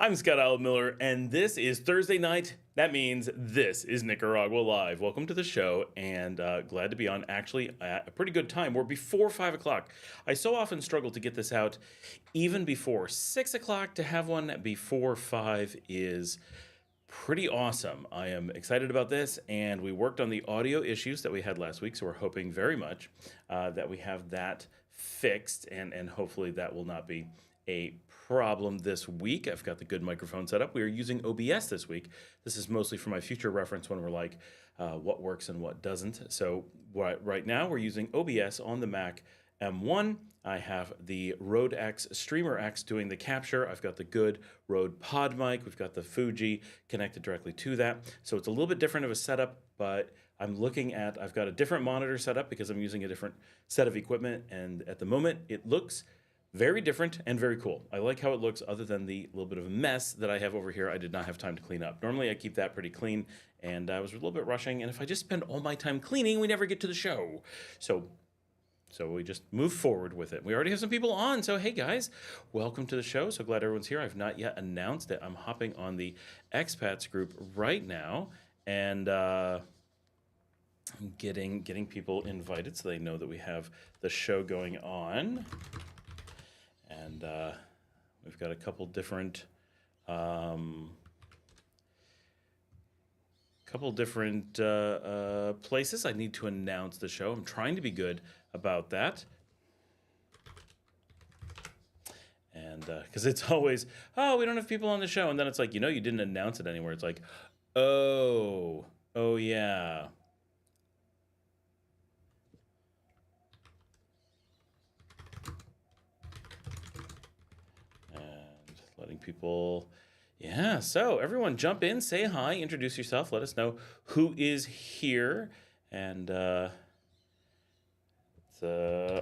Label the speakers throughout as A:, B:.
A: I'm Scott Alan Miller, and this is Thursday night. That means this is Nicaragua Live. Welcome to the show, and glad to be on actually at a pretty good time. We're before 5 o'clock. I so often struggle to get this out even before 6 o'clock. To have one before 5 is pretty awesome. I am excited about this, and we worked on the audio issues that we had last week, so we're hoping very much that we have that fixed, and hopefully that will not be a problem this week. I've got the good microphone set up. We are using OBS this week. This is mostly for my future reference when we're like, what works and what doesn't. So right now we're using OBS on the Mac M1. I have the Rode X Streamer X doing the capture. I've got the good Rode Pod mic. We've got the Fuji connected directly to that. So it's a little bit different of a setup, but I've got a different monitor set up because I'm using a different set of equipment. And at the moment, it looks very different and very cool. I like how it looks other than the little bit of a mess that I have over here. I did not have time to clean up. Normally I keep that pretty clean, and I was a little bit rushing, and if I just spend all my time cleaning, we never get to the show. So we just move forward with it. We already have some people on, so hey guys, welcome to the show. So glad everyone's here. I've not yet announced that I'm hopping on the Expats group right now, and getting people invited so they know that we have the show going on. And we've got a couple different places I need to announce the show. I'm trying to be good about that. And because it's always, oh, we don't have people on the show. And then it's like, you didn't announce it anywhere. It's like, oh yeah. Letting people, so everyone jump in, say hi, introduce yourself, let us know who is here, and it's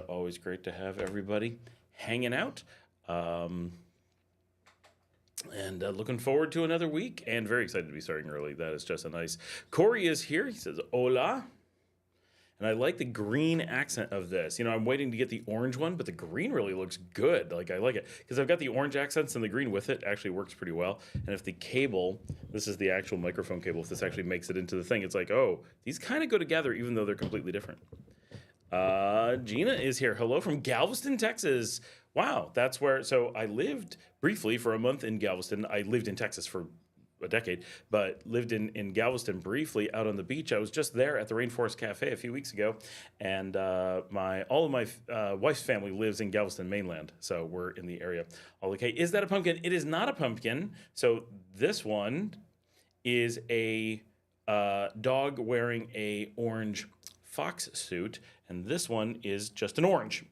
A: always great to have everybody hanging out, and looking forward to another week, and very excited to be starting early. That is just a nice. Corey is here. He says, hola. And I like the green accent of this. I'm waiting to get the orange one, but the green really looks good. Like, I like it. Because I've got the orange accents, and the green with it actually works pretty well. And if the cable, this is the actual microphone cable, if this actually makes it into the thing, it's like, oh, these kind of go together, even though they're completely different. Gina is here. Hello from Galveston, Texas. Wow, that's where, so I lived briefly for a month in Galveston. I lived in Texas for a decade, but lived in Galveston briefly out on the beach. I was just there at the Rainforest Cafe a few weeks ago, and all of my wife's family lives in Galveston mainland, so we're in the area. Okay, is that a pumpkin? It is not a pumpkin. So this one is a dog wearing a orange fox suit, and this one is just an orange.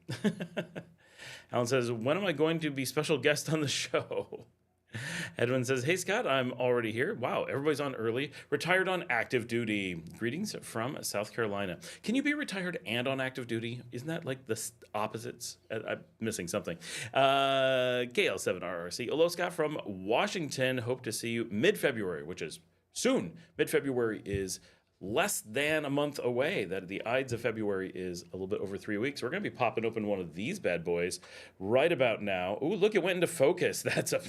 A: Alan says, when am I going to be special guest on the show? Edwin says, hey, Scott, I'm already here. Wow, everybody's on early. Retired on active duty. Greetings from South Carolina. Can you be retired and on active duty? Isn't that like the opposites? I'm missing something. KL7RRC. Hello, Scott from Washington. Hope to see you mid-February, which is soon. Mid-February is less than a month away. That the Ides of February is a little bit over 3 weeks. We're going to be popping open one of these bad boys right about now. Ooh, look, it went into focus. That's a...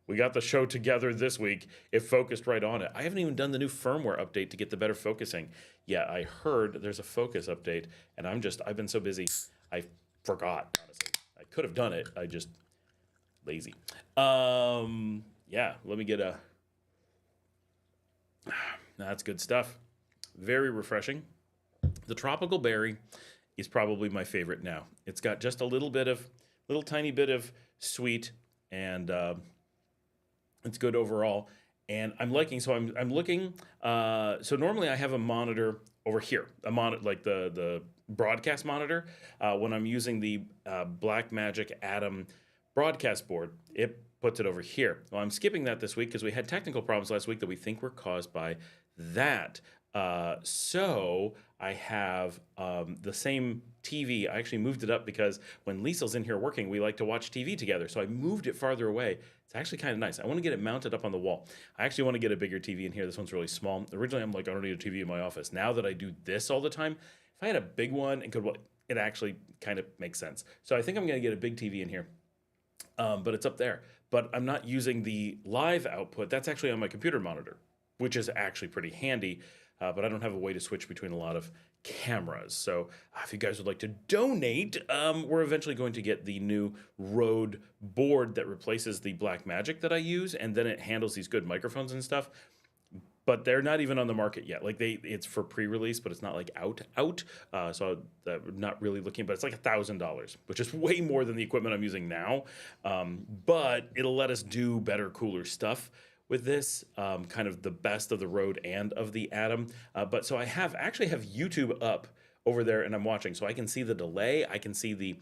A: We got the show together this week. It focused right on it. I haven't even done the new firmware update to get the better focusing. Yeah, I heard there's a focus update, and I've been so busy, I forgot, honestly. I could have done it. I just lazy. Let me get a... That's good stuff. Very refreshing. The tropical berry is probably my favorite now. It's got just a little tiny bit of sweet, and it's good overall. And I'm liking, so I'm looking, so normally I have a monitor over here, like the broadcast monitor. When I'm using the Blackmagic Atom broadcast board, it puts it over here. Well, I'm skipping that this week because we had technical problems last week that we think were caused by that. So I have the same TV. I actually moved it up because when Liesel's in here working, we like to watch TV together. So I moved it farther away. It's actually kind of nice. I want to get it mounted up on the wall. I actually want to get a bigger TV in here. This one's really small. Originally, I'm like, I don't need a TV in my office. Now that I do this all the time, if I had a big one, it actually kind of makes sense. So I think I'm going to get a big TV in here. but it's up there. But I'm not using the live output. That's actually on my computer monitor, which is actually pretty handy. But I don't have a way to switch between a lot of cameras. So if you guys would like to donate, we're eventually going to get the new Rode board that replaces the Blackmagic that I use, and then it handles these good microphones and stuff. But they're not even on the market yet. Like it's for pre-release, but it's not like out. So I'm not really looking. But it's like $1,000, which is way more than the equipment I'm using now. But it'll let us do better, cooler stuff with this, kind of the best of the Rode and of the Atom. But so I actually have YouTube up over there, and I'm watching, so I can see the delay. I can see the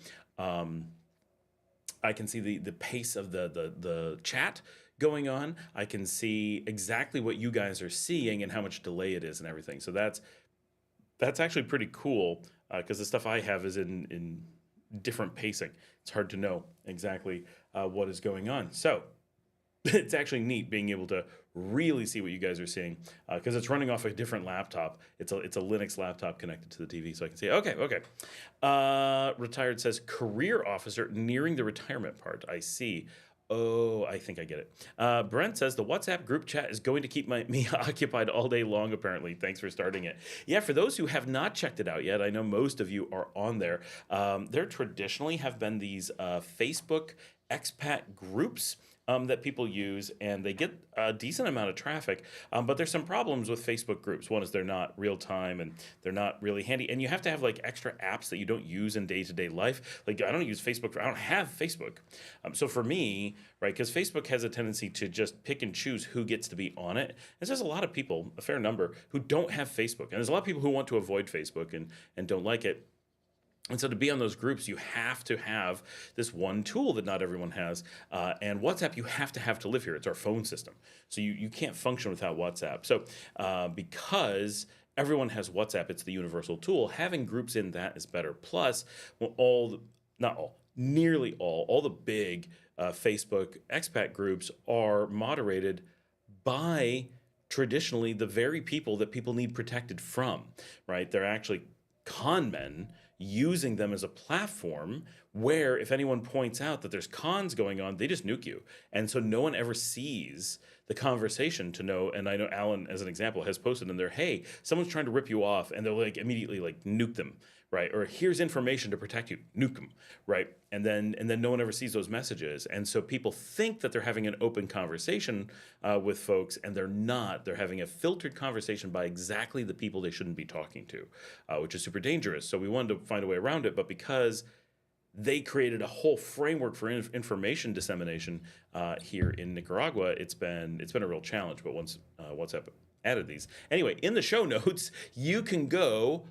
A: pace of the chat going on. I can see exactly what you guys are seeing and how much delay it is and everything. So that's actually pretty cool, because the stuff I have is in different pacing. It's hard to know exactly what is going on. So it's actually neat being able to really see what you guys are seeing, because it's running off a different laptop. It's a Linux laptop connected to the TV, so I can see. Okay. Retired says career officer nearing the retirement part. I see. Oh, I think I get it. Brent says the WhatsApp group chat is going to keep me occupied all day long, apparently. Thanks for starting it. Yeah, for those who have not checked it out yet, I know most of you are on there. There traditionally have been these Facebook expat groups that people use, and they get a decent amount of traffic, but there's some problems with Facebook groups. One is they're not real time, and they're not really handy, and you have to have like extra apps that you don't use in day-to-day life. Like I don't use Facebook. I don't have Facebook. So for me, right, because Facebook has a tendency to just pick and choose who gets to be on it. And there's a lot of people, a fair number, who don't have Facebook, and there's a lot of people who want to avoid Facebook and don't like it. And so to be on those groups, you have to have this one tool that not everyone has. And WhatsApp, you have to live here. It's our phone system. So you can't function without WhatsApp. So because everyone has WhatsApp, it's the universal tool, having groups in that is better. Plus, nearly all the big Facebook expat groups are moderated by traditionally the very people that people need protected from, right? They're actually con men using them as a platform where if anyone points out that there's cons going on, they just nuke you. And so no one ever sees the conversation to know. And I know Alan, as an example, has posted in there, hey, someone's trying to rip you off, and they'll like immediately like nuke them, right? Or here's information to protect you, nuke them, right? And then no one ever sees those messages. And so people think that they're having an open conversation with folks, and they're not. They're having a filtered conversation by exactly the people they shouldn't be talking to, which is super dangerous. So we wanted to find a way around it, but because they created a whole framework for information dissemination here in Nicaragua, it's been a real challenge. But once WhatsApp added these, anyway, in the show notes you can go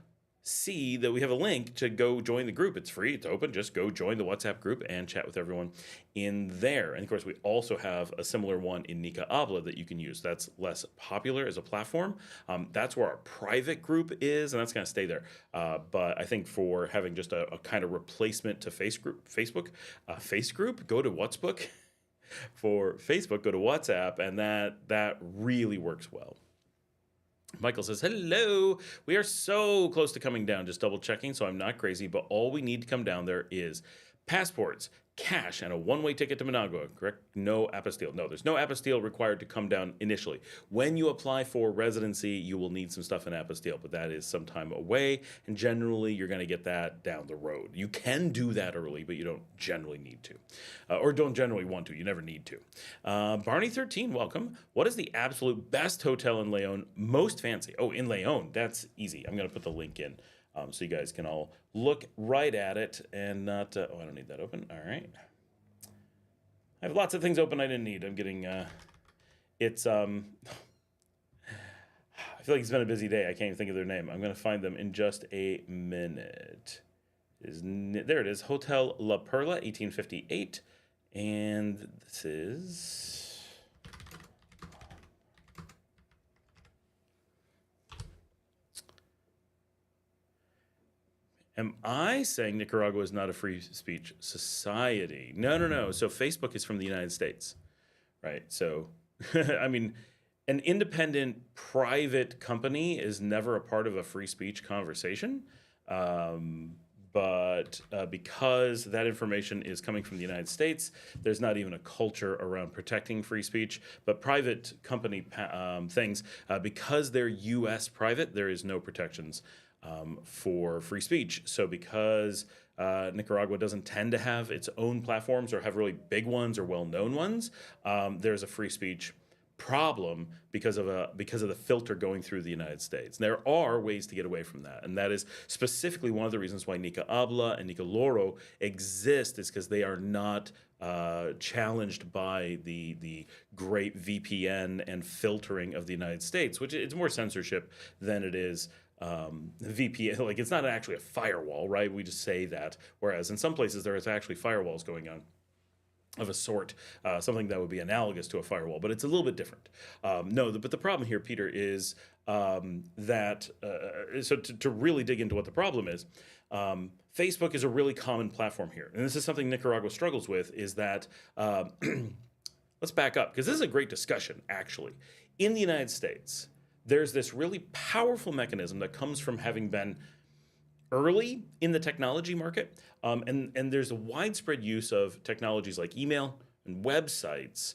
A: see that we have a link to go join the group. It's free, it's open. Just go join the WhatsApp group and chat with everyone in there. And of course, we also have a similar one in Nicaragua that you can use. That's less popular as a platform. That's where our private group is, and that's going to stay there. But I think for having just a kind of replacement to Facebook, Face Group, go to Whatsbook. For Facebook, go to WhatsApp, and that really works well. Michael says, hello, we are so close to coming down, just double checking, so I'm not crazy, but all we need to come down there is passports, cash, and a one-way ticket to Managua, correct? No apostille. No, there's no apostille required to come down initially. When you apply for residency, you will need some stuff in apostille, but that is some time away, and generally you're going to get that down the road. You can do that early, but you don't generally need to, or don't generally want to. You never need to. Barney13, welcome. What is the absolute best hotel in Leon, most fancy? Oh, in Leon, that's easy. I'm going to put the link in. So you guys can all look right at it and not... I don't need that open. All right. I have lots of things open I didn't need. I'm getting... it's... I feel like it's been a busy day. I can't even think of their name. I'm going to find them in just a minute. There it is. Hotel La Perla, 1858. And this is... Am I saying Nicaragua is not a free speech society? No. So Facebook is from the United States, right? So, I mean, an independent private company is never a part of a free speech conversation. but because that information is coming from the United States, there's not even a culture around protecting free speech. But private company things, because they're U.S. private, there is no protections for free speech. So because Nicaragua doesn't tend to have its own platforms or have really big ones or well-known ones, there's a free speech problem because of the filter going through the United States. And there are ways to get away from that, and that is specifically one of the reasons why Nica Habla and Nica Loro exist, is because they are not challenged by the great VPN and filtering of the United States, which it's more censorship than it is VPN. Like, it's not actually a firewall, right? We just say that, whereas in some places there is actually firewalls going on of a sort, something that would be analogous to a firewall, but it's a little bit different. But the problem here, Peter, is that, so to really dig into what the problem is, Facebook is a really common platform here. And this is something Nicaragua struggles with, is that, let's back up, because this is a great discussion, actually. In the United States, there's this really powerful mechanism that comes from having been early in the technology market, and there's a widespread use of technologies like email and websites,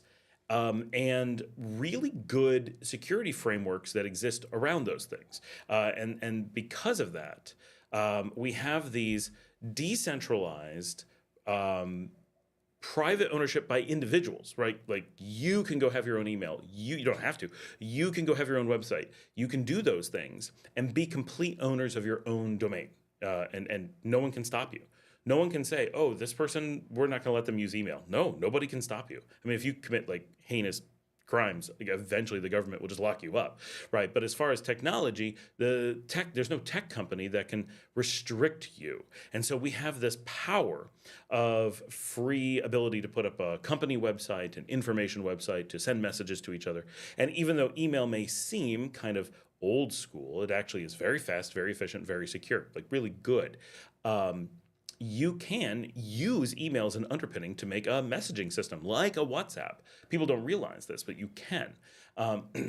A: and really good security frameworks that exist around those things. And because of that, we have these decentralized private ownership by individuals, right? Like, you can go have your own email. You don't have to. You can go have your own website. You can do those things and be complete owners of your own domain. And no one can stop you. No one can say, oh, this person, we're not going to let them use email. No, nobody can stop you. I mean, if you commit like heinous crimes, like, eventually the government will just lock you up, right? But as far as technology, there's no tech company that can restrict you. And so we have this power of free ability to put up a company website, an information website, to send messages to each other. And even though email may seem kind of old school, it actually is very fast, very efficient, very secure, like really good. You can use email as an underpinning to make a messaging system like a WhatsApp. People don't realize this, but you can.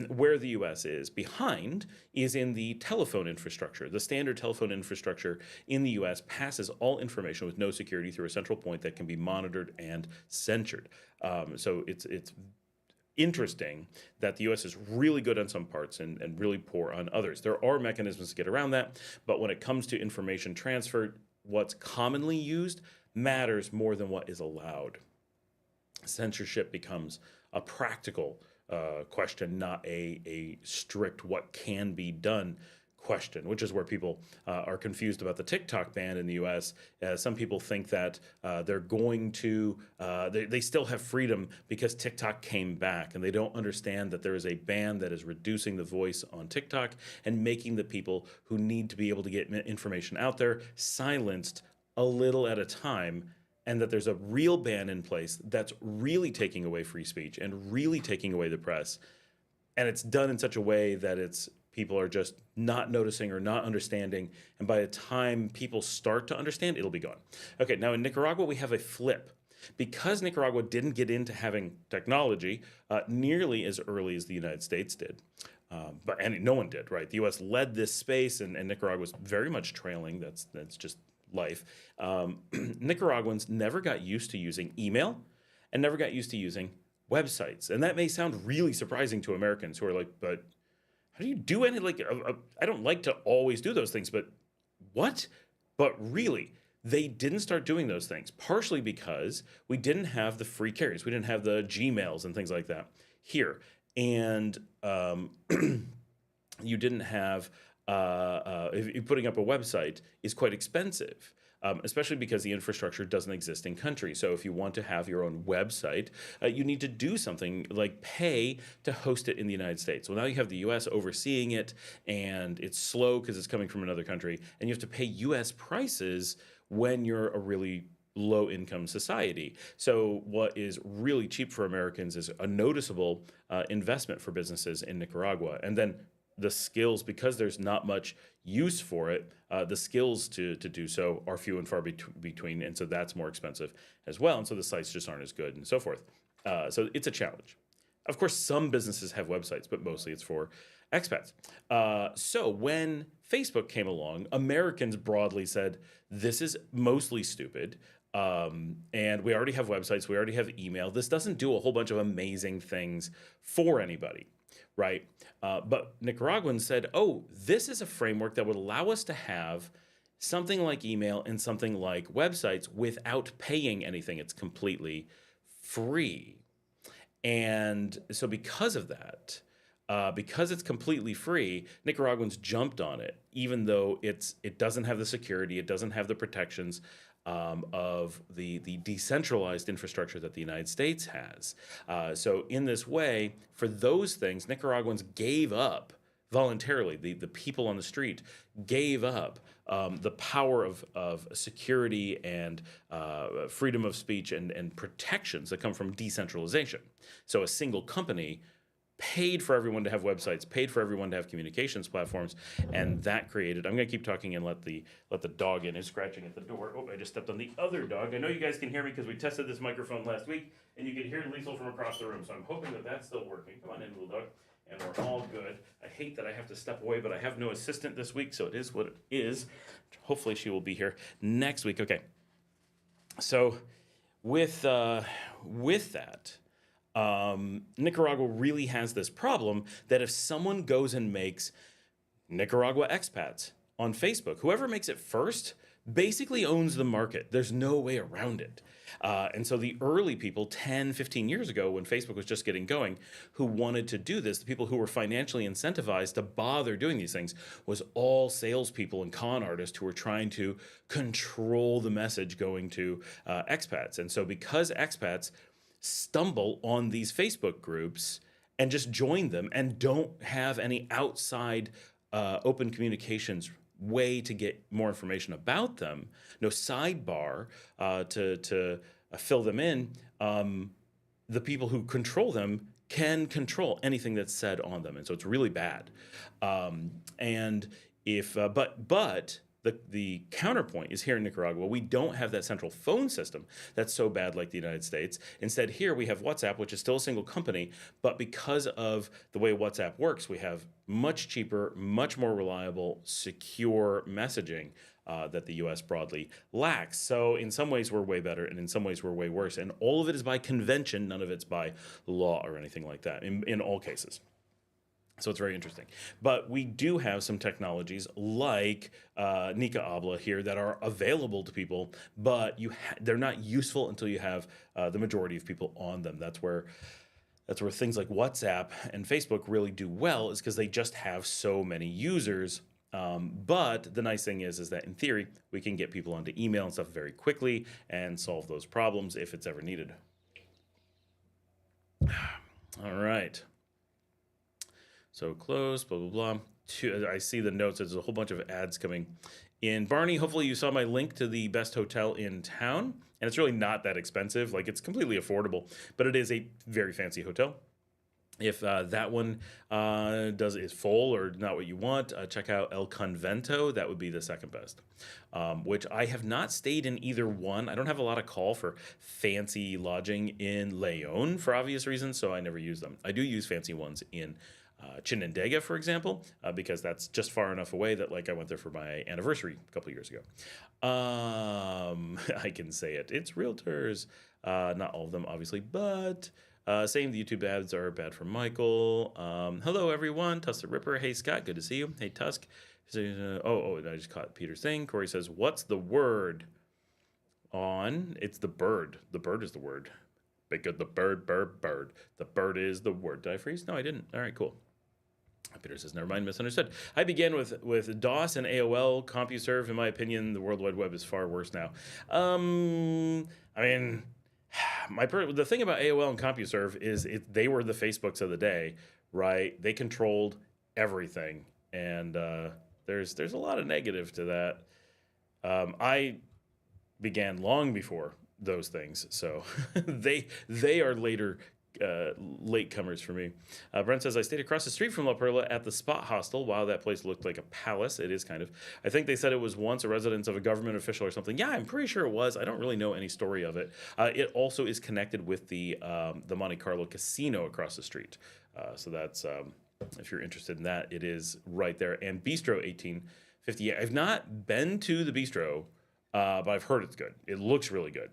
A: Where the US is behind is in the telephone infrastructure. The standard telephone infrastructure in the US passes all information with no security through a central point that can be monitored and censored. So it's interesting that the U.S. is really good on some parts and really poor on others. There are mechanisms to get around that, but when it comes to information transfer, what's commonly used matters more than what is allowed. Censorship becomes a practical question, not a strict what can be done question, which is where people are confused about the TikTok ban in the U.S. Some people think that they're going to, they still have freedom because TikTok came back, and they don't understand that there is a ban that is reducing the voice on TikTok and making the people who need to be able to get information out there silenced a little at a time, and that there's a real ban in place that's really taking away free speech and really taking away the press. And it's done in such a way that people are just not noticing or not understanding, and by the time people start to understand, it'll be gone. Okay, now in Nicaragua, we have a flip. Because Nicaragua didn't get into having technology nearly as early as the United States did, and no one did, right? The U.S. led this space, and Nicaragua was very much trailing. That's just life. Nicaraguans never got used to using email and never got used to using websites. And that may sound really surprising to Americans who are like, but how do you do any, like, I don't like to always do those things, but what? But really, they didn't start doing those things, partially because we didn't have the free carriers. We didn't have the Gmails and things like that here. And you didn't have, putting up a website is quite expensive. Especially because the infrastructure doesn't exist in country. So if you want to have your own website, you need to do something like pay to host it in the United States. Well, now you have the U.S. overseeing it, and it's slow because it's coming from another country, and you have to pay U.S. prices when you're a really low-income society. So what is really cheap for Americans is a noticeable investment for businesses in Nicaragua. And then the skills, because there's not much use for it, the skills to do so are few and far between, and so that's more expensive as well, and so the sites just aren't as good and so forth. So it's a challenge. Of course, some businesses have websites, but mostly it's for expats. So when Facebook came along, Americans broadly said, this is mostly stupid. And we already have websites, we already have email. This doesn't do a whole bunch of amazing things for anybody, right? But Nicaraguans said, oh, this is a framework that would allow us to have something like email and something like websites without paying anything. It's completely free. And so because of that, because it's completely free, Nicaraguans jumped on it, even though it doesn't have the security, it doesn't have the protections of the decentralized infrastructure that the United States has. So in this way, for those things, Nicaraguans gave up voluntarily. The people on the street gave up the power of security and freedom of speech and protections that come from decentralization. So a single company paid for everyone to have websites, paid for everyone to have communications platforms, and that created. I'm going to keep talking and let the dog in. He's scratching at the door. Oh, I just stepped on the other dog. I know you guys can hear me because we tested this microphone last week, and you could hear Liesel from across the room. So I'm hoping that that's still working. Come on in, little dog. And we're all good. I hate that I have to step away, but I have no assistant this week, so it is what it is. Hopefully she will be here next week. Okay. So with that, Nicaragua really has this problem that if someone goes and makes Nicaragua expats on Facebook, whoever makes it first basically owns the market. There's no way around it. And so the early people, 10, 15 years ago, when Facebook was just getting going, who wanted to do this, the people who were financially incentivized to bother doing these things, was all salespeople and con artists who were trying to control the message going to expats. And so because expats stumble on these Facebook groups and just join them and don't have any outside open communications way to get more information about them, no sidebar to fill them in, the people who control them can control anything that's said on them, and so it's really bad. And if but the counterpoint is here in Nicaragua, we don't have that central phone system that's so bad like the United States. Instead, here we have WhatsApp, which is still a single company, but because of the way WhatsApp works, we have much cheaper, much more reliable, secure messaging that the U.S. broadly lacks. So in some ways, we're way better, and in some ways, we're way worse. And all of it is by convention. None of it's by law or anything like that in all cases. So it's very interesting. But we do have some technologies like Nika Habla here that are available to people, but they're not useful until you have the majority of people on them. That's where things like WhatsApp and Facebook really do well, is because they just have so many users. But the nice thing is that in theory, we can get people onto email and stuff very quickly and solve those problems if it's ever needed. All right. So close, blah, blah, blah. I see the notes. There's a whole bunch of ads coming in. Barney, hopefully you saw my link to the best hotel in town. And it's really not that expensive. Like, it's completely affordable. But it is a very fancy hotel. If that one is full or not what you want, check out El Convento. That would be the second best, which I have not stayed in either one. I don't have a lot of call for fancy lodging in Leon for obvious reasons, so I never use them. I do use fancy ones in Chinandega, for example, because that's just far enough away that, like, I went there for my anniversary a couple of years ago. I can say it. It's realtors. Not all of them, obviously, but saying the YouTube ads are bad for Michael. Hello, everyone. Tusk the Ripper. Hey, Scott. Good to see you. Hey, Tusk. I just caught Peter's thing. Corey says, what's the word on? It's the bird. The bird is the word. Because the bird. The bird is the word. Did I freeze? No, I didn't. All right, cool. Peter says, never mind, misunderstood. I began with DOS and AOL, CompuServe. In my opinion, the World Wide Web is far worse now. I mean, the thing about AOL and CompuServe is they were the Facebooks of the day, right? They controlled everything, and there's a lot of negative to that. I began long before those things, so they are later latecomers for me. Brent says, I stayed across the street from La Perla at the Spot Hostel. Wow, that place looked like a palace. It is kind of. I think they said it was once a residence of a government official or something. Yeah, I'm pretty sure it was. I don't really know any story of it. It also is connected with the Monte Carlo casino across the street. So that's, if you're interested in that, it is right there. And Bistro 1858. I've not been to the Bistro, but I've heard it's good. It looks really good.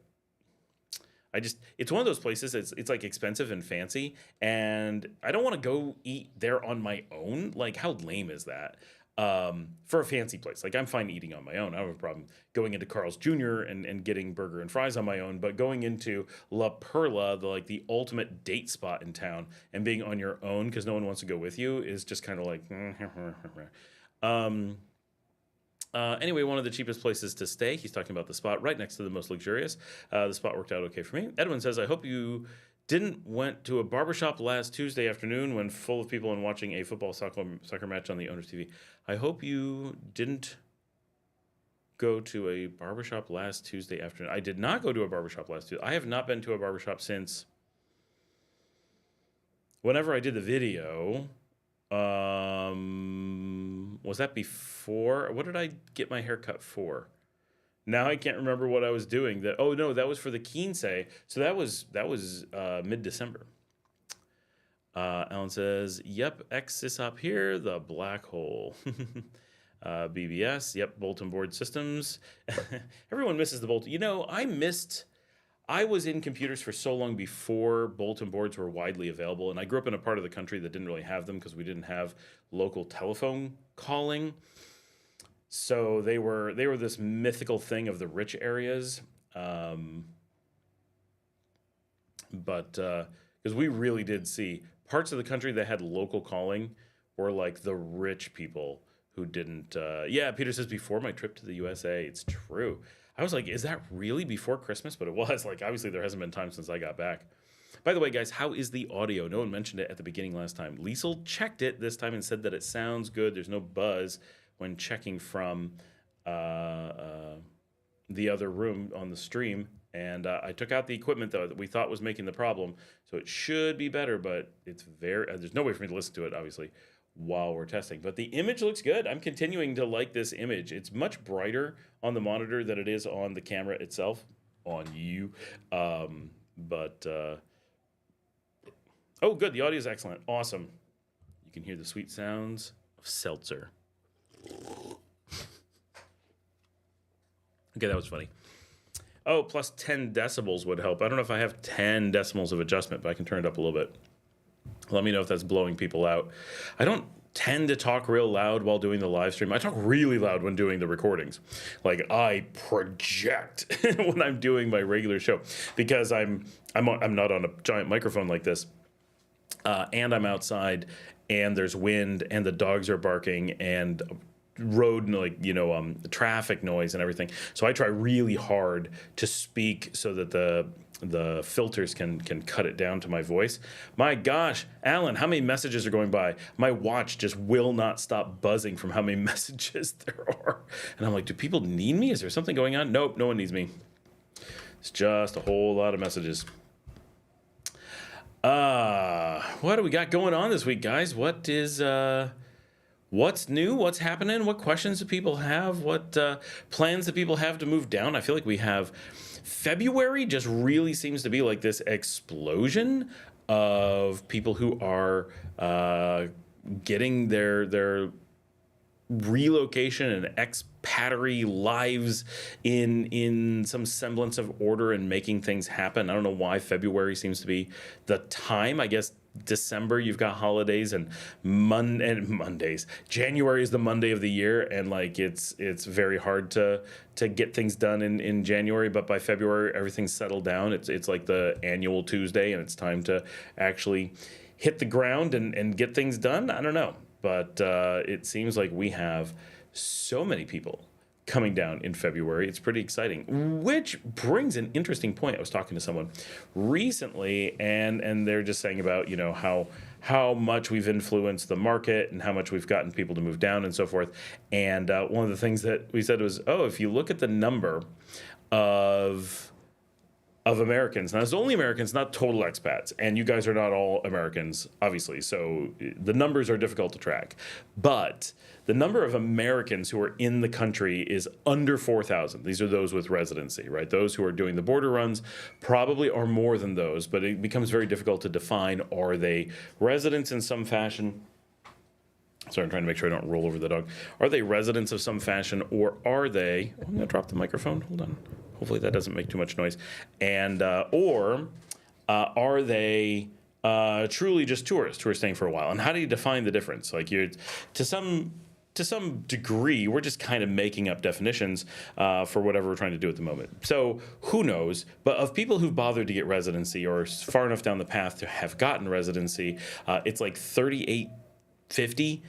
A: It's one of those places, it's like expensive and fancy, and I don't want to go eat there on my own. Like, how lame is that? For a fancy place. Like, I'm fine eating on my own. I don't have a problem going into Carl's Jr. and getting burger and fries on my own, but going into La Perla, the ultimate date spot in town, and being on your own because no one wants to go with you is just kind of like, anyway, one of the cheapest places to stay. He's talking about the Spot right next to the most luxurious. The Spot worked out okay for me. Edwin says, I hope you didn't went to a barbershop last Tuesday afternoon when full of people and watching a football soccer match on the owner's TV. I hope you didn't go to a barbershop last Tuesday afternoon. I did not go to a barbershop last Tuesday. I have not been to a barbershop since whenever I did the video. Was that before? What did I get my hair cut for? Now I can't remember what I was doing. Oh no, that was for the Quince. So that was mid-December. Alan says, "Yep, X is up here. The black hole." BBS. Yep, bulletin board systems. Everyone misses the bulletin. I was in computers for so long before bulletin boards were widely available, and I grew up in a part of the country that didn't really have them because we didn't have local telephone calling. So they were this mythical thing of the rich areas, but because we really did see parts of the country that had local calling were like the rich people who didn't. Yeah, Peter says before my trip to the USA. It's true. I was like, is that really before Christmas? But it was. Like, obviously, there hasn't been time since I got back. By the way, guys, how is the audio? No one mentioned it at the beginning last time. Liesel checked it this time and said that it sounds good. There's no buzz when checking from the other room on the stream. And I took out the equipment, though, that we thought was making the problem. So it should be better, but it's there's no way for me to listen to it, obviously, while we're testing. But the image looks good. I'm continuing to like this image. It's much brighter on the monitor than it is on the camera itself, on you. Oh, good. The audio is excellent. Awesome. You can hear the sweet sounds of seltzer. Okay, that was funny. Oh, plus 10 decibels would help. I don't know if I have 10 decibels of adjustment, but I can turn it up a little bit. Let me know if that's blowing people out. I don't tend to talk real loud while doing the live stream. I talk really loud when doing the recordings. Like, I project when I'm doing my regular show because I'm not on a giant microphone like this, and I'm outside, and there's wind, and the dogs are barking, and road, traffic noise and everything. So I try really hard to speak so that the filters can cut it down to my voice. My gosh, Alan, how many messages are going by? My watch just will not stop buzzing from how many messages there are. And I'm like, do people need me? Is there something going on? Nope, no one needs me. It's just a whole lot of messages. What do we got going on this week, guys? What's new? What's happening? What questions do people have? What plans do people have to move down? I feel like we have February just really seems to be like this explosion of people who are getting their relocation and expatry lives in some semblance of order and making things happen. I don't know why February seems to be the time. I guess December you've got holidays and Mondays. January is the Monday of the year, and like it's very hard to get things done in January, but by February everything's settled down. It's like the annual Tuesday, and it's time to actually hit the ground and get things done. I don't know, but it seems like we have so many people coming down in February. It's pretty exciting, which brings an interesting point. I was talking to someone recently, and they're just saying about how much we've influenced the market and how much we've gotten people to move down and so forth. And one of the things that we said was, if you look at the number of of Americans. Now, it's only Americans, not total expats. And you guys are not all Americans, obviously. So the numbers are difficult to track. But the number of Americans who are in the country is under 4,000. These are those with residency, right? Those who are doing the border runs probably are more than those, but it becomes very difficult to define. Are they residents in some fashion? Sorry, I'm trying to make sure I don't roll over the dog. Are they residents of some fashion, or are they... I'm going to drop the microphone. Hold on. Hopefully that doesn't make too much noise. And or are they truly just tourists who are staying for a while? And how do you define the difference? Like, you're to some degree, we're just kind of making up definitions for whatever we're trying to do at the moment. So who knows? But of people who've bothered to get residency or far enough down the path to have gotten residency, it's like 3,850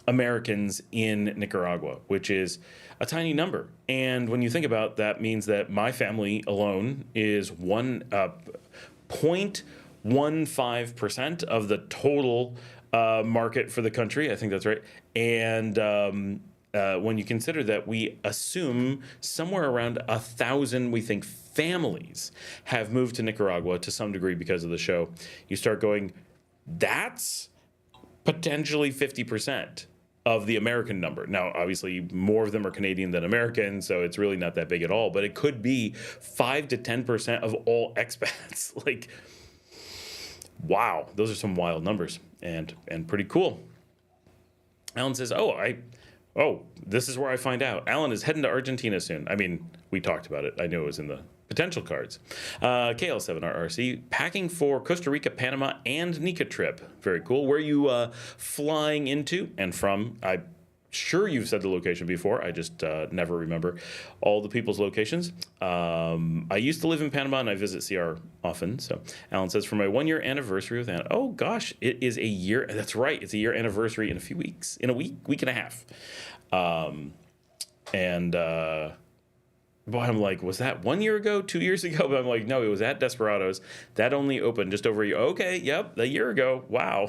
A: Americans in Nicaragua, which is a tiny number. And when you think about that, means that my family alone is 0.15% of the total market for the country. I think that's right. And when you consider that we assume somewhere around 1,000, we think, families have moved to Nicaragua to some degree because of the show, you start going, that's potentially 50% of the American number. Now, obviously, more of them are Canadian than American, so it's really not that big at all, but it could be 5 to 10% of all expats. Like, wow, those are some wild numbers and pretty cool. Alan says, this is where I find out. Alan is heading to Argentina soon. I mean, we talked about it. I knew it was in the potential cards. KL7RRC, packing for Costa Rica, Panama, and Nica trip. Very cool. Where are you flying into and from? I'm sure you've said the location before. I just never remember all the people's locations. I used to live in Panama, and I visit CR often. So Alan says, for my 1-year anniversary with Anna. Oh, gosh, it is a year. That's right. It's a year anniversary in a few weeks, in a week and a half. Boy, I'm like, was that 1 year ago, 2 years ago? But I'm like, no, it was at Desperados. That only opened just over a year. Okay, yep, a year ago. Wow.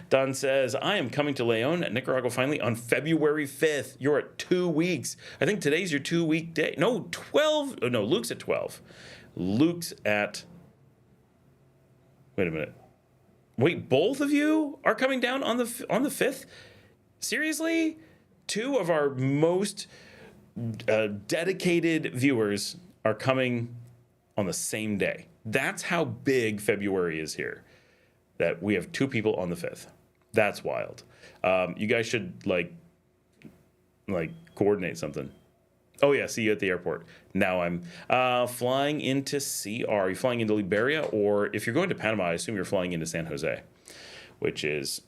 A: Don says, I am coming to Leon, Nicaragua, finally on February 5th. You're at 2 weeks. I think today's your 2-week day. No, 12. Oh, no, Luke's at 12. Luke's at... Wait a minute. Wait, both of you are coming down on the 5th? Seriously? Two of our most... dedicated viewers are coming on the same day. That's how big February is here, that we have 2 people on the 5th. That's wild. You guys should like coordinate something. Oh yeah, see you at the airport. Now I'm flying into CR. Are you flying into Liberia, or if you're going to Panama, I assume you're flying into San Jose, which is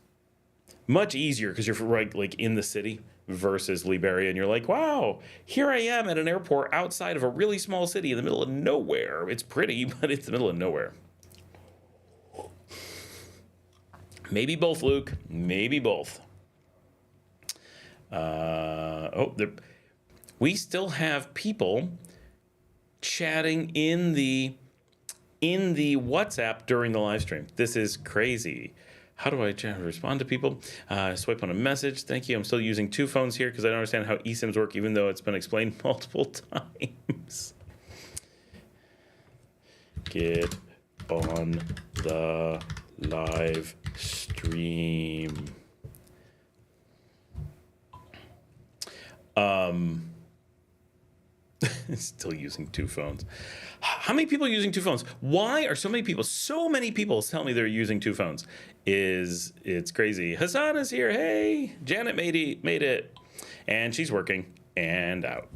A: much easier because you're right like in the city versus Liberia, and you're like, wow, here I am at an airport outside of a really small city in the middle of nowhere. It's pretty, but it's the middle of nowhere. Maybe both, Luke. Maybe both. We still have people chatting in the WhatsApp during the live stream. This is crazy. How do I respond to people? Swipe on a message. Thank you. I'm still using 2 phones here because I don't understand how eSIMs work, even though it's been explained multiple times. Get on the live stream. Still using 2 phones. How many people are using 2 phones? Why are so many people telling me they're using 2 phones? It's crazy. Hassan is here. Hey, Janet made it. And she's working and out.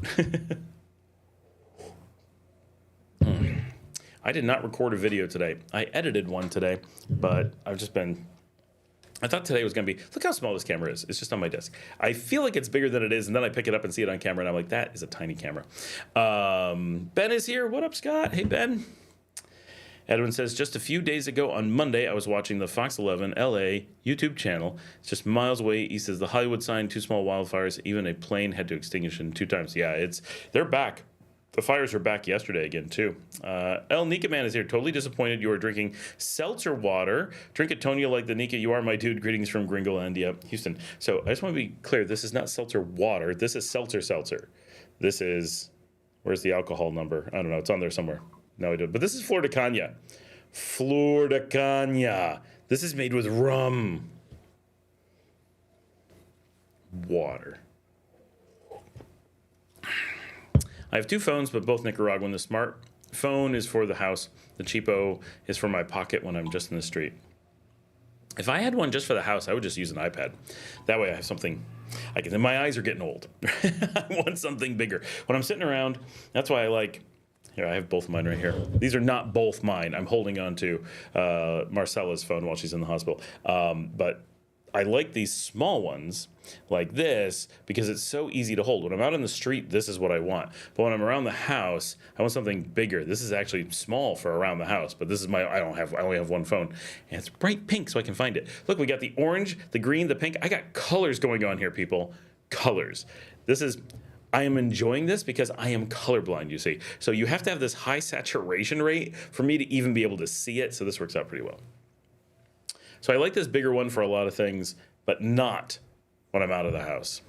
A: I did not record a video today. I edited one today, but I thought today was going to be, look how small this camera is. It's just on my desk. I feel like it's bigger than it is, and then I pick it up and see it on camera, and I'm like, that is a tiny camera. Ben is here. What up, Scott? Hey, Ben. Edwin says, just a few days ago on Monday, I was watching the Fox 11 LA YouTube channel. It's just miles away. He says the Hollywood sign, 2 small wildfires. Even a plane had to extinguish it 2 times. Yeah, they're back. The fires were back yesterday again, too. El Nika Man is here. Totally disappointed you are drinking seltzer water. Drink it, Tonya, like the Nika. You are my dude. Greetings from Gringoland, Houston. So I just want to be clear. This is not seltzer water. This is seltzer. This is Where's the alcohol number? I don't know. It's on there somewhere. No, I don't. But this is Flor de Caña. Flor de Caña. This is made with rum. Water. I have 2 phones, but both Nicaraguan. The smart phone is for the house. The cheapo is for my pocket when I'm just in the street. If I had one just for the house, I would just use an iPad. That way I have something I can. My eyes are getting old. I want something bigger. When I'm sitting around, that's why I like. Here, I have both of mine right here. These are not both mine. I'm holding on to Marcella's phone while she's in the hospital. But I like these small ones like this because it's so easy to hold. When I'm out in the street, this is what I want. But when I'm around the house, I want something bigger. This is actually small for around the house, but this is I only have one phone. And it's bright pink so I can find it. Look, we got the orange, the green, the pink. I got colors going on here, people. Colors. I am enjoying this because I am colorblind, you see. So you have to have this high saturation rate for me to even be able to see it. So this works out pretty well. So I like this bigger one for a lot of things, but not when I'm out of the house.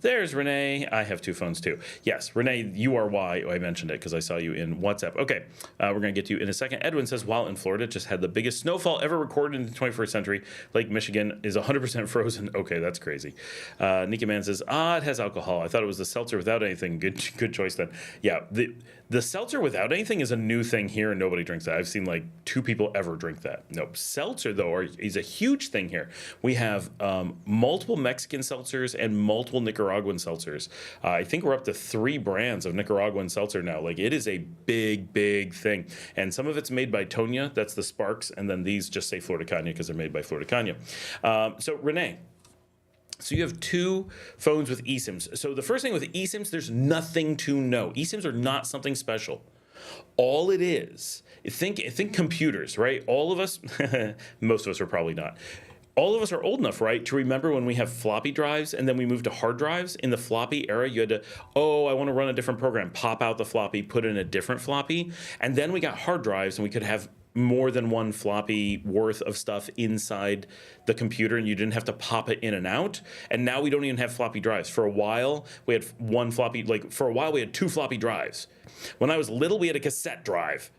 A: There's Renee. I have 2 phones too. Yes, Renee, you are why I mentioned it because I saw you in WhatsApp. Okay, we're going to get to you in a second. Edwin says, while in Florida, just had the biggest snowfall ever recorded in the 21st century. Lake Michigan is 100% frozen. Okay, that's crazy. Nika Man says, it has alcohol. I thought it was the seltzer without anything. Good choice then. Yeah, the seltzer without anything is a new thing here, and nobody drinks that. I've seen like 2 people ever drink that. Nope. Seltzer, though, is a huge thing here. We have multiple Mexican seltzers and multiple Nicaraguan seltzers. I think we're up to 3 brands of Nicaraguan seltzer now. Like, it is a big thing. And some of it's made by Tonya. That's the Sparks. And then these just say Flor de Caña because they're made by Flor de Caña. So, Renee. So you have 2 phones with eSIMs. So the first thing with eSIMs, there's nothing to know. eSIMs are not something special. All it is, think computers, right? All of us, most of us are probably not. All of us are old enough, right, to remember when we have floppy drives and then we moved to hard drives. In the floppy era, you had to, I want to run a different program, pop out the floppy, put in a different floppy. And then we got hard drives and we could have more than one floppy worth of stuff inside the computer, and you didn't have to pop it in and out. And now we don't even have floppy drives. For a while, we had for a while we had 2 floppy drives. When I was little, we had a cassette drive,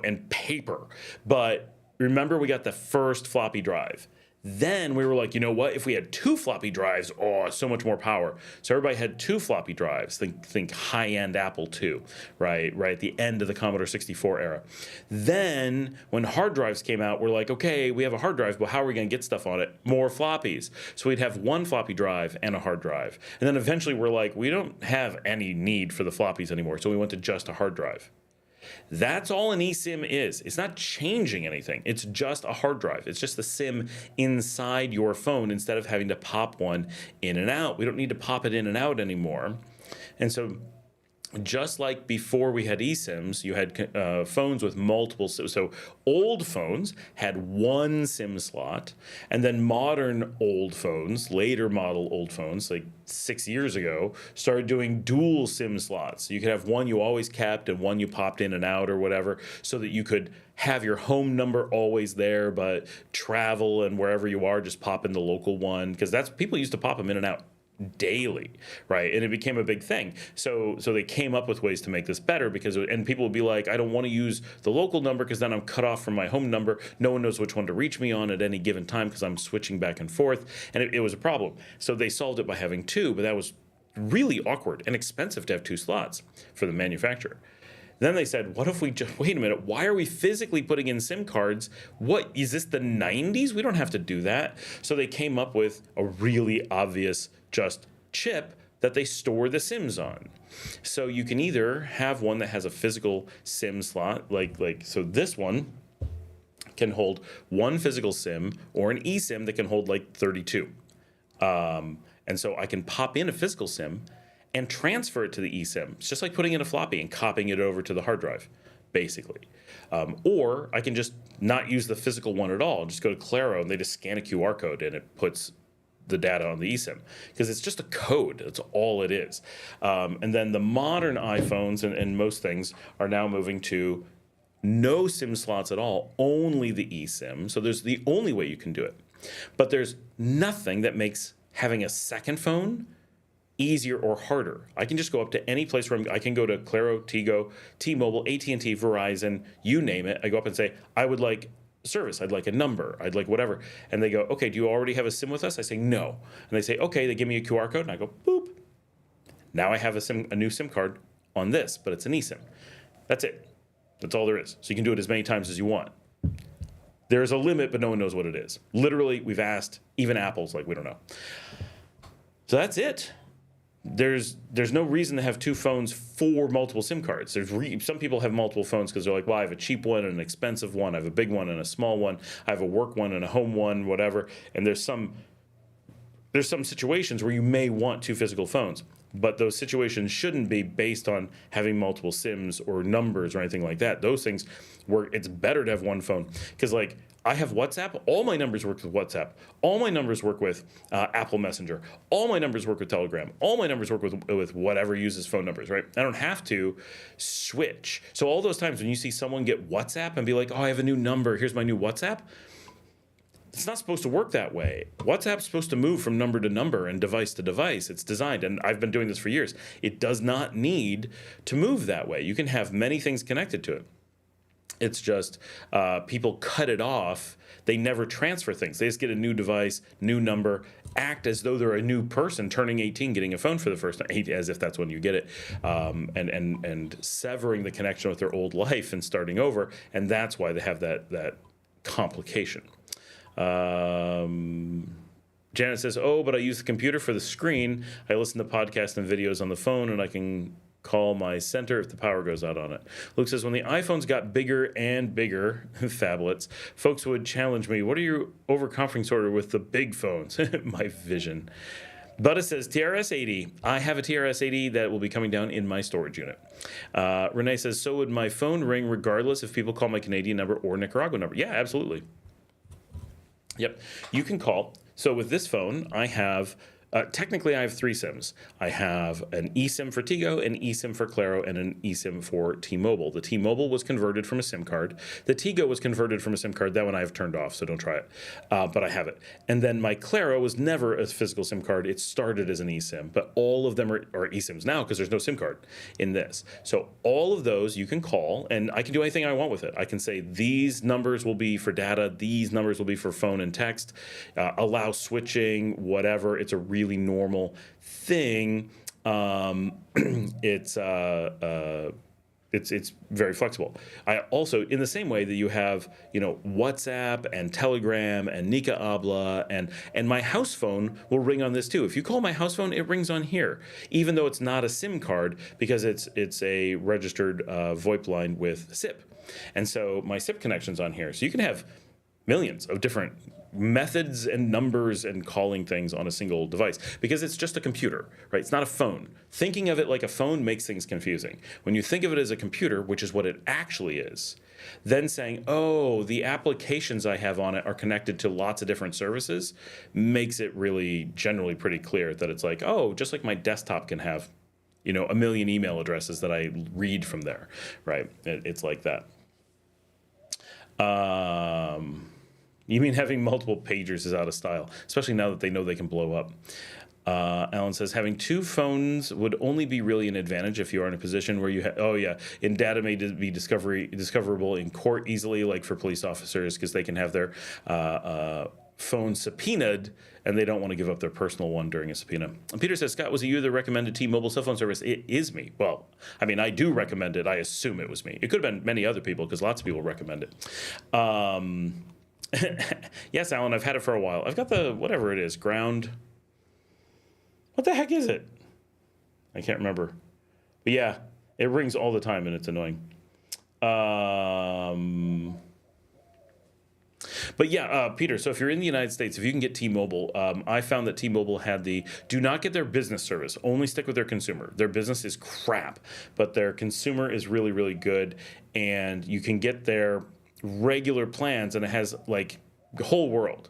A: and paper. But remember, we got the first floppy drive. Then we were like, you know what? If we had 2 floppy drives, so much more power. So everybody had 2 floppy drives. Think high-end Apple II, right at the end of the Commodore 64 era. Then when hard drives came out, we're like, okay, we have a hard drive, but how are we going to get stuff on it? More floppies. So we'd have 1 floppy drive and a hard drive. And then eventually we're like, we don't have any need for the floppies anymore. So we went to just a hard drive. That's all an eSIM is. It's not changing anything. It's just a hard drive. It's just the SIM inside your phone instead of having to pop one in and out. We don't need to pop it in and out anymore. And so just like before we had eSIMs, you had phones with multiple SIMs. So old phones had 1 SIM slot, and then modern old phones, later model old phones, like 6 years ago, started doing dual SIM slots. So you could have one you always kept and one you popped in and out or whatever, so that you could have your home number always there, but travel and wherever you are, just pop in the local one, because that's people used to pop them in and out daily, right? And it became a big thing. So they came up with ways to make this better and people would be like, I don't want to use the local number because then I'm cut off from my home number. No one knows which one to reach me on at any given time because I'm switching back and forth. And it was a problem. So they solved it by having 2, but that was really awkward and expensive to have 2 slots for the manufacturer. Then they said, what if we just, wait a minute, why are we physically putting in SIM cards? What, is this the 90s? We don't have to do that. So they came up with a really obvious just chip that they store the SIMs on. So you can either have one that has a physical SIM slot, so this one can hold 1 physical SIM, or an eSIM that can hold like 32. And so I can pop in a physical SIM and transfer it to the eSIM. It's just like putting in a floppy and copying it over to the hard drive, basically. Or I can just not use the physical one at all. Just go to Claro and they just scan a QR code and it puts the data on the eSIM, because it's just a code. That's all it is. And then the modern iPhones and most things are now moving to no SIM slots at all, only the eSIM. So there's the only way you can do it. But there's nothing that makes having a second phone easier or harder. I can just go up to any place where I can go to Claro, Tigo, T-Mobile, AT&T, Verizon, you name it. I go up and say, I would like service. I'd like a number. I'd like whatever. And they go, okay, do you already have a SIM with us? I say, no. And they say, okay, they give me a QR code and I go, boop. Now I have a new SIM card on this, but it's an eSIM. That's it. That's all there is. So you can do it as many times as you want. There's a limit, but no one knows what it is. Literally, we've asked, even Apple's like, we don't know. So that's it. There's no reason to have two phones for multiple SIM cards. Some people have multiple phones because they're like, well, I have a cheap one and an expensive one. I have a big one and a small one. I have a work one and a home one, whatever. And there's some situations where you may want two physical phones, but those situations shouldn't be based on having multiple SIMs or numbers or anything like that. Those things where it's better to have one phone because, like, I have WhatsApp. All my numbers work with WhatsApp. All my numbers work with Apple Messenger. All my numbers work with Telegram. All my numbers work with whatever uses phone numbers, right? I don't have to switch. So all those times when you see someone get WhatsApp and be like, oh, I have a new number. Here's my new WhatsApp. It's not supposed to work that way. WhatsApp's supposed to move from number to number and device to device. It's designed, and I've been doing this for years. It does not need to move that way. You can have many things connected to it. It's just people cut it off. They never transfer things. They just get a new device, new number, act as though they're a new person turning 18, getting a phone for the first time, as if that's when you get it, and severing the connection with their old life and starting over. And that's why they have that complication. Janet says, oh, but I use the computer for the screen. I listen to podcasts and videos on the phone, and I can call my center if the power goes out on it. Luke says, when the iPhones got bigger and bigger, phablets, folks would challenge me, what are you overconfidence order with the big phones? My vision. Butta says, TRS-80. I have a TRS-80 that will be coming down in my storage unit. Renee says, so would my phone ring regardless if people call my Canadian number or Nicaragua number? Yeah, absolutely. Yep, you can call. So with this phone, I have, technically I have 3 SIMs. I have an eSIM for Tigo, an eSIM for Claro, and an eSIM for T-Mobile. The T-Mobile was converted from a SIM card. The Tigo was converted from a SIM card. That one I have turned off, so don't try it. But I have it. And then my Claro was never a physical SIM card. It started as an eSIM, but all of them are eSIMs now because there's no SIM card in this. So all of those you can call, and I can do anything I want with it. I can say these numbers will be for data, these numbers will be for phone and text, allow switching, whatever. It's a really normal thing. It's very flexible. I also, in the same way that you have, WhatsApp and Telegram and Nika Habla and my house phone will ring on this too. If you call my house phone, it rings on here, even though it's not a SIM card because it's a registered VoIP line with SIP. And so my SIP connection's on here. So you can have millions of different methods and numbers and calling things on a single device because it's just a computer, right? It's not a phone. Thinking of it like a phone makes things confusing. When you think of it as a computer, which is what it actually is, then saying, oh, the applications I have on it are connected to lots of different services makes it really generally pretty clear that it's like, oh, just like my desktop can have, a million email addresses that I read from there, right? It's like that. You mean having multiple pagers is out of style, especially now that they know they can blow up. Alan says, having 2 phones would only be really an advantage if you are in a position where you in data may be discoverable in court easily, like for police officers, because they can have their phone subpoenaed and they don't want to give up their personal one during a subpoena. And Peter says, Scott, was it you that recommended T-Mobile cell phone service? It is me. Well, I mean, I do recommend it. I assume it was me. It could have been many other people because lots of people recommend it. Yes, Alan, I've had it for a while. I've got the, whatever it is, ground. What the heck is it? I can't remember. But yeah, it rings all the time and it's annoying. But yeah, Peter, so if you're in the United States, if you can get T-Mobile, I found that T-Mobile had do not get their business service, only stick with their consumer. Their business is crap, but their consumer is really, really good. And you can get their regular plans and it has like the whole world.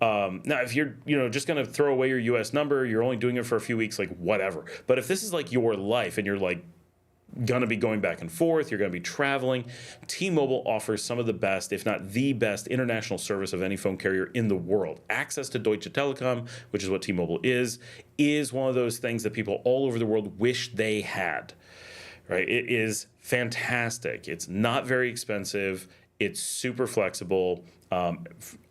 A: Now, if you're, just going to throw away your U.S. number, you're only doing it for a few weeks, like whatever. But if this is like your life and you're like going to be going back and forth, you're going to be traveling, T-Mobile offers some of the best, if not the best, international service of any phone carrier in the world. Access to Deutsche Telekom, which is what T-Mobile is one of those things that people all over the world wish they had. Right? It is fantastic. It's not very expensive. It's super flexible.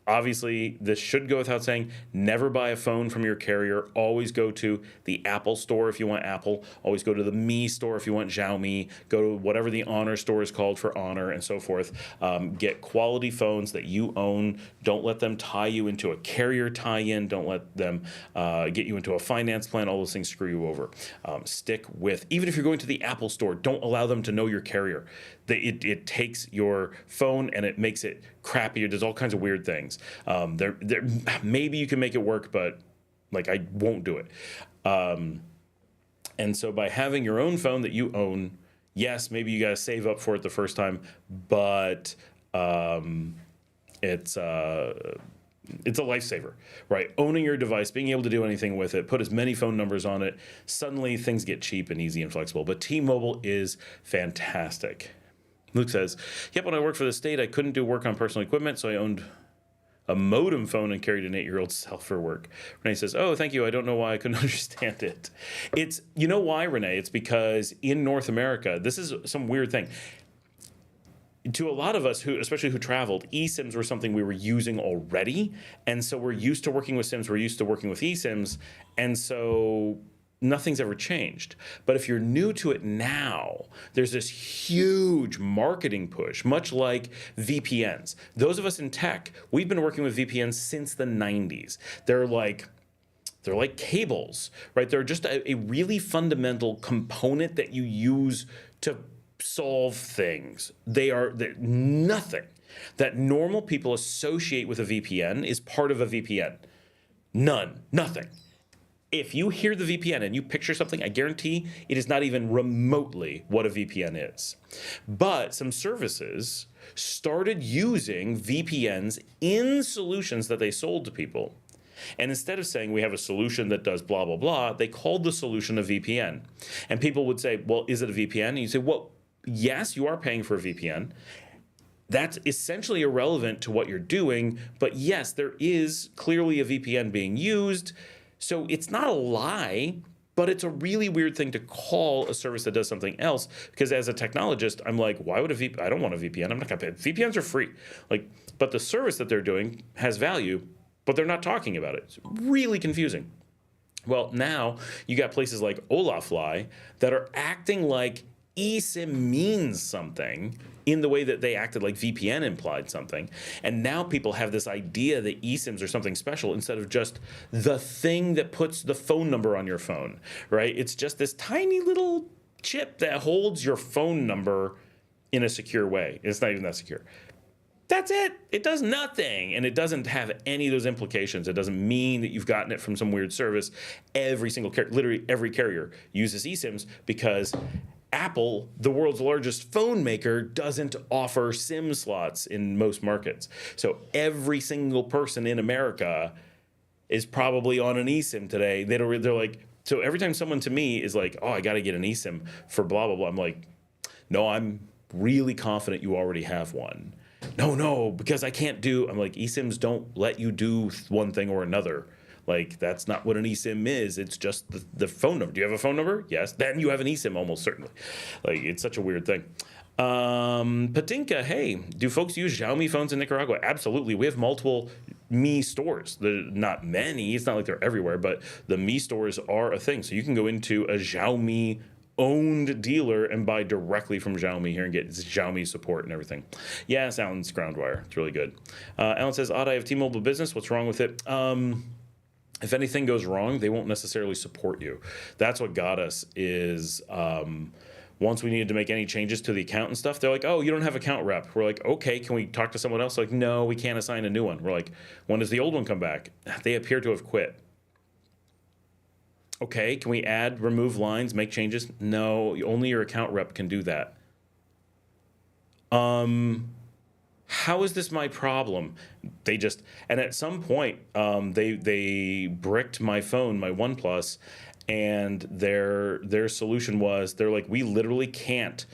A: Obviously, this should go without saying, never buy a phone from your carrier. Always go to the Apple store if you want Apple. Always go to the Mi store if you want Xiaomi. Go to whatever the Honor store is called for Honor and so forth. Get quality phones that you own. Don't let them tie you into a carrier tie-in. Don't let them get you into a finance plan. All those things screw you over. Stick with, even if you're going to the Apple store, don't allow them to know your carrier. It takes your phone and it makes it crappy. It does all kinds of weird things. Maybe you can make it work, but like I won't do it. And so by having your own phone that you own, yes, maybe you got to save up for it the first time, but it's a lifesaver, right? Owning your device, being able to do anything with it, put as many phone numbers on it, suddenly things get cheap and easy and flexible. But T-Mobile is fantastic. Luke says, yep, when I worked for the state, I couldn't do work on personal equipment, so I owned a modem phone and carried an 8-year-old cell for work. Renee says, oh, thank you. I don't know why I couldn't understand it. You know why, Renee? It's because in North America, this is some weird thing. To a lot of us, especially who traveled, eSIMs were something we were using already. And so we're used to working with SIMs. We're used to working with eSIMs. And so nothing's ever changed. But if you're new to it now, there's this huge marketing push, much like VPNs. Those of us in tech, we've been working with VPNs since the 90s. They're like cables, right? They're just a really fundamental component that you use to solve things. They're nothing that normal people associate with a VPN is part of a VPN. Nothing. If you hear the VPN and you picture something, I guarantee it is not even remotely what a VPN is. But some services started using VPNs in solutions that they sold to people. And instead of saying we have a solution that does blah, blah, blah, they called the solution a VPN. And people would say, well, is it a VPN? And you say, well, yes, you are paying for a VPN. That's essentially irrelevant to what you're doing. But yes, there is clearly a VPN being used. So it's not a lie, but it's a really weird thing to call a service that does something else. Because as a technologist, I'm like, why would I don't want a VPN. I'm not going to pay. VPNs are free. But the service that they're doing has value, but they're not talking about it. It's really confusing. Well, now you got places like Olafly that are acting like eSIM means something in the way that they acted like VPN implied something. And now people have this idea that eSIMs are something special instead of just the thing that puts the phone number on your phone, right? It's just this tiny little chip that holds your phone number in a secure way. It's not even that secure. That's it. It does nothing. And it doesn't have any of those implications. It doesn't mean that you've gotten it from some weird service. Literally every carrier uses eSIMs because Apple, the world's largest phone maker, doesn't offer SIM slots in most markets. So every single person in America is probably on an eSIM today. They're like, so every time someone to me is like, oh, I got to get an eSIM for blah, blah, blah. I'm like, no, I'm really confident you already have one. No, because I can't do, I'm like, eSIMs don't let you do one thing or another. Like, that's not what an eSIM is. It's just the phone number. Do you have a phone number? Yes. Then you have an eSIM, almost certainly. Like, it's such a weird thing. Patinka, hey, do folks use Xiaomi phones in Nicaragua? Absolutely. We have multiple Mi stores. Not many. It's not like they're everywhere, but the Mi stores are a thing. So you can go into a Xiaomi owned dealer and buy directly from Xiaomi here and get Xiaomi support and everything. Yes, Alan's Groundwire. It's really good. Alan says, Odd, I have T-Mobile Business. What's wrong with it? If anything goes wrong, they won't necessarily support you. That's what got us is once we needed to make any changes to the account and stuff, they're like, oh, you don't have account rep. We're like, okay, can we talk to someone else? Like, no, we can't assign a new one. We're like, when does the old one come back? They appear to have quit. Okay, can we add, remove lines, make changes? No, only your account rep can do that. How is this my problem? And at some point, they bricked my phone, my OnePlus, and their solution was, they're like, we literally can't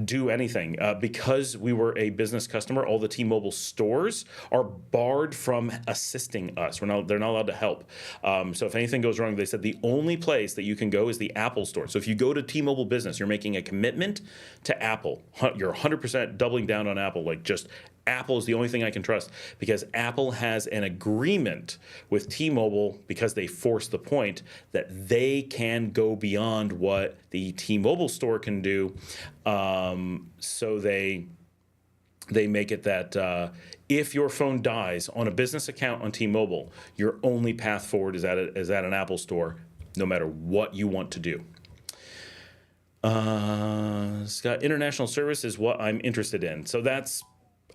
A: do anything because we were a business customer. All the T-Mobile stores are barred from assisting us. They're not allowed to help. So if anything goes wrong, they said the only place that you can go is the Apple store. So if you go to T-Mobile Business, you're making a commitment to Apple. You're 100% doubling down on Apple. Like, just Apple is the only thing I can trust, because Apple has an agreement with T-Mobile, because they forced the point that they can go beyond what the T-Mobile store can do. So they make it that if your phone dies on a business account on T-Mobile, your only path forward is at an Apple store, no matter what you want to do. Scott, international service is what I'm interested in. So that's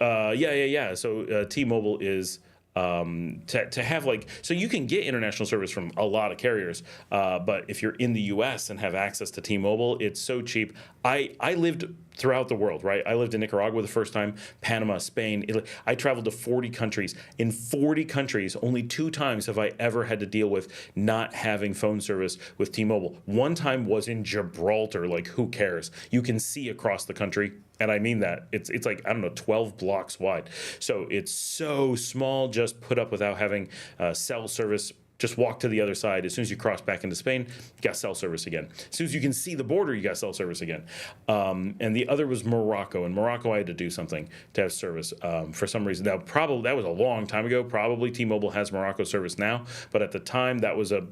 A: yeah. So T-Mobile is to have, like, so you can get international service from a lot of carriers, but if you're in the U.S. and have access to T-Mobile, it's so cheap. I lived throughout the world, right? I lived in Nicaragua the first time, Panama, Spain, Italy. I traveled to 40 countries. In 40 countries, only 2 times have I ever had to deal with not having phone service with T-Mobile. One time was in Gibraltar. Like, who cares? You can see across the country. And I mean that. It's like, I don't know, 12 blocks wide. So it's so small, just put up without having cell service. Just walk to the other side. As soon as you cross back into Spain, you got cell service again. As soon as you can see the border, you got cell service again. And the other was Morocco. In Morocco, I had to do something to have service for some reason. That was a long time ago. Probably T-Mobile has Morocco service now. But at the time, that was a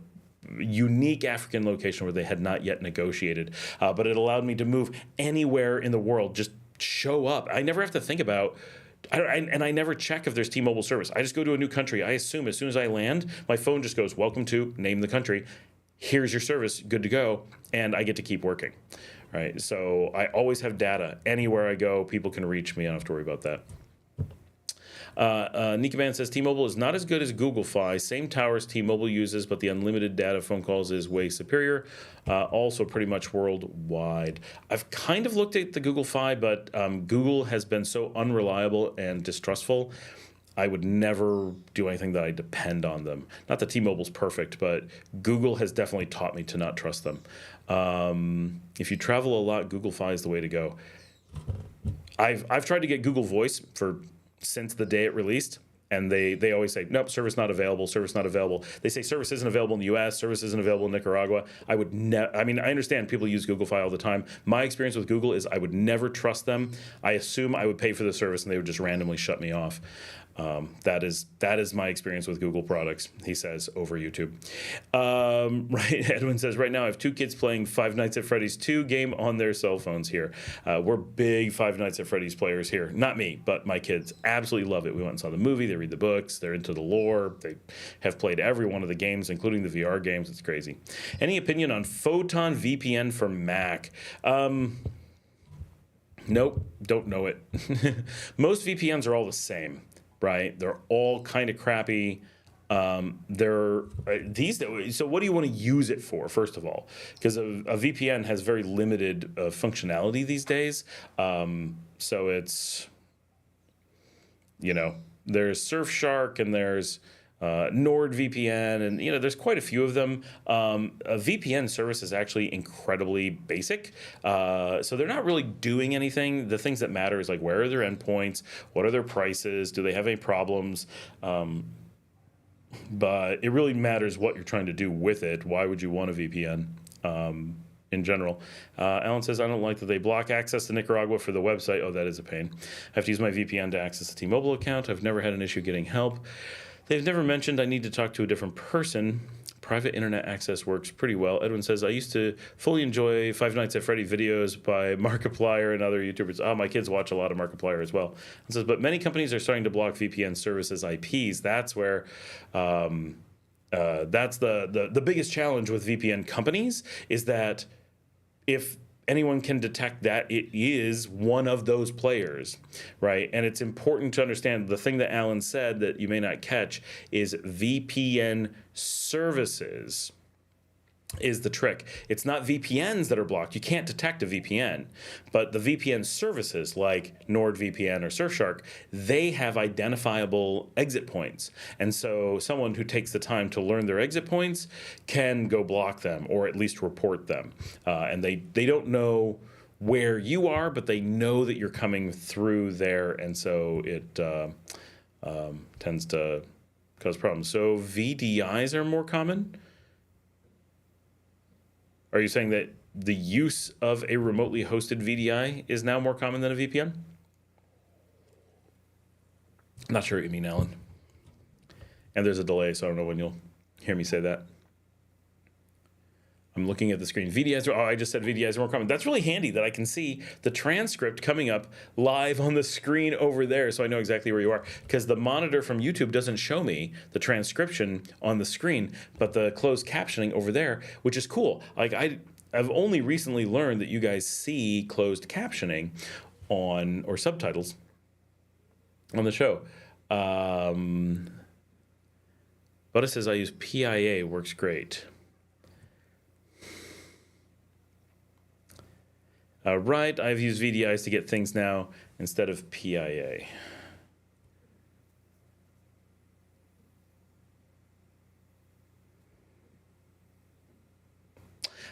A: unique African location where they had not yet negotiated, but it allowed me to move anywhere in the world, just show up. I never have to think about, and I never check if there's T-Mobile service. I just go to a new country. I assume as soon as I land, my phone just goes, welcome to, name the country, here's your service, good to go, and I get to keep working, right? So I always have data. Anywhere I go, people can reach me. I don't have to worry about that. Nikaban says T-Mobile is not as good as Google Fi. Same towers T-Mobile uses, but the unlimited data phone calls is way superior. Also pretty much worldwide. I've kind of looked at the Google Fi, but Google has been so unreliable and distrustful. I would never do anything that I depend on them. Not that T-Mobile's perfect, but Google has definitely taught me to not trust them. If you travel a lot, Google Fi is the way to go. I've tried to get Google Voice since the day it released, and they always say, nope, service not available, service not available. They say service isn't available in the US, service isn't available in Nicaragua. I mean, I understand people use Google Fi all the time. My experience with Google is I would never trust them. I assume I would pay for the service and they would just randomly shut me off. That is my experience with Google products, he says over YouTube. Right, Edwin says, right now I have 2 kids playing Five Nights at Freddy's 2 game on their cell phones here. We're big Five Nights at Freddy's players here. Not me, but my kids absolutely love it. We went and saw the movie, they read the books, they're into the lore, they have played every one of the games, including the VR games. It's crazy. Any opinion on Photon VPN for Mac? Nope, don't know it. Most VPNs are all the same. Right, they're all kind of crappy. So what do you want to use it for, first of all? Because a VPN has very limited functionality these days. So it's, there's Surfshark and there's NordVPN, and there's quite a few of them. A VPN service is actually incredibly basic, so they're not really doing anything. The things that matter is like, where are their endpoints, what are their prices, do they have any problems, but it really matters what you're trying to do with it. Why would you want a VPN in general? Alan says, I don't like that they block access to Nicaragua for the website. Oh, that is a pain. I have to use my VPN to access the T-Mobile account. I've never had an issue getting help. They've never mentioned I need to talk to a different person. Private internet access works pretty well. Edwin says, I used to fully enjoy Five Nights at Freddy videos by Markiplier and other YouTubers. Oh, my kids watch a lot of Markiplier as well. It says, but many companies are starting to block VPN services IPs. That's where, that's the biggest challenge with VPN companies, is that if anyone can detect that it is one of those players, right? And it's important to understand the thing that Alan said that you may not catch is VPN services is the trick. It's not VPNs that are blocked. You can't detect a VPN, but the VPN services like NordVPN or Surfshark, they have identifiable exit points. And so someone who takes the time to learn their exit points can go block them or at least report them. And they don't know where you are, but they know that you're coming through there. And so it tends to cause problems. So VDIs are more common. Are you saying that the use of a remotely hosted VDI is now more common than a VPN? Not sure what you mean, Alan. And there's a delay, so I don't know when you'll hear me say that. I'm looking at the screen. VDIs I just said VDIs are more common. That's really handy that I can see the transcript coming up live on the screen over there, so I know exactly where you are. Because the monitor from YouTube doesn't show me the transcription on the screen, but the closed captioning over there, which is cool. Like I've only recently learned that you guys see closed captioning on, or subtitles on the show. But it says I use PIA, works great. Right, I've used VDIs to get things now instead of PIA.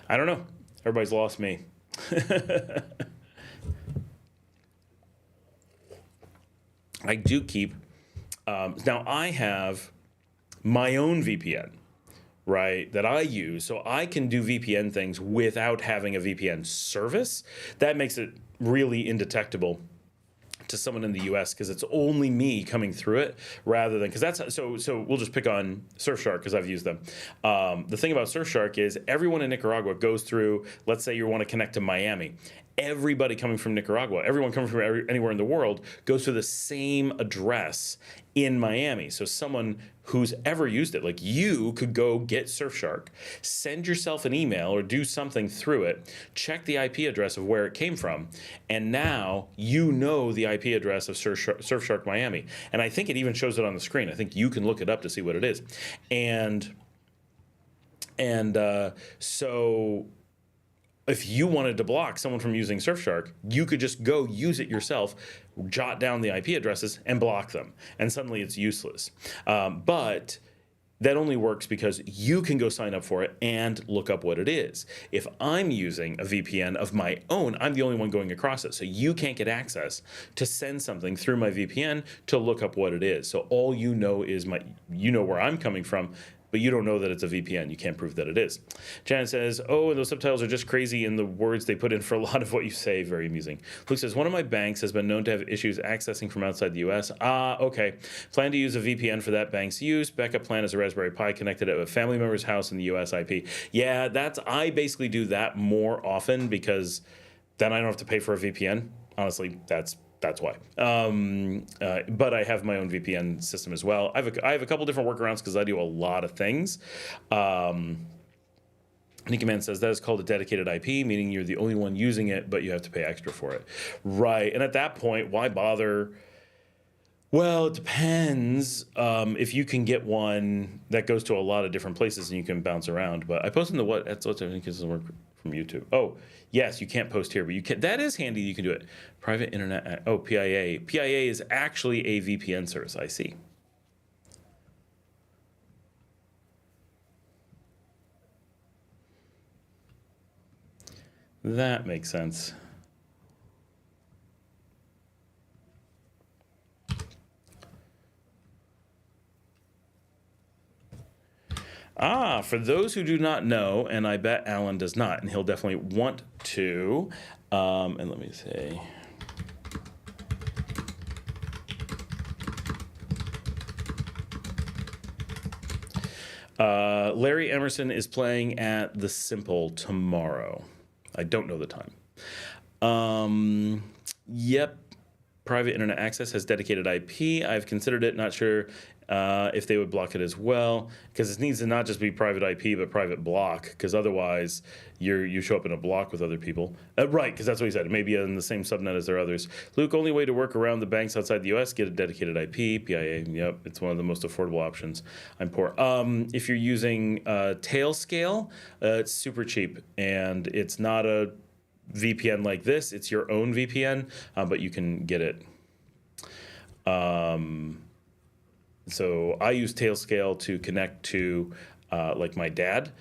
A: I don't know. Everybody's lost me. I do keep, now I have my own VPN, right, that I use. So I can do VPN things without having a VPN service. That makes it really indetectable to someone in the US because it's only me coming through it rather than, because that's, so we'll just pick on Surfshark because I've used them. The thing about Surfshark is everyone in Nicaragua goes through, let's say you want to connect to Miami. Everybody coming from Nicaragua, everyone coming from anywhere in the world goes to the same address in Miami. So someone who's ever used it, like you could go get Surfshark, send yourself an email or do something through it, check the IP address of where it came from, and now you know the IP address of Surfshark Miami. And I think it even shows it on the screen. I think you can look it up to see what it is. So if you wanted to block someone from using Surfshark, you could just go use it yourself, jot down the IP addresses, and block them. And suddenly it's useless. But that only works because you can go sign up for it and look up what it is. If I'm using a VPN of my own, I'm the only one going across it. So you can't get access to send something through my VPN to look up what it is. So all you know is you know where I'm coming from, but you don't know that it's a VPN. You can't prove that it is. Janet says, oh, and those subtitles are just crazy in the words they put in for a lot of what you say. Very amusing. Luke says, one of my banks has been known to have issues accessing from outside the US. Okay. Plan to use a VPN for that bank's use. Backup plan is a Raspberry Pi connected to a family member's house in the US IP. Yeah, I basically do that more often because then I don't have to pay for a VPN. Honestly, that's why. But I have my own VPN system as well. I have a couple different workarounds because I do a lot of things. Nicky Man says that is called a dedicated IP, meaning you're the only one using it, but you have to pay extra for it. Right. And at that point, why bother? Well, it depends. If you can get one that goes to a lot of different places and you can bounce around. But I posted the what? That's what I think doesn't work from YouTube. Oh, yes, you can't post here, but you can. That is handy. You can do it. Private internet. Oh, PIA. PIA is actually a VPN service. I see. That makes sense. For those who do not know, and I bet Alan does not, and he'll definitely want to, and let me say, Larry Emerson is playing at the Simple tomorrow. I don't know the time. Yep. private internet access has dedicated IP. I've considered it, not sure if they would block it as well, because it needs to not just be private IP, but private block, because otherwise you show up in a block with other people. Right, because that's what he said. It may be in the same subnet as there are others. Luke, only way to work around the banks outside the U.S., get a dedicated IP, PIA. Yep, it's one of the most affordable options. I'm poor. If you're using Tailscale, it's super cheap, and it's not a VPN like this. It's your own VPN, but you can get it. So I use Tailscale to connect to like my dad.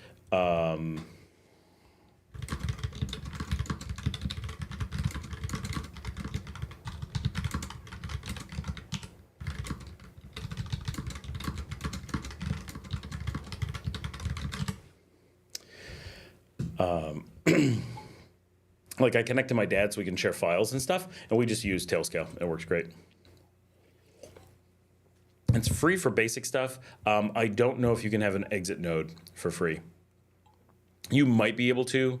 A: Like I connect to my dad so we can share files and stuff, and we just use Tailscale. It works great. It's free for basic stuff. I don't know if you can have an exit node for free. You might be able to,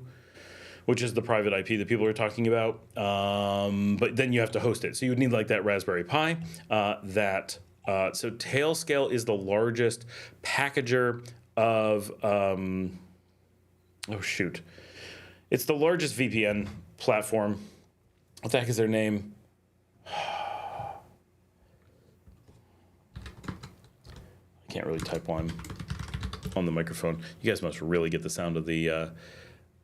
A: which is the private IP that people are talking about, but then you have to host it. So you would need like that Raspberry Pi. So Tailscale is the largest packager of, oh shoot. It's the largest VPN platform. What the heck is their name? I can't really type one on the microphone. You guys must really get the sound of the,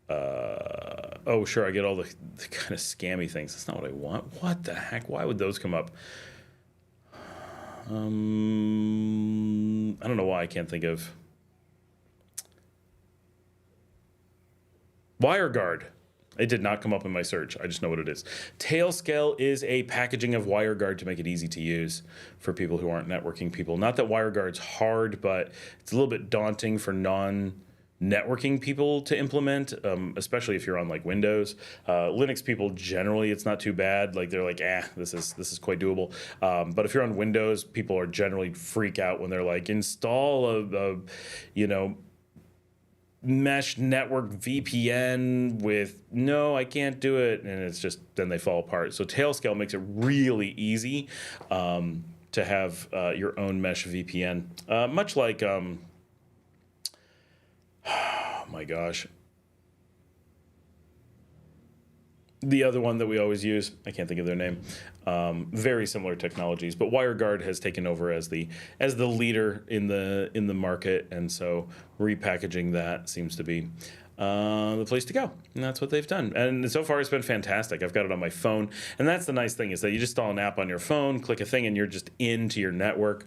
A: oh sure, I get all the kind of scammy things. That's not what I want. What the heck? Why would those come up? I don't know why I can't think of. WireGuard. It did not come up in my search. I just know what it is. Tailscale is a packaging of WireGuard to make it easy to use for people who aren't networking people. Not that WireGuard's hard, but it's a little bit daunting for non-networking people to implement, especially if you're on like Windows. Linux people generally, it's not too bad. Like they're like, this is quite doable. But if you're on Windows, people are generally freak out when they're like, install a mesh network VPN with no, I can't do it, and it's just then they fall apart. So Tailscale makes it really easy to have your own mesh VPN, much like oh my gosh, the other one that we always use, I can't think of their name. Very similar technologies, but WireGuard has taken over as the leader in the market, and so repackaging that seems to be the place to go, and that's what they've done. And so far, it's been fantastic. I've got it on my phone, and that's the nice thing is that you just install an app on your phone, click a thing, and you're just into your network.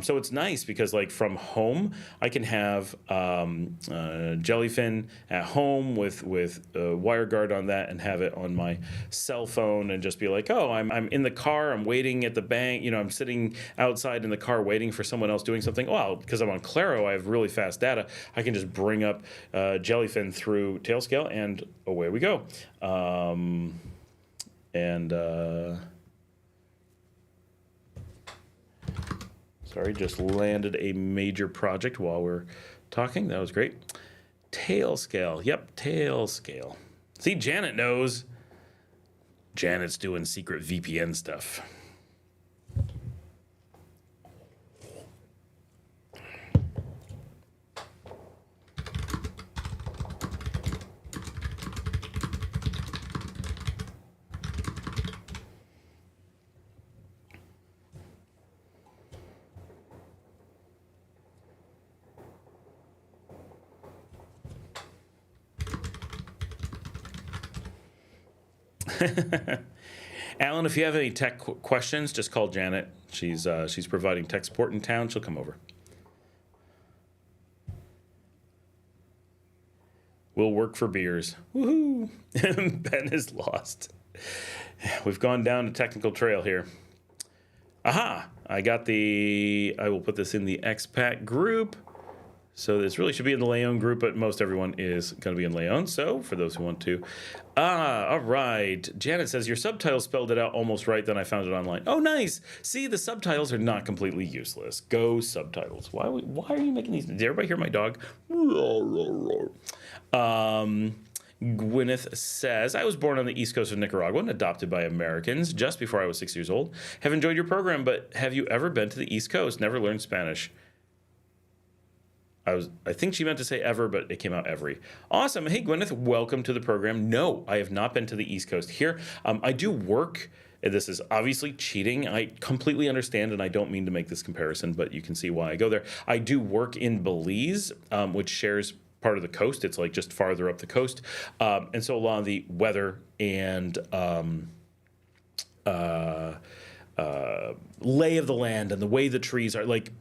A: So it's nice because, like, from home, I can have Jellyfin at home with WireGuard on that, and have it on my cell phone, and just be like, oh, I'm in the car, I'm waiting at the bank, I'm sitting outside in the car waiting for someone else doing something. Well, because I'm on Claro, I have really fast data. I can just bring up Jellyfin through Tailscale, and away we go. Sorry, just landed a major project while we're talking. That was great. Tailscale. Yep, Tailscale. See, Janet knows. Janet's doing secret VPN stuff. Alan, if you have any tech questions, just call Janet. She's providing tech support in town. She'll come over. We'll work for beers. Woohoo! Ben is lost. We've gone down a technical trail here. Aha! I will put this in the Expat group. So this really should be in the Leon group, but most everyone is going to be in Leon. So for those who want to. All right. Janet says, your subtitles spelled it out almost right, then I found it online. Oh, nice. See, the subtitles are not completely useless. Go subtitles. Why are you making these? Did everybody hear my dog? Gwyneth says, I was born on the east coast of Nicaragua and adopted by Americans just before I was 6 years old. Have enjoyed your program, but have you ever been to the East Coast? Never learned Spanish. I think she meant to say ever, but it came out every. Awesome. Hey, Gwyneth, welcome to the program. No, I have not been to the East Coast here. I do work. This is obviously cheating. I completely understand, and I don't mean to make this comparison, but you can see why I go there. I do work in Belize, which shares part of the coast. It's like just farther up the coast. And so a lot of the weather and lay of the land and the way the trees are like,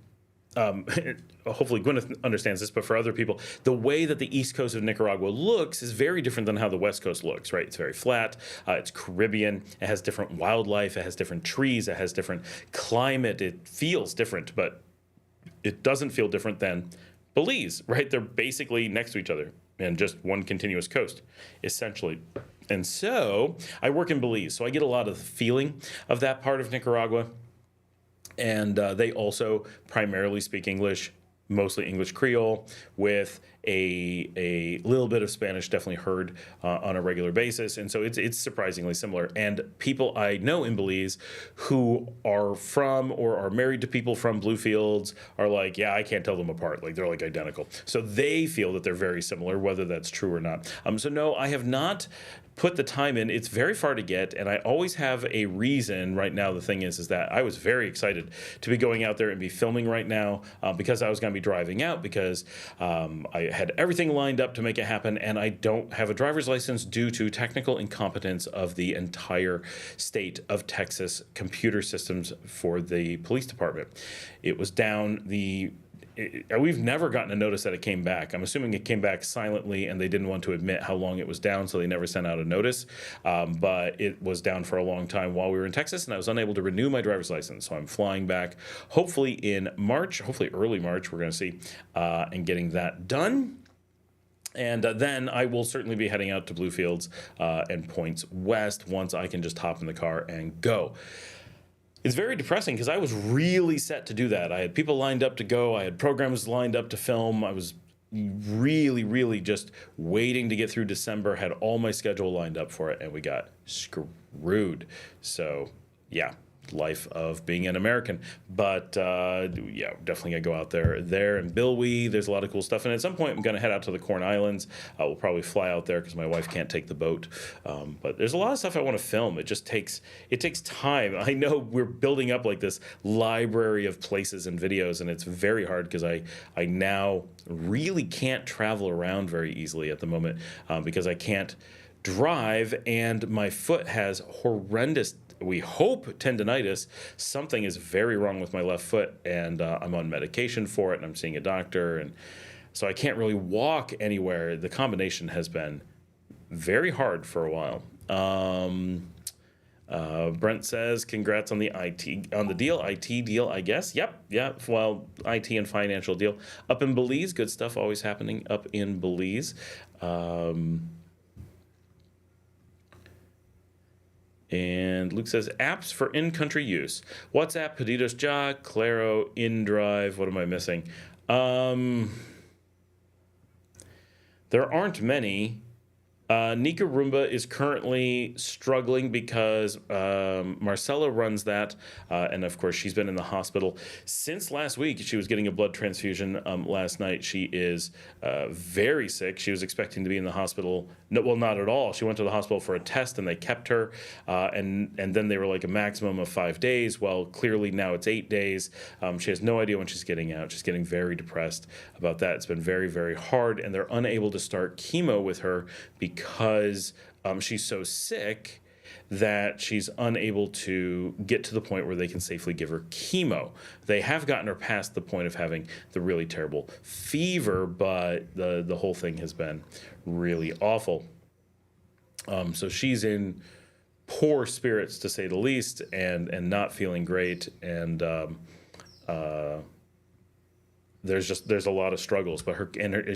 A: hopefully Gwyneth understands this, but for other people, the way that the east coast of Nicaragua looks is very different than how the west coast looks, right? It's very flat, it's Caribbean, it has different wildlife, it has different trees, it has different climate, it feels different, but it doesn't feel different than Belize, right? They're basically next to each other and just one continuous coast, essentially. And so I work in Belize, so I get a lot of the feeling of that part of Nicaragua. And they also primarily speak English, mostly English Creole, with a little bit of Spanish definitely heard on a regular basis. And so it's surprisingly similar. And people I know in Belize who are from or are married to people from Bluefields are like, yeah, I can't tell them apart. Like, they're like identical. So they feel that they're very similar, whether that's true or not. So no, I have not put the time in. It's very far to get, and I always have a reason. Right now, the thing is that I was very excited to be going out there and be filming right now because I was going to be driving out because I had everything lined up to make it happen, and I don't have a driver's license due to technical incompetence of the entire state of Texas computer systems for the police department. It was down we've never gotten a notice that it came back. I'm assuming it came back silently and they didn't want to admit how long it was down, so they never sent out a notice. But it was down for a long time while we were in Texas, and I was unable to renew my driver's license. So I'm flying back hopefully in March, hopefully early March, we're going to see, and getting that done. And then I will certainly be heading out to Bluefields and points west once I can just hop in the car and go. It's very depressing because I was really set to do that. I had people lined up to go. I had programs lined up to film. I was really, really just waiting to get through December, had all my schedule lined up for it, and we got screwed. So, yeah, life of being an American. But, yeah, definitely going to go out there and Bilwi. There's a lot of cool stuff. And at some point, I'm going to head out to the Corn Islands. We'll probably fly out there because my wife can't take the boat. But there's a lot of stuff I want to film. It takes time. I know we're building up like this library of places and videos, and it's very hard because I now really can't travel around very easily at the moment because I can't drive, and my foot has horrendous, we hope, tendinitis. Something is very wrong with my left foot, and I'm on medication for it, and I'm seeing a doctor, and so I can't really walk anywhere. The combination has been very hard for a while. Brent says, congrats on the IT deal, I guess. Yep. Well, IT and financial deal up in Belize. Good stuff always happening up in Belize. And Luke says, apps for in-country use. WhatsApp, Pedidos Ya, Claro, InDrive. What am I missing? There aren't many. Nicaragua is currently struggling because Marcella runs that, and of course she's been in the hospital since last week. She was getting a blood transfusion last night. She is very sick. She was expecting to be in the hospital. No, well, not at all. She went to the hospital for a test, and they kept her, and then they were like a maximum of 5 days. Well, clearly now it's 8 days. She has no idea when she's getting out. She's getting very depressed about that. It's been very, very hard, and they're unable to start chemo with her because she's so sick that she's unable to get to the point where they can safely give her chemo. They have gotten her past the point of having the really terrible fever, but the whole thing has been really awful. So she's in poor spirits, to say the least, and not feeling great, and there's a lot of struggles, but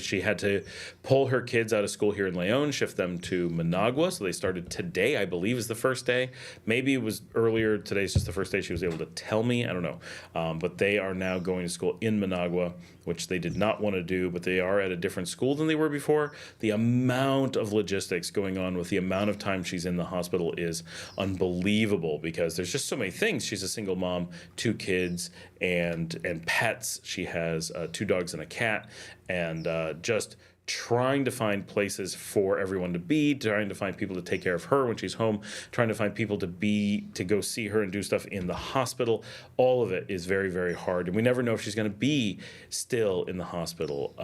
A: she had to pull her kids out of school here in Leon, shift them to Managua. So they started today, I believe, is the first day. Maybe it was earlier. Today's just the first day she was able to tell me. I don't know. But they are now going to school in Managua, which they did not want to do, but they are at a different school than they were before. The amount of logistics going on with the amount of time she's in the hospital is unbelievable because there's just so many things. She's a single mom, 2 kids, and pets. She has 2 dogs and a cat, and just trying to find places for everyone to be, trying to find people to take care of her when she's home, trying to find people to go see her and do stuff in the hospital. All of it is very, very hard. And we never know if she's going to be still in the hospital.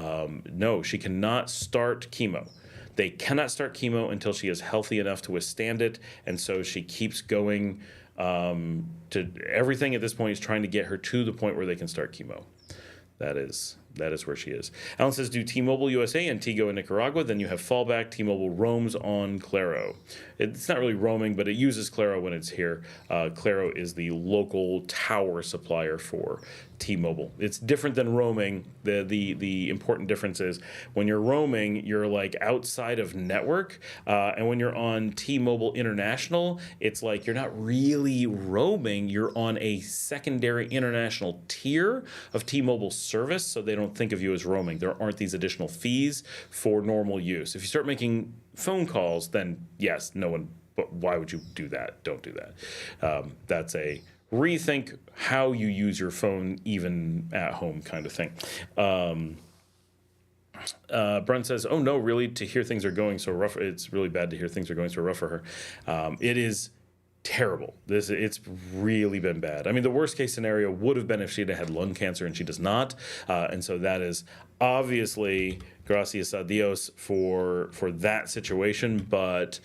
A: No, she cannot start chemo. They cannot start chemo until she is healthy enough to withstand it. And so she keeps going to everything at this point is trying to get her to the point where they can start chemo. That is where she is. Alan says, do T-Mobile USA and Tigo in Nicaragua, then you have fallback. T-Mobile roams on Claro. It's not really roaming, but it uses Claro when it's here. Claro is the local tower supplier for T-Mobile. It's different than roaming. The important difference is when you're roaming, you're like outside of network. And when you're on T-Mobile International, it's like you're not really roaming. You're on a secondary international tier of T-Mobile service, so they don't think of you as roaming. There aren't these additional fees for normal use. If you start making phone calls, then yes, no one, but why would you do that? Don't do that. That's a rethink how you use your phone even at home kind of thing. Brent says, oh no, really, to hear things are going so rough. It's really bad to hear things are going so rough for her. It is terrible. It's really been bad. I mean, the worst case scenario would have been if she'd had lung cancer, and she does not. And so that is obviously gracias a Dios for that situation, but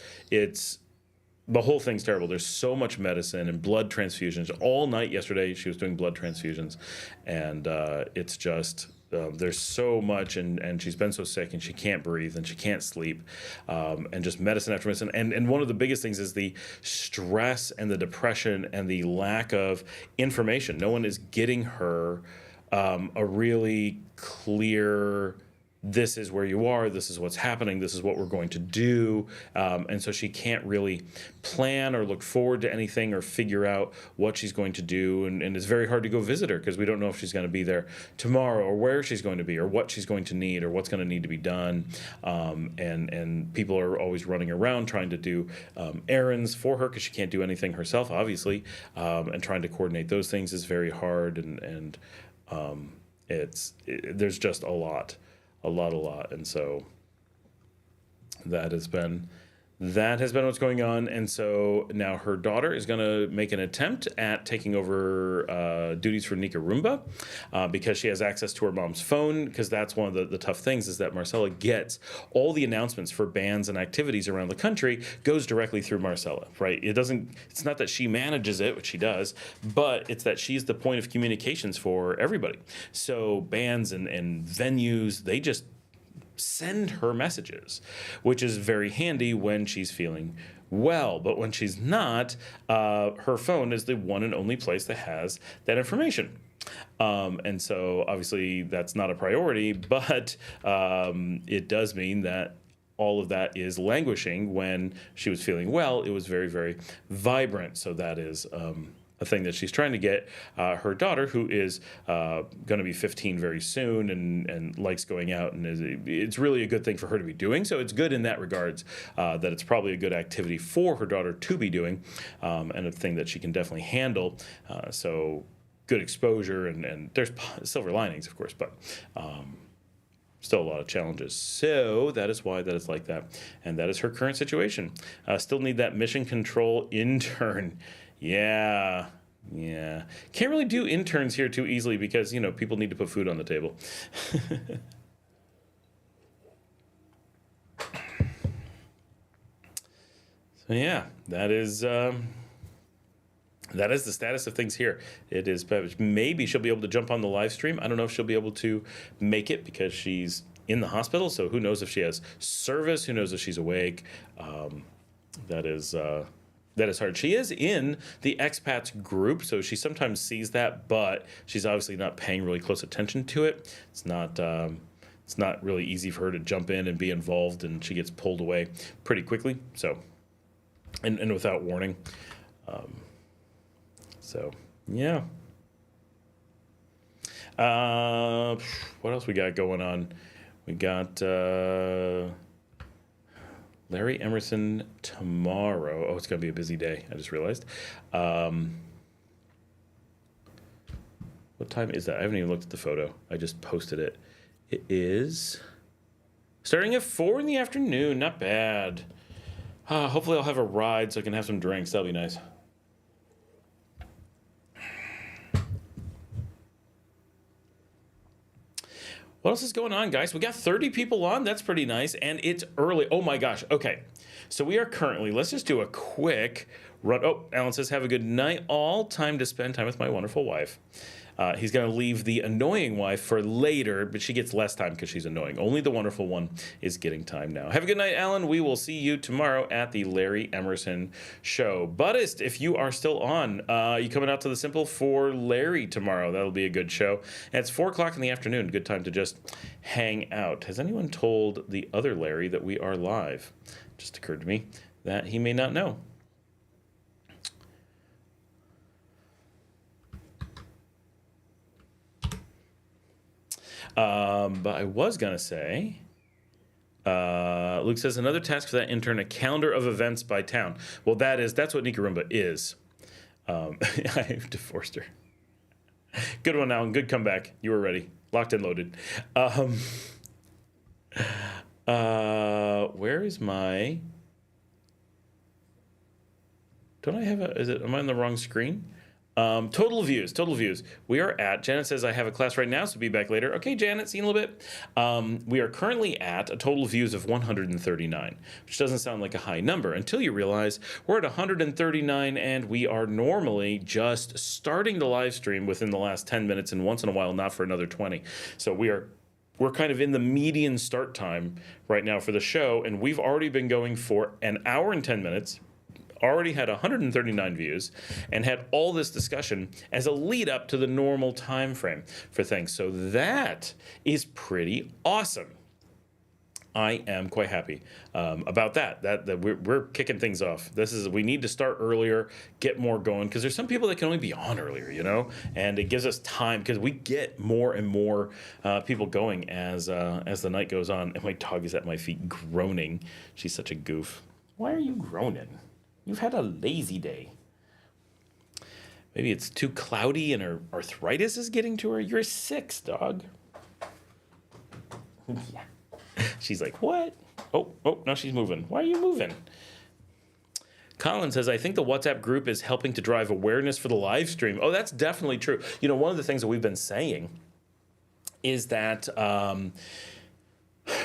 A: the whole thing's terrible. There's so much medicine and blood transfusions. All night yesterday, she was doing blood transfusions, and it's just there's so much, and she's been so sick, and she can't breathe, and she can't sleep, and just medicine after medicine. And one of the biggest things is the stress and the depression and the lack of information. No one is getting her a really clear, this is where you are, this is what's happening, this is what we're going to do. And so she can't really plan or look forward to anything or figure out what she's going to do. And it's very hard to go visit her because we don't know if she's going to be there tomorrow or where she's going to be or what she's going to need or what's going to need to be done. And people are always running around trying to do errands for her because she can't do anything herself, obviously. And trying to coordinate those things is very hard. And there's just a lot. And so that has been what's going on. And so now her daughter is going to make an attempt at taking over duties for Nicaragua because she has access to her mom's phone, because that's one of the tough things is that Marcella gets all the announcements for bands and activities around the country goes directly through Marcella, right? It's not that she manages it, which she does, but it's that she's the point of communications for everybody. So bands and venues, they just send her messages, which is very handy when she's feeling well. But when she's not, her phone is the one and only place that has that information. And so obviously that's not a priority, but it does mean that all of that is languishing. When she was feeling well, it was very, very vibrant. So that is a thing that she's trying to get her daughter, who is going to be 15 very soon and likes going out, and it's really a good thing for her to be doing. So it's good in that regards that it's probably a good activity for her daughter to be doing, and a thing that she can definitely handle. So good exposure, and there's silver linings, of course, but still a lot of challenges. So that is why that is like that, and that is her current situation. Still need that mission control intern. Yeah. Can't really do interns here too easily because, people need to put food on the table. So yeah, that is the status of things here. It is, maybe she'll be able to jump on the live stream. I don't know if she'll be able to make it because she's in the hospital. So who knows if she has service? Who knows if she's awake? That is hard. She is in the expats group, so she sometimes sees that, but she's obviously not paying really close attention to it. It's not really easy for her to jump in and be involved, and she gets pulled away pretty quickly. So, and without warning. So yeah. What else we got going on? We got Larry Emerson tomorrow. Oh, it's going to be a busy day. I just realized. What time is that? I haven't even looked at the photo. I just posted it. It is starting at 4 in the afternoon. Not bad. Hopefully I'll have a ride so I can have some drinks. That'll be nice. What else is going on, guys? We got 30 people on. That's pretty nice. And it's early. Oh, my gosh. Okay. So we are currently, let's just do a quick run. Oh, Alan says, have a good night. All time to spend time with my wonderful wife. He's going to leave the annoying wife for later, but she gets less time because she's annoying. Only the wonderful one is getting time now. Have a good night, Alan. We will see you tomorrow at the Larry Emerson Show. Buddhist, if you are still on, you coming out to the Simple for Larry tomorrow. That'll be a good show. And it's 4 o'clock in the afternoon. Good time to just hang out. Has anyone told the other Larry that we are live? Just occurred to me that he may not know. But I was going to say, Luke says, another task for that intern, a calendar of events by town. Well, that's what Nicaragua is. I divorced her. Good one, Alan. Good comeback. You were ready. Locked and loaded. Where is my... Don't I have am I on the wrong screen? Total views. We are at, Janet says, I have a class right now, so be back later. Okay, Janet, see you in a little bit. We are currently at a total views of 139, which doesn't sound like a high number until you realize we're at 139 and we are normally just starting the live stream within the last 10 minutes and once in a while not for another 20. So we're kind of in the median start time right now for the show, and we've already been going for an hour and 10 minutes. Already had 139 views and had all this discussion as a lead up to the normal time frame for things. So that is pretty awesome. I am quite happy about that we're kicking things off. We need to start earlier, get more going, because there's some people that can only be on earlier, and it gives us time because we get more and more people going as the night goes on. And my dog is at my feet groaning. She's such a goof. Why are you groaning? You've had a lazy day. Maybe it's too cloudy and her arthritis is getting to her. You're 6, dog. Yeah. She's like, what? Oh, now she's moving. Why are you moving? Colin says, I think the WhatsApp group is helping to drive awareness for the live stream. Oh, that's definitely true. One of the things that we've been saying is that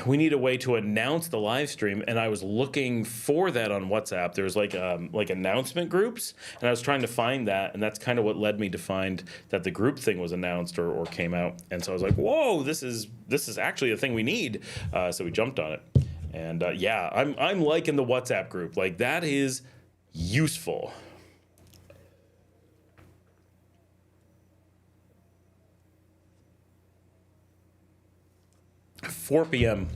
A: we need a way to announce the live stream, and I was looking for that on WhatsApp. There's like announcement groups, and I was trying to find that, and that's kind of what led me to find that the group thing was announced or came out. And so I was like, whoa, this is actually a thing we need. So we jumped on it, and yeah, I'm liking the WhatsApp group. Like, that is useful. 4 p.m.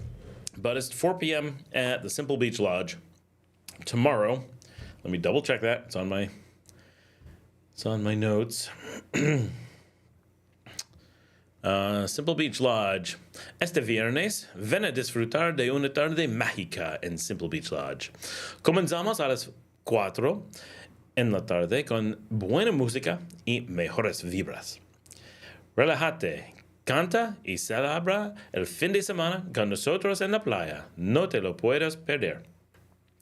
A: But it's 4 p.m. at the Simple Beach Lodge tomorrow. Let me double check that. It's on my notes. Simple Beach Lodge. Este viernes, ven a disfrutar de una tarde mágica en Simple Beach Lodge. Comenzamos a las 4 en la tarde con buena música y mejores vibras. Relájate. Canta y celebra el fin de semana con nosotros en la playa. No te lo puedes perder.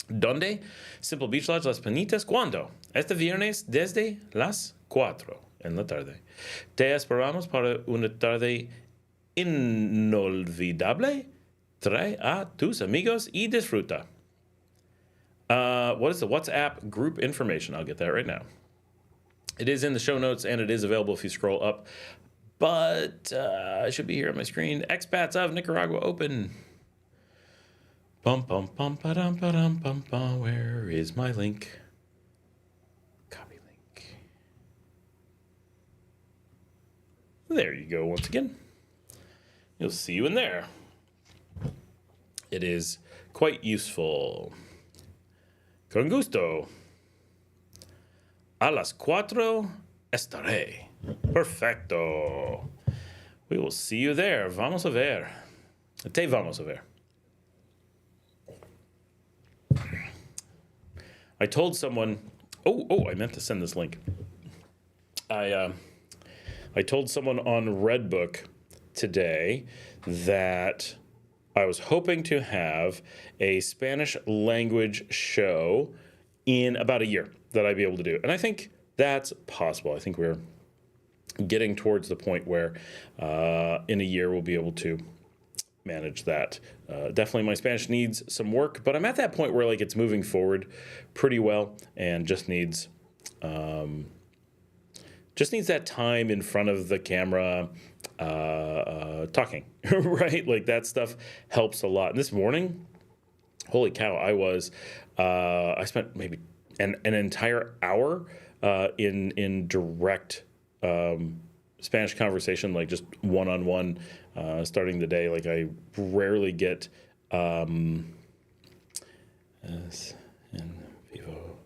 A: ¿Dónde? Simple Beach Lodge Las Penitas. ¿Cuándo? Este viernes desde las 4 en la tarde. Te esperamos para una tarde inolvidable. Trae a tus amigos y disfruta. What is the WhatsApp group information? I'll get that right now. It is in the show notes, and it is available if you scroll up. But I should be here on my screen. Expats of Nicaragua open. Bum, bum, bum, ba-dum, ba-dum, bum, bum. Where is my link? Copy link. There you go once again. You'll see you in there. It is quite useful. Con gusto. A las 4 estaré. Perfecto. We will see you there. Vamos a ver. Te vamos a ver. I told someone, I meant to send this link. I told someone on Redbook today that I was hoping to have a Spanish language show in about a year that I'd be able to do. And I think that's possible. I think we're getting towards the point where in a year we'll be able to manage that. Definitely my Spanish needs some work, but I'm at that point where like it's moving forward pretty well and just needs that time in front of the camera talking, right? Like that stuff helps a lot. And this morning, holy cow, I spent maybe an entire hour in direct Spanish conversation, like just one-on-one, starting the day. Like I rarely get in vivo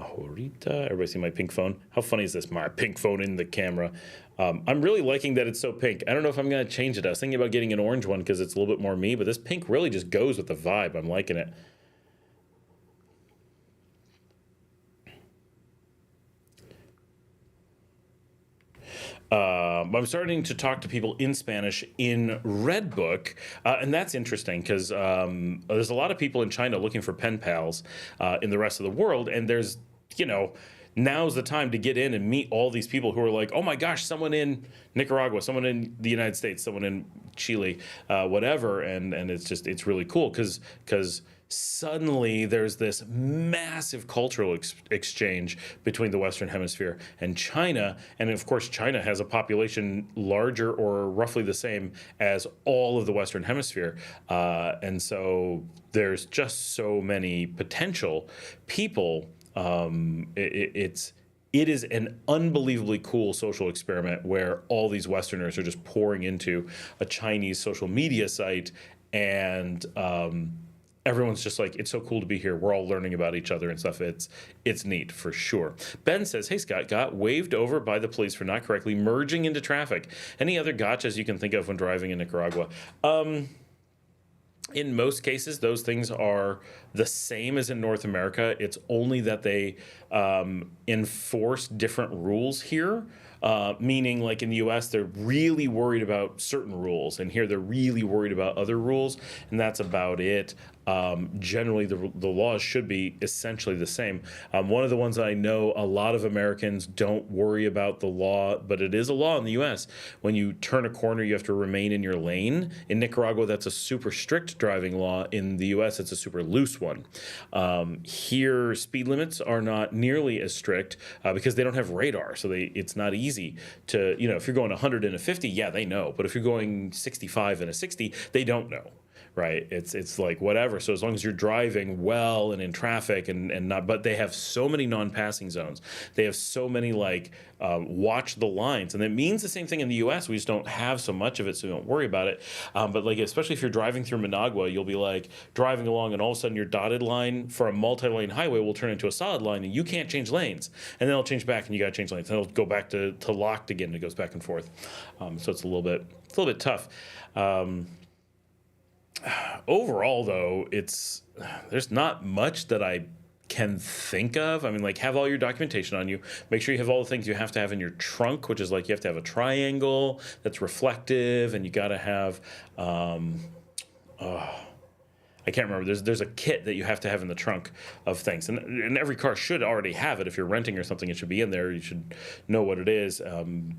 A: ahorita. Everybody see my pink phone? How funny is this? My pink phone in the camera. I'm really liking that it's so pink. I don't know if I'm going to change it. I was thinking about getting an orange one because it's a little bit more me, but this pink really just goes with the vibe. I'm liking it. I'm starting to talk to people in Spanish in Redbook, and that's interesting because there's a lot of people in China looking for pen pals in the rest of the world, and there's, now's the time to get in and meet all these people who are like, oh my gosh, someone in Nicaragua, someone in the United States, someone in Chile, whatever, and it's really cool because suddenly there's this massive cultural exchange between the Western Hemisphere and China. And of course, China has a population larger or roughly the same as all of the Western Hemisphere. And so there's just so many potential people. It is an unbelievably cool social experiment where all these Westerners are just pouring into a Chinese social media site, and everyone's just like, it's so cool to be here. We're all learning about each other and stuff. It's neat for sure. Ben says, hey, Scott, got waved over by the police for not correctly merging into traffic. Any other gotchas you can think of when driving in Nicaragua? In most cases, those things are the same as in North America. It's only that they enforce different rules here. Meaning, like in the U.S., they're really worried about certain rules, and here they're really worried about other rules, and that's about it. Generally, the laws should be essentially the same. One of the ones that I know a lot of Americans don't worry about the law, but it is a law in the U.S. When you turn a corner, you have to remain in your lane. In Nicaragua, that's a super strict driving law. In the U.S., it's a super loose one. Here, speed limits are not nearly as strict because they don't have radar, so it's not easy to, if you're going 100 and a 50, yeah, they know. But if you're going 65 and a 60, they don't know, right? It's like whatever. So as long as you're driving well and in traffic and not, but they have so many non-passing zones. They have so many watch the lines. And it means the same thing in the U.S. We just don't have so much of it, so we don't worry about it. But like, especially if you're driving through Managua, you'll be like driving along and all of a sudden your dotted line for a multi-lane highway will turn into a solid line and you can't change lanes. And then it'll change back and you got to change lanes. And it'll go back to locked again. And it goes back and forth. So it's a little bit tough. Overall, though, there's not much that I can think of. I mean, like, have all your documentation on you. Make sure you have all the things you have to have in your trunk, which is like you have to have a triangle that's reflective, and you got to have I can't remember. There's a kit that you have to have in the trunk of things, and every car should already have it. If you're renting or something, it should be in there. You should know what it is.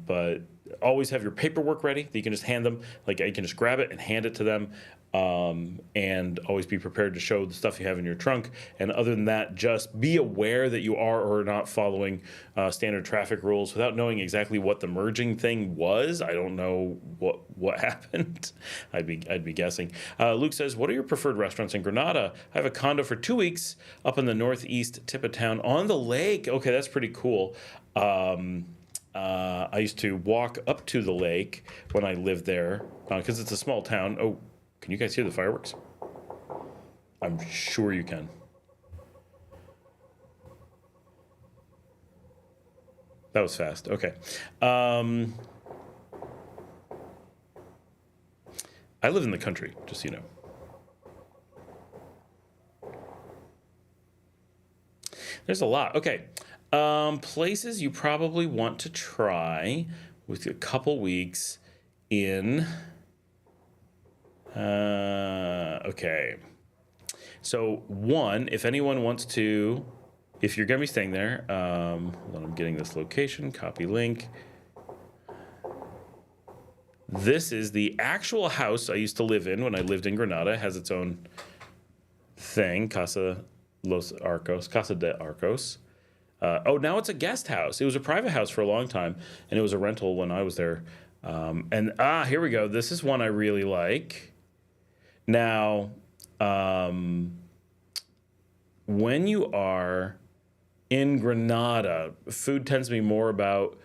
A: But always have your paperwork ready that you can just hand them. Like, you can just grab it and hand it to them. And always be prepared to show the stuff you have in your trunk. And other than that, just be aware that you are or are not following standard traffic rules without knowing exactly what the merging thing was. I don't know what happened. I'd be guessing. Luke says, what are your preferred restaurants in Granada? I have a condo for 2 weeks up in the northeast tip of town on the lake. Okay, that's pretty cool. I used to walk up to the lake when I lived there because it's a small town. Oh, can you guys hear the fireworks? I'm sure you can. That was fast. Okay. I live in the country, just so you know. There's a lot. Okay. Places you probably want to try with a couple weeks in. Okay. So one, if anyone wants to, if you're going to be staying there, hold on, I'm getting this location, copy link. This is the actual house I used to live in when I lived in Granada. It has its own thing, Casa de Arcos. Oh, now it's a guest house. It was a private house for a long time, and it was a rental when I was there. Here we go. This is one I really like. Now, when you are in Granada, food tends to be more about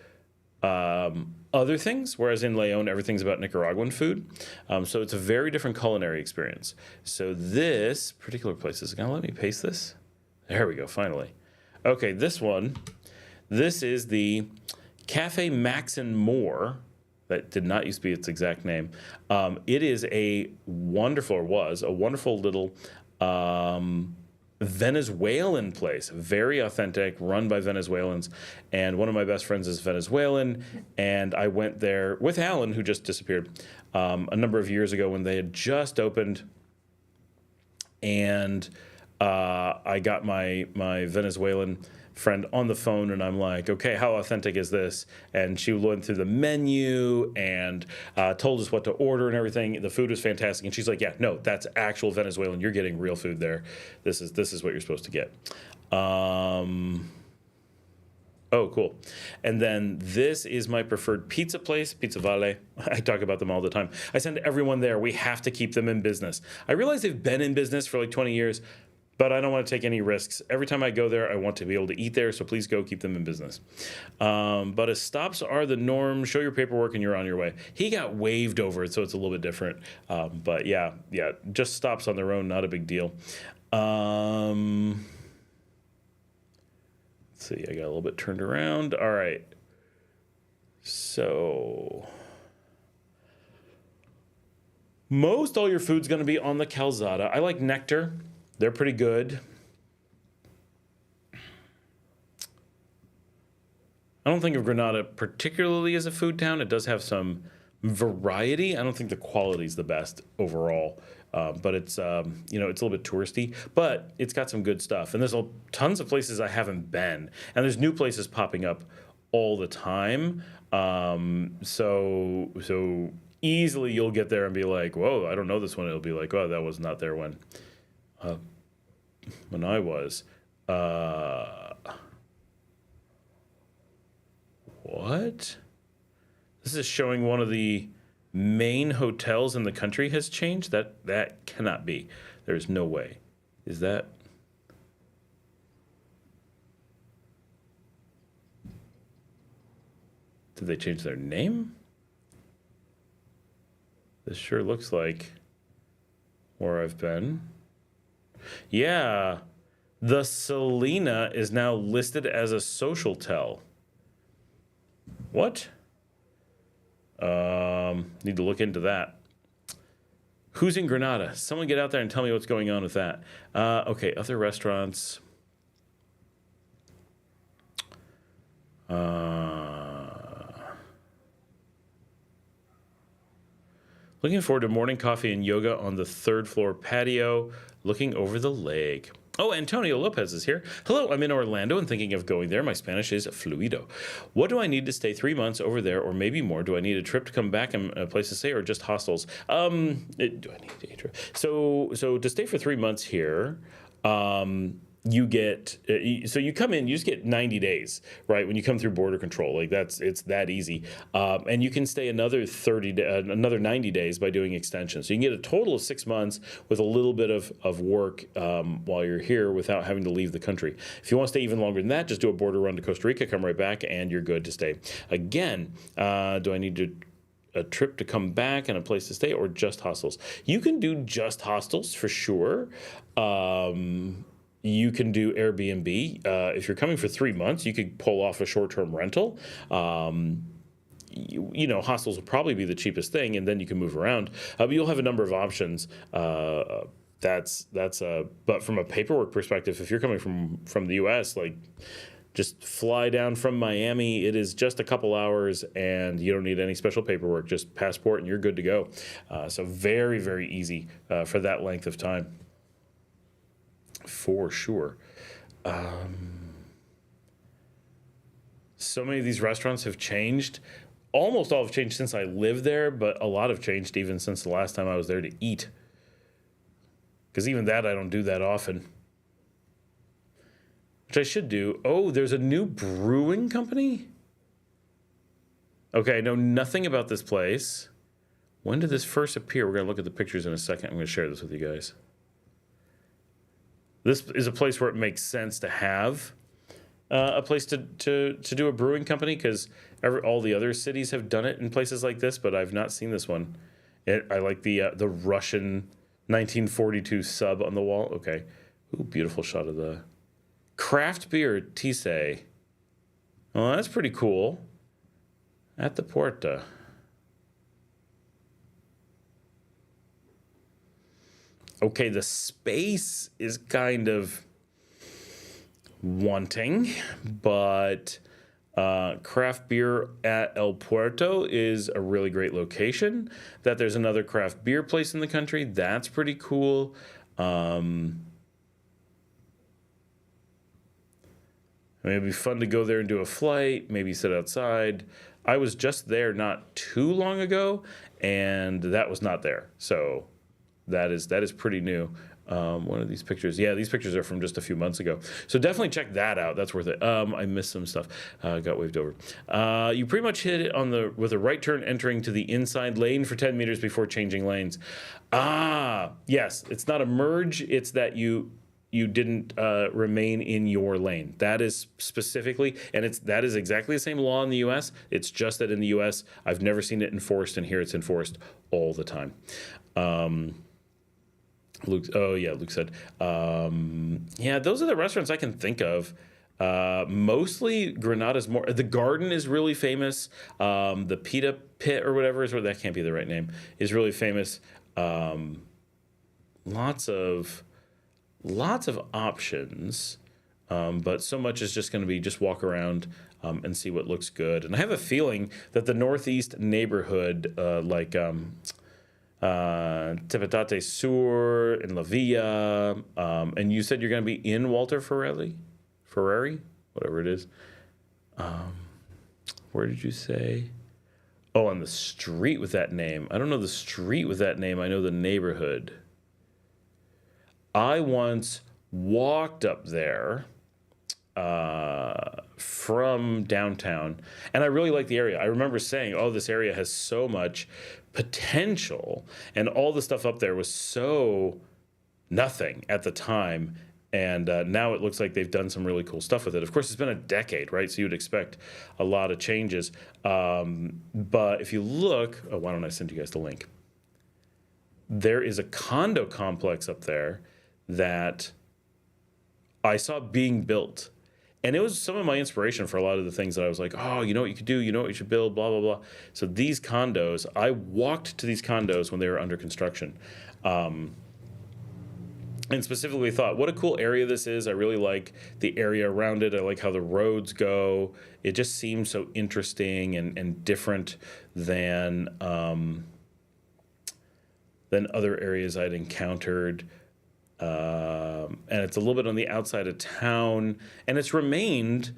A: other things, whereas in Leon, everything's about Nicaraguan food. So it's a very different culinary experience. So this particular place is going to let me paste this. There we go, finally. Okay, this is the Cafe Max and More. That did not used to be its exact name. It is was a wonderful little Venezuelan place, very authentic, run by Venezuelans. And one of my best friends is Venezuelan. And I went there with Alan, who just disappeared, a number of years ago when they had just opened. And I got my Venezuelan friend on the phone, and I'm like, okay, how authentic is this? And she went through the menu and told us what to order and everything. The food was fantastic, and she's like, yeah, no, that's actual Venezuelan. You're getting real food there. This is what you're supposed to get. Oh, cool. And then this is my preferred pizza place, Pizza Vale. I talk about them all the time. I send everyone there. We have to keep them in business. I realize they've been in business for like 20 years, but I don't want to take any risks. Every time I go there, I want to be able to eat there, so please go keep them in business. But as stops are the norm, show your paperwork and you're on your way. He got waived over it, so it's a little bit different. But yeah, just stops on their own, not a big deal. Let's see, I got a little bit turned around. All right. So most all your food's going to be on the calzada. I like Nectar. They're pretty good. I don't think of Granada particularly as a food town. It does have some variety. I don't think the quality is the best overall, but it's it's a little bit touristy. But it's got some good stuff, and there's tons of places I haven't been, and there's new places popping up all the time. So easily you'll get there and be like, whoa, I don't know this one. It'll be like, oh, that was not there when I was. What? This is showing one of the main hotels in the country has changed? That cannot be. There's no way. Is that? Did they change their name? This sure looks like where I've been. Yeah, the Selena is now listed as a social tel. What? Need to look into that. Who's in Granada? Someone get out there and tell me what's going on with that. Okay, other restaurants. Looking forward to morning coffee and yoga on the third floor patio, looking over the lake. Oh, Antonio Lopez is here. Hello, I'm in Orlando and thinking of going there. My Spanish is fluido. What do I need to stay 3 months over there or maybe more? Do I need a trip to come back and a place to stay or just hostels? Do I need a trip? So to stay for 3 months here, you get you come in, you just get 90 days, right? When you come through border control, like it's that easy, and you can stay another 90 days by doing extensions. So you can get a total of 6 months with a little bit of work while you're here without having to leave the country. If you want to stay even longer than that, just do a border run to Costa Rica, come right back, and you're good to stay. Again, do I need a trip to come back and a place to stay or just hostels? You can do just hostels for sure. You can do Airbnb. If you're coming for 3 months, you could pull off a short-term rental. you know, hostels will probably be the cheapest thing, and then you can move around. But you'll have a number of options. But from a paperwork perspective, if you're coming from the U.S., like, just fly down from Miami. It is just a couple hours, and you don't need any special paperwork. Just passport, and you're good to go. So very, very easy for that length of time, for sure. So many of these restaurants have changed. Almost all have changed since I lived there, but a lot have changed even since the last time I was there to eat. Because even that I don't do that often. Which I should do. Oh, there's a new brewing company? Okay, I know nothing about this place. When did this first appear? We're going to look at the pictures in a second. I'm going to share this with you guys. This is a place where it makes sense to have a place to do a brewing company, because all the other cities have done it in places like this, but I've not seen this one. I like the Russian 1942 sub on the wall. Okay. Ooh, beautiful shot of the craft beer Tise. Well, that's pretty cool. At the Puerta. Okay, the space is kind of wanting, but craft beer at El Puerto is a really great location. That there's another craft beer place in the country, that's pretty cool. It'd be fun to go there and do a flight, maybe sit outside. I was just there not too long ago, and that was not there. So that is pretty new. One of these pictures. Yeah, these pictures are from just a few months ago. So definitely check that out. That's worth it. I missed some stuff. Got waved over. You pretty much hit it with a right turn entering to the inside lane for 10 meters before changing lanes. Yes. It's not a merge. It's that you didn't remain in your lane. That is specifically, and that is exactly the same law in the U.S. It's just that in the U.S., I've never seen it enforced, and here it's enforced all the time. Luke said, yeah, those are the restaurants I can think of. Mostly Granada's more. The Garden is really famous. The Pita Pit or whatever that can't be the right name, is really famous. Lots of options, but so much is just going to be just walk around and see what looks good. And I have a feeling that the Northeast neighborhood, like Tepetate Sur and La Villa, and you said you're going to be in Walter Ferrari, whatever it is. Where did you say? Oh, on the street with that name. I don't know the street with that name. I know the neighborhood. I once walked up there from downtown, and I really like the area. I remember saying, oh, this area has so much potential, and all the stuff up there was so nothing at the time, and now it looks like they've done some really cool stuff with it. Of course, it's been a decade, right? So you'd expect a lot of changes. But if you look, why don't I send you guys the link? There is a condo complex up there that I saw being built. And it was some of my inspiration for a lot of the things that I was like, oh, you know what you could do, you know what you should build, blah, blah, blah. So these condos, I walked to these condos when they were under construction. And specifically thought, what a cool area this is. I really like the area around it. I like how the roads go. It just seems so interesting and different than other areas I'd encountered. And it's a little bit on the outside of town, and it's remained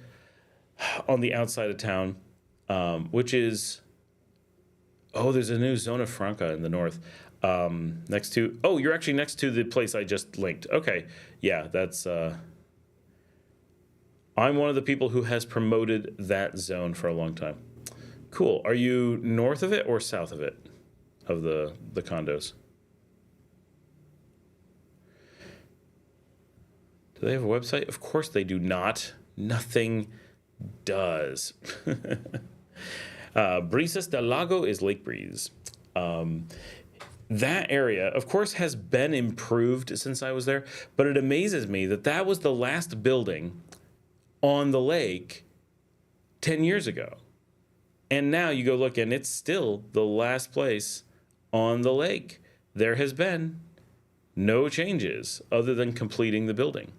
A: on the outside of town, which is, there's a new Zona Franca in the north, next to, you're actually next to the place I just linked. Okay. Yeah, that's, I'm one of the people who has promoted that zone for a long time. Cool. Are you north of it or south of it, of the condos? Do they have a website? Of course they do not. Nothing does. Brisas del Lago is Lake Breeze. That area, of course, has been improved since I was there, but it amazes me that was the last building on the lake 10 years ago. And now you go look, and it's still the last place on the lake. There has been no changes other than completing the building.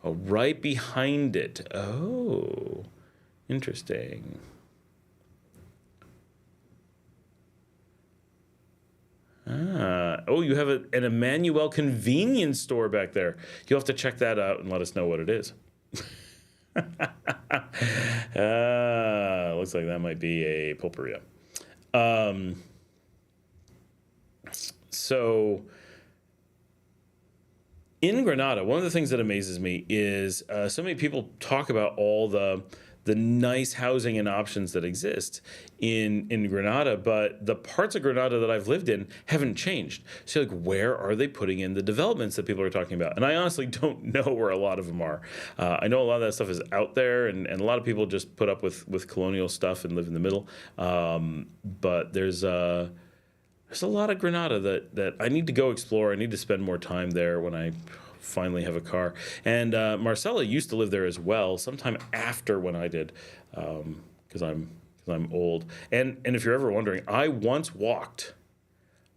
A: Oh, right behind it. Oh, interesting. Oh, you have an Emmanuel convenience store back there. You'll have to check that out and let us know what it is. Looks like that might be a pulperia. So in Granada, one of the things that amazes me is so many people talk about all the nice housing and options that exist in Granada, but the parts of Granada that I've lived in haven't changed. So like, where are they putting in the developments that people are talking about? And I honestly don't know where a lot of them are. I know a lot of that stuff is out there, and a lot of people just put up with colonial stuff and live in the middle. But there's a lot of Granada that I need to go explore. I need to spend more time there when I finally have a car. And Marcella used to live there as well, sometime after when I did, because I'm old. And if you're ever wondering, I once walked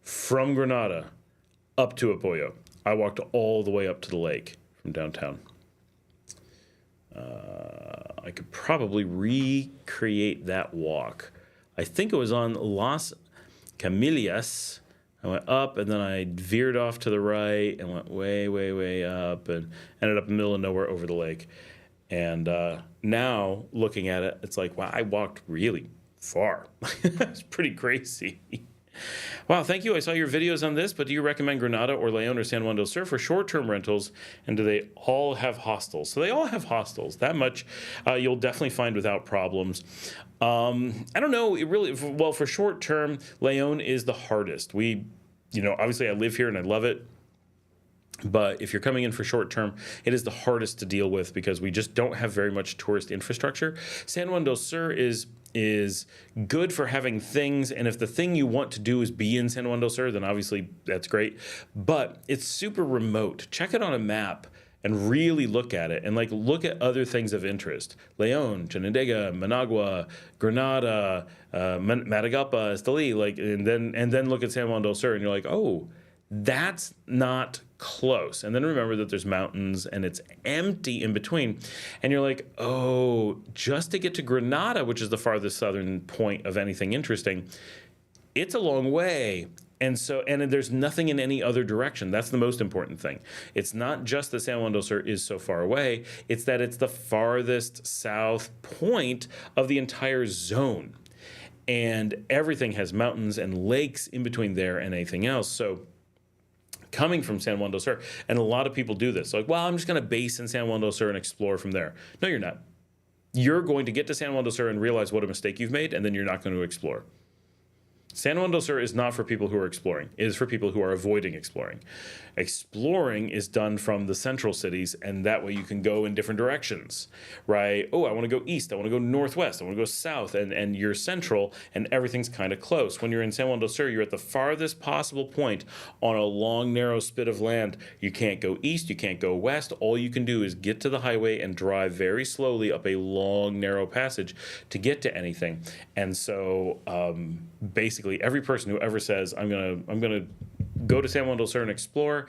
A: from Granada up to Apoyo. I walked all the way up to the lake from downtown. I could probably recreate that walk. I think it was on Las Camelias. I went up, and then I veered off to the right and went way, way, way up and ended up in the middle of nowhere over the lake. And now, looking at it, it's like, wow, I walked really far. It's pretty crazy. Wow, thank you. I saw your videos on this, but do you recommend Granada or Leon or San Juan del Sur for short-term rentals, and do they all have hostels? So they all have hostels. That much you'll definitely find without problems. I don't know. It really, well, for short-term, Leon is the hardest. Obviously I live here and I love it. But if you're coming in for short term, it is the hardest to deal with because we just don't have very much tourist infrastructure. San Juan del Sur is good for having things, and if the thing you want to do is be in San Juan del Sur, then obviously that's great. But it's super remote. Check it on a map and really look at it, and look at other things of interest. Leon, Chinandega, Managua, Granada, Matagalpa, Esteli, and then look at San Juan del Sur, and you're like, oh, that's not close. And then remember that there's mountains and it's empty in between. And you're like, oh, just to get to Granada, which is the farthest southern point of anything interesting, it's a long way. And there's nothing in any other direction. That's the most important thing. It's not just that San Juan del Sur is so far away. It's that it's the farthest south point of the entire zone. And everything has mountains and lakes in between there and anything else. So coming from San Juan del Sur, and a lot of people do this. Like, well, I'm just going to base in San Juan del Sur and explore from there. No, you're not. You're going to get to San Juan del Sur and realize what a mistake you've made, and then you're not going to explore. San Juan del Sur is not for people who are exploring. It is for people who are avoiding exploring. Exploring is done from the central cities, and that way you can go in different directions, right? Oh, I want to go east. I want to go northwest. I want to go south, and you're central, and everything's kind of close. When you're in San Juan del Sur, you're at the farthest possible point on a long, narrow spit of land. You can't go east. You can't go west. All you can do is get to the highway and drive very slowly up a long, narrow passage to get to anything. And so, basically, every person who ever says, I'm gonna go to San Juan del Sur and explore,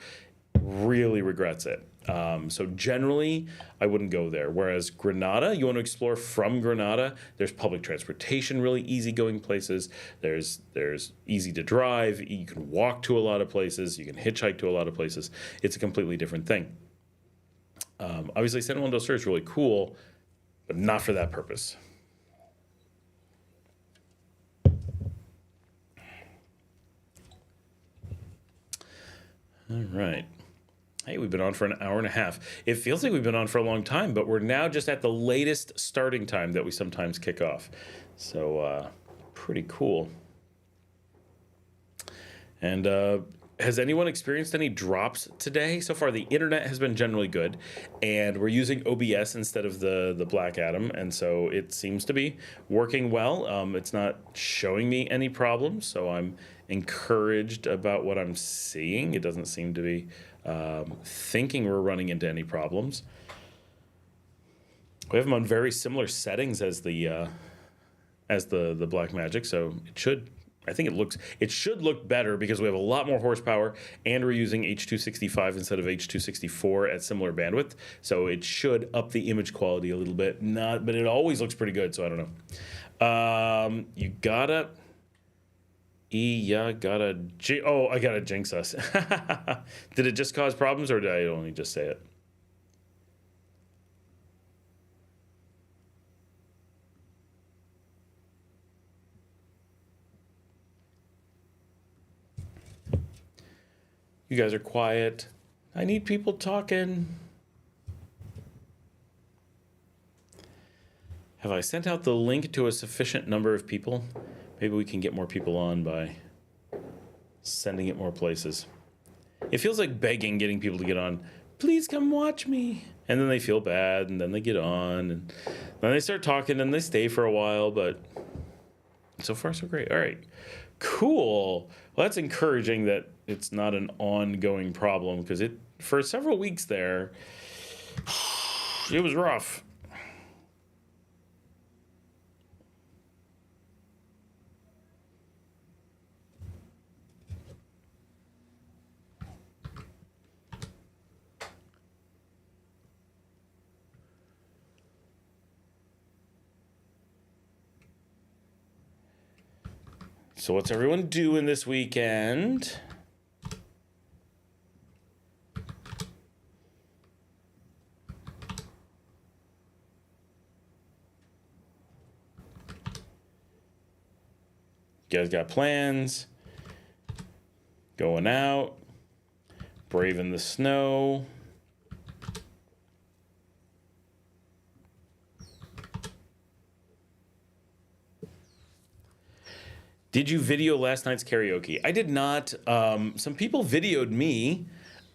A: really regrets it. So generally, I wouldn't go there. Whereas Granada, you want to explore from Granada, there's public transportation, really easygoing places. There's easy to drive. You can walk to a lot of places. You can hitchhike to a lot of places. It's a completely different thing. Obviously, San Juan del Sur is really cool, but not for that purpose. All right. Hey, we've been on for an hour and a half. It feels like we've been on for a long time, but we're now just at the latest starting time that we sometimes kick off. So, pretty cool. And has anyone experienced any drops today? So far, the internet has been generally good, and we're using OBS instead of the Black Atom, and so it seems to be working well. It's not showing me any problems, so I'm encouraged about what I'm seeing. It doesn't seem to be thinking we're running into any problems. We have them on very similar settings as the as the Black Magic, so it should look better because we have a lot more horsepower and we're using H.265 instead of H.264 at similar bandwidth. So it should up the image quality a little bit. But it always looks pretty good, so I don't know. I gotta jinx us. Did it just cause problems or did I only just say it? You guys are quiet. I need people talking. Have I sent out the link to a sufficient number of people? Maybe we can get more people on by sending it more places. It feels like begging, getting people to get on. Please come watch me. And then they feel bad, and then they get on, and then they start talking, and they stay for a while, but so far so great. All right, cool. Well, that's encouraging that it's not an ongoing problem, because for several weeks there, it was rough. So what's everyone doing this weekend? You guys got plans? Going out? Braving the snow? Did you video last night's karaoke? I did not. Some people videoed me.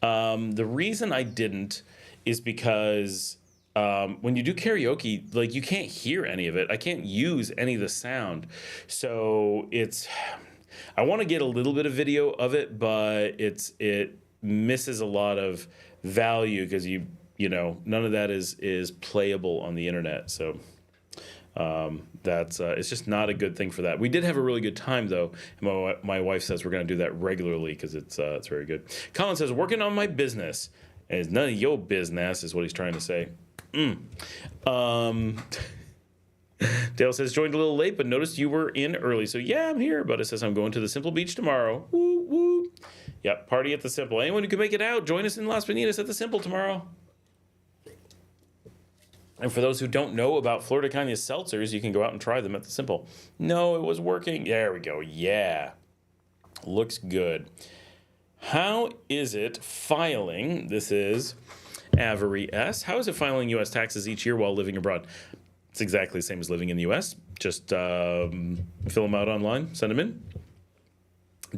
A: The reason I didn't is because when you do karaoke, like, you can't hear any of it. I can't use any of the sound. So I want to get a little bit of video of it, but it misses a lot of value because none of that is playable on the internet. So it's just not a good thing for that. We did have a really good time though. My wife says we're going to do that regularly because it's very good. Colin says, working on my business. And it's none of your business is what he's trying to say. Dale says, joined a little late, but noticed you were in early. So yeah, I'm here. But it says I'm going to the Simple Beach tomorrow. Woo, woo. Yep, party at the Simple. Anyone who can make it out, join us in Las Piñas at the Simple tomorrow. And for those who don't know about Florida Caña seltzers, you can go out and try them at the Simple. No, it was working. There we go. Yeah. Looks good. How is it filing? This is Avery S. How is it filing U.S. taxes each year while living abroad? It's exactly the same as living in the U.S. Just fill them out online, send them in.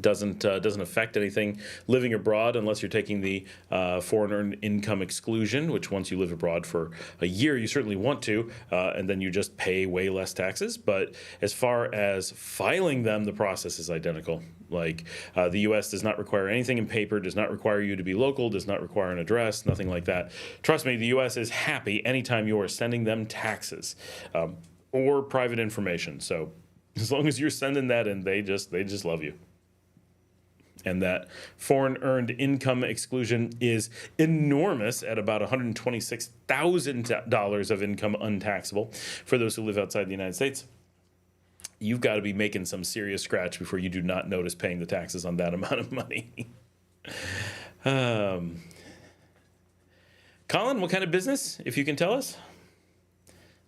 A: Doesn't affect anything living abroad unless you're taking the foreign earned income exclusion, which once you live abroad for a year, you certainly want to, and then you just pay way less taxes. But as far as filing them, the process is identical. Like the U.S. does not require anything in paper, does not require you to be local, does not require an address, nothing like that. Trust me, the U.S. is happy anytime you are sending them taxes or private information. So as long as you're sending that in, they just love you. And that foreign earned income exclusion is enormous at about $126,000 of income untaxable for those who live outside the United States. You've got to be making some serious scratch before you do not notice paying the taxes on that amount of money. Colin, what kind of business, if you can tell us?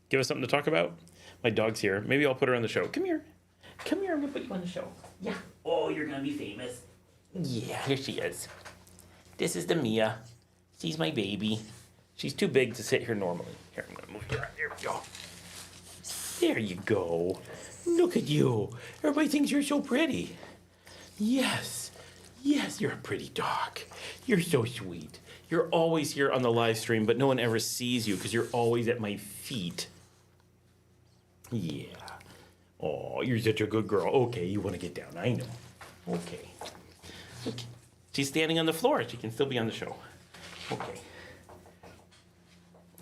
A: Give us something to talk about. My dog's here. Maybe I'll put her on the show. Come here. Come here. I'm going to put you on the show. Yeah. Oh, you're going to be famous. Yeah, here she is. This is the Mia. She's my baby. She's too big to sit here normally. Here, I'm going to move her out. There we go. There you go. Look at you. Everybody thinks you're so pretty. Yes. Yes, you're a pretty dog. You're so sweet. You're always here on the live stream, but no one ever sees you because you're always at my feet. Yeah. Oh, you're such a good girl. Okay, you want to get down. I know. Okay. Okay. She's standing on the floor. She can still be on the show. Okay.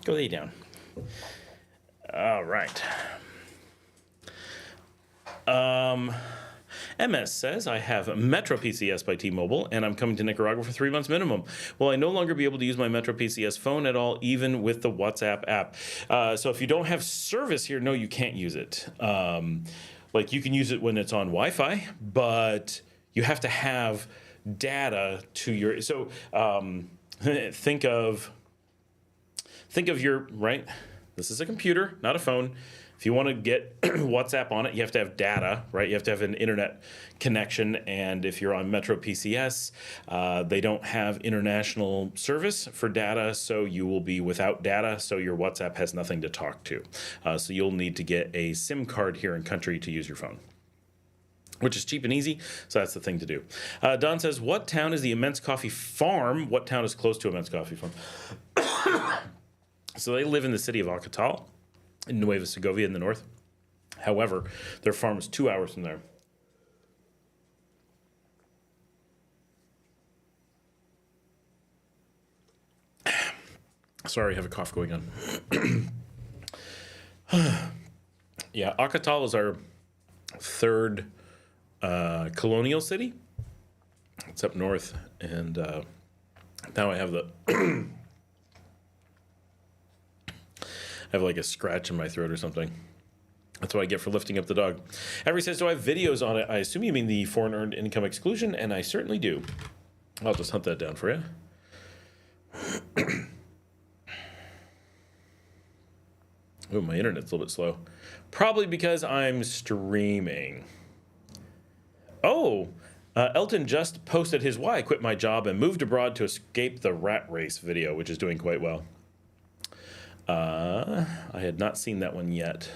A: Go lay down. All right. MS says, I have Metro PCS by T-Mobile, and I'm coming to Nicaragua for 3 months minimum. Will I no longer be able to use my Metro PCS phone at all, even with the WhatsApp app? So if you don't have service here, no, you can't use it. Like, you can use it when it's on Wi-Fi, but you have to have data to your... So think of your... Right? This is a computer, not a phone. If you want to get WhatsApp on it, you have to have data, right? You have to have an internet connection. And if you're on Metro PCS, they don't have international service for data, so you will be without data, so your WhatsApp has nothing to talk to. So you'll need to get a SIM card here in country to use your phone, which is cheap and easy, so that's the thing to do. Don says, what town is the Immense Coffee Farm? What town is close to Immense Coffee Farm? So they live in the city of Acatal, in Nueva Segovia in the north. However, their farm is 2 hours from there. Sorry, I have a cough going on. Yeah, Acatal is our third colonial city. It's up north, and now I have the... I have like a scratch in my throat or something. That's what I get for lifting up the dog. Every says, do I have videos on it? I assume you mean the foreign earned income exclusion, and I certainly do. I'll just hunt that down for you. Oh, my internet's a little bit slow. Probably because I'm streaming. Oh, Elton just posted his why I quit my job and moved abroad to escape the rat race video, which is doing quite well. I had not seen that one yet.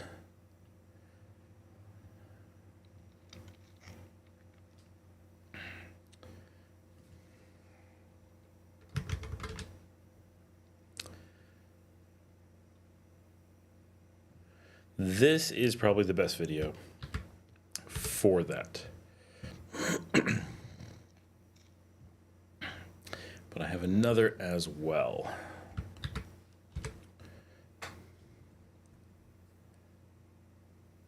A: This is probably the best video for that. But I have another as well.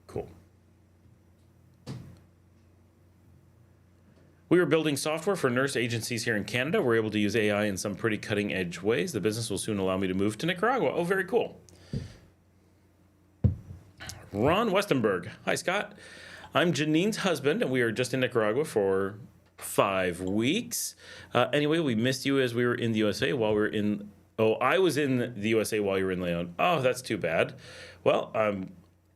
A: Cool. We were building software for nurse agencies here in Canada. We're able to use AI in some pretty cutting-edge ways. The business will soon allow me to move to Nicaragua. Oh, very cool. Ron Westenberg. Hi, Scott. I'm Janine's husband, and we are just in Nicaragua for 5 weeks. Anyway, we missed you as we were in the USA while we were in... Oh, I was in the USA while you were in Leon. Oh, that's too bad. Well, I'm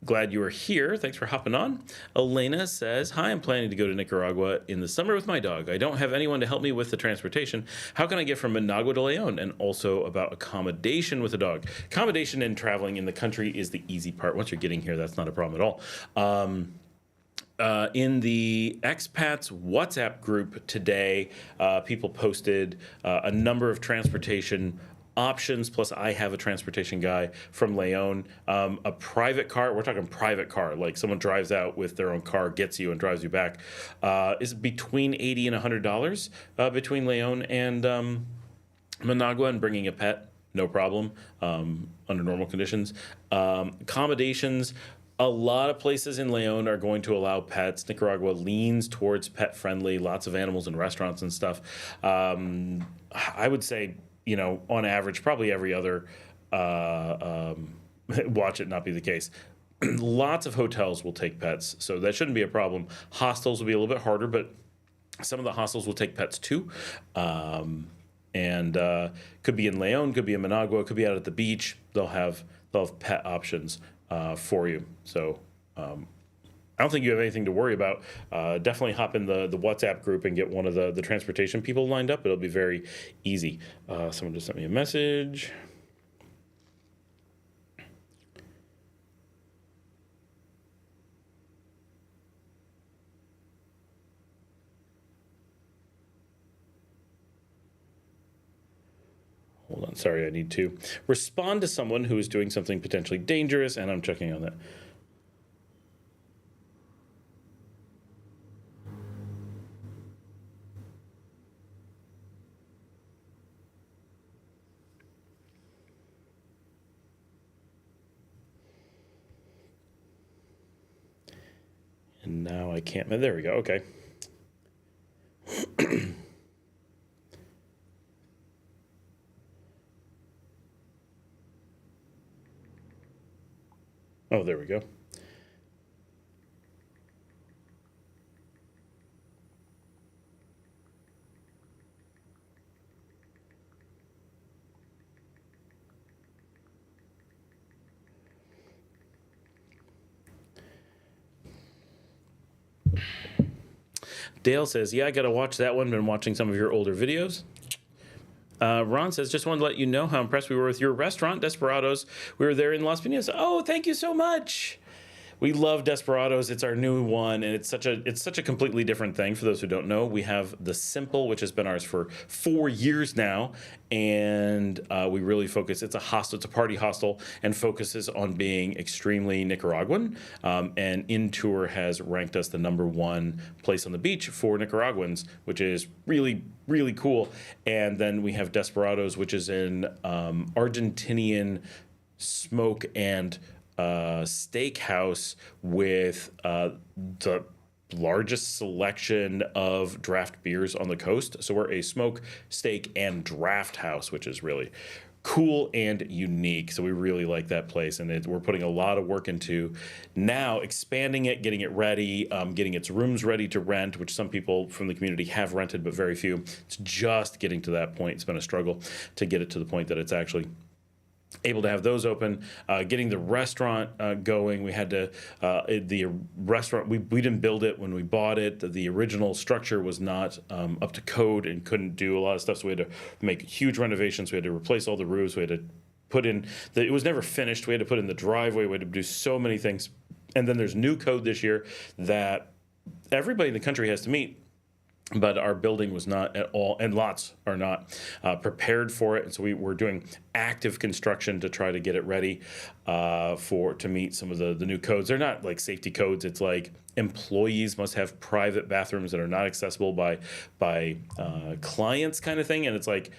A: glad you were here. Thanks for hopping on. Elena says, hi, I'm planning to go to Nicaragua in the summer with my dog. I don't have anyone to help me with the transportation. How can I get from Managua to Leon? And also about accommodation with a dog. Accommodation and traveling in the country is the easy part. Once you're getting here, that's not a problem at all. In the Expats WhatsApp group today, people posted a number of transportation options, plus I have a transportation guy from Leon. A private car, we're talking private car, like someone drives out with their own car, gets you and drives you back, is between $80 and $100 between Leon and Managua, and bringing a pet, no problem, under normal conditions. Accommodations, a lot of places in Leon are going to allow pets. Nicaragua leans towards pet friendly, lots of animals in restaurants and stuff. I would say, you know, on average, probably every other, watch it not be the case. Lots of hotels will take pets, so that shouldn't be a problem. Hostels will be a little bit harder, but some of the hostels will take pets too. And could be in Leon, could be in Managua, could be out at the beach. They'll have pet options for you. So I don't think you have anything to worry about. Definitely hop in the WhatsApp group and get one of the transportation people lined up. It'll be very easy. Someone just sent me a message. Hold on, sorry, I need to respond to someone who is doing something potentially dangerous, and I'm checking on that. Now I can't. There we go. Okay. Oh, there we go. Dale says, yeah, I got to watch that one. Been watching some of your older videos. Ron says, just wanted to let you know how impressed we were with your restaurant, Desperados. We were there in Las Piñas. Oh, thank you so much. We love Desperados. It's our new one, and it's such a completely different thing. For those who don't know, we have the Simple, which has been ours for 4 years now, and we really focus. It's a hostel, it's a party hostel, and focuses on being extremely Nicaraguan. And InTour has ranked us the #1 place on the beach for Nicaraguans, which is really, really cool. And then we have Desperados, which is an Argentinian smoke and steakhouse with the largest selection of draft beers on the coast. So we're a smoke, steak, and draft house, which is really cool and unique. So we really like that place, and we're putting a lot of work into now expanding it, getting it ready, getting its rooms ready to rent, which some people from the community have rented, but very few. It's just getting to that point. It's been a struggle to get it to the point that it's actually able to have those open, getting the restaurant going. We had to, the restaurant, we didn't build it when we bought it. The original structure was not up to code and couldn't do a lot of stuff. So we had to make huge renovations. We had to replace all the roofs. We had to put in, it was never finished. We had to put in the driveway. We had to do so many things. And then there's new code this year that everybody in the country has to meet. But our building was not at all, and lots are not prepared for it. And so we're doing active construction to try to get it ready to meet some of the new codes. They're not like safety codes. It's like employees must have private bathrooms that are not accessible by clients, kind of thing. And it's like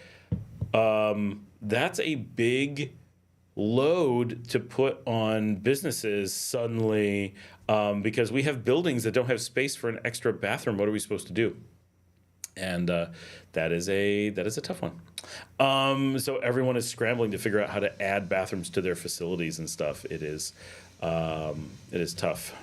A: that's a big load to put on businesses suddenly, because we have buildings that don't have space for an extra bathroom. What are we supposed to do? And that is a tough one. So everyone is scrambling to figure out how to add bathrooms to their facilities and stuff. It is tough.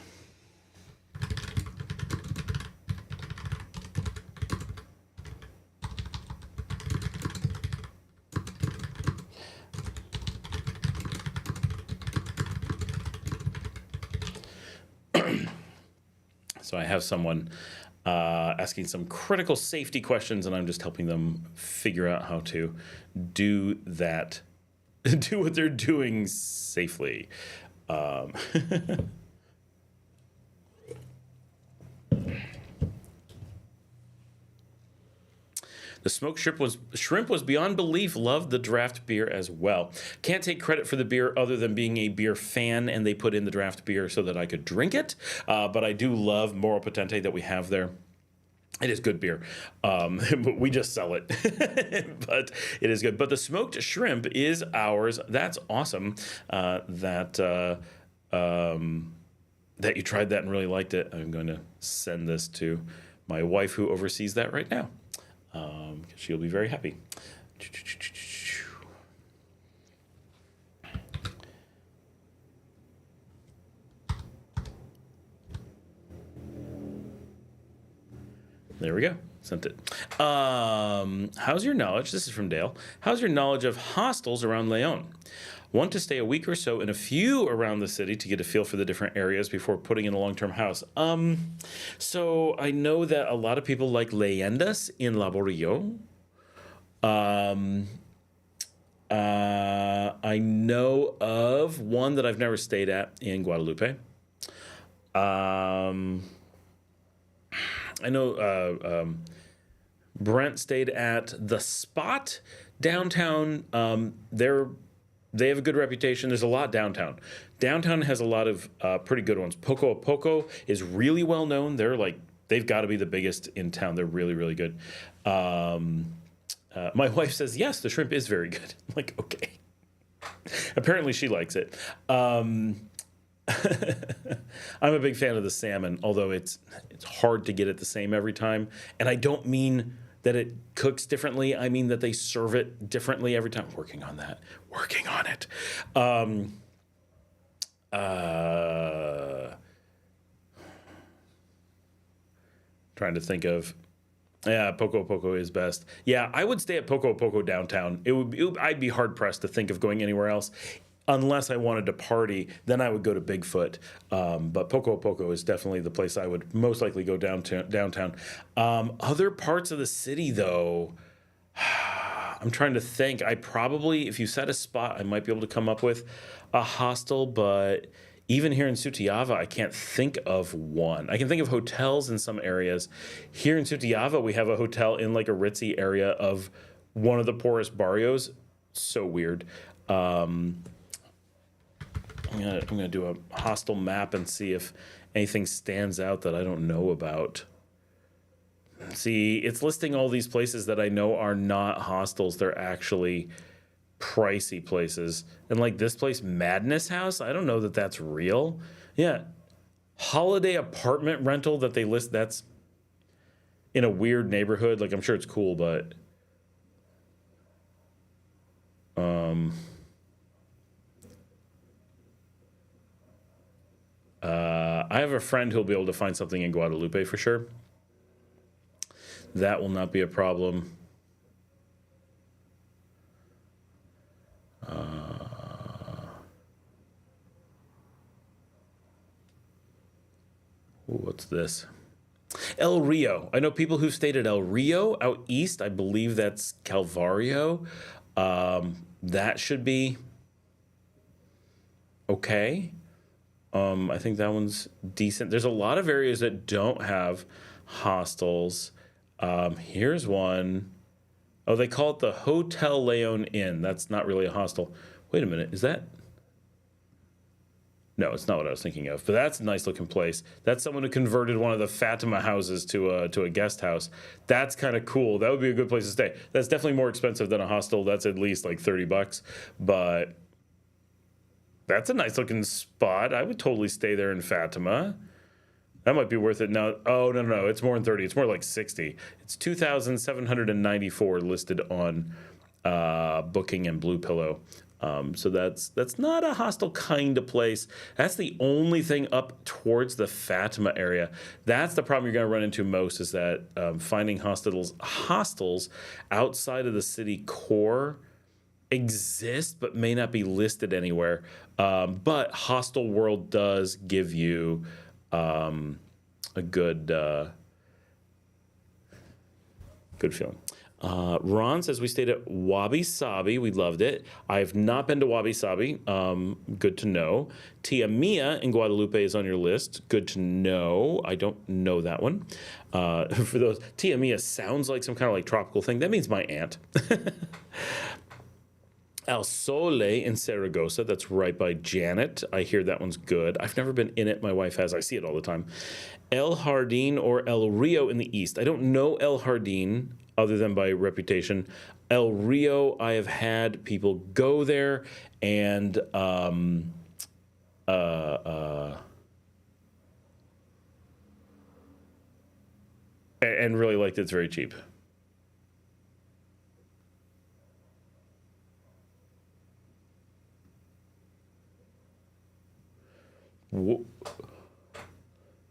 A: So I have someone asking some critical safety questions, and I'm just helping them figure out how to do that, do what they're doing safely. The smoked shrimp was beyond belief. Loved the draft beer as well. Can't take credit for the beer other than being a beer fan, and they put in the draft beer so that I could drink it. But I do love Moro Potente that we have there. It is good beer. But we just sell it. But it is good. But the smoked shrimp is ours. That's awesome. That you tried that and really liked it. I'm going to send this to my wife, who oversees that right now. She'll be very happy. There we go. Sent it. How's your knowledge? This is from Dale. How's your knowledge of hostels around Leon? Want to stay a week or so in a few around the city to get a feel for the different areas before putting in a long-term house. So I know that a lot of people like Leyendas in Laborillo. I know of one that I've never stayed at in Guadalupe. I know Brent stayed at the Spot downtown. They have a good reputation. There's a lot downtown. Downtown has a lot of pretty good ones. Poco a Poco is really well known. They've got to be the biggest in town. They're really, really good. My wife says, yes, the shrimp is very good. I'm like, okay. Apparently she likes it. I'm a big fan of the salmon, although it's hard to get it the same every time. And I don't mean that it cooks differently. I mean that they serve it differently every time. Working on that. Working on it. Trying to think of. Yeah, Poco Poco is best. Yeah, I would stay at Poco Poco downtown. I'd be hard pressed to think of going anywhere else, unless I wanted to party. Then I would go to Bigfoot. But Poco Poco is definitely the place I would most likely go downtown. Other parts of the city, though, I'm trying to think. I probably, if you set a spot, I might be able to come up with a hostel, but even here in Sutiava, I can't think of one. I can think of hotels in some areas. Here in Sutiava, we have a hotel in like a ritzy area of one of the poorest barrios. So weird. I'm gonna do a hostel map and see if anything stands out that I don't know about. See, it's listing all these places that I know are not hostels. They're actually pricey places. And like this place, Madness House, I don't know that that's real. Yeah. Holiday apartment rental that they list, that's in a weird neighborhood. Like, I'm sure it's cool, but I have a friend who'll be able to find something in Guadalupe for sure. That will not be a problem. What's this? El Rio. I know people who've stayed at El Rio out east. I believe that's Calvario. That should be okay. I think that one's decent. There's a lot of areas that don't have hostels. Here's one. Oh, they call it the Hotel Leon Inn. That's not really a hostel. Wait a minute. Is that? No, it's not what I was thinking of. But that's a nice looking place. That's someone who converted one of the Fatima houses to a guest house. That's kind of cool. That would be a good place to stay. That's definitely more expensive than a hostel. That's at least like $30. But that's a nice looking spot. I would totally stay there in Fatima. That might be worth it now. Oh, no. It's more than 30. It's more like 60. It's 2,794 listed on Booking and Blue Pillow. So that's not a hostel kind of place. That's the only thing up towards the Fatima area. That's the problem you're going to run into most, is that finding hostels outside of the city core exist but may not be listed anywhere. But Hostel World does give you a good feeling. Ron says we stayed at Wabi Sabi. We loved it. I have not been to Wabi Sabi. Good to know. Tia Mia in Guadalupe is on your list. Good to know. I don't know that one. For those, Tia Mia sounds like some kind of like tropical thing. That means my aunt. El Sole in Saragossa. That's right by Janet. I hear that one's good. I've never been in it. My wife has. I see it all the time. El Jardín or El Rio in the east. I don't know El Jardín other than by reputation. El Rio, I have had people go there and really liked it. It's very cheap.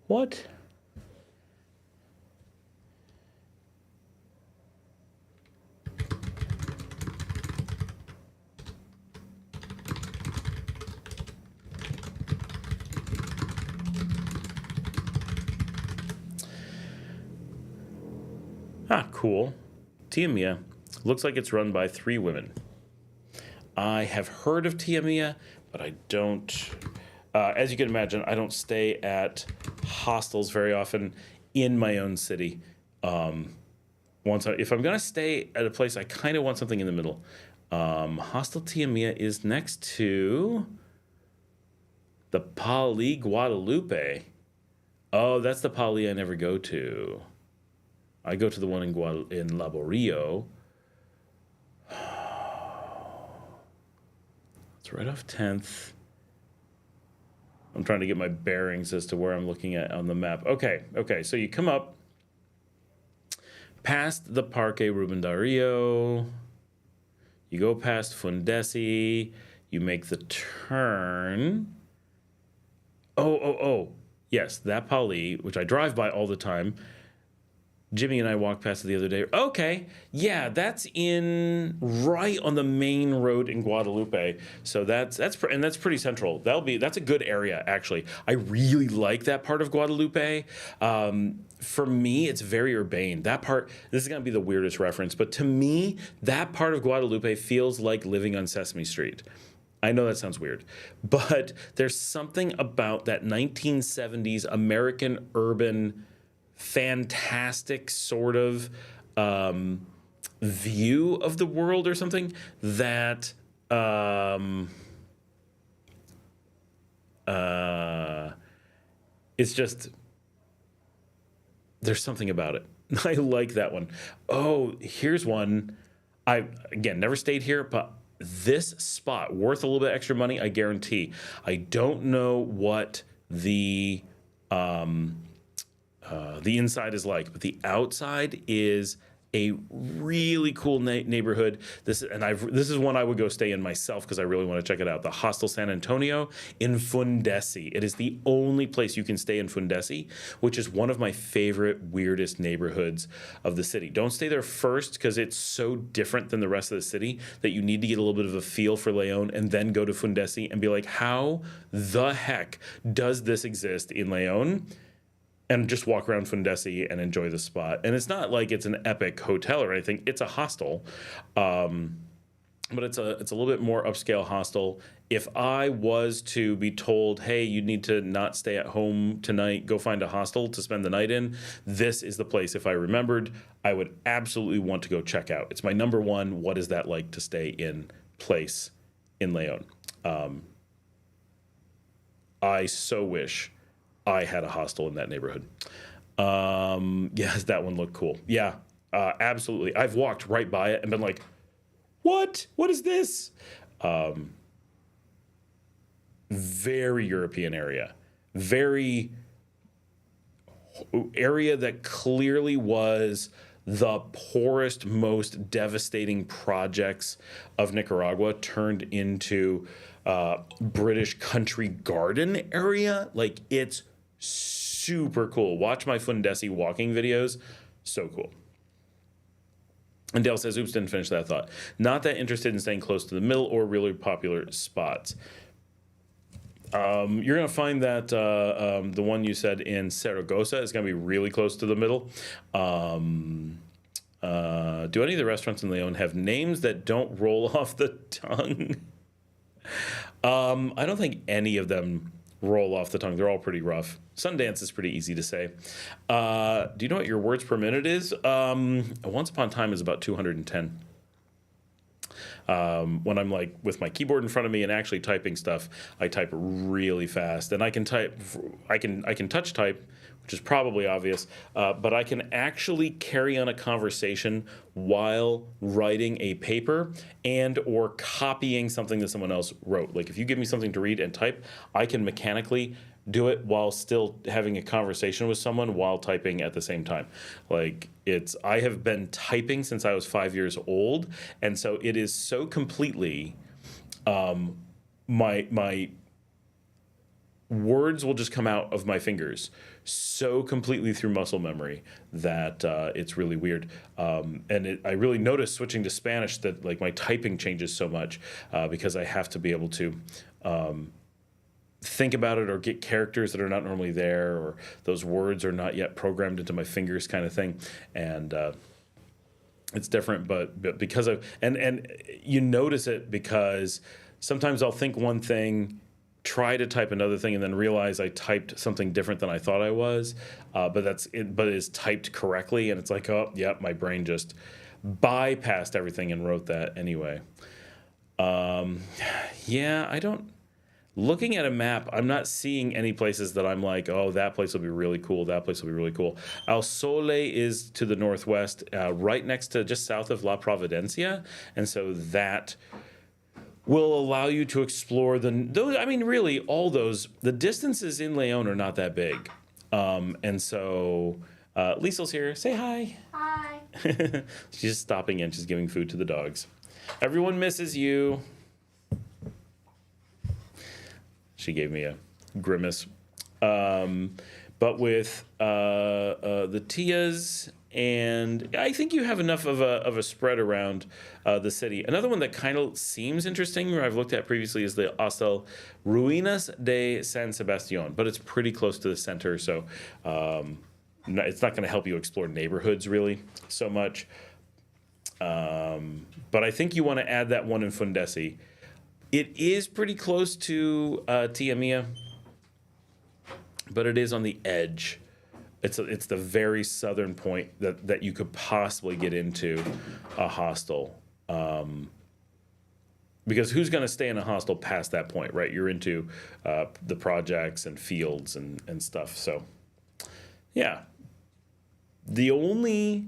A: What? Ah, cool. Tia Mia. Looks like it's run by 3 women. I have heard of Tia Mia, but I don't... as you can imagine, I don't stay at hostels very often in my own city. If I'm going to stay at a place, I kind of want something in the middle. Hostel Tia Mia is next to the Pali Guadalupe. Oh, that's the Pali I never go to. I go to the one in Laborio. It's right off 10th. I'm trying to get my bearings as to where I'm looking at on the map. Okay, so you come up past the Parque Ruben Dario, you go past Fundesi, you make the turn. Oh, yes, that Pali, which I drive by all the time. Jimmy and I walked past it the other day. Okay, yeah, that's in right on the main road in Guadalupe. So that's pretty central. That's a good area actually. I really like that part of Guadalupe. For me, it's very urbane. That part. This is gonna be the weirdest reference, but to me, that part of Guadalupe feels like living on Sesame Street. I know that sounds weird, but there's something about that 1970s American urban fantastic sort of view of the world or something that it's just, there's something about it. I like that one. Oh, here's one. I, again, never stayed here, but this spot, worth a little bit extra money, I guarantee. I don't know what the inside is like, but the outside is a really cool neighborhood. This is one I would go stay in myself because I really want to check it out. The Hostel San Antonio in Fundesi. It is the only place you can stay in Fundesi, which is one of my favorite, weirdest neighborhoods of the city. Don't stay there first because it's so different than the rest of the city that you need to get a little bit of a feel for Leon and then go to Fundesi and be like, how the heck does this exist in Leon? And just walk around Fundesi and enjoy the spot. And it's not like it's an epic hotel or anything. It's a hostel, but it's a little bit more upscale hostel. If I was to be told, hey, you need to not stay at home tonight, go find a hostel to spend the night in, this is the place. If I remembered, I would absolutely want to go check out. It's my number one, what is that like to stay in place in Leon? I so wish I had a hostel in that neighborhood. Yes, that one looked cool. Yeah, absolutely. I've walked right by it and been like, what? What is this? Very European area. Very area that clearly was the poorest, most devastating projects of Nicaragua turned into British country garden area. Like, it's super cool. Watch my Fundesi walking videos. So cool. And Dale says, oops, didn't finish that thought. Not that interested in staying close to the middle or really popular spots. You're going to find that the one you said in Zaragoza is going to be really close to the middle. Do any of the restaurants in Leon have names that don't roll off the tongue? I don't think any of them roll off the tongue. They're all pretty rough. Sundance is pretty easy to say. Do you know what your words per minute is? Once upon a time is about 210. When I'm like with my keyboard in front of me and actually typing stuff, I type really fast, and I can touch type, which is probably obvious, but I can actually carry on a conversation while writing a paper and or copying something that someone else wrote. Like if you give me something to read and type, I can mechanically do it while still having a conversation with someone while typing at the same time. Like I have been typing since I was 5 years old, and so it is so completely my words will just come out of my fingers so completely through muscle memory that it's really weird. I really noticed switching to Spanish that like my typing changes so much because I have to be able to think about it or get characters that are not normally there, or those words are not yet programmed into my fingers kind of thing. And it's different, but because of, and you notice it because sometimes I'll think one thing, try to type another thing, and then realize I typed something different than I thought I was, but it is typed correctly, and it's like, oh, yep, my brain just bypassed everything and wrote that anyway. Yeah, I don't, looking at a map, I'm not seeing any places that I'm like, oh, that place will be really cool, that place will be really cool. El Sole is to the northwest, right next to, just south of La Providencia, and so that will allow you to explore those. I mean, really, all those. The distances in Leon are not that big, and so Liesel's here. Say hi.
B: Hi.
A: She's stopping in. She's giving food to the dogs. Everyone misses you. She gave me a grimace. But with the Tias, and I think you have enough of a spread around the city. Another one that kind of seems interesting, or I've looked at previously, is the hostel Ruinas de San Sebastián, but it's pretty close to the center, so it's not going to help you explore neighborhoods really so much. But I think you want to add that one in Fundesi. It is pretty close to Tia Mia, but it is on the edge. It's the very southern point that you could possibly get into a hostel. Because who's going to stay in a hostel past that point, right? You're into the projects and fields and stuff. So, yeah. The only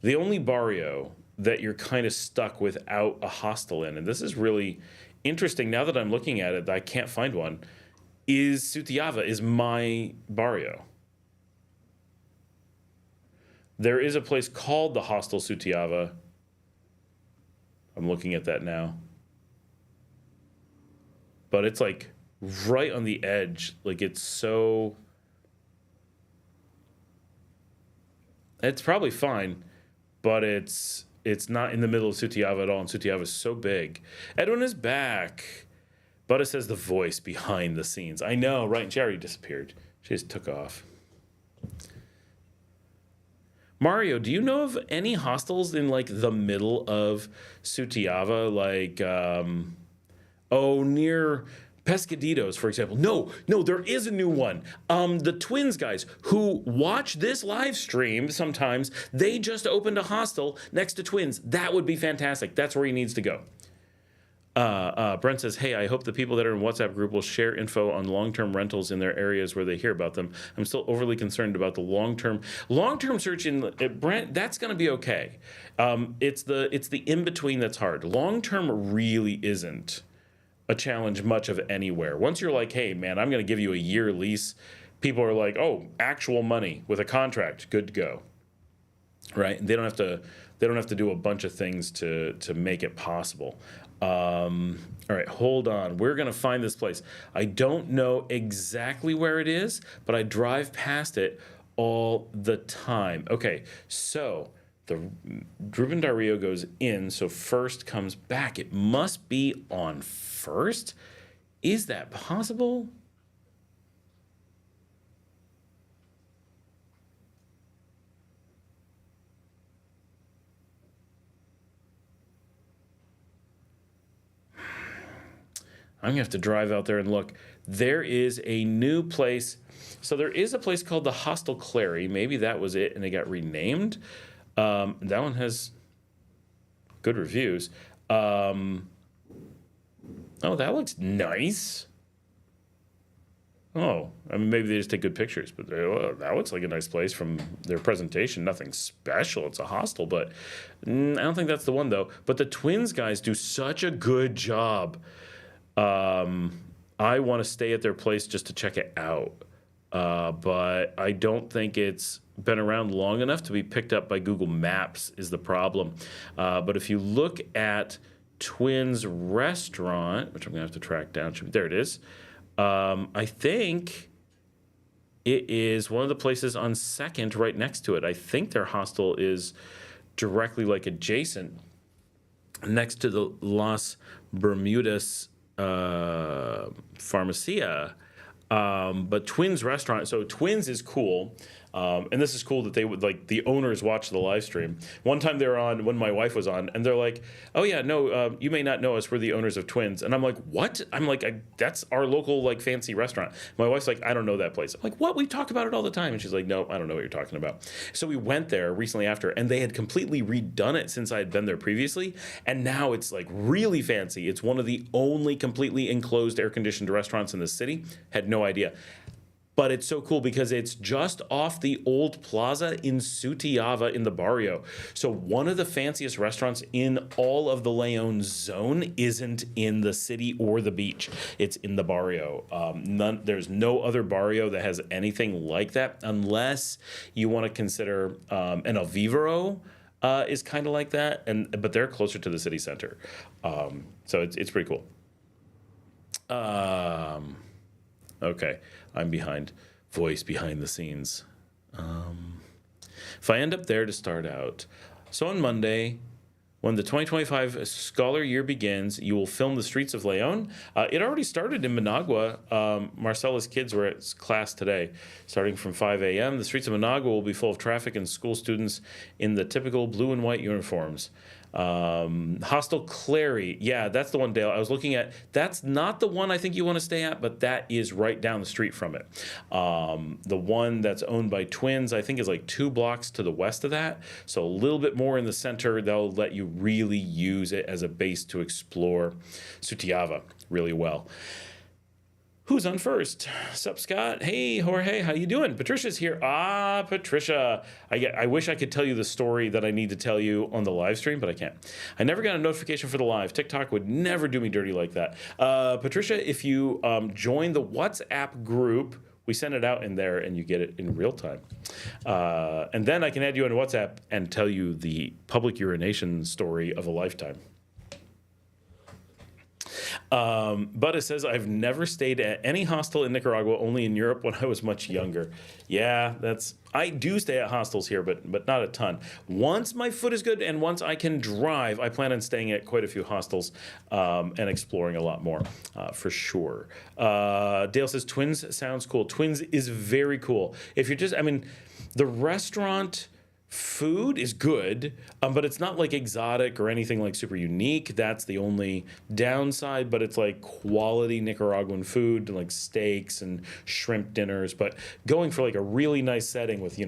A: barrio that you're kind of stuck without a hostel in, and this is really interesting now that I'm looking at it, I can't find one, is Sutiava, is my barrio. There is a place called the Hostel Sutiava. I'm looking at that now. But it's like right on the edge. Like it's probably fine, but it's not in the middle of Sutiava at all, and Sutiava is so big. Edwin is back. But it says the voice behind the scenes. I know, right? And she already disappeared. She just took off. Mario, do you know of any hostels in like the middle of Sutiava? Like, near Pescaditos, for example. No, there is a new one. The Twins guys who watch this live stream sometimes, they just opened a hostel next to Twins. That would be fantastic. That's where he needs to go. Brent says, hey, I hope the people that are in WhatsApp group will share info on long-term rentals in their areas where they hear about them. I'm still overly concerned about the long-term search in Brent. That's going to be okay. It's the in-between that's hard. Long-term really isn't a challenge much of anywhere. Once you're like, hey, man, I'm going to give you a year lease, people are like, oh, actual money with a contract, good to go. Right? And they don't have to do a bunch of things to make it possible. All right, hold on. We're going to find this place. I don't know exactly where it is, but I drive past it all the time. Okay, so the Ruben Dario goes in, so first comes back. It must be on first? Is that possible? I'm going to have to drive out there and look. There is a new place. So there is a place called the Hostel Clary. Maybe that was it, and it got renamed. That one has good reviews. Oh, that looks nice. Oh, I mean, maybe they just take good pictures, but that looks like a nice place from their presentation. Nothing special. It's a hostel, but I don't think that's the one, though. But the Twins guys do such a good job. I want to stay at their place just to check it out. But I don't think it's been around long enough to be picked up by Google Maps is the problem. But if you look at Twins Restaurant, which I'm going to have to track down. There it is. I think it is one of the places on 2nd right next to it. I think their hostel is directly like adjacent next to the Las Bermudas Farmacia. But Twins Restaurant, so Twins is cool. And this is cool that they would, like, the owners watch the live stream. One time they were on when my wife was on, and they're like, oh yeah, no, you may not know us, we're the owners of Twins. And I'm like, what? I'm like, that's our local, like, fancy restaurant. My wife's like, I don't know that place. I'm like, what? We talk about it all the time. And she's like, no, I don't know what you're talking about. So we went there recently after, and they had completely redone it since I had been there previously. And now it's, like, really fancy. It's one of the only completely enclosed air-conditioned restaurants in the city. Had no idea. but it's so cool because it's just off the old plaza in Sutiava in the barrio. So one of the fanciest restaurants in all of the Leon zone isn't in the city or the beach. It's in the barrio. There's no other barrio that has anything like that, unless you want to consider an El Vivero is kind of like that, but they're closer to the city center. So it's pretty cool. Okay, I'm behind. Voice behind the scenes. If I end up there to start out, so on Monday, when the 2025 scholar year begins, you will film the streets of Leon. It already started in Managua. Marcella's kids were at class today, starting from 5 a.m. The streets of Managua will be full of traffic and school students in the typical blue and white uniforms. Hostel Clary. Yeah, that's the one, Dale, I was looking at. That's not the one I think you want to stay at, but that is right down the street from it. The one that's owned by Twins, I think, is like 2 blocks to the west of that. So a little bit more in the center. They'll let you really use it as a base to explore Sutiava really well. Who's on first? Sup, Scott? Hey, Jorge, how you doing? Patricia's here. Patricia. I wish I could tell you the story that I need to tell you on the live stream, but I can't. I never got a notification for the live. TikTok would never do me dirty like that. Patricia, if you join the WhatsApp group, we send it out in there and you get it in real time. And then I can add you on WhatsApp and tell you the public urination story of a lifetime. But it says, I've never stayed at any hostel in Nicaragua, only in Europe when I was much younger. Yeah, I do stay at hostels here, but not a ton. Once my foot is good and once I can drive, I plan on staying at quite a few hostels and exploring a lot more, for sure. Dale says, Twins sounds cool. Twins is very cool. If you're just, the restaurant food is good, but it's not like exotic or anything like super unique. That's the only downside, but it's like quality Nicaraguan food, like steaks and shrimp dinners, but going for like a really nice setting with,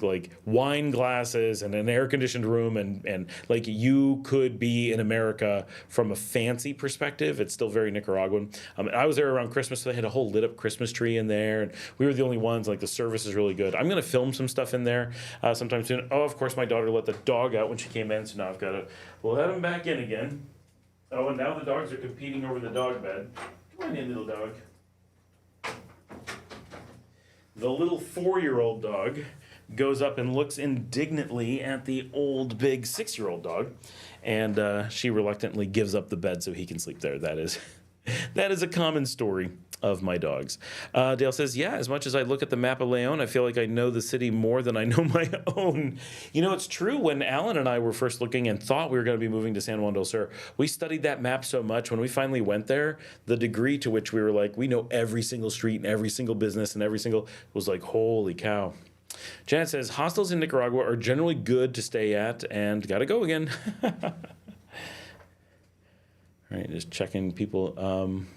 A: like wine glasses and an air-conditioned room and like you could be in America from a fancy perspective. It's still very Nicaraguan. I was there around Christmas, so they had a whole lit up Christmas tree in there, and we were the only ones. Like the service is really good. I'm going to film some stuff in there sometime soon. Oh, of course, my daughter let the dog out when she came in, so now I've got to let him back in again. Oh, and now the dogs are competing over the dog bed. Come on in, little dog. The little 4-year-old dog goes up and looks indignantly at the old, big 6-year-old dog, and she reluctantly gives up the bed so he can sleep there. That is a common story of my dogs. Dale says, yeah, as much as I look at the map of Leon, I feel like I know the city more than I know my own. It's true. When Alan and I were first looking and thought we were going to be moving to San Juan del Sur, we studied that map so much. When we finally went there, the degree to which we were like, we know every single street and every single business and was like, holy cow. Janet says, hostels in Nicaragua are generally good to stay at, and gotta go again. All right, just checking people.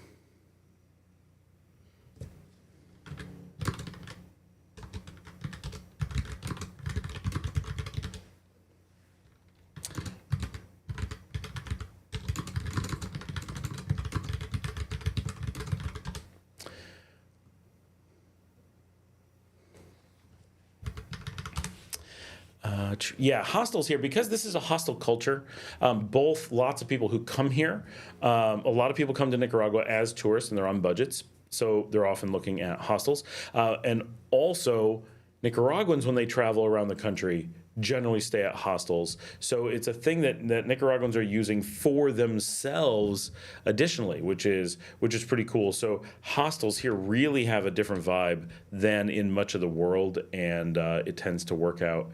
A: Yeah, hostels here, because this is a hostel culture, both lots of people who come here, a lot of people come to Nicaragua as tourists and they're on budgets, so they're often looking at hostels. And also, Nicaraguans, when they travel around the country, generally stay at hostels. So it's a thing that Nicaraguans are using for themselves additionally, which is pretty cool. So hostels here really have a different vibe than in much of the world, and it tends to work out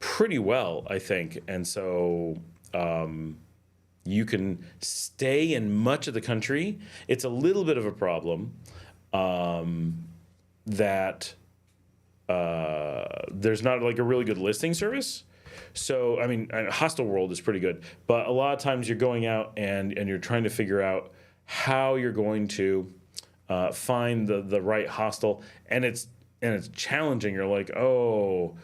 A: pretty well, I think. And so you can stay in much of the country. It's a little bit of a problem that there's not like a really good listing service. So, Hostel World is pretty good, but a lot of times you're going out and you're trying to figure out how you're going to find the right hostel, and it's challenging. You're like, oh,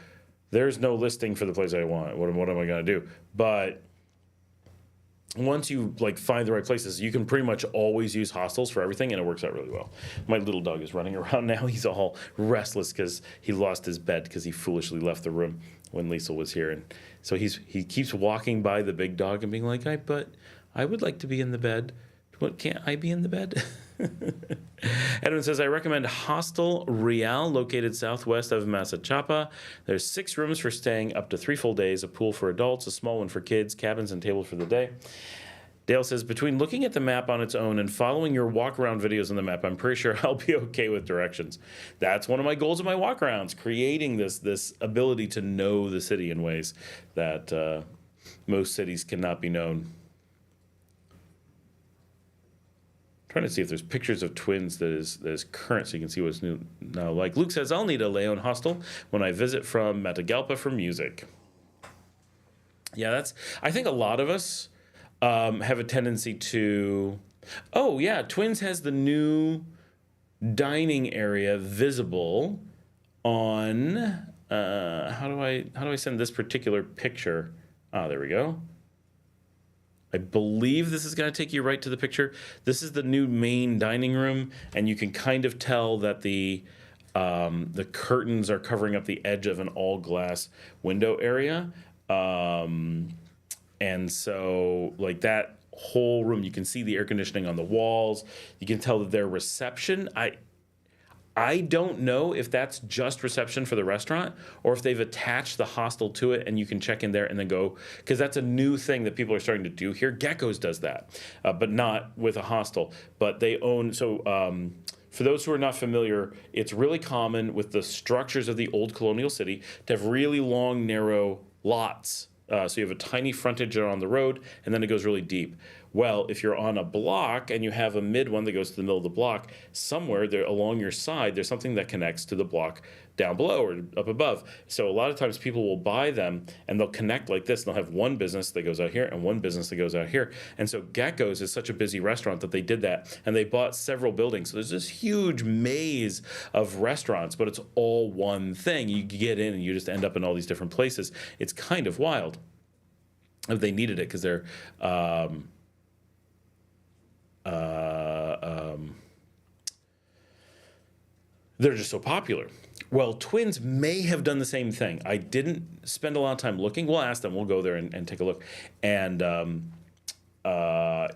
A: there's no listing for the place I want. What am I going to do? But once you like find the right places, you can pretty much always use hostels for everything, and it works out really well. My little dog is running around now. He's all restless because he lost his bed because he foolishly left the room when Lisa was here, and so he keeps walking by the big dog and being like, but I would like to be in the bed. What, can't I be in the bed? Edwin says, I recommend Hostel Real, located southwest of Masachapa. There's 6 rooms for staying up to 3 full days, a pool for adults, a small one for kids, cabins and tables for the day. Dale says, between looking at the map on its own and following your walk-around videos on the map, I'm pretty sure I'll be okay with directions. That's one of my goals of my walk-arounds, creating this ability to know the city in ways that most cities cannot be known. Trying to see if there's pictures of twins that is current so you can see what's new now like. Luke says, I'll need a Leon hostel when I visit from Matagalpa for music. Yeah, I think a lot of us have a tendency to, oh yeah, Twins has the new dining area visible on, how do I send this particular picture? Ah, there we go. I believe this is going to take you right to the picture. This is the new main dining room, and you can kind of tell that the curtains are covering up the edge of an all-glass window area. And so, like, that whole room, you can see the air conditioning on the walls. You can tell that their reception, I don't know if that's just reception for the restaurant or if they've attached the hostel to it and you can check in there and then go, because that's a new thing that people are starting to do here. Gecko's does that, but not with a hostel. But they own, so for those who are not familiar, it's really common with the structures of the old colonial city to have really long, narrow lots. So you have a tiny frontage on the road, and then it goes really deep. Well, if you're on a block and you have a mid one that goes to the middle of the block, somewhere there along your side, there's something that connects to the block down below or up above. So a lot of times people will buy them and they'll connect like this. And they'll have one business that goes out here and one business that goes out here. And so Gecko's is such a busy restaurant that they did that, and they bought several buildings. So there's this huge maze of restaurants, but it's all one thing. You get in and you just end up in all these different places. It's kind of wild. They needed it because they're just so popular. Well, Twins may have done the same thing. I didn't spend a lot of time looking. We'll ask them. We'll go there and take a look. And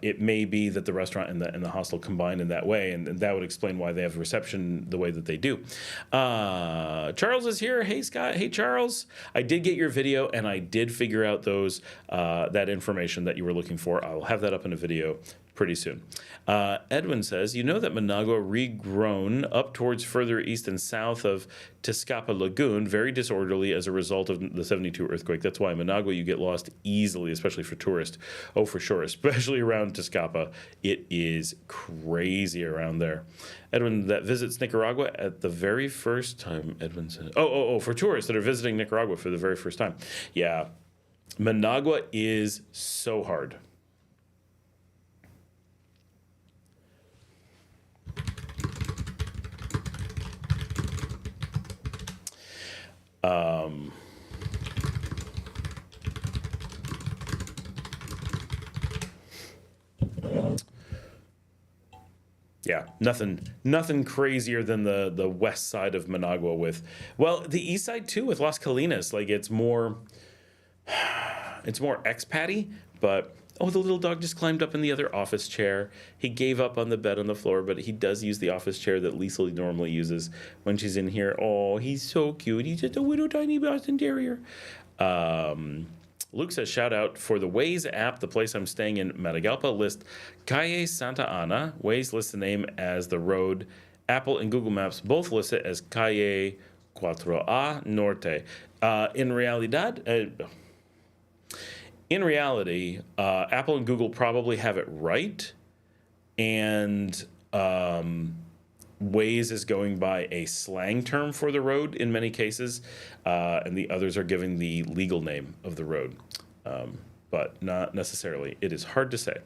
A: it may be that the restaurant and the hostel combined in that way, and that would explain why they have reception the way that they do. Charles is here. Hey, Scott. Hey, Charles. I did get your video, and I did figure out that information that you were looking for. I'll have that up in a video pretty soon. Edwin says, you know that Managua regrown up towards further east and south of Tezcapa Lagoon, very disorderly as a result of the 72 earthquake. That's why in Managua you get lost easily, especially for tourists. Oh, for sure, especially around Tezcapa. It is crazy around there. Edwin that visits Nicaragua at the very first time, Edwin says, for tourists that are visiting Nicaragua for the very first time. Yeah, Managua is so hard. Yeah, nothing crazier than the west side of Managua with, well, the east side too with Las Colinas. Like it's more expat-y, but oh, the little dog just climbed up in the other office chair. He gave up on the bed on the floor, but he does use the office chair that Lisa normally uses when she's in here. Oh, he's so cute. He's just a little tiny Boston Terrier. Luke says, shout out for the Waze app. The place I'm staying in Matagalpa list Calle Santa Ana. Waze lists the name as the road. Apple and Google Maps both list it as Calle 4A Norte. In reality, Apple and Google probably have it right, and Waze is going by a slang term for the road in many cases, and the others are giving the legal name of the road, but not necessarily. It is hard to say.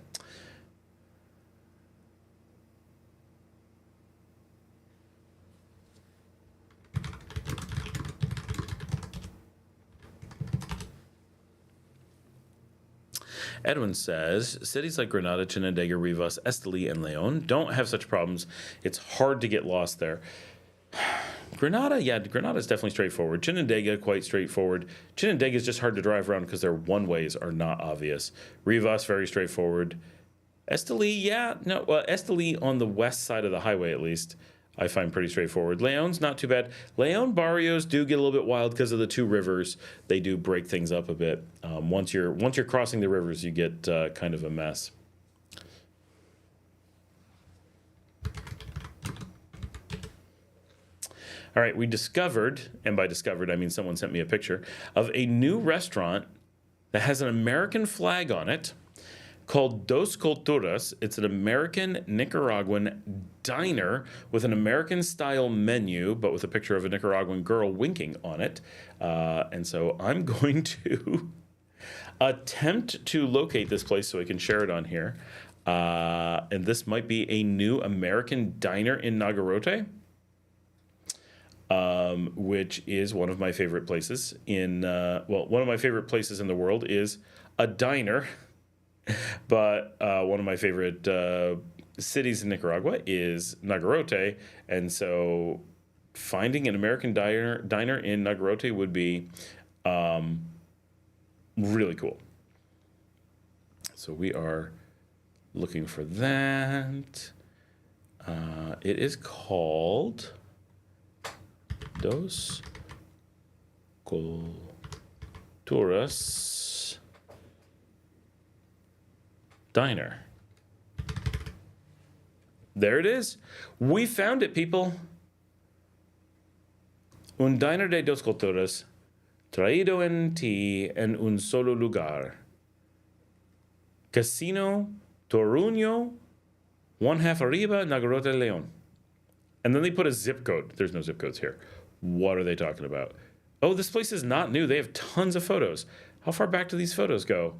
A: Edwin says, cities like Granada, Chinandega, Rivas, Esteli, and Leon don't have such problems. It's hard to get lost there. Granada is definitely straightforward. Chinandega, quite straightforward. Chinandega is just hard to drive around because their one-ways are not obvious. Rivas, very straightforward. Esteli, Esteli on the west side of the highway, at least, I find pretty straightforward. Leon's not too bad. Leon barrios do get a little bit wild because of the two rivers. They do break things up a bit. Once you're crossing the rivers, you get kind of a mess. All right, we discovered, and by discovered I mean someone sent me a picture of a new restaurant that has an American flag on it, called Dos Culturas. It's an American Nicaraguan diner with an American-style menu, but with a picture of a Nicaraguan girl winking on it. And so I'm going to attempt to locate this place so I can share it on here. And this might be a new American diner in Nagarote, which is one of my favorite places in, one of my favorite places in the world is a diner. But one of my favorite cities in Nicaragua is Nagarote, and so finding an American diner in Nagarote would be really cool. So we are looking for that. It is called Dos Culturas Diner. There it is. We found it, people. Un diner de dos culturas, traído en ti en un solo lugar. Casino Toruño, 1/2 arriba, Nagarote, León. And then they put a zip code. There's no zip codes here. What are they talking about? Oh, this place is not new. They have tons of photos. How far back do these photos go?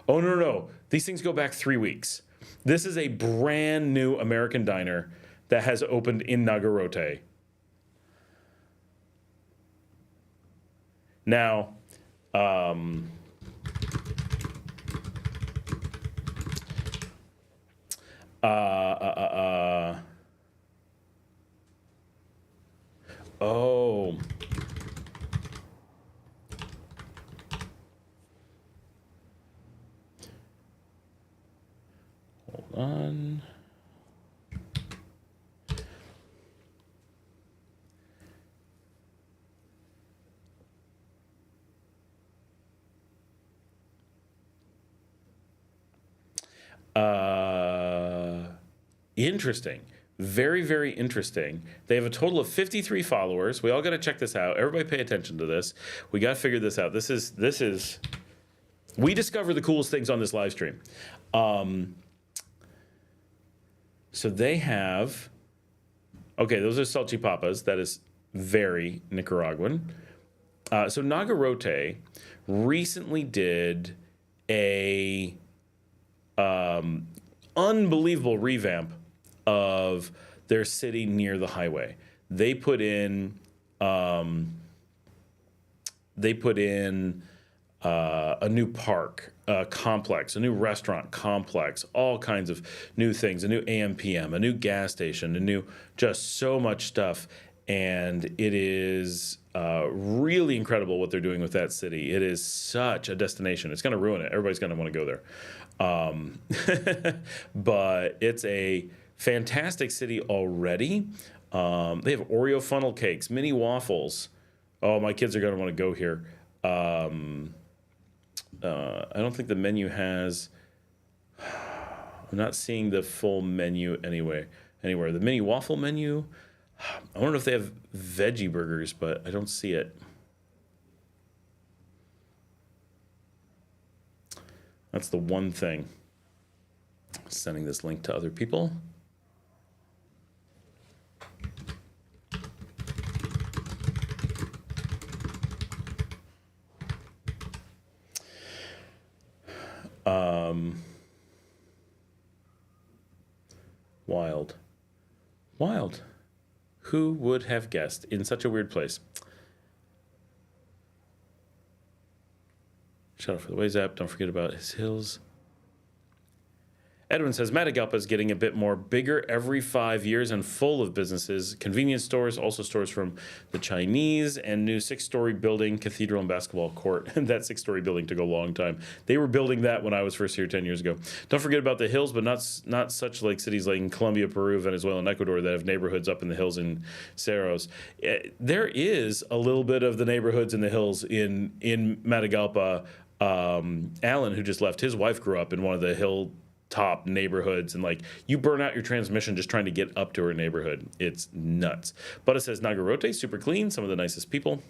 A: Oh, no. These things go back 3 weeks. This is a brand new American diner that has opened in Nagarote. Now, oh. Hold on. Interesting. Very, very interesting. They have a total of 53 followers. We all got to check this out. Everybody pay attention to this. We got to figure this out. This is we discover the coolest things on this live stream. So they have, okay, those are salchipapas. That is very Nicaraguan. So Nagarote recently did a unbelievable revamp of their city near the highway. They put in a new park complex, a new restaurant complex, all kinds of new things, a new AM/PM, a new gas station, just so much stuff. And it is really incredible what they're doing with that city. It is such a destination. It's going to ruin it. Everybody's going to want to go there. But it's a fantastic city already. They have Oreo funnel cakes, mini waffles. Oh, my kids are going to want to go here. I don't think the menu has... I'm not seeing the full menu anywhere. The mini waffle menu... I wonder if they have veggie burgers, but I don't see it. That's the one thing. Sending this link to other people. Wild. Who would have guessed in such a weird place? Shout out for the Waze app. Don't forget about his hills. Edwin says Matagalpa is getting a bit more bigger every 5 years and full of businesses, convenience stores, also stores from the Chinese, and new 6-story building, cathedral and basketball court. And that 6-story building took a long time. They were building that when I was first here 10 years ago. Don't forget about the hills, but not such like cities like in Colombia, Peru, Venezuela, and Ecuador that have neighborhoods up in the hills in Cerros. There is a little bit of the neighborhoods in the hills in Matagalpa. Alan, who just left, his wife grew up in one of the hilltop neighborhoods, and like you burn out your transmission just trying to get up to her neighborhood. It's nuts. But it says Nagarote, super clean, some of the nicest people.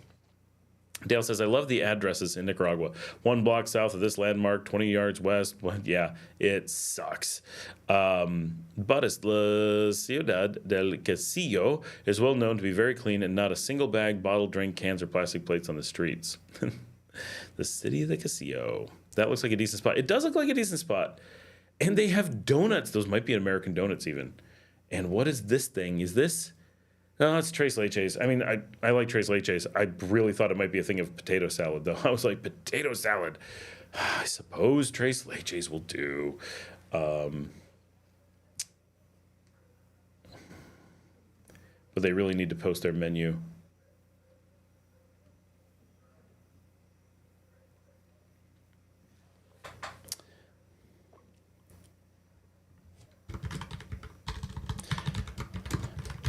A: Dale says, I love the addresses in Nicaragua. 1 block south of this landmark, 20 yards west. Well, yeah, it sucks. But it's La Ciudad del Casillo is well known to be very clean and not a single bag, bottle, drink, cans, or plastic plates on the streets. The city of the Casillo. That looks like a decent spot. It does look like a decent spot. And they have donuts. Those might be American donuts even. And what is this thing? Is this... No, it's tres leches. I mean, I like tres leches. I really thought it might be a thing of potato salad, though. I was like, potato salad. I suppose tres leches will do. But they really need to post their menu.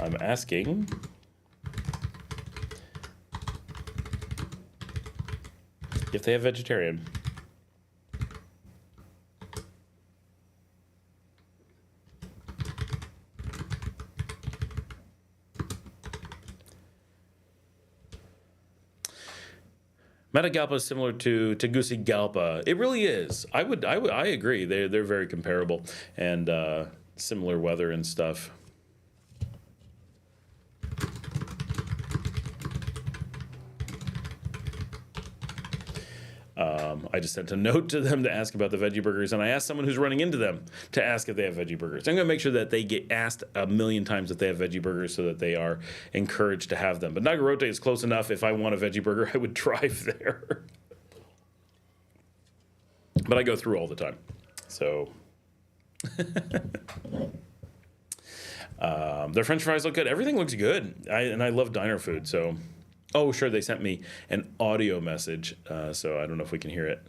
A: I'm asking if they have vegetarian. Matagalpa is similar to Tegucigalpa. It really is. I agree. They're very comparable and similar weather and stuff. I just sent a note to them to ask about the veggie burgers, and I asked someone who's running into them to ask if they have veggie burgers. I'm going to make sure that they get asked a million times if they have veggie burgers so that they are encouraged to have them. But Nagarote is close enough. If I want a veggie burger, I would drive there. But I go through all the time. So their French fries look good. Everything looks good. And I love diner food, so... Oh, sure, they sent me an audio message, so I don't know if we can hear it.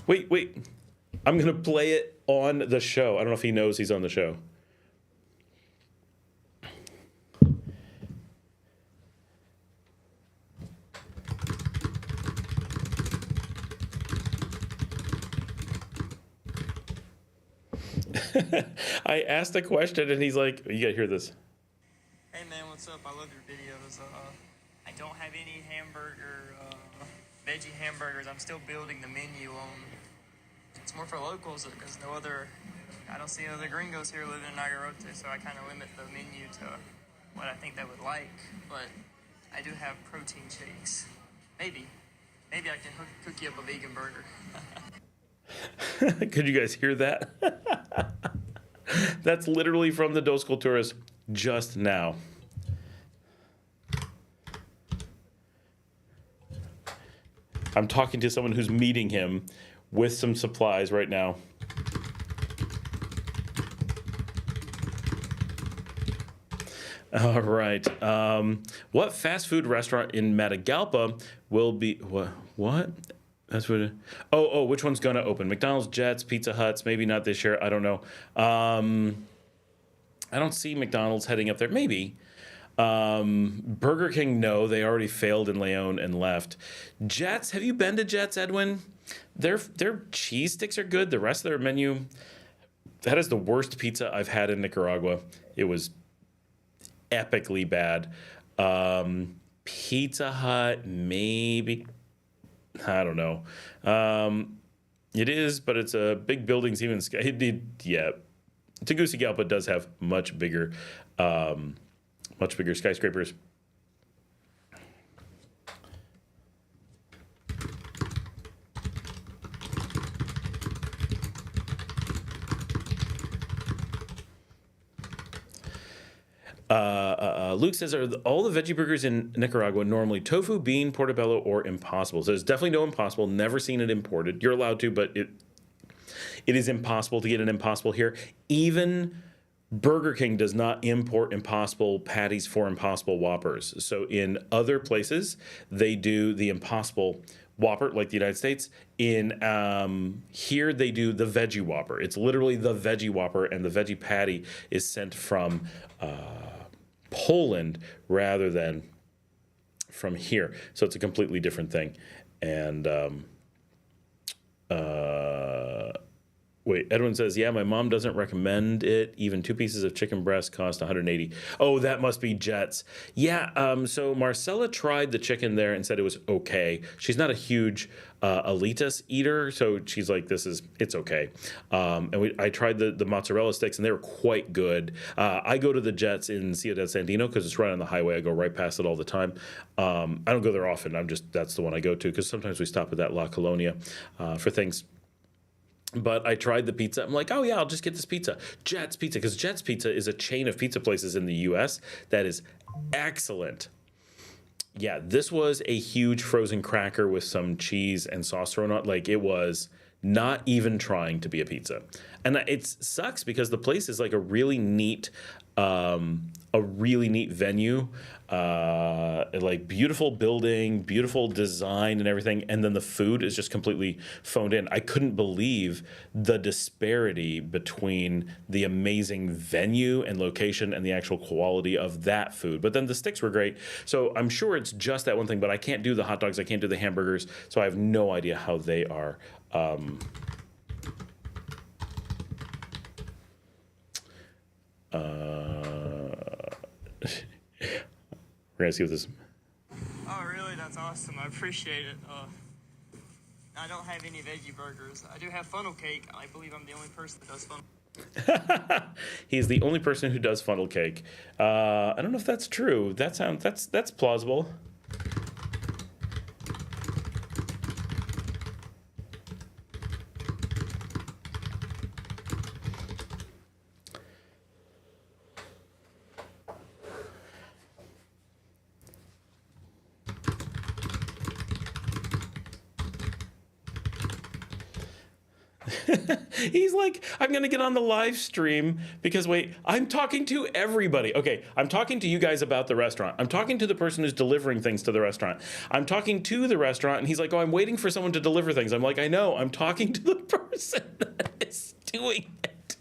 A: Wait. I'm going to play it on the show. I don't know if he knows he's on the show. I asked a question and he's like, you gotta hear this.
B: Hey man, what's up? I love your videos. I don't have any veggie hamburgers. I'm still building the menu on. It's more for locals because I don't see other gringos here living in Nagarote, so I kind of limit the menu to what I think they would like. But I do have protein shakes. Maybe I can cook you up a vegan burger.
A: Could you guys hear that? That's literally from the Dos Culturas just now. I'm talking to someone who's meeting him with some supplies right now. All right. What fast food restaurant in Matagalpa will be... What? That's what. Which one's gonna open? McDonald's, Jets, Pizza Huts. Maybe not this year. I don't know. I don't see McDonald's heading up there. Maybe. Burger King. No, they already failed in Leon and left. Jets. Have you been to Jets, Edwin? Their cheese sticks are good. The rest of their menu. That is the worst pizza I've had in Nicaragua. It was epically bad. Pizza Hut. Maybe. I don't know. It is, but it's a big buildings. Even Tegucigalpa does have much bigger skyscrapers. Luke says, are all the veggie burgers in Nicaragua normally tofu, bean, portobello, or impossible? So there's definitely no impossible. Never seen it imported. You're allowed to, but it is impossible to get an impossible here. Even Burger King does not import impossible patties for impossible Whoppers. So in other places, they do the impossible Whopper, like the United States. In here, they do the veggie Whopper. It's literally the veggie Whopper, and the veggie patty is sent from Poland rather than from here. So it's a completely different thing. And wait, Edwin says, yeah, my mom doesn't recommend it. Even 2 pieces of chicken breast cost 180. Oh, that must be Jets. Yeah, so Marcella tried the chicken there and said it was okay. She's not a huge Alitas eater, so she's like, it's okay. And I tried the mozzarella sticks, and they were quite good. I go to the Jets in Ciudad Sandino because it's right on the highway. I go right past it all the time. I don't go there often. That's the one I go to because sometimes we stop at that La Colonia for things. But I tried the pizza. I'm like, oh, yeah, I'll just get this pizza. Jets Pizza, because Jets Pizza is a chain of pizza places in the U.S. that is excellent. Yeah, this was a huge frozen cracker with some cheese and sauce thrown on. Like, it was not even trying to be a pizza. And it sucks because the place is like a really neat venue, like beautiful building, beautiful design and everything. And then the food is just completely phoned in. I couldn't believe the disparity between the amazing venue and location and the actual quality of that food. But then the sticks were great. So I'm sure it's just that one thing, but I can't do the hot dogs. I can't do the hamburgers. So I have no idea how they are. We're gonna see what this.
B: Oh, really? That's awesome. I appreciate it. I don't have any veggie burgers. I do have funnel cake. I believe I'm the only person that does funnel.
A: He's the only person who does funnel cake. I don't know if that's true. That's plausible. He's like, I'm going to get on the live stream because, wait, I'm talking to everybody. Okay, I'm talking to you guys about the restaurant. I'm talking to the person who's delivering things to the restaurant. I'm talking to the restaurant, and he's like, oh, I'm waiting for someone to deliver things. I'm like, I know. I'm talking to the person that is doing it.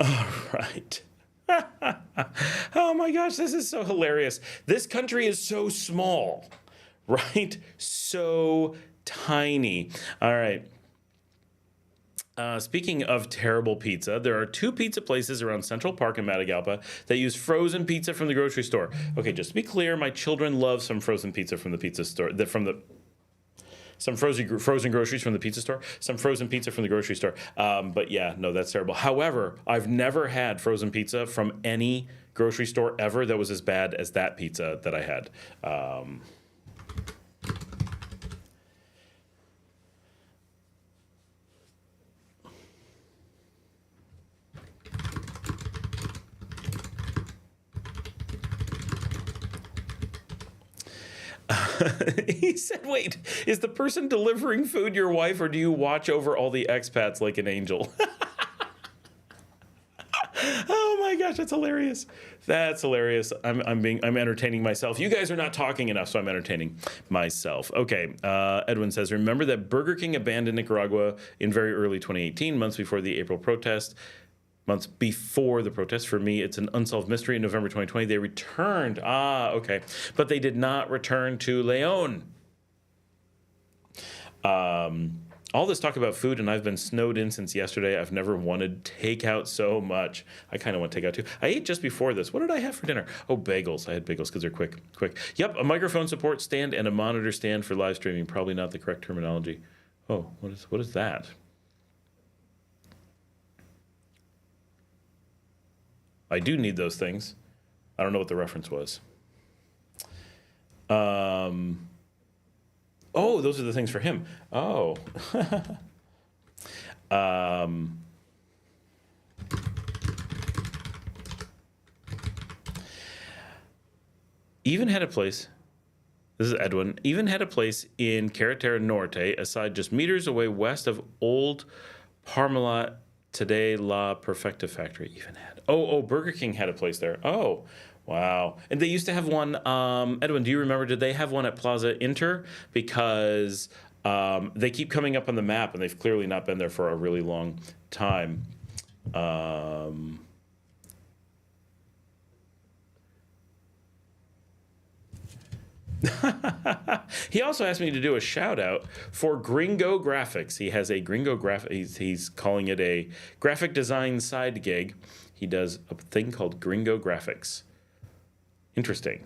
A: All right. Oh my gosh, this is so hilarious. This country is so small, right? So tiny. All right. Speaking of terrible pizza, there are 2 pizza places around Central Park in Matagalpa that use frozen pizza from the grocery store. Okay, just to be clear, my children love some frozen pizza from the pizza store. Some frozen groceries from the pizza store, some frozen pizza from the grocery store. But yeah, no, that's terrible. However, I've never had frozen pizza from any grocery store ever that was as bad as that pizza that I had. He said, wait, is the person delivering food your wife, or do you watch over all the expats like an angel? Oh my gosh, that's hilarious. That's hilarious. I'm entertaining myself. You guys are not talking enough, so I'm entertaining myself. Okay, Edwin says, remember that Burger King abandoned Nicaragua in very early 2018, months before the April protest. Months before the protest. For me, it's an unsolved mystery. In November 2020, they returned. Okay. But they did not return to Leon. All this talk about food, and I've been snowed in since yesterday. I've never wanted takeout so much. I kind of want takeout too. I ate just before this. What did I have for dinner? Oh, bagels. I had bagels because they're quick. Yep, a microphone support stand and a monitor stand for live streaming. Probably not the correct terminology. Oh, what is that? I do need those things. I don't know what the reference was. Oh, those are the things for him. Oh. Even had a place. This is Edwin. Even had a place in Carretera Norte, aside just meters away west of Old Parmalat, today La Perfecta factory. Even had. Oh, Burger King had a place there. Oh, wow. And they used to have one. Edwin, do you remember? Did they have one at Plaza Inter? Because they keep coming up on the map, and they've clearly not been there for a really long time. He also asked me to do a shout out for Gringo Graphics. He has a Gringo graphic. He's calling it a graphic design side gig. He does a thing called Gringo Graphics. Interesting.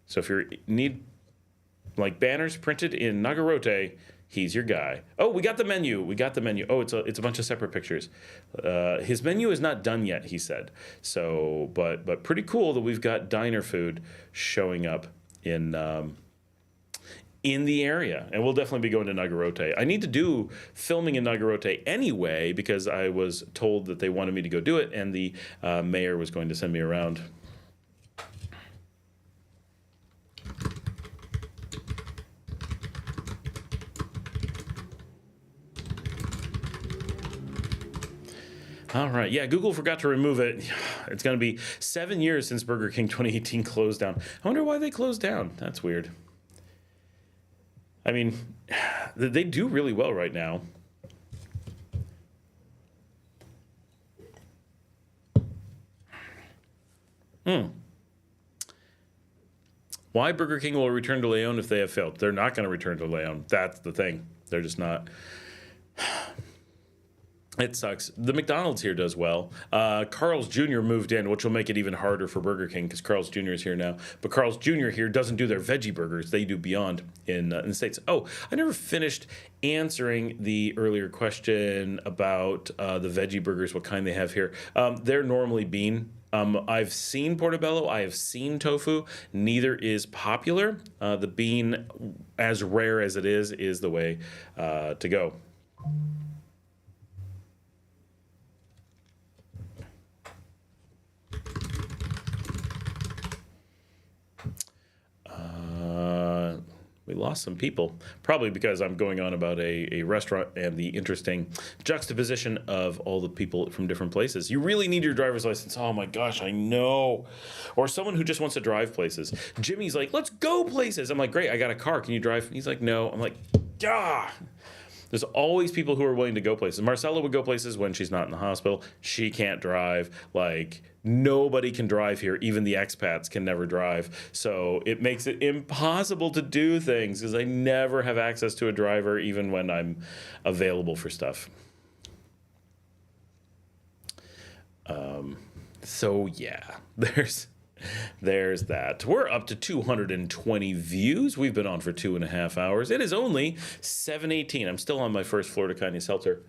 A: So if you need like banners printed in Nagarote, he's your guy. Oh, we got the menu. Oh, it's a bunch of separate pictures. His menu is not done yet, he said. So, but pretty cool that we've got diner food showing up in the area, and we'll definitely be going to Nagarote. I need to do filming in Nagarote anyway because I was told that they wanted me to go do it, and the mayor was going to send me around. All right. Yeah, Google forgot to remove it. It's going to be 7 years since Burger King 2018 closed down. I wonder why they closed down. That's weird. I mean, they do really well right now. Why Burger King will return to Leon if they have failed? They're not going to return to Leon. That's the thing. They're just not. It sucks. The McDonald's here does well. Carl's Jr. moved in, which will make it even harder for Burger King because Carl's Jr. is here now. But Carl's Jr. here doesn't do their veggie burgers. They do Beyond in the States. Oh, I never finished answering the earlier question about the veggie burgers, what kind they have here. They're normally bean. I've seen portobello. I have seen tofu. Neither is popular. The bean, as rare as it is the way to go. We lost some people, probably because I'm going on about a restaurant and the interesting juxtaposition of all the people from different places. You really need your driver's license. Oh my gosh, I know. Or someone who just wants to drive places. Jimmy's like, let's go places. I'm like, great, I got a car. Can you drive? He's like, no. I'm like, ah. There's always people who are willing to go places. Marcella would go places when she's not in the hospital. She can't drive. Like, nobody can drive here. Even the expats can never drive. So it makes it impossible to do things because I never have access to a driver even when I'm available for stuff. So yeah, there's that. We're up to 220 views. We've been on for 2.5 hours. It is only 7:18. I'm still on my first Florida Kindness Seltzer.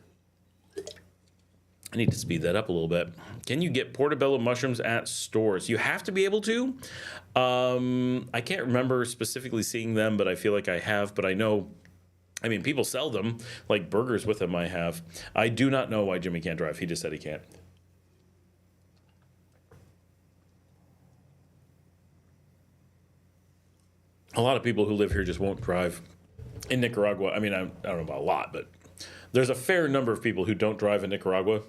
A: I need to speed that up a little bit. Can you get portobello mushrooms at stores? You have to be able to. I can't remember specifically seeing them, but I feel like I have. But I know, I mean, people sell them, like burgers with them I have. I do not know why Jimmy can't drive. He just said he can't. A lot of people who live here just won't drive. In Nicaragua, I mean, I don't know about a lot, but there's a fair number of people who don't drive in Nicaragua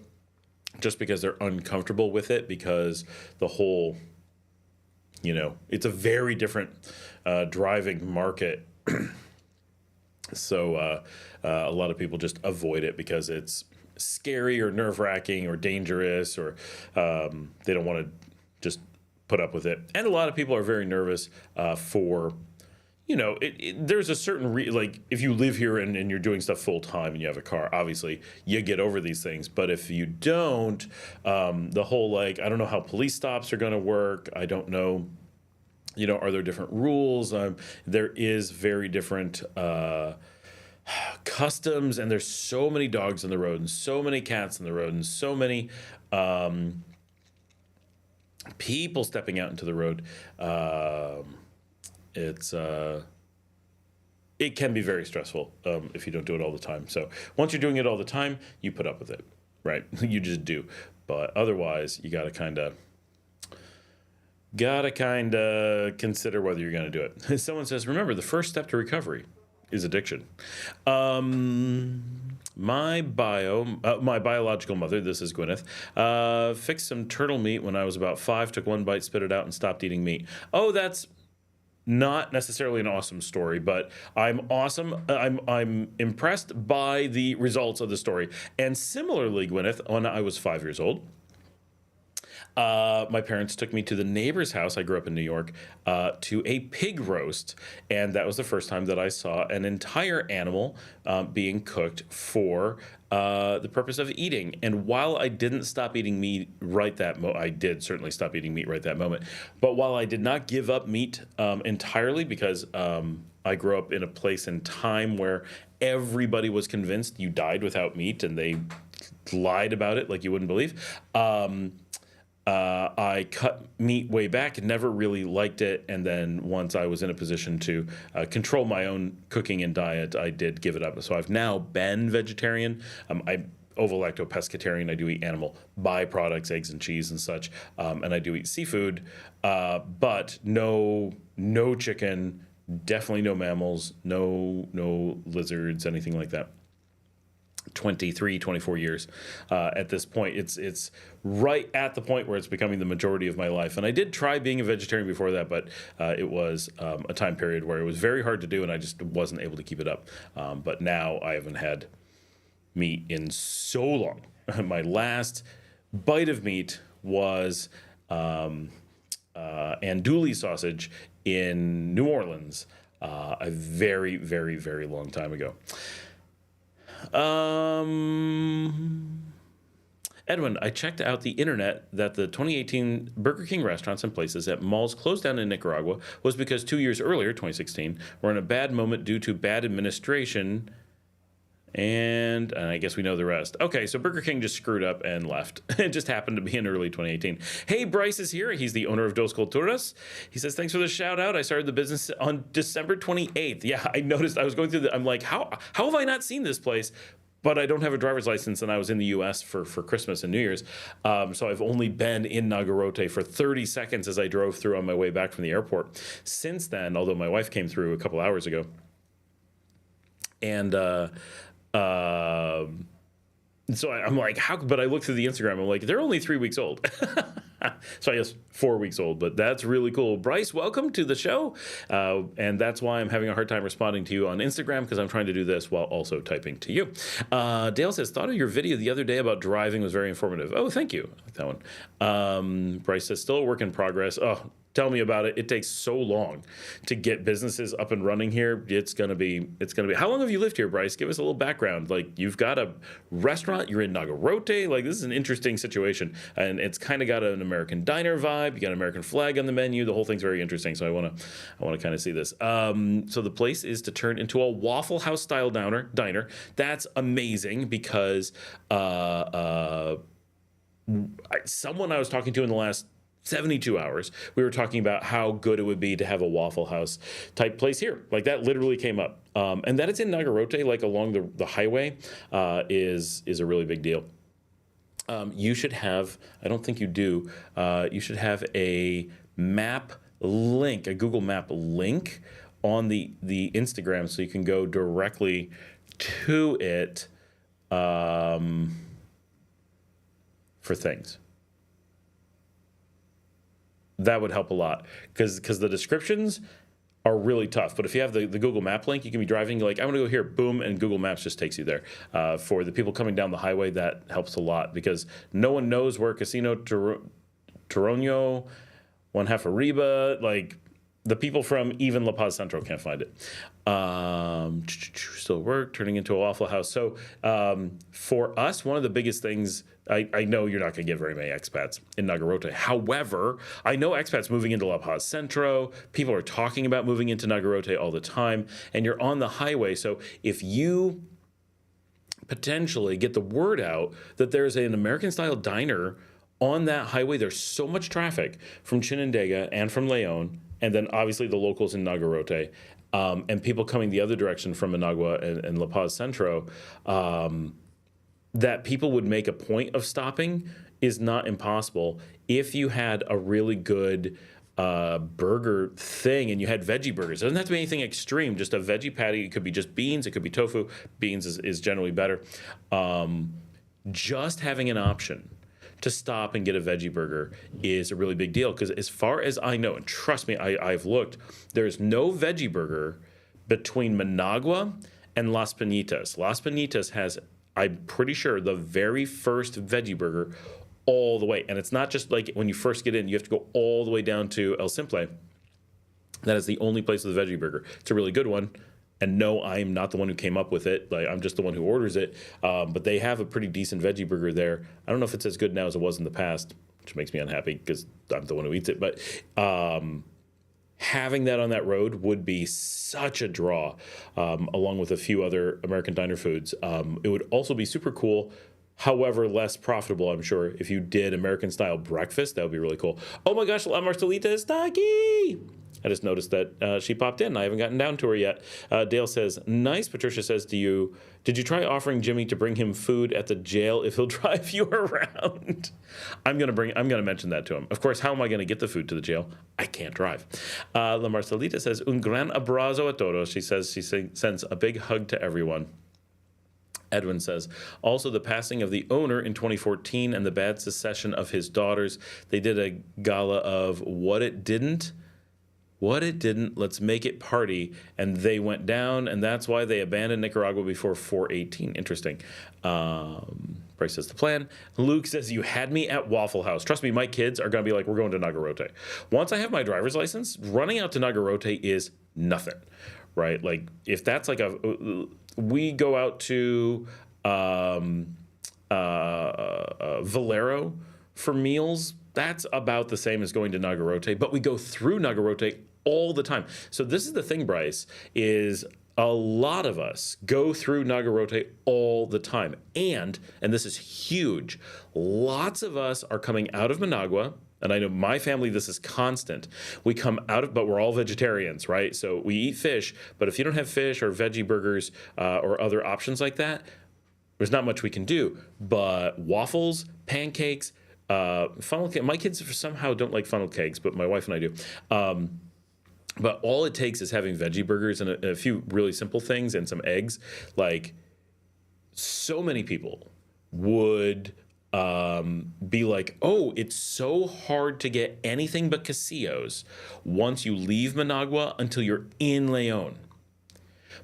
A: just because they're uncomfortable with it, because the whole, it's a very different driving market. So a lot of people just avoid it because it's scary or nerve-wracking or dangerous, or they don't want to just put up with it. And a lot of people are very nervous for... there's a certain like if you live here and you're doing stuff full time and you have a car, obviously you get over these things. But if you don't, the whole like, I don't know how police stops are going to work. I don't know, are there different rules? There is very different customs, and there's so many dogs on the road and so many cats on the road and so many people stepping out into the road. It's it can be very stressful if you don't do it all the time. So once you're doing it all the time, you put up with it, right? You just do. But otherwise, you gotta kind of consider whether you're gonna do it. Someone says, remember, the first step to recovery is addiction. My biological mother, this is Gwyneth, fixed some turtle meat when I was about 5, took one bite, spit it out, and stopped eating meat. Oh, that's not necessarily an awesome story, but I'm impressed by the results of the story. And similarly, Gwyneth, when I was 5 years old, my parents took me to the neighbor's house. I grew up in New York, to a pig roast. And that was the first time that I saw an entire animal being cooked for the purpose of eating. And while I didn't stop eating meat right that moment, I did certainly stop eating meat right that moment. But while I did not give up meat entirely, because I grew up in a place and time where everybody was convinced you died without meat, and they lied about it like you wouldn't believe. I cut meat way back, never really liked it, and then once I was in a position to control my own cooking and diet, I did give it up. So I've now been vegetarian. I'm ovo-lacto-pescatarian. I do eat animal byproducts, eggs and cheese and such, and I do eat seafood, but no chicken, definitely no mammals, no lizards, anything like that. 23, 24 years at this point. It's right at the point where it's becoming the majority of my life. And I did try being a vegetarian before that, but it was a time period where it was very hard to do, and I just wasn't able to keep it up. But now I haven't had meat in so long. My last bite of meat was andouille sausage in New Orleans a very, very, very long time ago. Edwin, I checked out the internet that the 2018 Burger King restaurants and places at malls closed down in Nicaragua was because 2 years earlier, 2016, were in a bad moment due to bad administration. And I guess we know the rest. Okay, so Burger King just screwed up and left. It just happened to be in early 2018. Hey, Bryce is here. He's the owner of Dos Culturas. He says, thanks for the shout out. I started the business on December 28th. Yeah, I noticed. I was going through I'm like, how have I not seen this place? But I don't have a driver's license, and I was in the U.S. for Christmas and New Year's. So I've only been in Nagarote for 30 seconds as I drove through on my way back from the airport. Since then, although my wife came through a couple hours ago, and so I'm like, how? But I looked through the Instagram. I'm like, they're only 3 weeks old. So I guess 4 weeks old, but that's really cool. Bryce, welcome to the show. And that's why I'm having a hard time responding to you on Instagram, because I'm trying to do this while also typing to you. Dale says, thought of your video the other day about driving was very informative. Oh, thank you. I like that one. Bryce says, still a work in progress. Oh, tell me about it. It takes so long to get businesses up and running here. It's gonna be. How long have you lived here, Bryce? Give us a little background. Like, you've got a restaurant. You're in Nagarote. Like, this is an interesting situation, and it's kind of got an American diner vibe. You got an American flag on the menu. The whole thing's very interesting. So I want to kind of see this. So the place is to turn into a Waffle House style diner. That's amazing, because someone I was talking to in the last 72 hours, we were talking about how good it would be to have a Waffle House type place here. Like, that literally came up. And that it's in Nagarote, like along the highway, is a really big deal. You should have, I don't think you do, you should have a map link, a Google Map link on the Instagram, so you can go directly to it for things. That would help a lot, because the descriptions are really tough. But if you have the Google Map link, you can be driving, you're like, I want to go here, boom, and Google Maps just takes you there. For the people coming down the highway, that helps a lot, because no one knows where Casino Toronjo, One Half Arriba, like, the people from even La Paz Central can't find it. Still work, turning into a Waffle House. So for us, one of the biggest things, I know you're not going to get very many expats in Nagarote. However, I know expats moving into La Paz Centro. People are talking about moving into Nagarote all the time, and you're on the highway. So if you potentially get the word out that there's an American-style diner on that highway, there's so much traffic from Chinandega and from Leon, and then obviously the locals in Nagarote, and people coming the other direction from Managua and La Paz Centro, that people would make a point of stopping is not impossible if you had a really good burger thing and you had veggie burgers. It doesn't have to be anything extreme, just a veggie patty. It could be just beans. It could be tofu. Beans is generally better. Just having an option to stop and get a veggie burger is a really big deal, because as far as I know, and trust me, I've looked, there's no veggie burger between Managua and Las Pinitas. Las Pinitas has, I'm pretty sure, the very first veggie burger all the way. And it's not just like when you first get in, you have to go all the way down to El Simple. That is the only place with a veggie burger. It's a really good one. And no, I'm not the one who came up with it. Like, I'm just the one who orders it. But they have a pretty decent veggie burger there. I don't know if it's as good now as it was in the past, which makes me unhappy because I'm the one who eats it. But having that on that road would be such a draw, along with a few other American diner foods. It would also be super cool, however less profitable, I'm sure, if you did American-style breakfast. That would be really cool. Oh my gosh, La Marcelita is aquí! I just noticed that she popped in. I haven't gotten down to her yet. Dale says, nice. Patricia says, did you try offering Jimmy to bring him food at the jail if he'll drive you around? I'm gonna mention that to him. Of course, how am I gonna get the food to the jail? I can't drive. La Marcelita says, un gran abrazo a todos. She says she sends a big hug to everyone. Edwin says, also the passing of the owner in 2014 and the bad secession of his daughters. They did a gala of what it didn't, let's make it party, and they went down, and that's why they abandoned Nicaragua before 418. Interesting. Bryce says the plan. Luke says, you had me at Waffle House. Trust me, my kids are going to be like, we're going to Nagarote. Once I have my driver's license, running out to Nagarote is nothing, right? Like, if that's like we go out to Valero for meals, that's about the same as going to Nagarote, but we go through Nagarote all the time. So this is the thing, Bryce, is a lot of us go through Nagarote all the time. And this is huge, lots of us are coming out of Managua, and I know my family, this is constant. We come out of, but we're all vegetarians, right? So we eat fish, but if you don't have fish or veggie burgers or other options like that, there's not much we can do. But waffles, pancakes, funnel cake. My kids somehow don't like funnel cakes, but my wife and I do. But all it takes is having veggie burgers and a few really simple things and some eggs. Like, so many people would be like, oh, it's so hard to get anything but quesillos once you leave Managua until you're in Leon.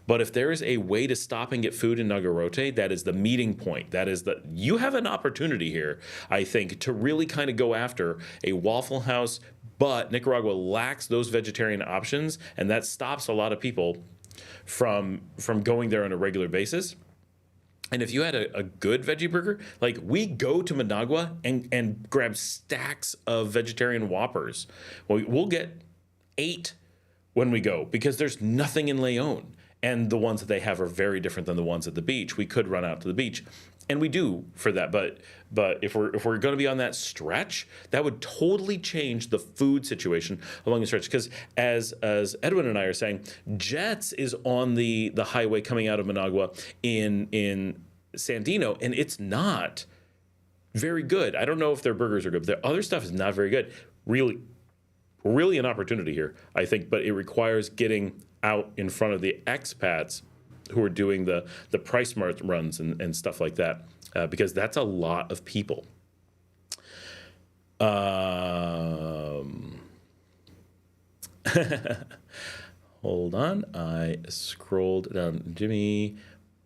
A: But if there is a way to stop and get food in Nagarote, that is the meeting point. That is you have an opportunity here, I think, to really kind of go after a Waffle House, but Nicaragua lacks those vegetarian options, and that stops a lot of people from going there on a regular basis. And if you had a good veggie burger, like, we go to Managua and grab stacks of vegetarian Whoppers. We'll get 8 when we go, because there's nothing in Leon. And the ones that they have are very different than the ones at the beach. We could run out to the beach, and we do for that. But if we're going to be on that stretch, that would totally change the food situation along the stretch. Because as Edwin and I are saying, Jets is on the highway coming out of Managua in Sandino, and it's not very good. I don't know if their burgers are good, but their other stuff is not very good. Really an opportunity here, I think, but it requires getting out in front of the expats who are doing the price mart runs and stuff like that, because that's a lot of people. Hold on, I scrolled down. Jimmy,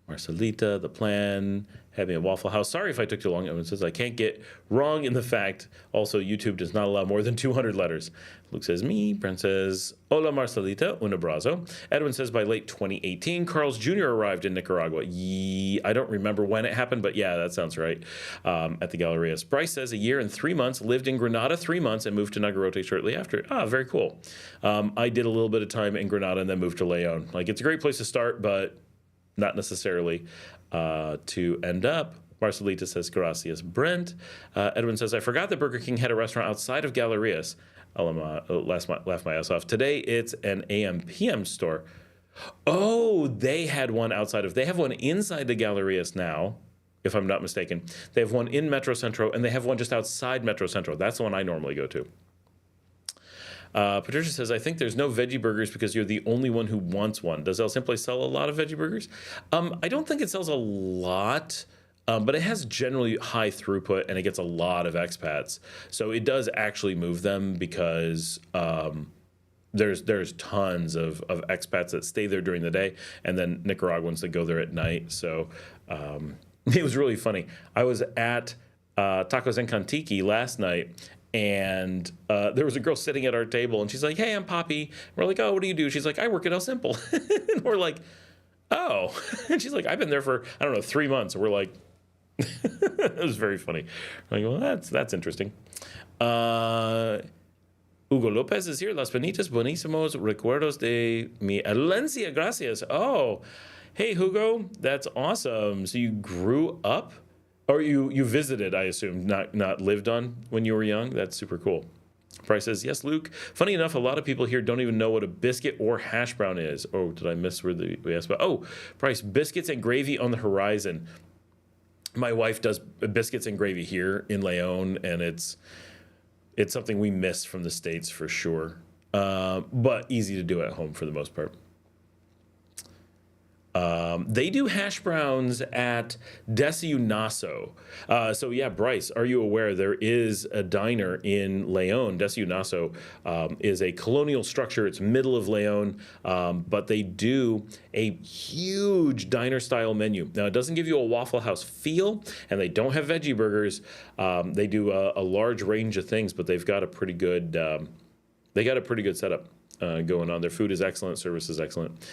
A: Marcelita, the plan, having a Waffle House. Sorry if I took too long. It says I can't get wrong in the fact. Also, YouTube does not allow more than 200 letters. Luke says me. Brent says, hola Marcelita, un abrazo. Edwin says by late 2018, Carl's Jr. arrived in Nicaragua. I don't remember when it happened, but yeah, that sounds right. At the Gallerias. Bryce says 1 year and 3 months, lived in Granada 3 months, and moved to Nagarote shortly after. Very cool. I did a little bit of time in Granada and then moved to Leon. Like, it's a great place to start, but not necessarily to end up Marcelita says, gracias, Brent. Edwin says, I forgot that Burger King had a restaurant outside of Gallerias. Laughed my ass off. Today, it's an AM/PM store. Oh, they had one outside of... They have one inside the Gallerias now, if I'm not mistaken. They have one in Metro Centro, and they have one just outside Metro Centro. That's the one I normally go to. Patricia says, I think there's no veggie burgers because you're the only one who wants one. Does El Simple sell a lot of veggie burgers? I don't think it sells a lot, but it has generally high throughput and it gets a lot of expats. So it does actually move them because there's tons of expats that stay there during the day and then Nicaraguans that go there at night. So it was really funny. I was at Tacos en Cantiki last night, and there was a girl sitting at our table, and she's like, hey, I'm Poppy. And we're like, oh, what do you do? She's like, I work at El Simple. And we're like, oh. And she's like, I've been there for, 3 months. And we're like, it was very funny. I'm like, well, that's interesting. Hugo Lopez is here. Las Penitas Buenísimos Recuerdos de mi Alencia. Gracias. Oh, hey, Hugo. That's awesome. So you grew up? Or you visited, I assume, not lived on when you were young? That's super cool. Price says, yes, Luke. Funny enough, a lot of people here don't even know what a biscuit or hash brown is. Oh, did I miss where we asked about? Oh, Price, biscuits and gravy on the horizon. My wife does biscuits and gravy here in Leon, and it's something we miss from the States for sure. But easy to do at home for the most part. They do hash browns at Desayunazo. So yeah, Bryce, are you aware there is a diner in Leon? Desayunazo is a colonial structure. It's middle of Leon, but they do a huge diner-style menu. Now, it doesn't give you a Waffle House feel, and they don't have veggie burgers. They do a large range of things, but they've got a pretty good setup going on. Their food is excellent. Service is excellent.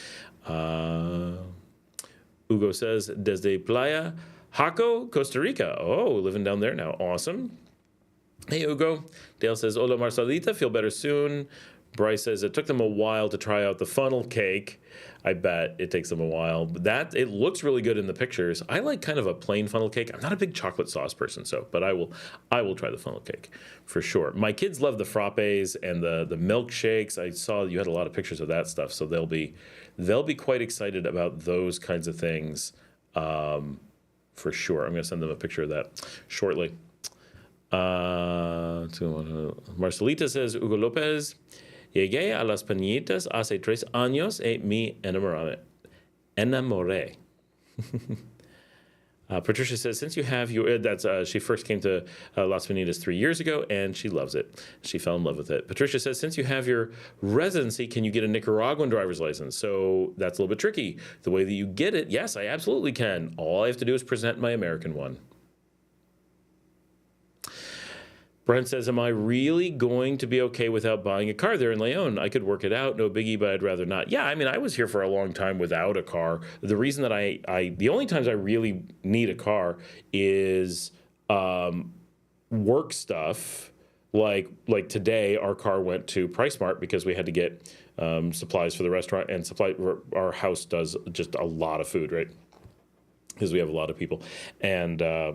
A: Hugo says, desde Playa Jaco, Costa Rica. Oh, living down there now. Awesome. Hey, Hugo. Dale says, hola, Marcelita. Feel better soon. Bryce says, it took them a while to try out the funnel cake. I bet it takes them a while. But it looks really good in the pictures. I like kind of a plain funnel cake. I'm not a big chocolate sauce person, but I will try the funnel cake for sure. My kids love the frappes and the milkshakes. I saw you had a lot of pictures of that stuff, so they'll be quite excited about those kinds of things for sure. I'm going to send them a picture of that shortly. Marcelita says, Hugo Lopez, llegué a Las Peñitas hace 3 años y me enamoré. Patricia says, since you have she first came to Las Peñitas 3 years ago, and she loves it. She fell in love with it. Patricia says, since you have your residency, can you get a Nicaraguan driver's license? So that's a little bit tricky. The way that you get it, yes, I absolutely can. All I have to do is present my American one. Brent says, am I really going to be okay without buying a car there in Leon? I could work it out, no biggie, but I'd rather not. Yeah, I mean, I was here for a long time without a car. The reason that the only times I really need a car is work stuff. Like today, our car went to PriceSmart because we had to get supplies for the restaurant, and our house does just a lot of food, right? Because we have a lot of people. And I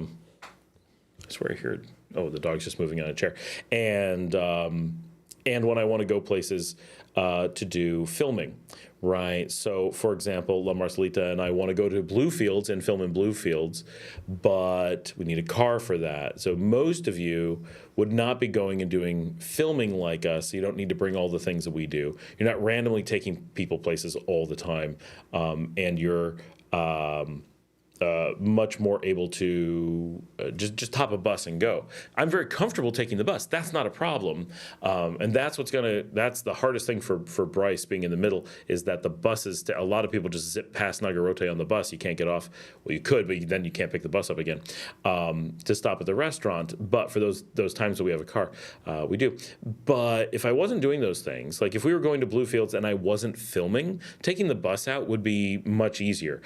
A: swear I heard... Oh, the dog's just moving on a chair. And when I want to go places to do filming, right? So, for example, La Marcelita and I want to go to Bluefields and film in Bluefields, but we need a car for that. So most of you would not be going and doing filming like us. You don't need to bring all the things that we do. You're not randomly taking people places all the time, and you're... much more able to just hop a bus and go. I'm very comfortable taking the bus. That's not a problem. And that's the hardest thing for Bryce being in the middle, is that the buses, a lot of people just zip past Nagarote on the bus. You can't get off. Well, you could, but then you can't pick the bus up again to stop at the restaurant. But for those times that we have a car, we do. But if I wasn't doing those things, like if we were going to Bluefields and I wasn't filming, taking the bus out would be much easier.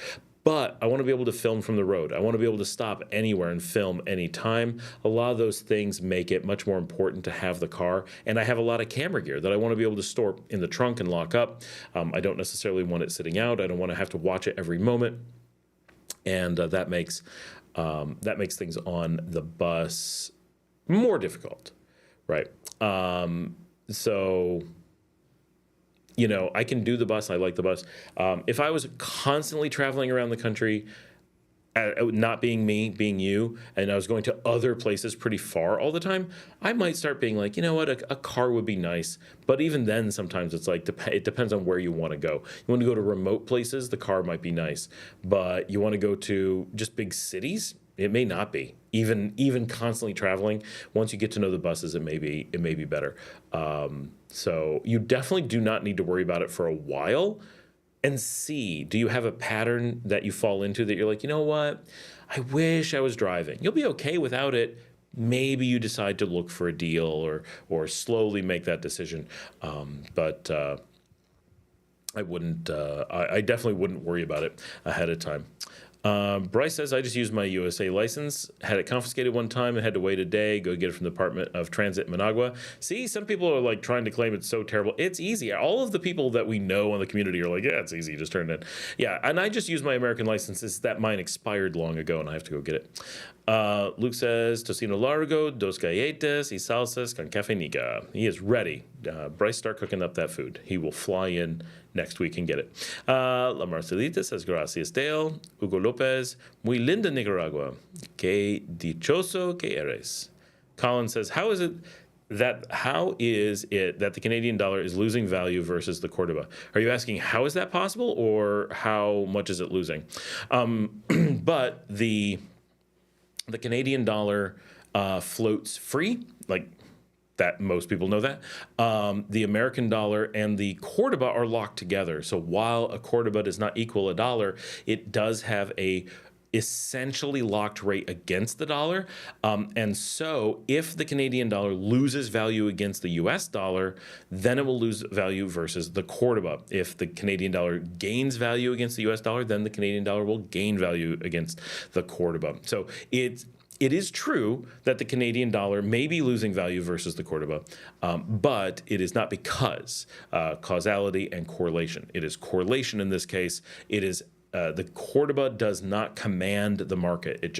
A: But I want to be able to film from the road. I want to be able to stop anywhere and film anytime. A lot of those things make it much more important to have the car. And I have a lot of camera gear that I want to be able to store in the trunk and lock up. I don't necessarily want it sitting out. I don't want to have to watch it every moment. And that makes that makes things on the bus more difficult, right? So, I can do the bus. I like the bus. If I was constantly traveling around the country, not being me, being you, and I was going to other places pretty far all the time, I might start being like, you know what, a car would be nice. But even then, sometimes it's like, it depends on where you want to go. You want to go to remote places, the car might be nice. But you want to go to just big cities, it may not be. Even constantly traveling, once you get to know the buses, it may be better. So you definitely do not need to worry about it for a while. And see, do you have a pattern that you fall into that you're like, you know what? I wish I was driving. You'll be okay without it. Maybe you decide to look for a deal or slowly make that decision. But I wouldn't. I definitely wouldn't worry about it ahead of time. Bryce says, I just used my USA license, had it confiscated one time and had to wait a day, go get it from the Department of Transit in Managua. See, some people are like trying to claim it's so terrible. It's easy. All of the people that we know in the community are like, yeah, it's easy. Just turn it in. Yeah, and I just used my American license. It's that mine expired long ago and I have to go get it. Luke says, tocino largo, dos galletas y salsas con café nica. He is ready. Bryce, start cooking up that food. He will fly in next week and get it. La Marcelita says, gracias, Dale. Hugo Lopez, muy linda Nicaragua. Que dichoso que eres. Colin says, how is it that the Canadian dollar is losing value versus the Cordoba? Are you asking how is that possible, or how much is it losing? But the Canadian dollar floats free, like that most people know that. The American dollar and the Cordoba are locked together. So while a Cordoba does not equal a dollar, it does have a essentially locked rate against the dollar. And so if the Canadian dollar loses value against the US dollar, then it will lose value versus the Cordoba. If the Canadian dollar gains value against the US dollar, then the Canadian dollar will gain value against the Cordoba. So it is true that the Canadian dollar may be losing value versus the Cordoba, but it is not because causality and correlation. It is correlation in this case. It is the Cordoba does not command the market. It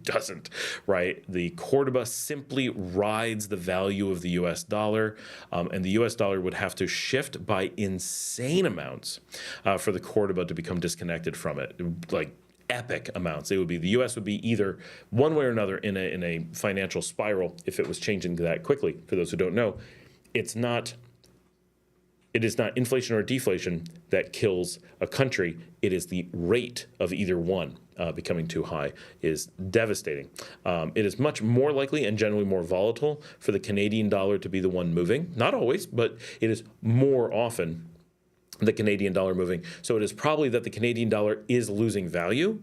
A: doesn't, right? The Cordoba simply rides the value of the US dollar, and the US dollar would have to shift by insane amounts for the Cordoba to become disconnected from it, like epic amounts. It would be, the US would be either one way or another in a financial spiral if it was changing that quickly. For those who don't know, it is not inflation or deflation that kills a country. It is the rate of either one becoming too high is devastating. It is much more likely and generally more volatile for the Canadian dollar to be the one moving. Not always, but it is more often the Canadian dollar moving. So it is probably that the Canadian dollar is losing value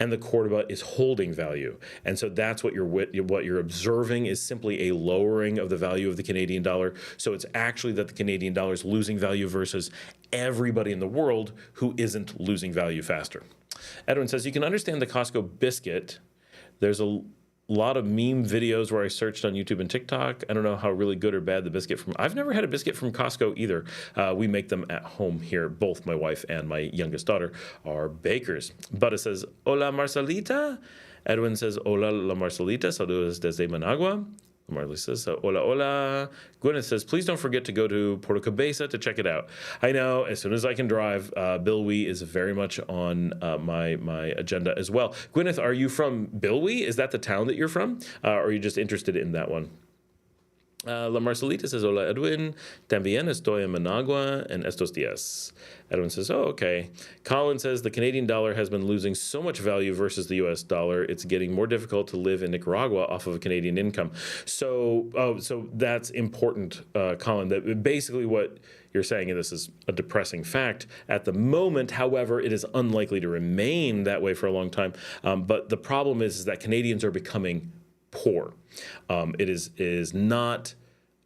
A: and the Cordoba is holding value. And so that's what you're observing is simply a lowering of the value of the Canadian dollar. So it's actually that the Canadian dollar is losing value versus everybody in the world who isn't losing value faster. Edwin says, you can understand the Costco biscuit. There's a lot of meme videos where I searched on YouTube and TikTok. I don't know how really good or bad the biscuit I've never had a biscuit from Costco either. We make them at home here. Both my wife and my youngest daughter are bakers. Butta says, hola Marcelita. Edwin says, hola la Marcelita. Saludos desde Managua. Marley says, hola, hola. Gwyneth says, please don't forget to go to Puerto Cabeza to check it out. I know, as soon as I can drive, Bilwi is very much on my agenda as well. Gwyneth, are you from Bilwi? Is that the town that you're from? Or are you just interested in that one? La Marcelita says, hola Edwin, también estoy en Managua en estos días. Edwin says, oh, okay. Colin says, the Canadian dollar has been losing so much value versus the US dollar, it's getting more difficult to live in Nicaragua off of a Canadian income. So that's important, Colin, that basically what you're saying, and this is a depressing fact, at the moment, however, it is unlikely to remain that way for a long time. But the problem is that Canadians are becoming poor. It is not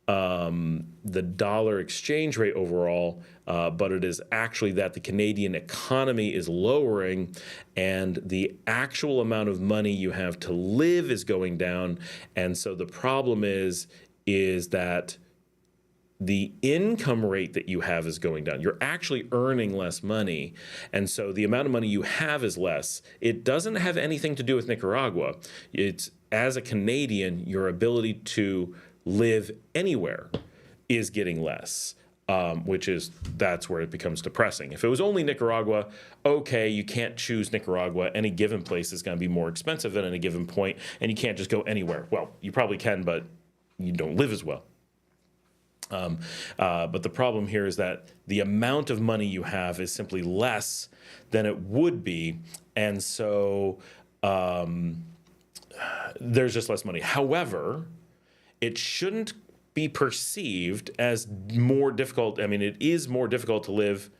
A: the dollar exchange rate overall, but it is actually that the Canadian economy is lowering and the actual amount of money you have to live is going down. And so the problem is that the income rate that you have is going down. You're actually earning less money. And so the amount of money you have is less. It doesn't have anything to do with Nicaragua. It's, as a Canadian, your ability to live anywhere is getting less. That's where it becomes depressing. If it was only Nicaragua, okay, you can't choose Nicaragua. Any given place is going to be more expensive at any given point, and you can't just go anywhere. Well, you probably can, but you don't live as well. But the problem here is that the amount of money you have is simply less than it would be, and so there's just less money. However, it shouldn't be perceived as more difficult. I mean, it is more difficult to live,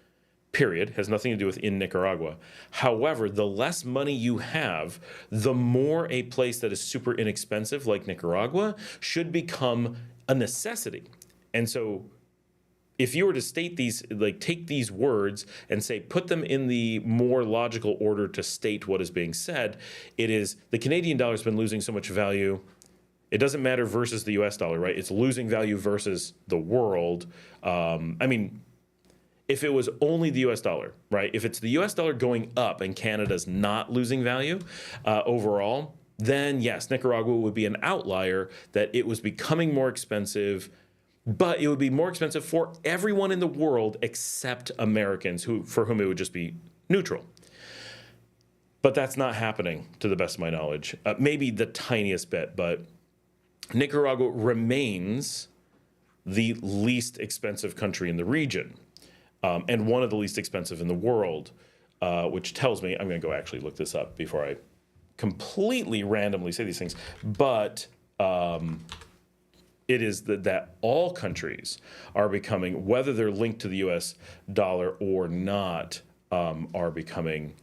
A: period. It has nothing to do with in Nicaragua. However, the less money you have, the more a place that is super inexpensive, like Nicaragua, should become a necessity. And so if you were to state these, like take these words and say, put them in the more logical order to state what is being said, it is the Canadian dollar has been losing so much value. It doesn't matter versus the US dollar, right? It's losing value versus the world. I mean, if it was only the US dollar, right? If it's the US dollar going up and Canada's not losing value overall, then yes, Nicaragua would be an outlier, that it was becoming more expensive, but it would be more expensive for everyone in the world except Americans, for whom it would just be neutral. But that's not happening, to the best of my knowledge. Maybe the tiniest bit, but Nicaragua remains the least expensive country in the region, and one of the least expensive in the world, which tells me, I'm going to go actually look this up before I completely randomly say these things, but it is that all countries are becoming, whether they're linked to the US dollar or not, are becoming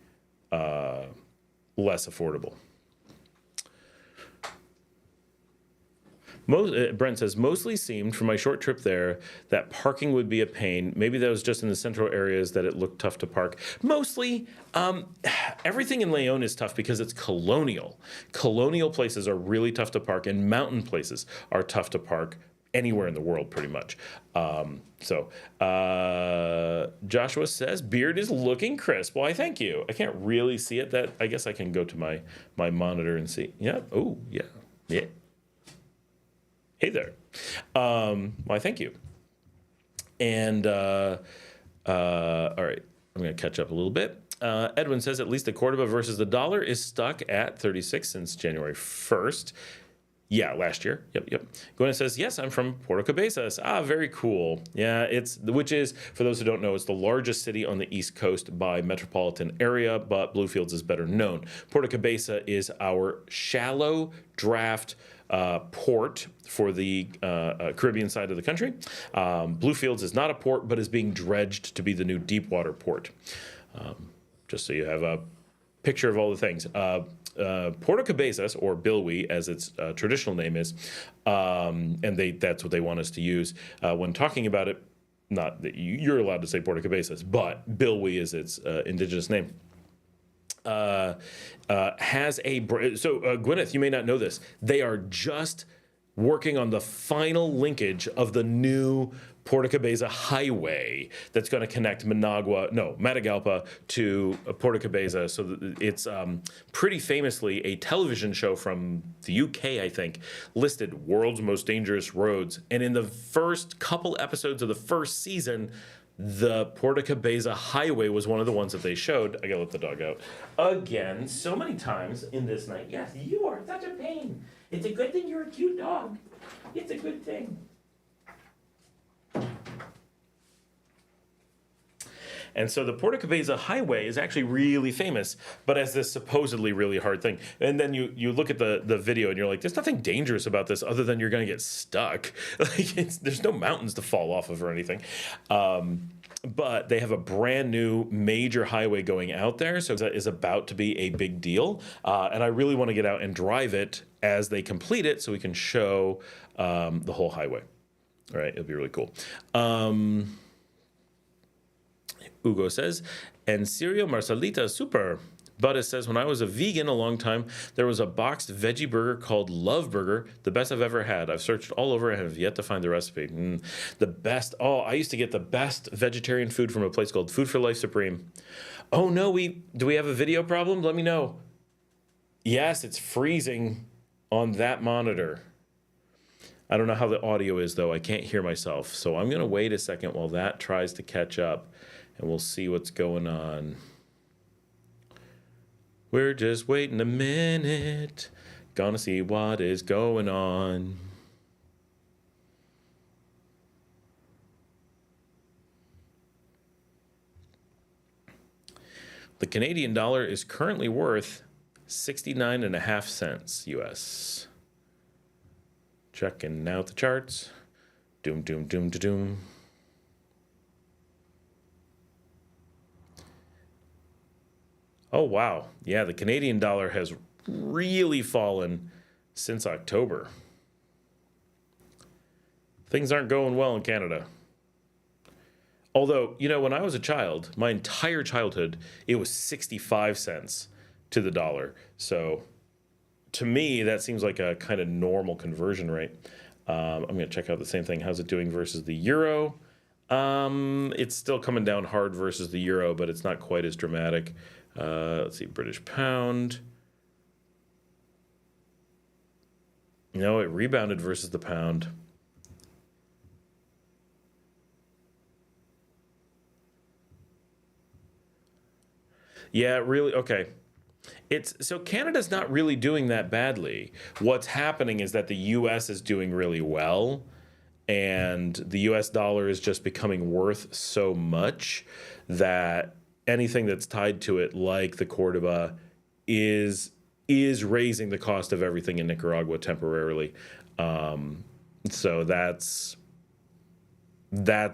A: less affordable. Brent says, mostly seemed from my short trip there that parking would be a pain. Maybe that was just in the central areas that it looked tough to park. Mostly, everything in Leon is tough because it's colonial. Colonial places are really tough to park, and mountain places are tough to park anywhere in the world, pretty much. Joshua says, beard is looking crisp. Well, I thank you. I can't really see it. I guess I can go to my monitor and see. Yeah. Oh, yeah. Yeah. Hey there. Why, thank you. And all right, I'm going to catch up a little bit. Edwin says at least the Cordoba versus the dollar is stuck at 36 since January 1st. Yeah, last year. Yep. Gwen says, yes, I'm from Puerto Cabezas. Very cool. Yeah, which is, for those who don't know, it's the largest city on the East Coast by metropolitan area, but Bluefields is better known. Puerto Cabeza is our shallow draft port for the Caribbean side of the country. Bluefields is not a port, but is being dredged to be the new deep water port. Just so you have a picture of all the things. Puerto Cabezas, or Bilwi, as its traditional name is, and that's what they want us to use when talking about it. Not that you're allowed to say Puerto Cabezas, but Bilwi is its indigenous name. Has a Gwyneth, you may not know this. They are just working on the final linkage of the new Puerto Cabeza highway that's going to connect Matagalpa to Puerto Cabeza. So it's pretty famously a television show from the UK, I think, listed world's most dangerous roads. And in the first couple episodes of the first season, the Puerto Cabeza highway was one of the ones that they showed. I gotta let the dog out again so many times in this night. Yes, you are such a pain. It's a good thing you're a cute dog. It's a good thing. And so the Puerto Cabeza highway is actually really famous, but as this supposedly really hard thing. And then you look at the video and you're like, there's nothing dangerous about this other than you're going to get stuck. There's no mountains to fall off of or anything. But they have a brand new major highway going out there, so that is about to be a big deal. And I really want to get out and drive it as they complete it so we can show the whole highway. All right, it'll be really cool. Hugo says, en serio, Marcelita, super. But it says, when I was a vegan a long time, there was a boxed veggie burger called Love Burger, the best I've ever had. I've searched all over and have yet to find the recipe. The best. Oh, I used to get the best vegetarian food from a place called Food for Life Supreme. Oh no, do we have a video problem? Let me know. Yes, it's freezing on that monitor. I don't know how the audio is though. I can't hear myself. So I'm going to wait a second while that tries to catch up and we'll see what's going on. We're just waiting a minute. Gonna see what is going on. The Canadian dollar is currently worth 69.5 cents US. Checking out the charts. Doom, doom, doom, doom, doom. Oh, wow. Yeah, the Canadian dollar has really fallen since October. Things aren't going well in Canada. Although, when I was a child, my entire childhood, it was 65 cents to the dollar. So to me, that seems like a kind of normal conversion rate. I'm going to check out the same thing. How's it doing versus the euro? It's still coming down hard versus the euro, but it's not quite as dramatic. Let's see, British pound. No, it rebounded versus the pound. Yeah, really, okay. So Canada's not really doing that badly. What's happening is that the US is doing really well, and the US dollar is just becoming worth so much that anything that's tied to it, like the Cordoba, is raising the cost of everything in Nicaragua temporarily. So that's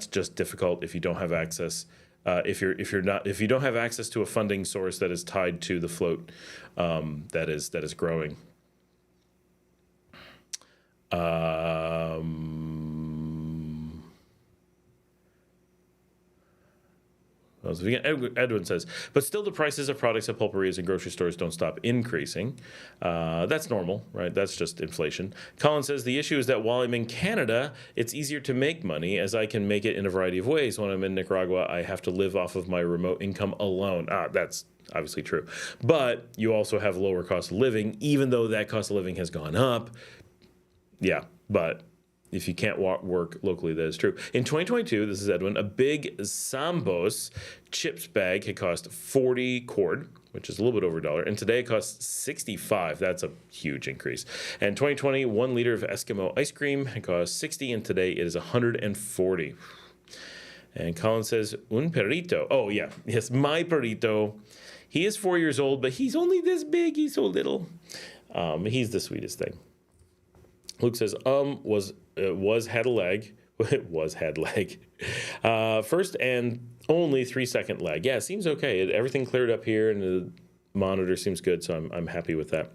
A: just difficult if you don't have access. If you don't have access to a funding source that is tied to the float that is growing. Edwin says, but still the prices of products at pulperias and grocery stores don't stop increasing. That's normal, right? That's just inflation. Colin says, the issue is that while I'm in Canada, it's easier to make money as I can make it in a variety of ways. When I'm in Nicaragua, I have to live off of my remote income alone. That's obviously true. But you also have lower cost of living, even though that cost of living has gone up. Yeah, but if you can't work locally, that is true. In 2022, this is Edwin, a big Sambos chips bag had cost 40 cord, which is a little bit over $1, and today it costs 65. That's a huge increase. And 2020, 1 liter of Eskimo ice cream had cost 60, and today it is 140. And Colin says, un perrito. Oh, yeah. Yes, my perrito. He is 4 years old, but he's only this big. He's so little. He's the sweetest thing. Luke says, had a leg. It had leg. First and only 3-second lag. Yeah, it seems okay. Everything cleared up here, and the monitor seems good, so I'm happy with that.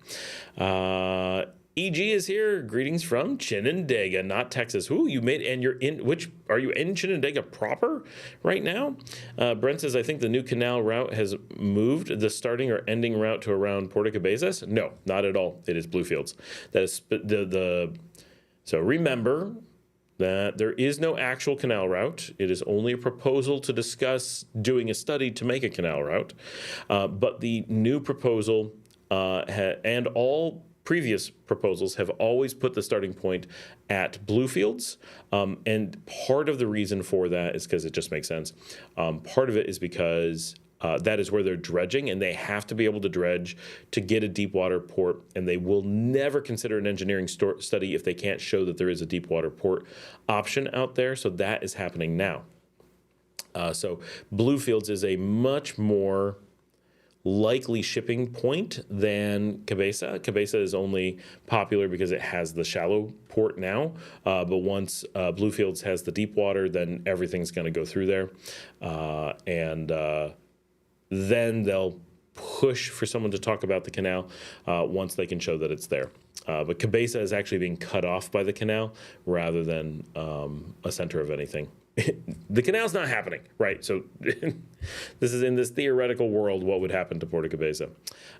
A: EG is here. Greetings from Chinandega, not Texas. Ooh, are you in Chinandega proper right now? Brent says, I think the new canal route has moved the starting or ending route to around Puerto Cabezas. No, not at all. It is Bluefields. That is so remember that there is no actual canal route. It is only a proposal to discuss doing a study to make a canal route. But the new proposal and all previous proposals have always put the starting point at Bluefields. And part of the reason for that is because it just makes sense. Part of it is because that is where they're dredging, and they have to be able to dredge to get a deep water port, and they will never consider an engineering study if they can't show that there is a deep water port option out there. So that is happening now. So Bluefields is a much more likely shipping point than Cabeza. Cabeza is only popular because it has the shallow port now, but once Bluefields has the deep water, then everything's going to go through there, and then they'll push for someone to talk about the canal once they can show that it's there. But Cabeza is actually being cut off by the canal rather than a center of anything. the canal's not happening, right? So this is in this theoretical world, what would happen to Puerto Cabeza.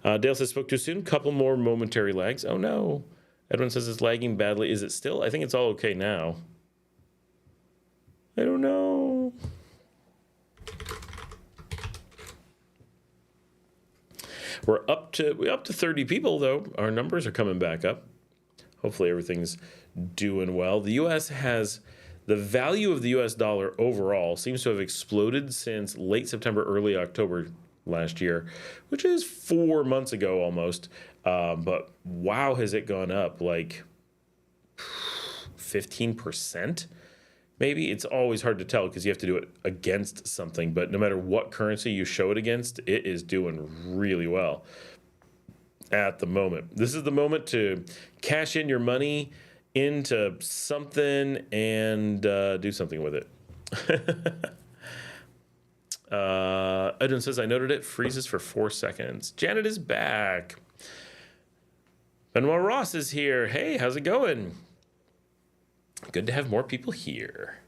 A: Dale says, spoke too soon. Couple more momentary lags. Oh, no. Edwin says it's lagging badly. Is it still? I think it's all okay now. I don't know. We're up to 30 people, though. Our numbers are coming back up. Hopefully everything's doing well. The U.S. has... The value of the U.S. dollar overall seems to have exploded since late September, early October last year, which is 4 months ago almost. But wow, has it gone up like 15%? Maybe. It's always hard to tell because you have to do it against something. But no matter what currency you show it against, it is doing really well at the moment. This is the moment to cash in your money into something and do something with it. Edwin says, I noted it freezes for 4 seconds. Janet is back. Benoit Ross is here. Hey, how's it going? Good to have more people here.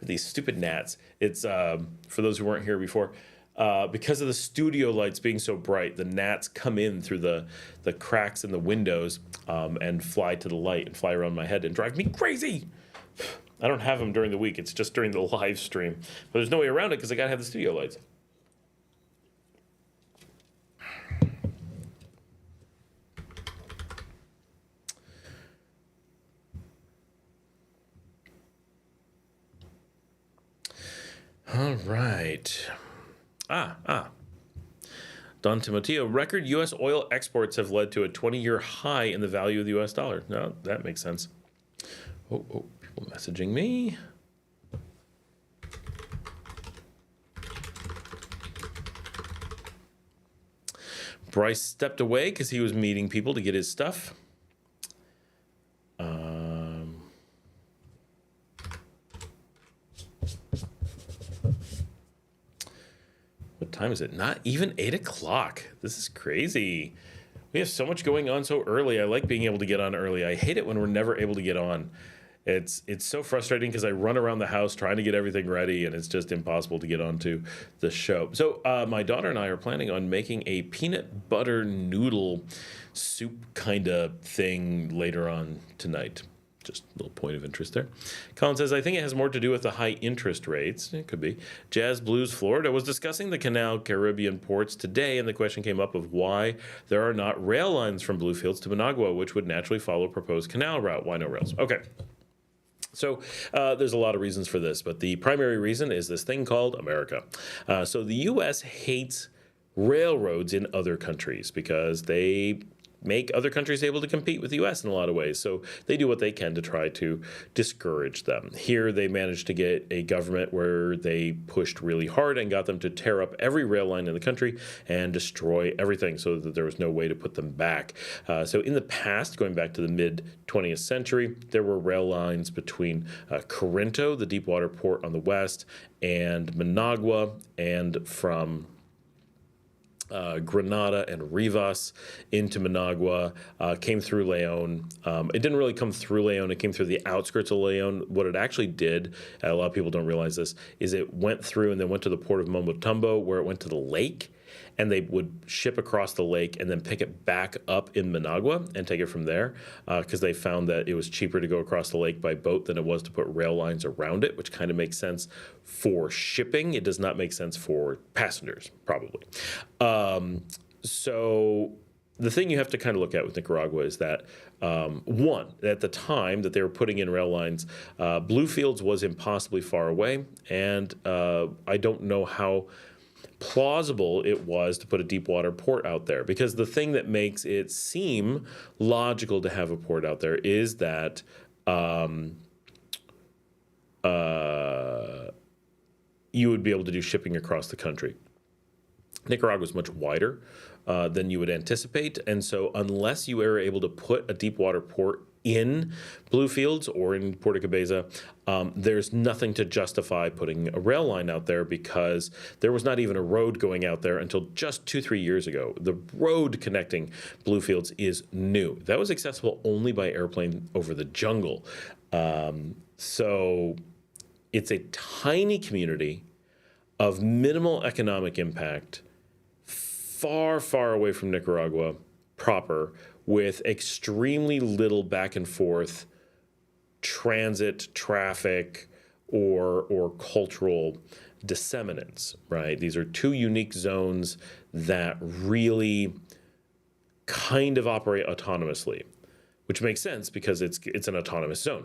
A: These stupid gnats. It's, for those who weren't here before, because of the studio lights being so bright, the gnats come in through the cracks in the windows and fly to the light and fly around my head and drive me crazy. I don't have them during the week. It's just during the live stream. But there's no way around it because I got to have the studio lights. All right. Don Timoteo, record U.S. oil exports have led to a 20-year high in the value of the U.S. dollar. No, that makes sense. Oh, people messaging me. Bryce stepped away because he was meeting people to get his stuff. What time is it? Not even 8 o'clock. This is crazy. We have so much going on so early. I like being able to get on early. I hate it when we're never able to get on. It's so frustrating because I run around the house trying to get everything ready, and it's just impossible to get onto the show. So my daughter and I are planning on making a peanut butter noodle soup kind of thing later on tonight. Just a little point of interest there. Colin says, I think it has more to do with the high interest rates. It could be. Jazz Blues Florida was discussing the Canal Caribbean ports today, and the question came up of why there are not rail lines from Bluefields to Managua, which would naturally follow proposed canal route. Why no rails? Okay. So there's a lot of reasons for this, but the primary reason is this thing called America. So the U.S. hates railroads in other countries because they make other countries able to compete with the U.S. in a lot of ways. So they do what they can to try to discourage them. Here they managed to get a government where they pushed really hard and got them to tear up every rail line in the country and destroy everything so that there was no way to put them back. So in the past, going back to the mid-20th century, there were rail lines between Corinto, the deep water port on the west, and Managua, and from Granada and Rivas into Managua, came through Leon. It didn't really come through Leon. It came through the outskirts of Leon. What it actually did, and a lot of people don't realize this, is it went through and then went to the port of Momotumbo where it went to the lake, and they would ship across the lake and then pick it back up in Managua and take it from there because they found that it was cheaper to go across the lake by boat than it was to put rail lines around it, which kind of makes sense for shipping. It does not make sense for passengers, probably. So the thing you have to kind of look at with Nicaragua is that, one, at the time that they were putting in rail lines, Bluefields was impossibly far away, and I don't know how plausible it was to put a deep water port out there, because the thing that makes it seem logical to have a port out there is that you would be able to do shipping across the country. Nicaragua is much wider than you would anticipate, and so unless you are able to put a deep water port in Bluefields or in Puerto Cabeza, there's nothing to justify putting a rail line out there because there was not even a road going out there until just 2-3 years ago. The road connecting Bluefields is new. That was accessible only by airplane over the jungle. So It's a tiny community of minimal economic impact, far, far away from Nicaragua proper, with extremely little back and forth transit, traffic, or cultural disseminants, right? These are two unique zones that really kind of operate autonomously, which makes sense because it's an autonomous zone.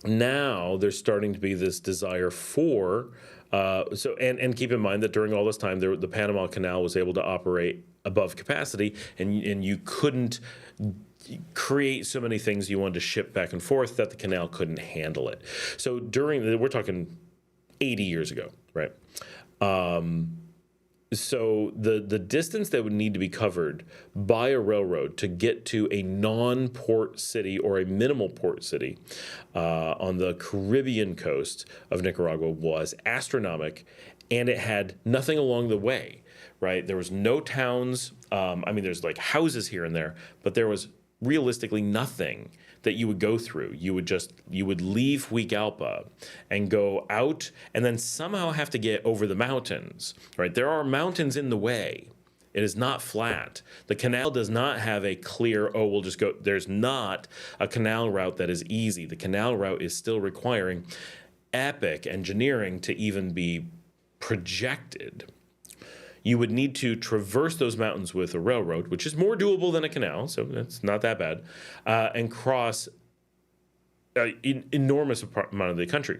A: Now there's starting to be this desire for and keep in mind that during all this time the Panama Canal was able to operate above capacity, and you couldn't create so many things you wanted to ship back and forth that the canal couldn't handle it. So we're talking 80 years ago, right? So the distance that would need to be covered by a railroad to get to a non-port city or a minimal port city on the Caribbean coast of Nicaragua was astronomical, and it had nothing along the way, right? There was no towns. There's like houses here and there, but there was realistically nothing that you would go through. You would leave Huigalpa and go out and then somehow have to get over the mountains, right? There are mountains in the way. It is not flat. The canal does not have a clear, we'll just go. There's not a canal route that is easy. The canal route is still requiring epic engineering to even be projected. You would need to traverse those mountains with a railroad, which is more doable than a canal, so that's not that bad, and cross an enormous amount of the country.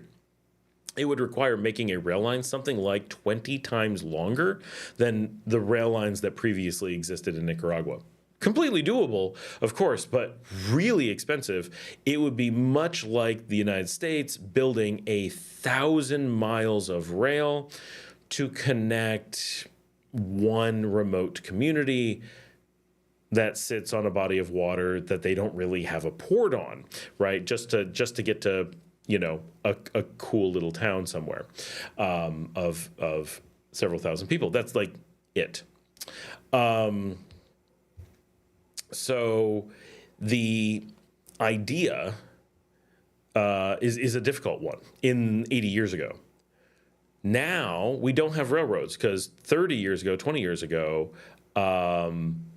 A: It would require making a rail line something like 20 times longer than the rail lines that previously existed in Nicaragua. Completely doable, of course, but really expensive. It would be much like the United States building 1,000 miles of rail to connect one remote community that sits on a body of water that they don't really have a port on, right? Just to get to, a cool little town somewhere of several thousand people. That's like it. So the idea is a difficult one in 80 years ago. Now we don't have railroads because 30 years ago, 20 years ago,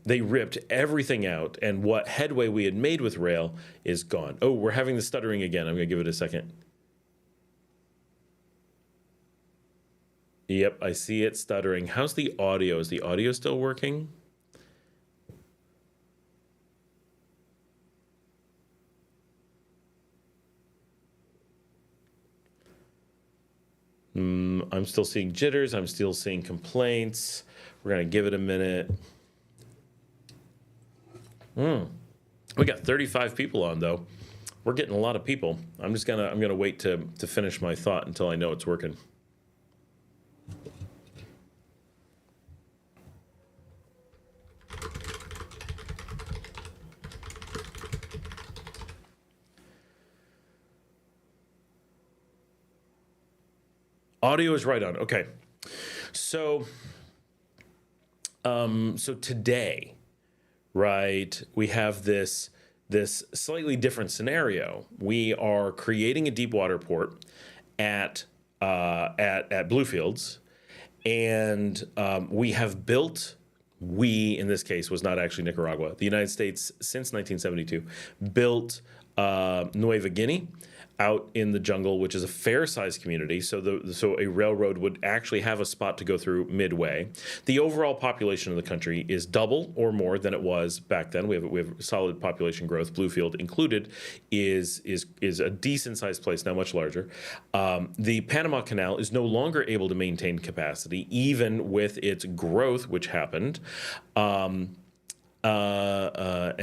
A: they ripped everything out, and what headway we had made with rail is gone. Oh, we're having the stuttering again. I'm going to give it a second. Yep, I see it stuttering. How's the audio? Is the audio still working? I'm still seeing jitters. I'm still seeing complaints. We're going to give it a minute. We got 35 people on, though. We're getting a lot of people. I'm going to wait to finish my thought until I know it's working. Audio is right on. Okay. So today, right, we have this slightly different scenario. We are creating a deep water port at Bluefields, and we have built. We, in this case, was not actually Nicaragua. The United States, since 1972, built Nueva Guinea out in the jungle, which is a fair-sized community. So a railroad would actually have a spot to go through midway. The overall population of the country is double or more than it was back then. We have solid population growth. Bluefield included is a decent-sized place now, much larger. The Panama Canal is no longer able to maintain capacity, even with its growth, which happened. Managua,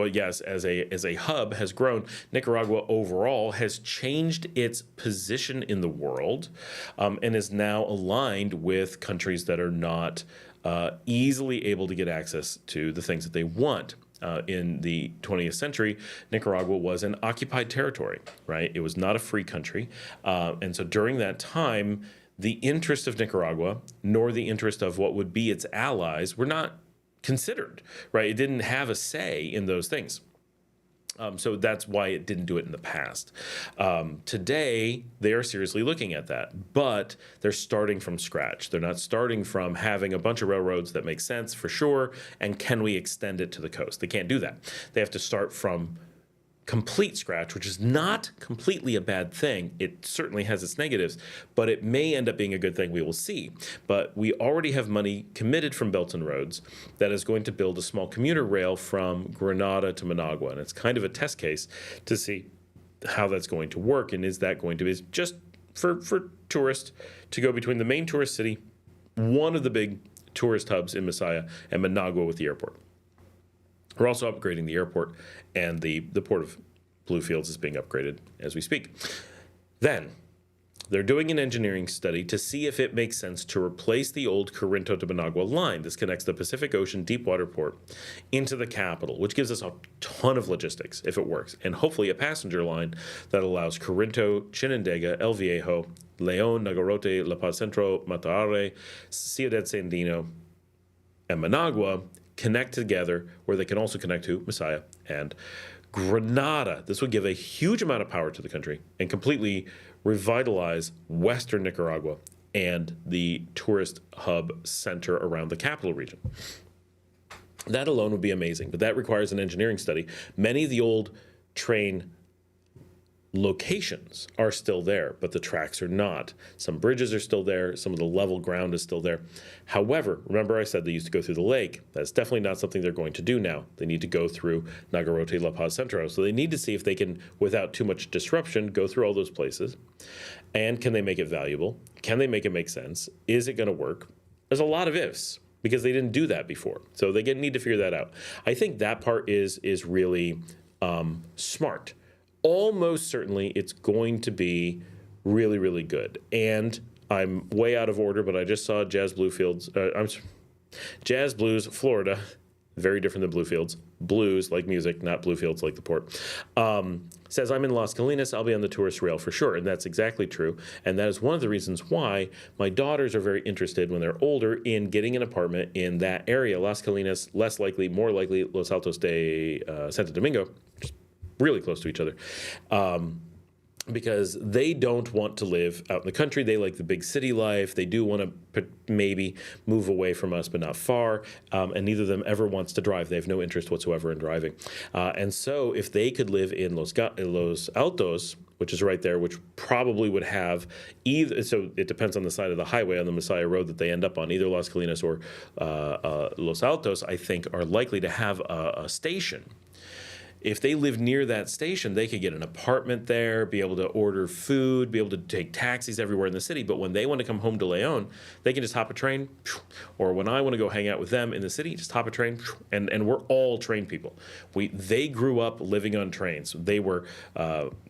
A: yes, as a hub has grown. Nicaragua overall has changed its position in the world, and is now aligned with countries that are not easily able to get access to the things that they want. In the 20th century, Nicaragua was an occupied territory, right? It was not a free country, and so during that time, the interest of Nicaragua, nor the interest of what would be its allies, were not considered, right? It didn't have a say in those things. So that's why it didn't do it in the past. Today, they are seriously looking at that, but they're starting from scratch. They're not starting from having a bunch of railroads that make sense for sure, and can we extend it to the coast? They can't do that. They have to start from complete scratch, which is not completely a bad thing. It certainly has its negatives, but it may end up being a good thing. We will see. But we already have money committed from Belt and Roads that is going to build a small commuter rail from Granada to Managua. And it's kind of a test case to see how that's going to work. And is that going to be just for tourists to go between the main tourist city, one of the big tourist hubs in Masaya, and Managua with the airport. We're also upgrading the airport, and the port of Bluefields is being upgraded as we speak. Then, they're doing an engineering study to see if it makes sense to replace the old Corinto to Managua line. This connects the Pacific Ocean deepwater port into the capital, which gives us a ton of logistics if it works, and hopefully a passenger line that allows Corinto, Chinandega, El Viejo, León, Nagarote, La Paz Centro, Matare, Ciudad Sandino, and Managua connect together, where they can also connect to Masaya and Granada. This would give a huge amount of power to the country and completely revitalize Western Nicaragua and the tourist hub center around the capital region. That alone would be amazing, but that requires an engineering study. Many of the old train locations are still there, but the tracks are not. Some bridges are still there. Some of the level ground is still there. However, remember I said they used to go through the lake. That's definitely not something they're going to do now. They need to go through Nagarote, La Paz Centro. So they need to see if they can, without too much disruption, go through all those places. And can they make it valuable? Can they make it make sense? Is it going to work? There's a lot of ifs, because they didn't do that before. So they need to figure that out. I think that part is really smart. Almost certainly it's going to be really, really good. And I'm way out of order, but I just saw Jazz Blues, Florida, very different than Bluefields. Blues like music, not Bluefields like the port. Says, I'm in Las Colinas, I'll be on the tourist rail for sure. And that's exactly true. And that is one of the reasons why my daughters are very interested when they're older in getting an apartment in that area. Las Colinas, less likely, more likely Los Altos de Santo Domingo, really close to each other, because they don't want to live out in the country. They like the big city life. They do want to maybe move away from us, but not far. And neither of them ever wants to drive. They have no interest whatsoever in driving. And so if they could live in Los Altos, which is right there, which probably would have either, so it depends on the side of the highway on the Masaya Road that they end up on, either Las Colinas or Los Altos, I think are likely to have a station. If they live near that station, they could get an apartment there, be able to order food, be able to take taxis everywhere in the city. But when they want to come home to León, they can just hop a train. Or when I want to go hang out with them in the city, just hop a train. And we're all train people. They grew up living on trains. They were,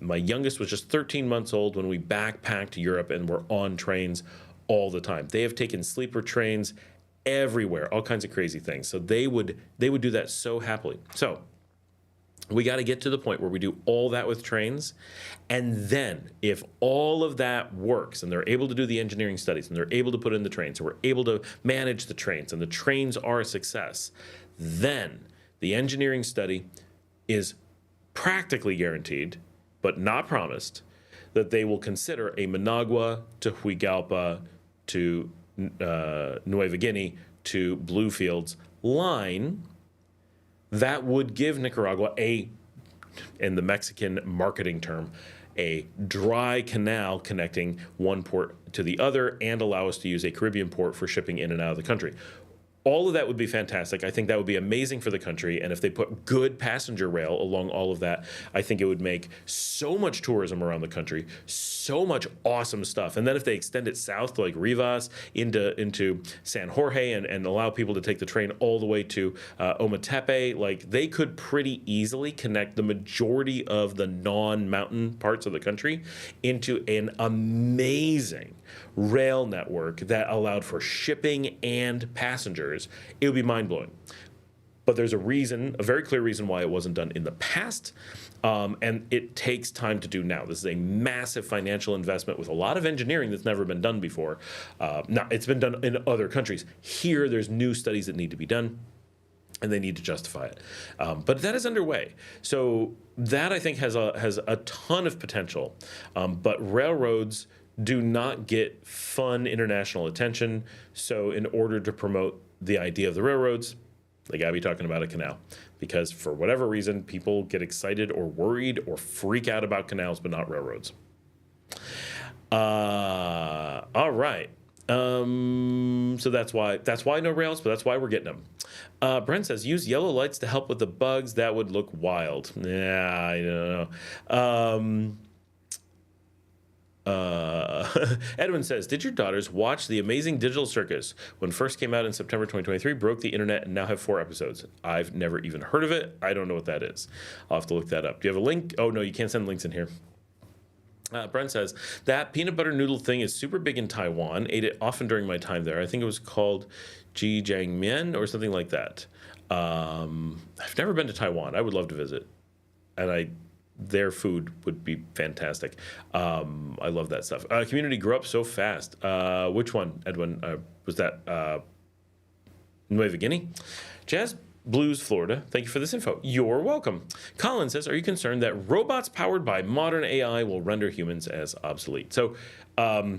A: my youngest was just 13 months old when we backpacked Europe and were on trains all the time. They have taken sleeper trains everywhere, all kinds of crazy things. So they would do that so happily. So we got to get to the point where we do all that with trains. And then if all of that works and they're able to do the engineering studies and they're able to put in the trains and we're able to manage the trains and the trains are a success, then the engineering study is practically guaranteed, but not promised, that they will consider a Managua to Huigalpa to Nueva Guinea to Bluefields line that would give Nicaragua in the Mexican marketing term, a dry canal connecting one port to the other and allow us to use a Caribbean port for shipping in and out of the country. All of that would be fantastic. I think that would be amazing for the country. And if they put good passenger rail along all of that, I think it would make so much tourism around the country, so much awesome stuff. And then if they extend it south to like Rivas into San Jorge and allow people to take the train all the way to Ometepe, like they could pretty easily connect the majority of the non-mountain parts of the country into an amazing rail network that allowed for shipping and passengers. It would be mind-blowing. But there's a very clear reason why it wasn't done in the past, and it takes time to do now. This is a massive financial investment with a lot of engineering that's never been done before. It's been done in other countries. Here, there's new studies that need to be done. and they need to justify it. But that is underway. So that, I think, has a ton of potential. But railroads do not get fun international attention. So in order to promote the idea of the railroads, they got to be talking about a canal. Because for whatever reason, people get excited or worried or freak out about canals, but not railroads. All right. So that's why no rails, but that's why we're getting them. Brent says, use yellow lights to help with the bugs. That would look wild. Yeah, I don't know. Edwin says, did your daughters watch The Amazing Digital Circus when first came out in September 2023, broke the internet, and now have 4 episodes? I've never even heard of it. I don't know what that is. I'll have to look that up. Do you have a link? Oh, no, you can't send links in here. Brent says, that peanut butter noodle thing is super big in Taiwan. Ate it often during my time there. I think it was called Jijiangmian or something like that. I've never been to Taiwan. I would love to visit. And their food would be fantastic. I love that stuff. Community grew up so fast. Which one, Edwin? Was that Nueva Guinea? Jazz Blues, Florida. Thank you for this info. You're welcome. Colin says, are you concerned that robots powered by modern AI will render humans as obsolete? So, no.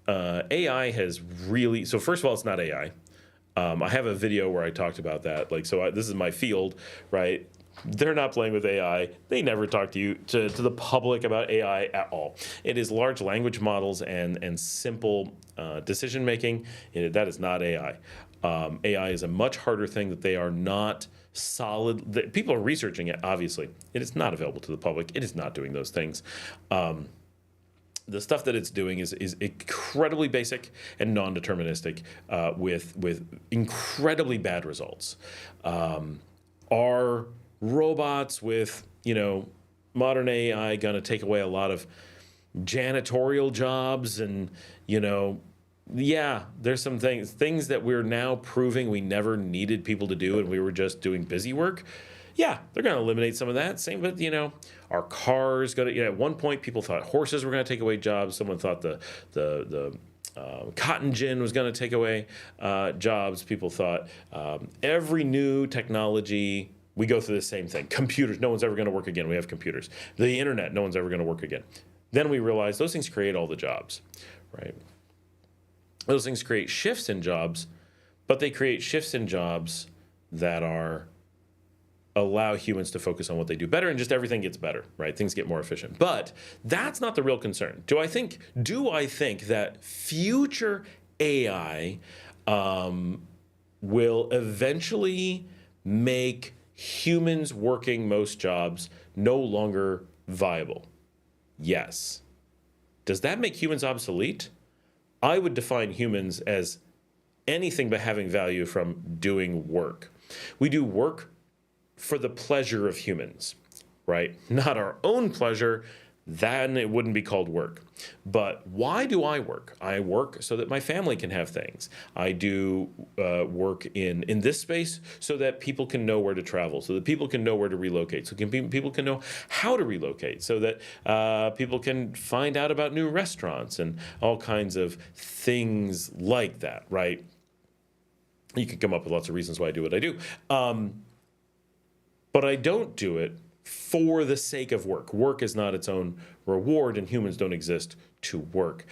A: AI has really, so first of all, it's not AI. I have a video where I talked about that. This is my field, right? They're not playing with AI. They never talk to the public about AI at all. It is large language models and simple decision making. That is not AI. AI is a much harder thing that they are not solid. People are researching it, obviously. It is not available to the public. It is not doing those things. The stuff that it's doing is incredibly basic and non-deterministic with incredibly bad results. Are robots with, modern AI going to take away a lot of janitorial jobs? And, yeah, there's some things that we're now proving we never needed people to do and we were just doing busy work. Yeah, they're going to eliminate some of that. Same with, our cars. At one point, people thought horses were going to take away jobs. Someone thought the cotton gin was going to take away jobs. People thought every new technology, we go through the same thing. Computers, no one's ever going to work again. We have computers. The internet, no one's ever going to work again. Then we realize those things create all the jobs, right? Those things create shifts in jobs, but they create shifts in jobs that allow humans to focus on what they do better, and just everything gets better, right? Things get more efficient. But that's not the real concern. Do I think that future AI will eventually make humans working most jobs no longer viable? Yes. Does that make humans obsolete? I would define humans as anything but having value from doing work. We do work for the pleasure of humans, right? Not our own pleasure. Then it wouldn't be called work. But why do I work? I work so that my family can have things. I do work in this space so that people can know where to travel, so that people can know where to relocate, so people can know how to relocate, so that people can find out about new restaurants and all kinds of things like that, right? You can come up with lots of reasons why I do what I do. But I don't do it for the sake of work. Work is not its own reward, and humans don't exist to work.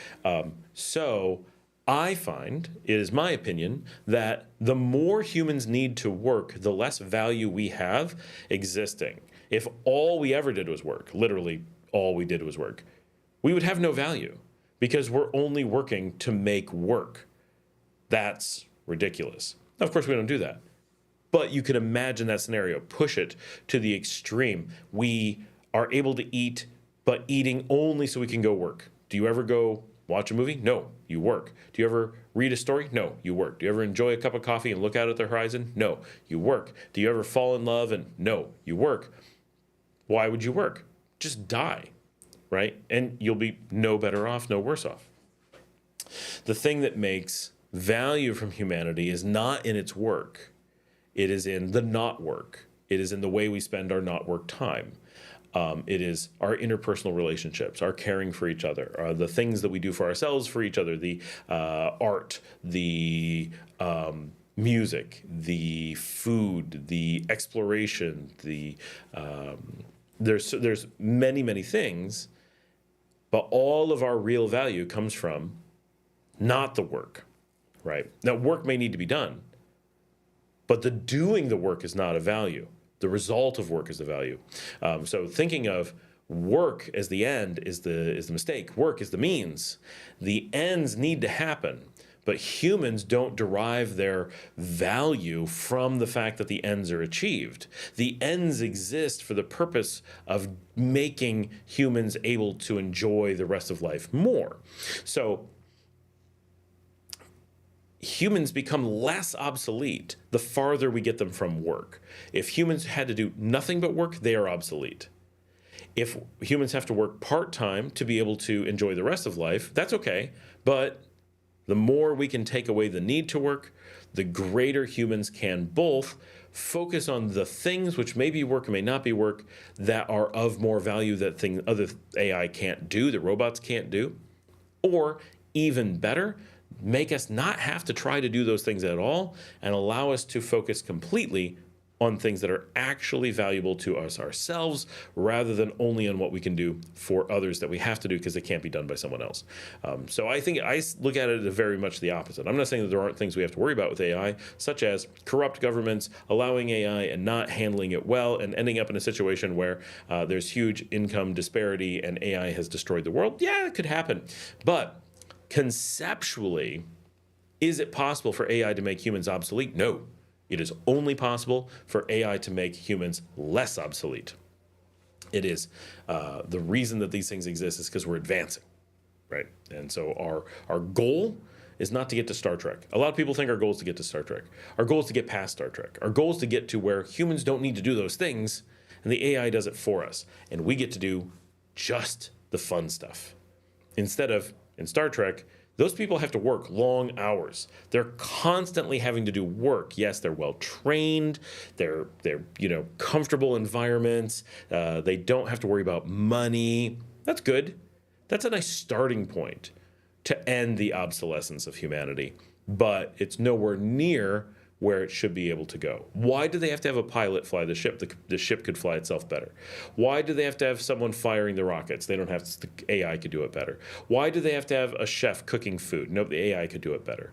A: So I find, it is my opinion, that the more humans need to work, the less value we have existing. If all we ever did was work, literally all we did was work, we would have no value because we're only working to make work. That's ridiculous. Of course, we don't do that. But you can imagine that scenario. Push it to the extreme. We are able to eat, but eating only so we can go work. Do you ever go watch a movie? No, you work. Do you ever read a story? No, you work. Do you ever enjoy a cup of coffee and look out at the horizon? No, you work. Do you ever fall in love? And no, you work. Why would you work? Just die, right? And you'll be no better off, no worse off. The thing that makes value from humanity is not in its work. It is in the not work. It is in the way we spend our not work time. It is our interpersonal relationships, our caring for each other, the things that we do for ourselves, for each other, the art, the music, the food, the exploration, there's many things, but all of our real value comes from not the work, right? Now, work may need to be done, but the doing the work is not a value. The result of work is the value. So thinking of work as the end is the mistake. Work is the means. The ends need to happen, but humans don't derive their value from the fact that the ends are achieved. The ends exist for the purpose of making humans able to enjoy the rest of life more. So humans become less obsolete the farther we get them from work. If humans had to do nothing but work, they are obsolete. If humans have to work part-time to be able to enjoy the rest of life, that's okay. But the more we can take away the need to work, the greater humans can both focus on the things which may be work and may not be work that are of more value that other AI can't do, that robots can't do, or even better, make us not have to try to do those things at all and allow us to focus completely on things that are actually valuable to us ourselves rather than only on what we can do for others that we have to do because they can't be done by someone else. So I think I look at it as very much the opposite. I'm not saying that there aren't things we have to worry about with AI, such as corrupt governments allowing AI and not handling it well and ending up in a situation where there's huge income disparity and AI has destroyed the world. Yeah, it could happen. But conceptually, is it possible for AI to make humans obsolete? No. It is only possible for AI to make humans less obsolete. It is the reason that these things exist is because we're advancing, right? And so our goal is not to get to Star Trek. A lot of people think our goal is to get to Star Trek. Our goal is to get past Star Trek. Our goal is to get to where humans don't need to do those things, and the AI does it for us, and we get to do just the fun stuff. Instead of, in Star Trek, those people have to work long hours. They're constantly having to do work. Yes, they're well trained. They're comfortable environments. They don't have to worry about money. That's good. That's a nice starting point to end the obsolescence of humanity. But it's nowhere near where it should be able to go. Why do they have to have a pilot fly the ship? The ship could fly itself better. Why do they have to have someone firing the rockets? They don't have to, the AI could do it better. Why do they have to have a chef cooking food? No, the AI could do it better.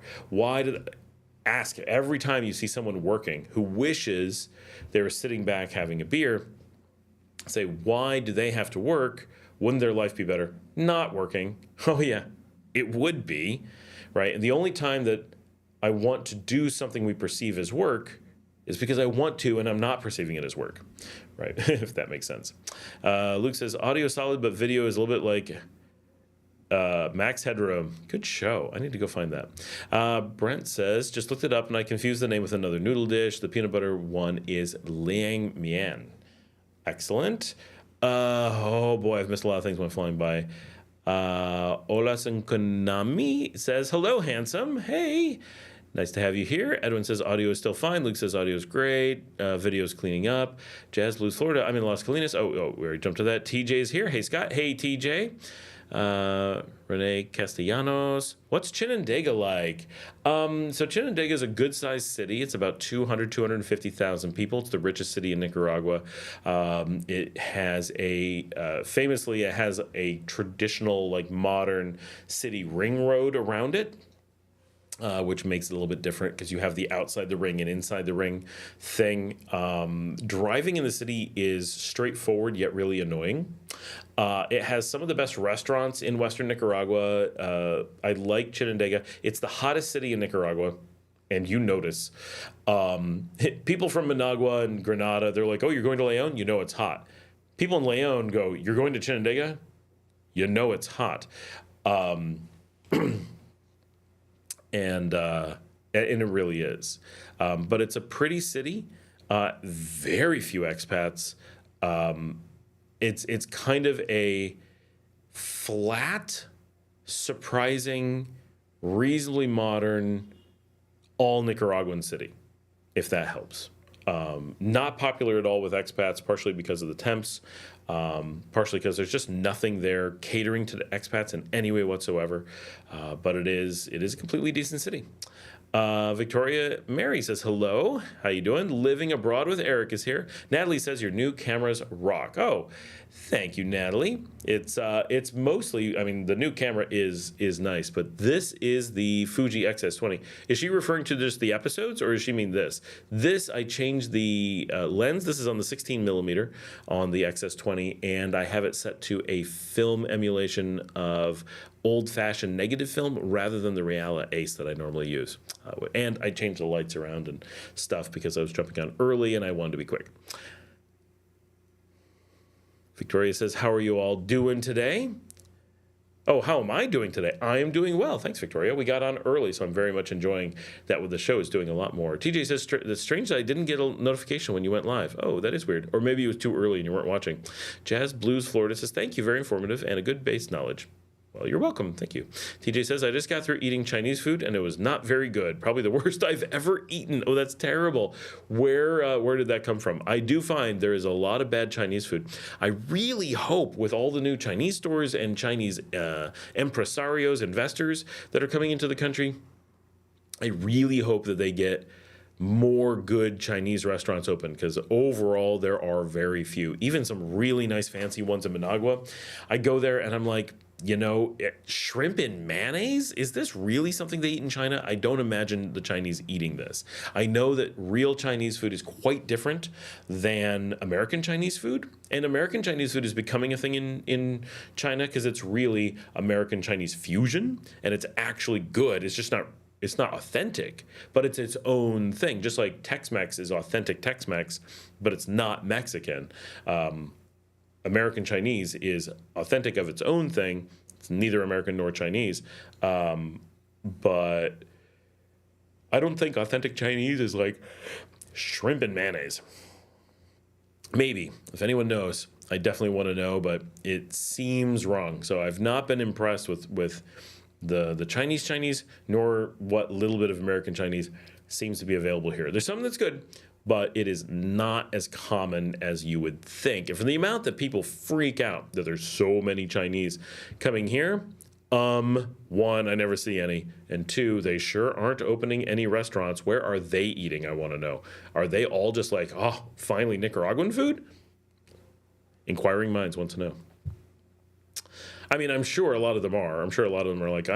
A: Ask every time you see someone working who wishes they were sitting back having a beer, say, why do they have to work? Wouldn't their life be better? Not working. Oh yeah, it would be, right? And the only time that I want to do something we perceive as work is because I want to and I'm not perceiving it as work, right? If that makes sense. Luke says, audio is solid, but video is a little bit like Max Headroom. Good show. I need to go find that. Brent says, just looked it up and I confused the name with another noodle dish. The peanut butter one is Liang Mian. Excellent. Oh boy, I've missed a lot of things when flying by. Olasan Konami says, hello, handsome. Hey. Nice to have you here. Edwin says audio is still fine. Luke says audio is great. Video is cleaning up. Jazz Blues, Florida. I'm in Las Colinas. Oh, we already jumped to that. TJ is here. Hey, Scott. Hey, TJ. Renee Castellanos. What's Chinandega like? So Chinandega is a good-sized city. It's about 250,000 people. It's the richest city in Nicaragua. It has famously, it has a traditional, like modern city ring road around it. Which makes it a little bit different because you have the outside the ring and inside the ring thing. Driving in the city is straightforward yet really annoying. It has some of the best restaurants in Western Nicaragua. I like Chinandega. It's the hottest city in Nicaragua. And you notice people from Managua and Granada, they're like, oh, you're going to Leon? You know it's hot. People in Leon go, you're going to Chinandega? You know it's hot. And it really is. But it's a pretty city. Very few expats. It's kind of a flat, surprising, reasonably modern, all Nicaraguan city, if that helps. Not popular at all with expats, partially because of the temps. partially because there's just nothing there catering to the expats in any way whatsoever. But it is a completely decent city. Victoria Mary says, hello, how you doing? Living abroad with Eric is here. Natalie says your new cameras rock. Oh, thank you, Natalie. It's mostly, I mean, the new camera is nice, but this is the Fuji XS20. Is she referring to just the episodes, or does she mean this? This, I changed the lens. This is on the 16 millimeter on the XS20, and I have it set to a film emulation of old-fashioned negative film rather than the Reala Ace that I normally use. And I changed the lights around and stuff because I was jumping on early and I wanted to be quick. Victoria says, how are you all doing today? Oh, how am I doing today? I am doing well. Thanks, Victoria. We got on early, so I'm very much enjoying that. With the show is doing a lot more. TJ says, it's strange that I didn't get a notification when you went live. Oh, that is weird. Or maybe it was too early and you weren't watching. Jazz Blues Florida says, thank you. Very informative and a good base knowledge. Well, you're welcome. Thank you. TJ says, I just got through eating Chinese food, and it was not very good. Probably the worst I've ever eaten. Oh, that's terrible. Where did that come from? I do find there is a lot of bad Chinese food. I really hope with all the new Chinese stores and Chinese empresarios, investors that are coming into the country, I really hope that they get more good Chinese restaurants open, because overall there are very few. Even some really nice fancy ones in Managua. I go there and I'm like, you know, shrimp in mayonnaise? Is this really something they eat in China? I don't imagine the Chinese eating this. I know that real Chinese food is quite different than American Chinese food. And American Chinese food is becoming a thing in China because it's really American Chinese fusion. And it's actually good. It's not authentic, but it's its own thing. Just like Tex-Mex is authentic Tex-Mex, but it's not Mexican. American Chinese is authentic of its own thing. It's neither American nor Chinese. But I don't think authentic Chinese is like shrimp and mayonnaise. Maybe. If anyone knows, I definitely want to know, but it seems wrong. So I've not been impressed with the Chinese, nor what little bit of American Chinese seems to be available here. There's some that's good, but it is not as common as you would think. And for the amount that people freak out that there's so many Chinese coming here, one, I never see any, and two, they sure aren't opening any restaurants. Where are they eating, I want to know. Are they all just like, oh, finally Nicaraguan food? Inquiring minds want to know. I mean, I'm sure a lot of them are. I'm sure a lot of them are like,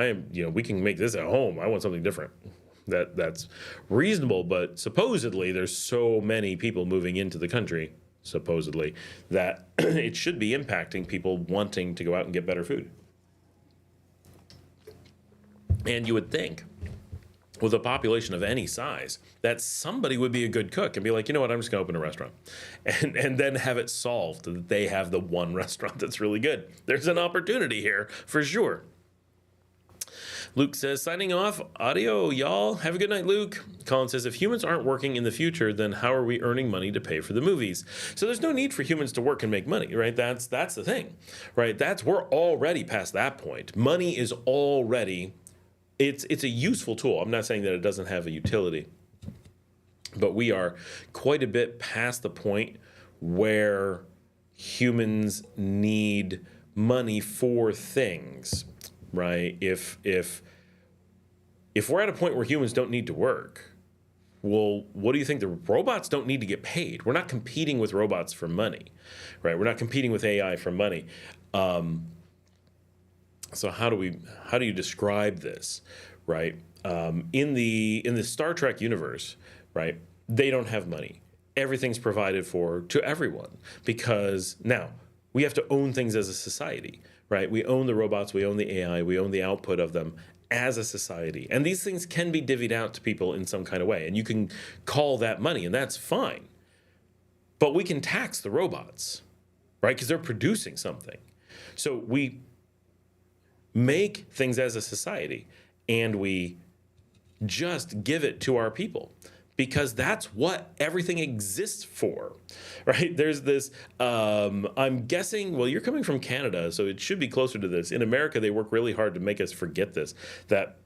A: we can make this at home. I want something different. That's reasonable, but supposedly there's so many people moving into the country, supposedly, that it should be impacting people wanting to go out and get better food. And you would think, with a population of any size, that somebody would be a good cook and be like, you know what, I'm just going to open a restaurant. And then have it solved that they have the one restaurant that's really good. There's an opportunity here for sure. Luke says, signing off, audio, y'all. Have a good night, Luke. Colin says, if humans aren't working in the future, then how are we earning money to pay for the movies? So there's no need for humans to work and make money, right? That's the thing, right? We're already past that point. Money is already, it's a useful tool. I'm not saying that it doesn't have a utility, but we are quite a bit past the point where humans need money for things. Right? If we're at a point where humans don't need to work, well, what do you think? The robots don't need to get paid. We're not competing with robots for money, right? We're not competing with AI for money. So how do you describe this, right? In the Star Trek universe, right? They don't have money. Everything's provided for to everyone because now we have to own things as a society. Right? We own the robots, we own the AI, we own the output of them as a society. And these things can be divvied out to people in some kind of way. And you can call that money, and that's fine. But we can tax the robots, right? Because they're producing something. So we make things as a society, and we just give it to our people. Because that's what everything exists for, right? There's this, I'm guessing, well, you're coming from Canada, so it should be closer to this. In America, they work really hard to make us forget this, that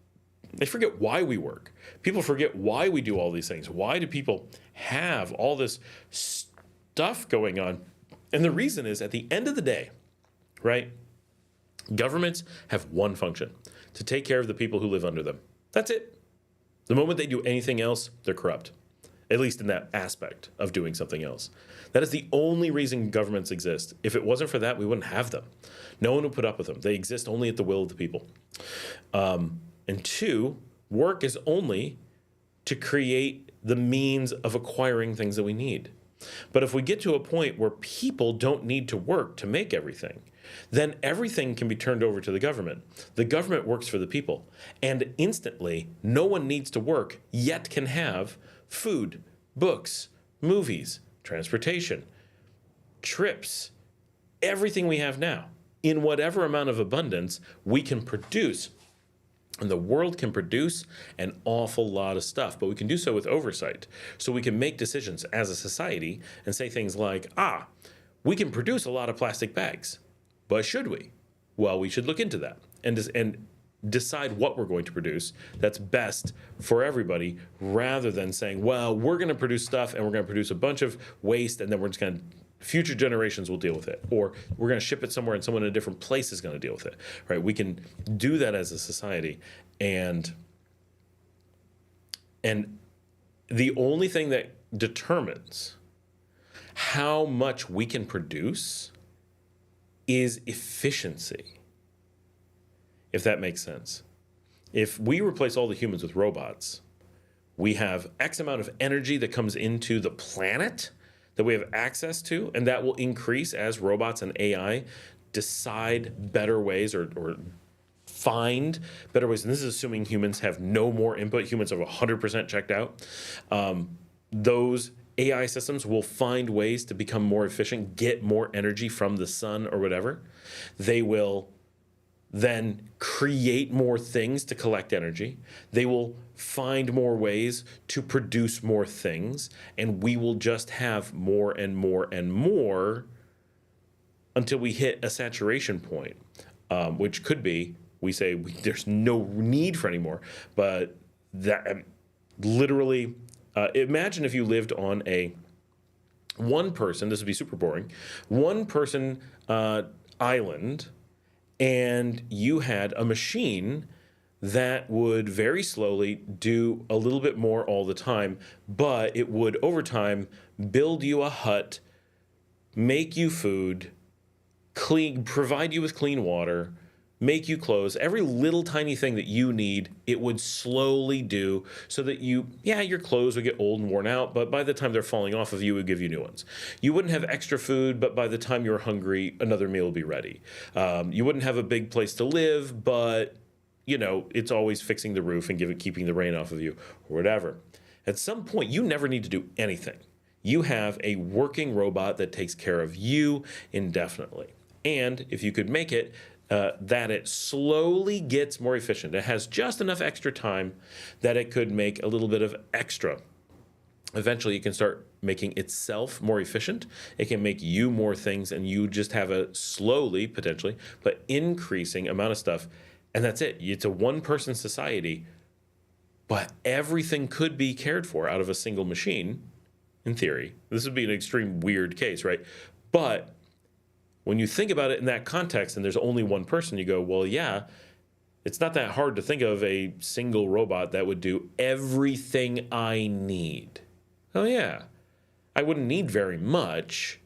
A: they forget why we work. People forget why we do all these things. Why do people have all this stuff going on? And the reason is, at the end of the day, right, governments have one function: to take care of the people who live under them. That's it. The moment they do anything else, they're corrupt, at least in that aspect of doing something else. That is the only reason governments exist. If it wasn't for that, we wouldn't have them. No one would put up with them. They exist only at the will of the people. And two, work is only to create the means of acquiring things that we need. But if we get to a point where people don't need to work to make everything, then everything can be turned over to the government. The government works for the people. And instantly, no one needs to work, yet can have food, books, movies, transportation, trips, everything we have now. In whatever amount of abundance we can produce. And the world can produce an awful lot of stuff, but we can do so with oversight. So we can make decisions as a society and say things like, we can produce a lot of plastic bags, but should we? Well, we should look into that and decide what we're going to produce that's best for everybody, rather than saying, well, we're going to produce stuff and we're going to produce a bunch of waste, and then we're just going to, future generations will deal with it, or we're going to ship it somewhere and someone in a different place is going to deal with it, right? We can do that as a society, and the only thing that determines how much we can produce is efficiency, if that makes sense. If we replace all the humans with robots, we have X amount of energy that comes into the planet that we have access to, and that will increase as robots and AI decide better ways or find better ways. And this is assuming humans have no more input. Humans are 100% checked out. Those AI systems will find ways to become more efficient, get more energy from the sun or whatever. They will then create more things to collect energy. They will find more ways to produce more things, and we will just have more and more and more until we hit a saturation point, which could be, there's no need for any more. But that literally, imagine if you lived on one person, this would be super boring, one person island, and you had a machine that would very slowly do a little bit more all the time, but it would over time build you a hut, make you food, provide you with clean water, make you clothes, every little tiny thing that you need, it would slowly do, so that your clothes would get old and worn out, but by the time they're falling off of you, it would give you new ones. You wouldn't have extra food, but by the time you're hungry, another meal would be ready. You wouldn't have a big place to live, but it's always fixing the roof and keeping the rain off of you, or whatever. At some point, you never need to do anything. You have a working robot that takes care of you indefinitely. And if you could make it that it slowly gets more efficient, it has just enough extra time that it could make a little bit of extra. Eventually, it can start making itself more efficient. It can make you more things, and you just have a slowly, potentially, but increasing amount of stuff. And that's it. It's a one-person society, but everything could be cared for out of a single machine, in theory. This would be an extreme weird case, right? But when you think about it in that context and there's only one person, you go, well, yeah, it's not that hard to think of a single robot that would do everything I need. Oh, yeah. I wouldn't need very much,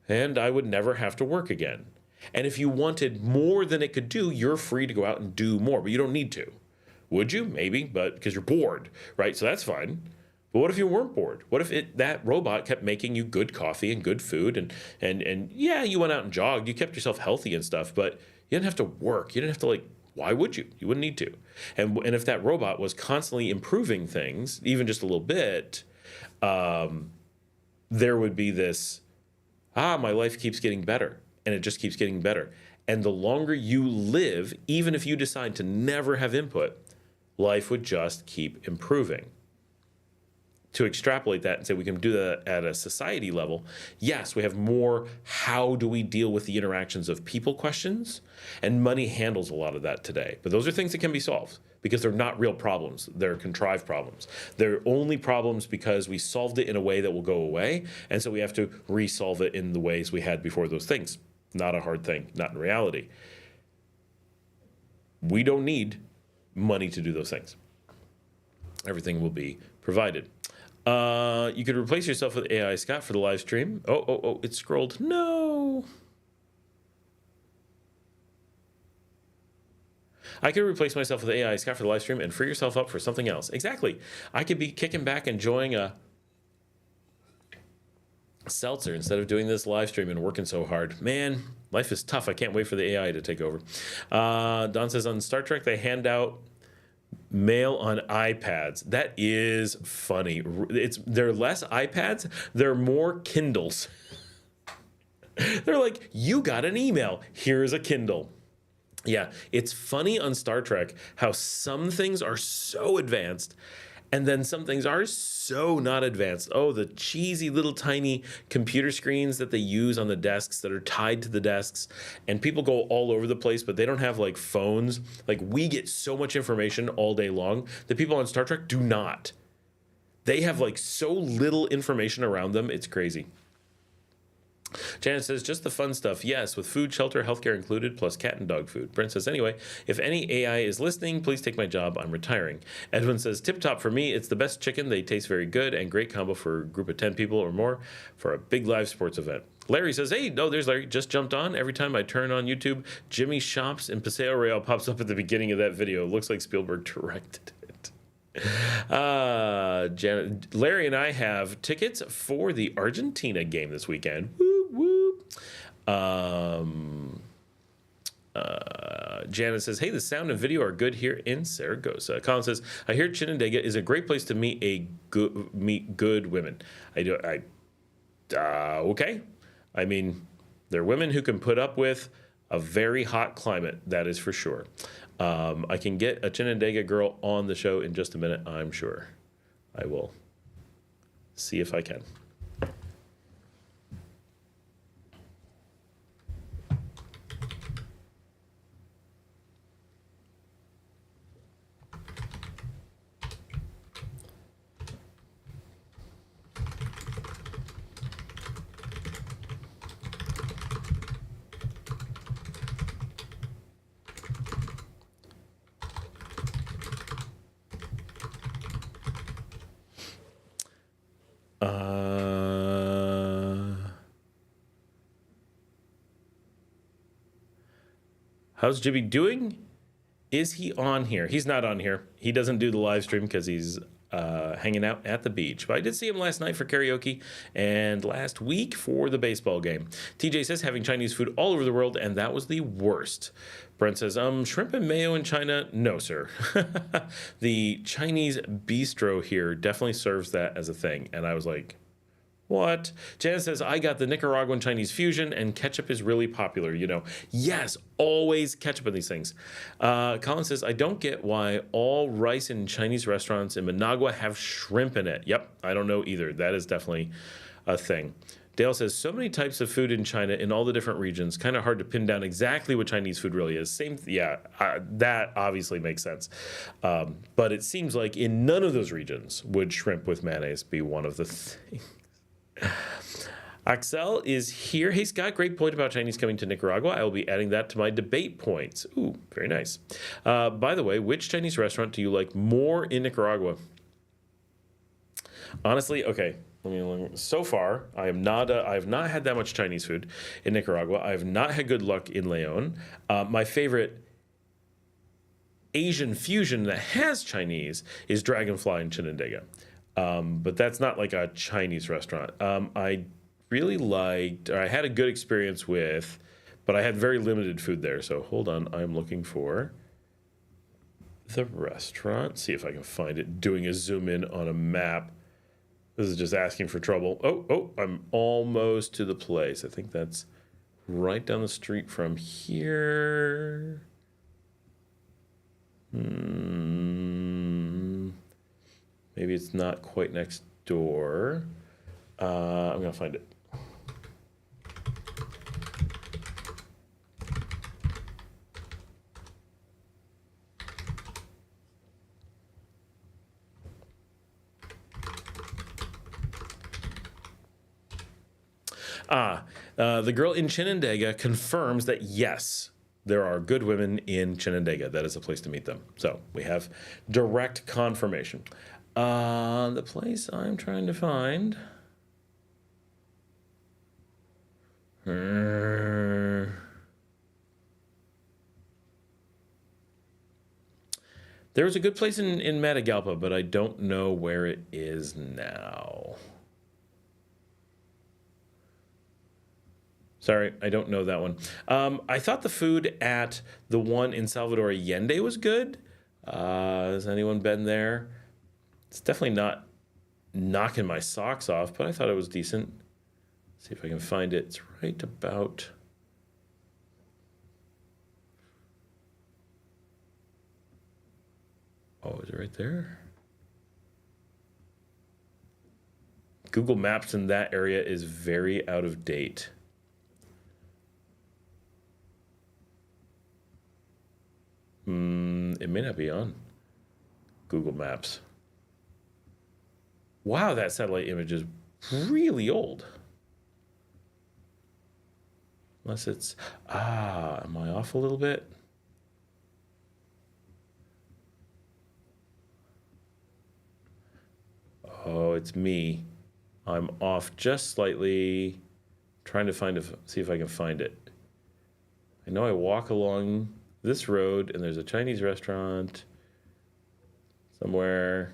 A: and I would never have to work again. And if you wanted more than it could do, you're free to go out and do more, but you don't need to. Would you? Maybe, but because you're bored, right? So that's fine. But what if you weren't bored? What if that robot kept making you good coffee and good food, and yeah, you went out and jogged, you kept yourself healthy and stuff, but you didn't have to work. You didn't have to, why would you? You wouldn't need to. And if that robot was constantly improving things, even just a little bit, there would be this, my life keeps getting better, and it just keeps getting better. And the longer you live, even if you decide to never have input, life would just keep improving. to extrapolate that and say we can do that at a society level, yes, we have more how do we deal with the interactions of people questions, and money handles a lot of that today. But those are things that can be solved because they're not real problems. They're contrived problems. They're only problems because we solved it in a way that will go away, and so we have to resolve it in the ways we had before those things. Not a hard thing, not in reality. We don't need money to do those things. Everything will be provided. You could replace yourself with AI, Scott, for the live stream. Oh, it scrolled. No. I could replace myself with AI, Scott, for the live stream and free yourself up for something else. Exactly. I could be kicking back, enjoying a seltzer instead of doing this live stream and working so hard. Man, life is tough. I can't wait for the AI to take over. Don says on Star Trek, they hand out mail on iPads. That is funny. They're less iPads. They're more Kindles. They're like, you got an email. Here's a Kindle. Yeah, it's funny on Star Trek how some things are so advanced and then some things are so not advanced. Oh, the cheesy little tiny computer screens that they use on the desks that are tied to the desks. And people go all over the place, but they don't have like phones. Like we get so much information all day long that people on Star Trek do not. They have like so little information around them. It's crazy. Janet says, just the fun stuff. Yes, with food, shelter, healthcare included, plus cat and dog food. Brent says, anyway, if any AI is listening, please take my job. I'm retiring. Edwin says, tip top for me. It's the best chicken. They taste very good and great combo for a group of 10 people or more for a big live sports event. Larry says, hey, no, there's Larry. Just jumped on. Every time I turn on YouTube, Jimmy Shops in Paseo Real pops up at the beginning of that video. Looks like Spielberg directed it. Janet, Larry and I have tickets for the Argentina game this weekend. Whoop, whoop. Janet says, hey, the sound and video are good here in Saragossa. Colin says, I hear Chinandega is a great place to meet good women. Okay. I mean, they're women who can put up with a very hot climate, that is for sure. I can get a Chinandega girl on the show in just a minute, I'm sure. I will see if I can. How's Jimmy doing? Is he on here? He's not on here. He doesn't do the live stream because he's hanging out at the beach. But I did see him last night for karaoke and last week for the baseball game. TJ says having Chinese food all over the world, and that was the worst. Brent says, shrimp and mayo in China? No, sir. The Chinese bistro here definitely serves that as a thing. And I was like, what? Janet says, I got the Nicaraguan Chinese fusion and ketchup is really popular, you know. Yes, always ketchup in these things. Colin says, I don't get why all rice in Chinese restaurants in Managua have shrimp in it. Yep, I don't know either. That is definitely a thing. Dale says, so many types of food in China in all the different regions. Kind of hard to pin down exactly what Chinese food really is. That obviously makes sense. But it seems like in none of those regions would shrimp with mayonnaise be one of the things. Axel is here. Hey, Scott, great point about Chinese coming to Nicaragua. I will be adding that to my debate points. Ooh, very nice. By the way, which Chinese restaurant do you like more in Nicaragua? Honestly, okay. So far, I have not had that much Chinese food in Nicaragua. I have not had good luck in Leon. My favorite Asian fusion that has Chinese is Dragonfly in Chinandega. But that's not like a Chinese restaurant. I really liked, or I had a good experience with, but I had very limited food there. So hold on, I'm looking for the restaurant. See if I can find it. Doing a zoom in on a map. This is just asking for trouble. Oh, I'm almost to the place. I think that's right down the street from here. Maybe it's not quite next door. I'm going to find it. The girl in Chinandega confirms that yes, there are good women in Chinandega. That is a place to meet them. So we have direct confirmation. The place I'm trying to find. There was a good place in Matagalpa, but I don't know where it is now. Sorry, I don't know that one. I thought the food at the one in Salvador Allende was good. Has anyone been there? It's definitely not knocking my socks off, but I thought it was decent. See if I can find it. It's right about... Oh, is it right there? Google Maps in that area is very out of date. It may not be on Google Maps. Wow, that satellite image is really old. Unless it's... am I off a little bit? Oh, it's me. I'm off just slightly. Trying to see if I can find it. I know I walk along this road and there's a Chinese restaurant somewhere.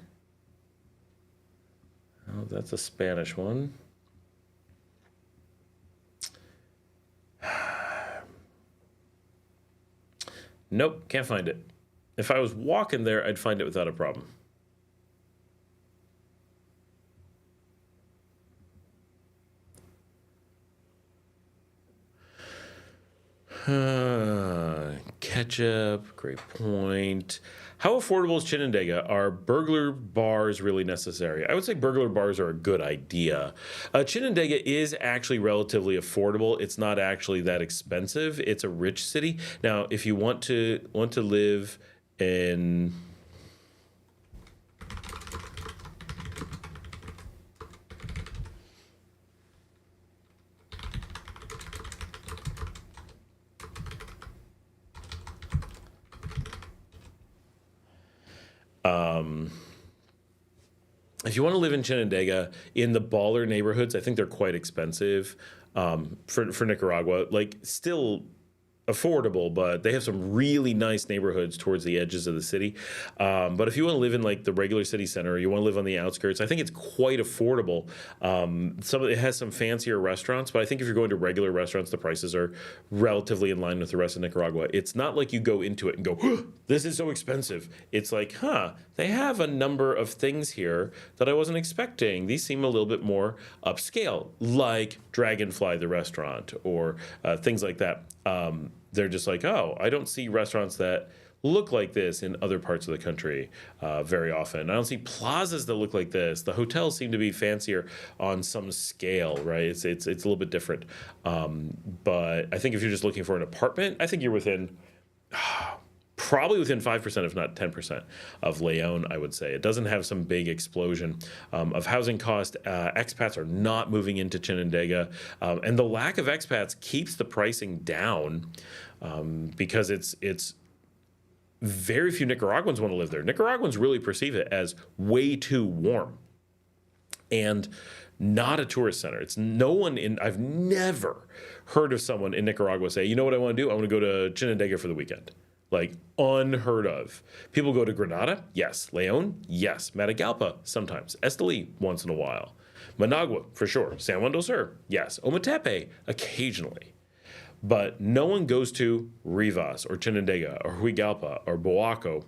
A: Oh, that's a Spanish one. Nope, can't find it. If I was walking there, I'd find it without a problem. Ketchup, great point. How affordable is Chinandega? Are burglar bars really necessary? I would say burglar bars are a good idea. Chinandega is actually relatively affordable. It's not actually that expensive. It's a rich city. Now, if you want to live in... if you want to live in Chinandega, in the baller neighborhoods, I think they're quite expensive for Nicaragua. Like, still affordable, but they have some really nice neighborhoods towards the edges of the city. But if you want to live in like the regular city center, or you want to live on the outskirts, I think it's quite affordable. It has some fancier restaurants, but I think if you're going to regular restaurants, the prices are relatively in line with the rest of Nicaragua. It's not like you go into it and go, oh, this is so expensive. It's like, they have a number of things here that I wasn't expecting. These seem a little bit more upscale, like Dragonfly, the restaurant, or things like that. They're just like, oh, I don't see restaurants that look like this in other parts of the country very often. I don't see plazas that look like this. The hotels seem to be fancier on some scale, right? It's a little bit different. But I think if you're just looking for an apartment, I think you're within... probably within 5%, if not 10% of Leon, I would say. It doesn't have some big explosion of housing cost. Expats are not moving into Chinandega. And the lack of expats keeps the pricing down because it's very few Nicaraguans want to live there. Nicaraguans really perceive it as way too warm and not a tourist center. It's no one I've never heard of someone in Nicaragua say, you know what I want to do? I want to go to Chinandega for the weekend. Like, unheard of. People go to Granada? Yes. Leon? Yes. Matagalpa? Sometimes. Esteli? Once in a while. Managua? For sure. San Juan del Sur? Yes. Ometepe? Occasionally. But no one goes to Rivas or Chinandega or Huigalpa or Boaco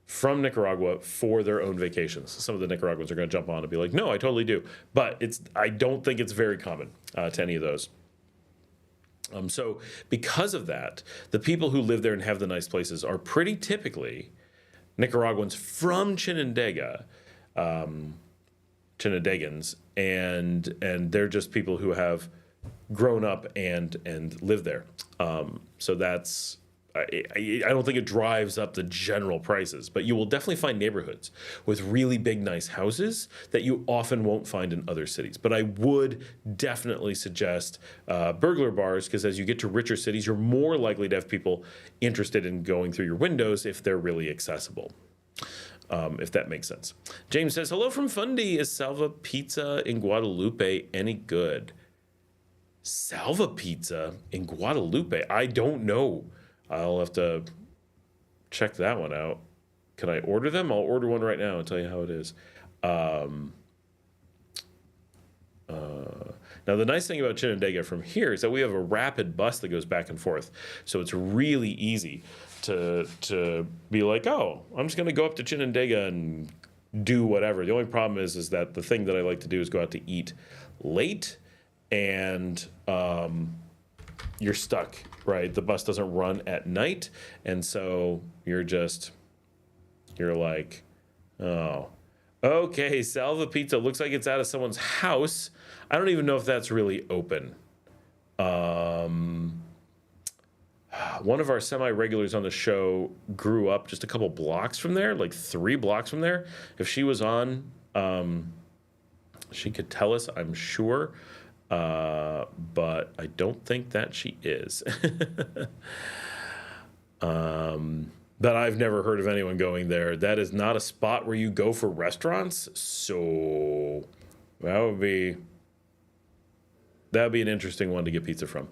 A: from Nicaragua for their own vacations. Some of the Nicaraguans are going to jump on and be like, no, I totally do. But I don't think it's very common to any of those. So because of that, the people who live there and have the nice places are pretty typically Nicaraguans from Chinandega Trinidadians, and they're just people who have grown up and live there. So that's I don't think it drives up the general prices, but you will definitely find neighborhoods with really big, nice houses that you often won't find in other cities. But I would definitely suggest burglar bars, because as you get to richer cities, you're more likely to have people interested in going through your windows if they're really accessible. If that makes sense. James says, hello from Fundy. Is Salva Pizza in Guadalupe any good? Salva Pizza in Guadalupe? I don't know. I'll have to check that one out. Can I order them? I'll order one right now and tell you how it is. Now, the nice thing about Chinandega from here is that we have a rapid bus that goes back and forth. So it's really easy to be like, oh, I'm just going to go up to Chinandega and do whatever. The only problem is that the thing that I like to do is go out to eat late, and you're stuck, right? The bus doesn't run at night, and so you're like, oh, okay, Salva Pizza looks like it's out of someone's house. I don't even know if that's really open. One of our semi-regulars on the show grew up just a couple blocks from there, like 3 blocks from there. If she was on, she could tell us, I'm sure. But I don't think that she is. But I've never heard of anyone going there. That is not a spot where you go for restaurants. So that would be an interesting one to get pizza from.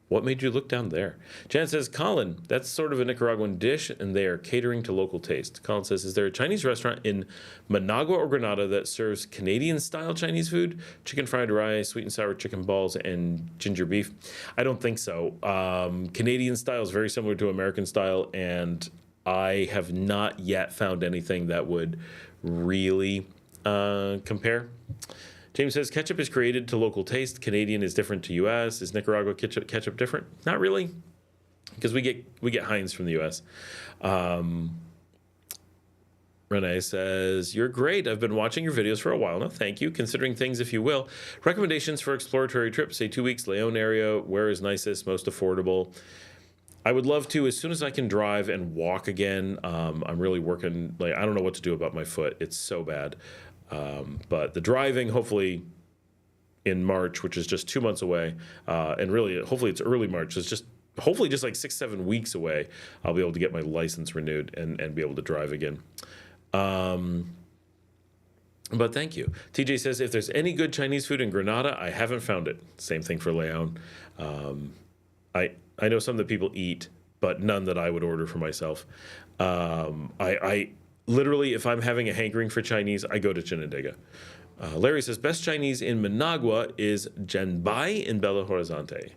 A: What made you look down there? Jan says, Colin, that's sort of a Nicaraguan dish, and they are catering to local taste. Colin says, is there a Chinese restaurant in Managua or Granada that serves Canadian-style Chinese food? Chicken fried rice, sweet and sour chicken balls, and ginger beef? I don't think so. Canadian style is very similar to American style, and I have not yet found anything that would really compare. James says, ketchup is created to local taste. Canadian is different to U.S. Is Nicaragua ketchup different? Not really, because we get Heinz from the U.S. Renee says, you're great. I've been watching your videos for a while now. Thank you. Considering things, if you will. Recommendations for exploratory trips, say 2 weeks, Leon area. Where is nicest, most affordable? I would love to, as soon as I can drive and walk again. I'm really working, I don't know what to do about my foot. It's so bad. But the driving, hopefully in March, which is just 2 months away, and really, hopefully it's early March. It's just hopefully just like 6-7 weeks away. I'll be able to get my license renewed and be able to drive again. But thank you. TJ says, if there's any good Chinese food in Granada, I haven't found it. Same thing for Leon. I know some that people eat, but none that I would order for myself. I literally, if I'm having a hankering for Chinese, I go to Chinandega. Larry says, best Chinese in Managua is Janbai in Belo Horizonte.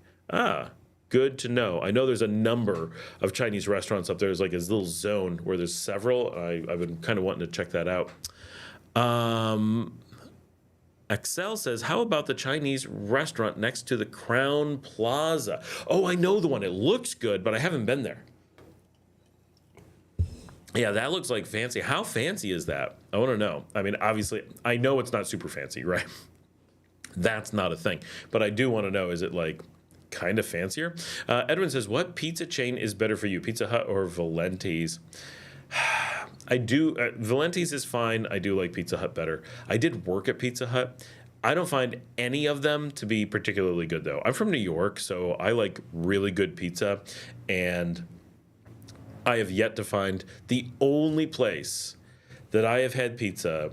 A: Good to know. I know there's a number of Chinese restaurants up there. There's like a little zone where there's several. I've been kind of wanting to check that out. Excel says, how about the Chinese restaurant next to the Crown Plaza? Oh, I know the one. It looks good, but I haven't been there. Yeah, that looks like fancy. How fancy is that? I want to know. I mean, obviously, I know it's not super fancy, right? That's not a thing. But I do want to know, is it like kind of fancier? Edwin says, what pizza chain is better for you, Pizza Hut or Valenti's? I do. Valenti's is fine. I do like Pizza Hut better. I did work at Pizza Hut. I don't find any of them to be particularly good, though. I'm from New York, so I like really good pizza, and I have yet to find the only place that I have had pizza.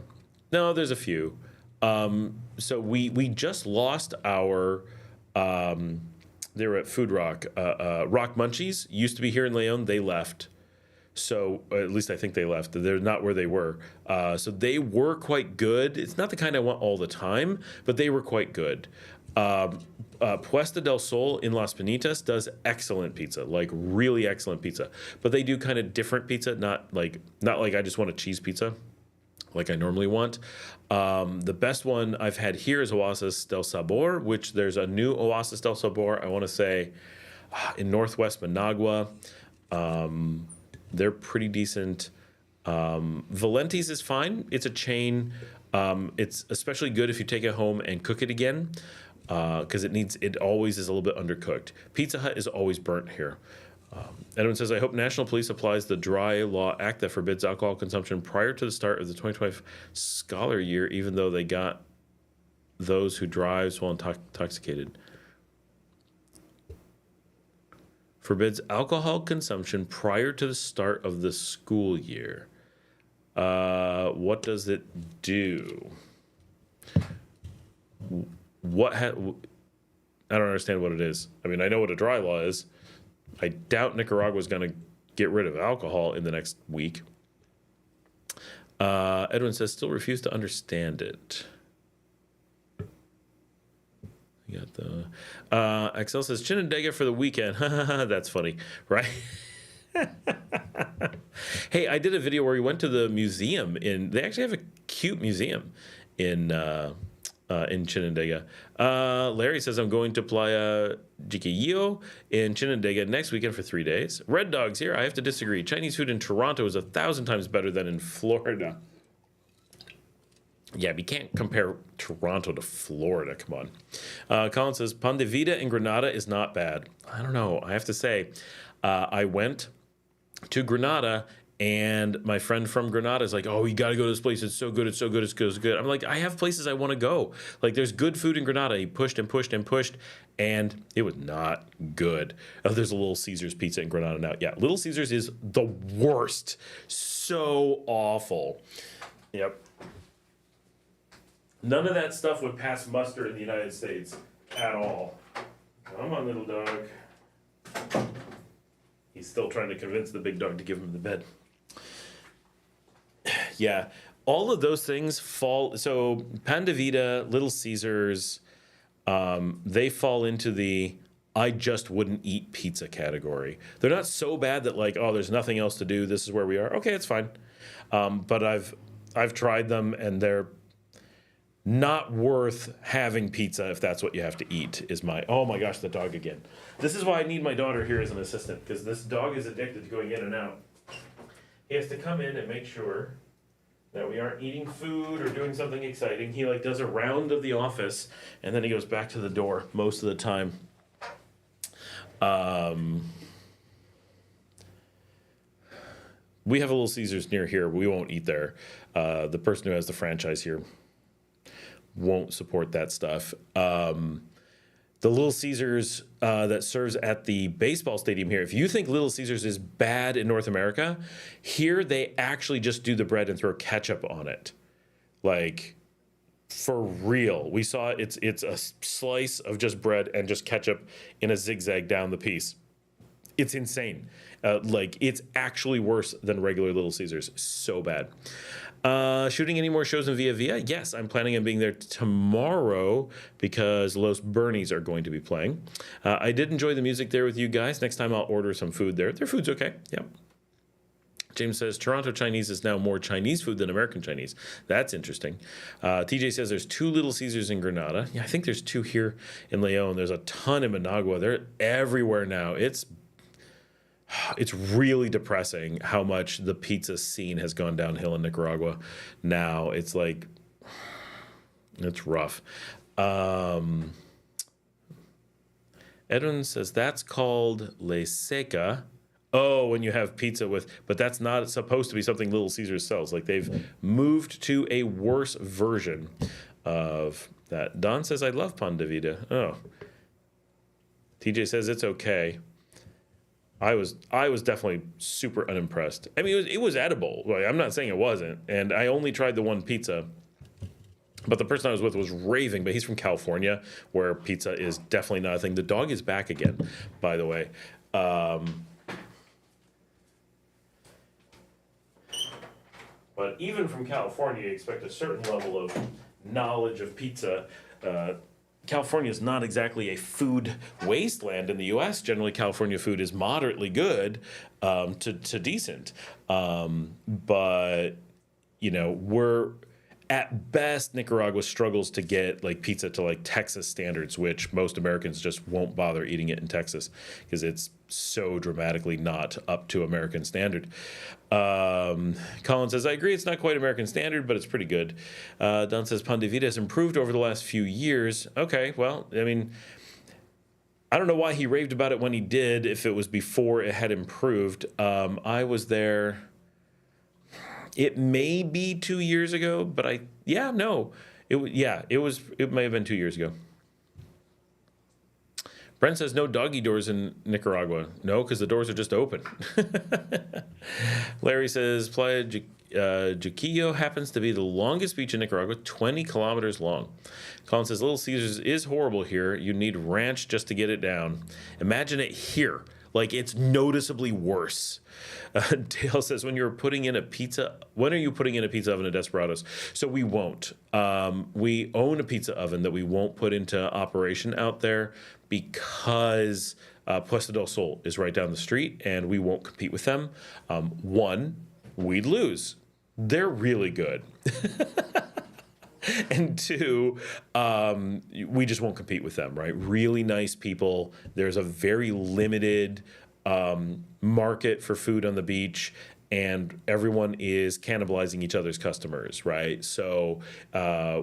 A: No, there's a few. So we just lost our. They were at Food Rock. Rock Munchies used to be here in Leon. They left. So at least I think they left. They're not where they were. So they were quite good. It's not the kind I want all the time, but they were quite good. Puesta del Sol in Las Pinitas does excellent pizza, like really excellent pizza. But they do kind of different pizza, not like I just want a cheese pizza like I normally want. The best one I've had here is Oasis del Sabor, which there's a new Oasis del Sabor, I want to say, in Northwest Managua. They're pretty decent. Valenti's is fine. It's a chain. It's especially good if you take it home and cook it again, because it always is a little bit undercooked. Pizza Hut is always burnt here. Edwin says, I hope National Police applies the Dry Law Act that forbids alcohol consumption prior to the start of the 2025 scholar year, even though they got those who drives while intoxicated. Forbids alcohol consumption prior to the start of the school year. What does it do? I don't understand what it is. I mean, I know what a dry law is. I doubt Nicaragua is going to get rid of alcohol in the next week. Edwin says, still refuse to understand it. You got the Axel says, Chinandega for the weekend. That's funny, right? Hey, I did a video where we went to the museum they actually have a cute museum in Chinandega. Larry says, I'm going to Playa Jiquillo in Chinandega next weekend for 3 days. Red Dog's here. I have to disagree. Chinese food in Toronto is 1,000 times better than in Florida. Yeah, we can't compare Toronto to Florida. Come on. Colin says, Pan de Vida in Granada is not bad. I don't know. I have to say, I went to Granada, and my friend from Granada is like, oh, you got to go to this place. It's so good. It's so good. It's good. It's good. I'm like, I have places I want to go. Like, there's good food in Granada. He pushed and pushed and pushed, and it was not good. Oh, there's a Little Caesars pizza in Granada now. Yeah, Little Caesars is the worst. So awful. Yep. None of that stuff would pass muster in the United States at all. Come on, little dog. He's still trying to convince the big dog to give him the bed. Yeah, all of those things fall. So Pan de Vida, Little Caesars, they fall into the I just wouldn't eat pizza category. They're not so bad that like, oh, there's nothing else to do. This is where we are. Okay, it's fine. But I've tried them, and they're not worth having pizza if that's what you have to eat. Oh my gosh, the dog again. This is why I need my daughter here as an assistant, because this dog is addicted to going in and out. He has to come in and make sure that we aren't eating food or doing something exciting. He like does a round of the office, and then he goes back to the door most of the time. We have a Little Caesars near here. We won't eat there. The person who has the franchise here won't support that stuff. The Little Caesars that serves at the baseball stadium here, if you think Little Caesars is bad in North America, here they actually just do the bread and throw ketchup on it. Like, for real. We saw it's a slice of just bread and just ketchup in a zigzag down the piece. It's insane. Like, it's actually worse than regular Little Caesars. So bad. Shooting any more shows in Via Via? Yes, I'm planning on being there tomorrow because Los Bernies are going to be playing. I did enjoy the music there with you guys. Next time I'll order some food there. Their food's okay. Yep. James says, Toronto Chinese is now more Chinese food than American Chinese. That's interesting. TJ says there's 2 Little Caesars in Granada. Yeah, I think there's 2 here in Leon. There's a ton in Managua. They're everywhere now. It's really depressing how much the pizza scene has gone downhill in Nicaragua now. It's like, it's rough. Edwin says that's called Le Seca. Oh, when you have pizza but that's not supposed to be something Little Caesars sells. Like, they've moved to a worse version of that. Don says, I love Pan de Vida. Oh. TJ says it's okay. I was definitely super unimpressed. I mean, it was edible. Like, I'm not saying it wasn't. And I only tried the one pizza. But the person I was with was raving. But he's from California, where pizza is definitely not a thing. The dog is back again, by the way. But even from California, you expect a certain level of knowledge of pizza. California is not exactly a food wasteland in the U.S. Generally, California food is moderately good to decent. But, you know, At best, Nicaragua struggles to get like pizza to like Texas standards, which most Americans just won't bother eating it in Texas because it's so dramatically not up to American standard. Colin says, I agree, it's not quite American standard, but it's pretty good. Don says, Pan de Vida has improved over the last few years. Okay, well, I mean, I don't know why he raved about it when he did, if it was before it had improved. I was there, it may be 2 years ago, but it may have been 2 years ago. Brent says no doggy doors in Nicaragua. No, because the doors are just open. Larry says Playa Juquillo happens to be the longest beach in Nicaragua, 20 kilometers long. Colin says Little Caesars is horrible here. You need ranch just to get it down. Imagine it here. Like, it's noticeably worse. Dale says, when are you putting in a pizza oven at Desperados? So we won't. We own a pizza oven that we won't put into operation out there because Puesta del Sol is right down the street, and we won't compete with them. One, we'd lose. They're really good. And two, we just won't compete with them, right? Really nice people. There's a very limited market for food on the beach, and everyone is cannibalizing each other's customers, right? So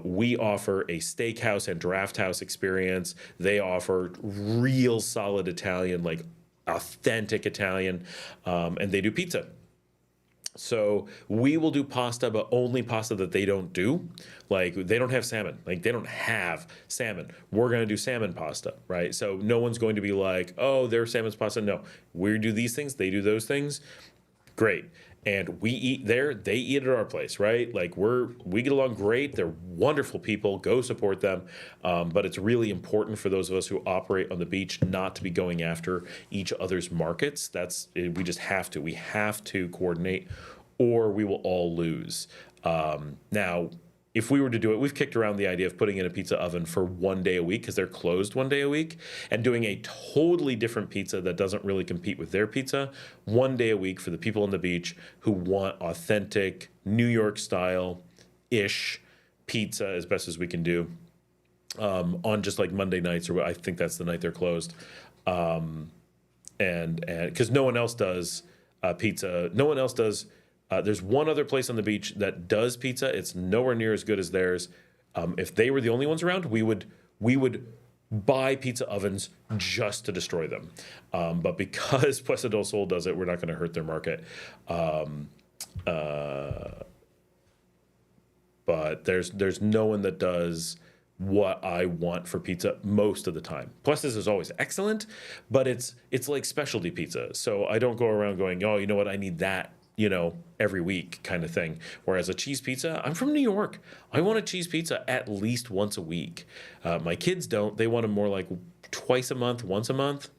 A: we offer a steakhouse and draft house experience. They offer real solid Italian, like authentic Italian, and they do pizza. So we will do pasta, but only pasta that they don't do. Like, they don't have salmon. Like, they don't have salmon. We're going to do salmon pasta, right? So no one's going to be like, oh, their salmon's pasta. No, we do these things. They do those things. Great. And we eat there. They eat at our place, right? Like, we get along great. They're wonderful people. Go support them. But it's really important for those of us who operate on the beach not to be going after each other's markets. We just have to. We have to coordinate, or we will all lose. Now, if we were to do it, we've kicked around the idea of putting in a pizza oven for 1 day a week because they're closed 1 day a week, and doing a totally different pizza that doesn't really compete with their pizza 1 day a week for the people on the beach who want authentic New York style-ish pizza as best as we can do on just like Monday nights, or I think that's the night they're closed. And because no one else does pizza, no one else does. There's one other place on the beach that does pizza. It's nowhere near as good as theirs. If they were the only ones around, we would buy pizza ovens just to destroy them. But because Puesta del Sol does it, we're not going to hurt their market. But there's no one that does what I want for pizza most of the time. Puesta's is always excellent, but it's like specialty pizza. So I don't go around going, oh, you know what, I need that, every week kind of thing. Whereas a cheese pizza, I'm from New York. I want a cheese pizza at least once a week. My kids don't. They want them more like twice a month, once a month.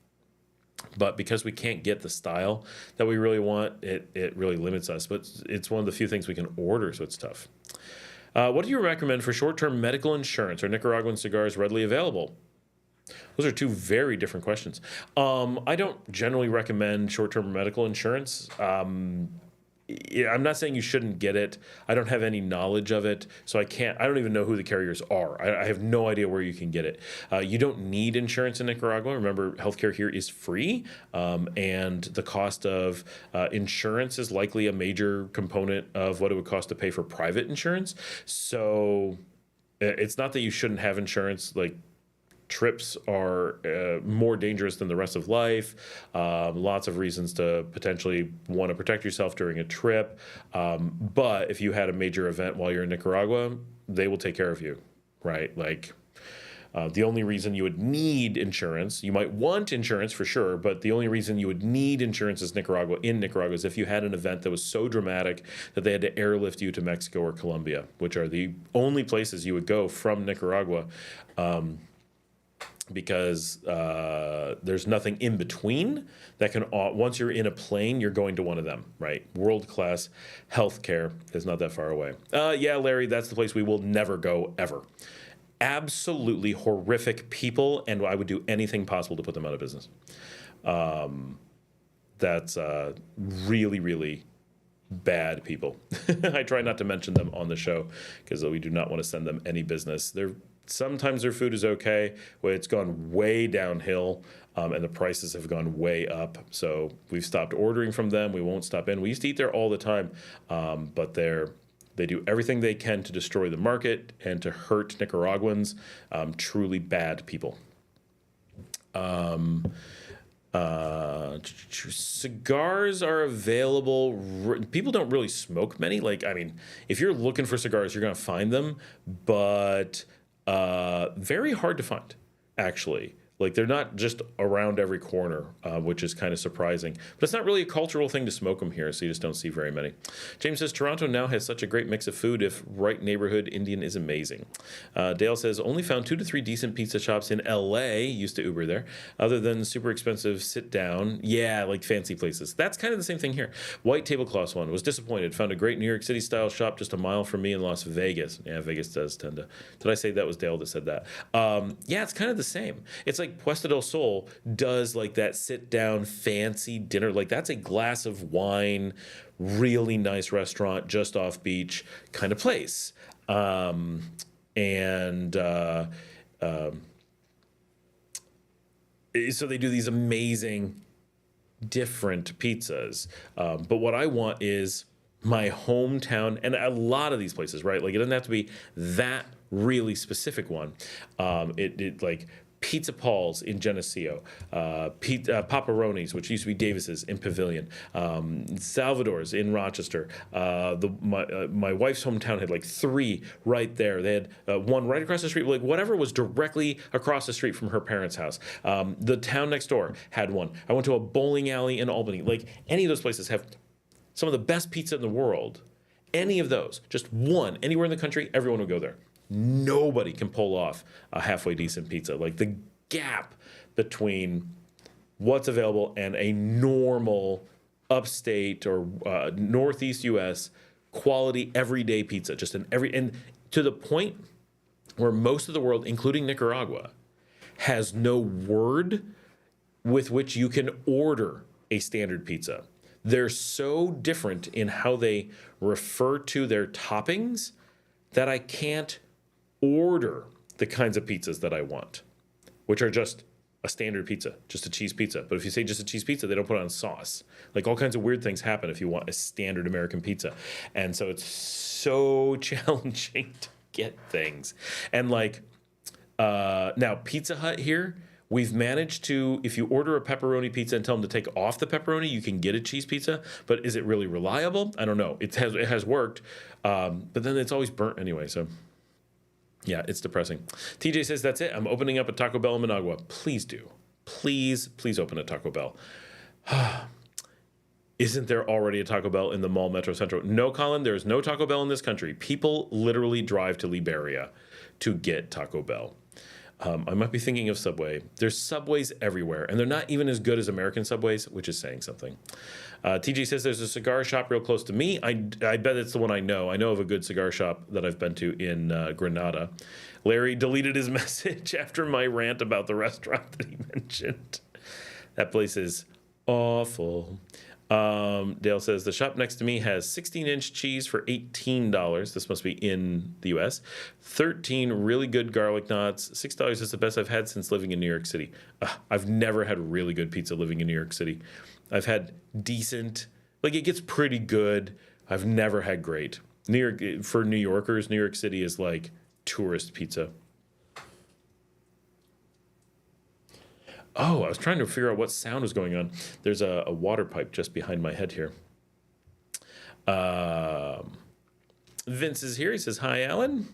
A: But because we can't get the style that we really want, it really limits us. But it's one of the few things we can order, so it's tough. What do you recommend for short-term medical insurance? Are Nicaraguan cigars readily available? Those are two very different questions. I don't generally recommend short-term medical insurance. I'm not saying you shouldn't get it. I don't have any knowledge of it, so I don't even know who the carriers are. I have no idea where you can get it. You don't need insurance in Nicaragua. Remember, healthcare here is free, and the cost of insurance is likely a major component of what it would cost to pay for private insurance. So it's not that you shouldn't have insurance. Like, trips are more dangerous than the rest of life. Lots of reasons to potentially want to protect yourself during a trip. But if you had a major event while you're in Nicaragua, they will take care of you, right? Like, the only reason you would need insurance, you might want insurance for sure, but the only reason you would need insurance in Nicaragua is if you had an event that was so dramatic that they had to airlift you to Mexico or Colombia, which are the only places you would go from Nicaragua. Because there's nothing in between that can, once you're in a plane, you're going to one of them, right? World-class healthcare is not that far away. Yeah, Larry, that's the place we will never go, ever. Absolutely horrific people, and I would do anything possible to put them out of business. That's really, really bad people. I try not to mention them on the show because we do not want to send them any business. Sometimes their food is okay, but it's gone way downhill, and the prices have gone way up. So we've stopped ordering from them. We won't stop in. We used to eat there all the time, but they do everything they can to destroy the market and to hurt Nicaraguans. Truly bad people. Cigars are available. People don't really smoke many. Like, I mean, if you're looking for cigars, you're going to find them, but very hard to find, actually. Like, they're not just around every corner, which is kind of surprising. But it's not really a cultural thing to smoke them here, so you just don't see very many. James says, Toronto now has such a great mix of food. If right neighborhood, Indian is amazing. Dale says, only found 2 to 3 decent pizza shops in L.A., used to Uber there, other than super expensive sit-down. Yeah, like fancy places. That's kind of the same thing here. White tablecloths one. Was disappointed. Found a great New York City-style shop just a mile from me in Las Vegas. Yeah, Vegas does tend to... Did I say that was Dale that said that? Yeah, it's kind of the same. It's like Puesta del Sol does like that sit down fancy dinner. Like that's a glass of wine, really nice restaurant just off beach kind of place. So they do these amazing different pizzas. But what I want is my hometown, and a lot of these places, right? Like it doesn't have to be that really specific one. It like Pizza Paul's in Geneseo, Paparoni's, which used to be Davis's in Pavilion, Salvador's in Rochester. My wife's hometown had like 3 right there. They had one right across the street, like whatever was directly across the street from her parents' house. The town next door had one. I went to a bowling alley in Albany. Like any of those places have some of the best pizza in the world. Any of those, just one, anywhere in the country, everyone would go there. Nobody can pull off a halfway decent pizza. Like the gap between what's available and a normal upstate or northeast U.S. quality everyday pizza, just and to the point where most of the world, including Nicaragua, has no word with which you can order a standard pizza. They're so different in how they refer to their toppings that I can't order the kinds of pizzas that I want, which are just a standard pizza, just a cheese pizza. But if you say just a cheese pizza, they don't put it on sauce. Like all kinds of weird things happen if you want a standard American pizza. And so it's so challenging to get things. And like now Pizza Hut here, we've managed to, if you order a pepperoni pizza and tell them to take off the pepperoni, you can get a cheese pizza. But is it really reliable? I don't know. It has worked, but then it's always burnt anyway. So yeah, it's depressing. TJ says, that's it. I'm opening up a Taco Bell in Managua. Please do. Please open a Taco Bell. Isn't there already a Taco Bell in the mall Metro Centro? No, Colin, there's no Taco Bell in this country. People literally drive to Liberia to get Taco Bell. I might be thinking of Subway. There's Subways everywhere, and they're not even as good as American Subways, which is saying something. TJ says there's a cigar shop real close to me. I bet it's the one I know. I know of a good cigar shop that I've been to in Granada. Larry deleted his message after my rant about the restaurant that he mentioned. That place is awful. Dale says, the shop next to me has 16-inch cheese for $18. This must be in the U.S. 13 really good garlic knots. $6 is the best I've had since living in New York City. I've never had really good pizza living in New York City. I've had decent, like it gets pretty good. I've never had great. New York, for New Yorkers, New York City is like tourist pizza. Oh, I was trying to figure out what sound was going on. There's a water pipe just behind my head here. Vince is here. He says, hi, Alan.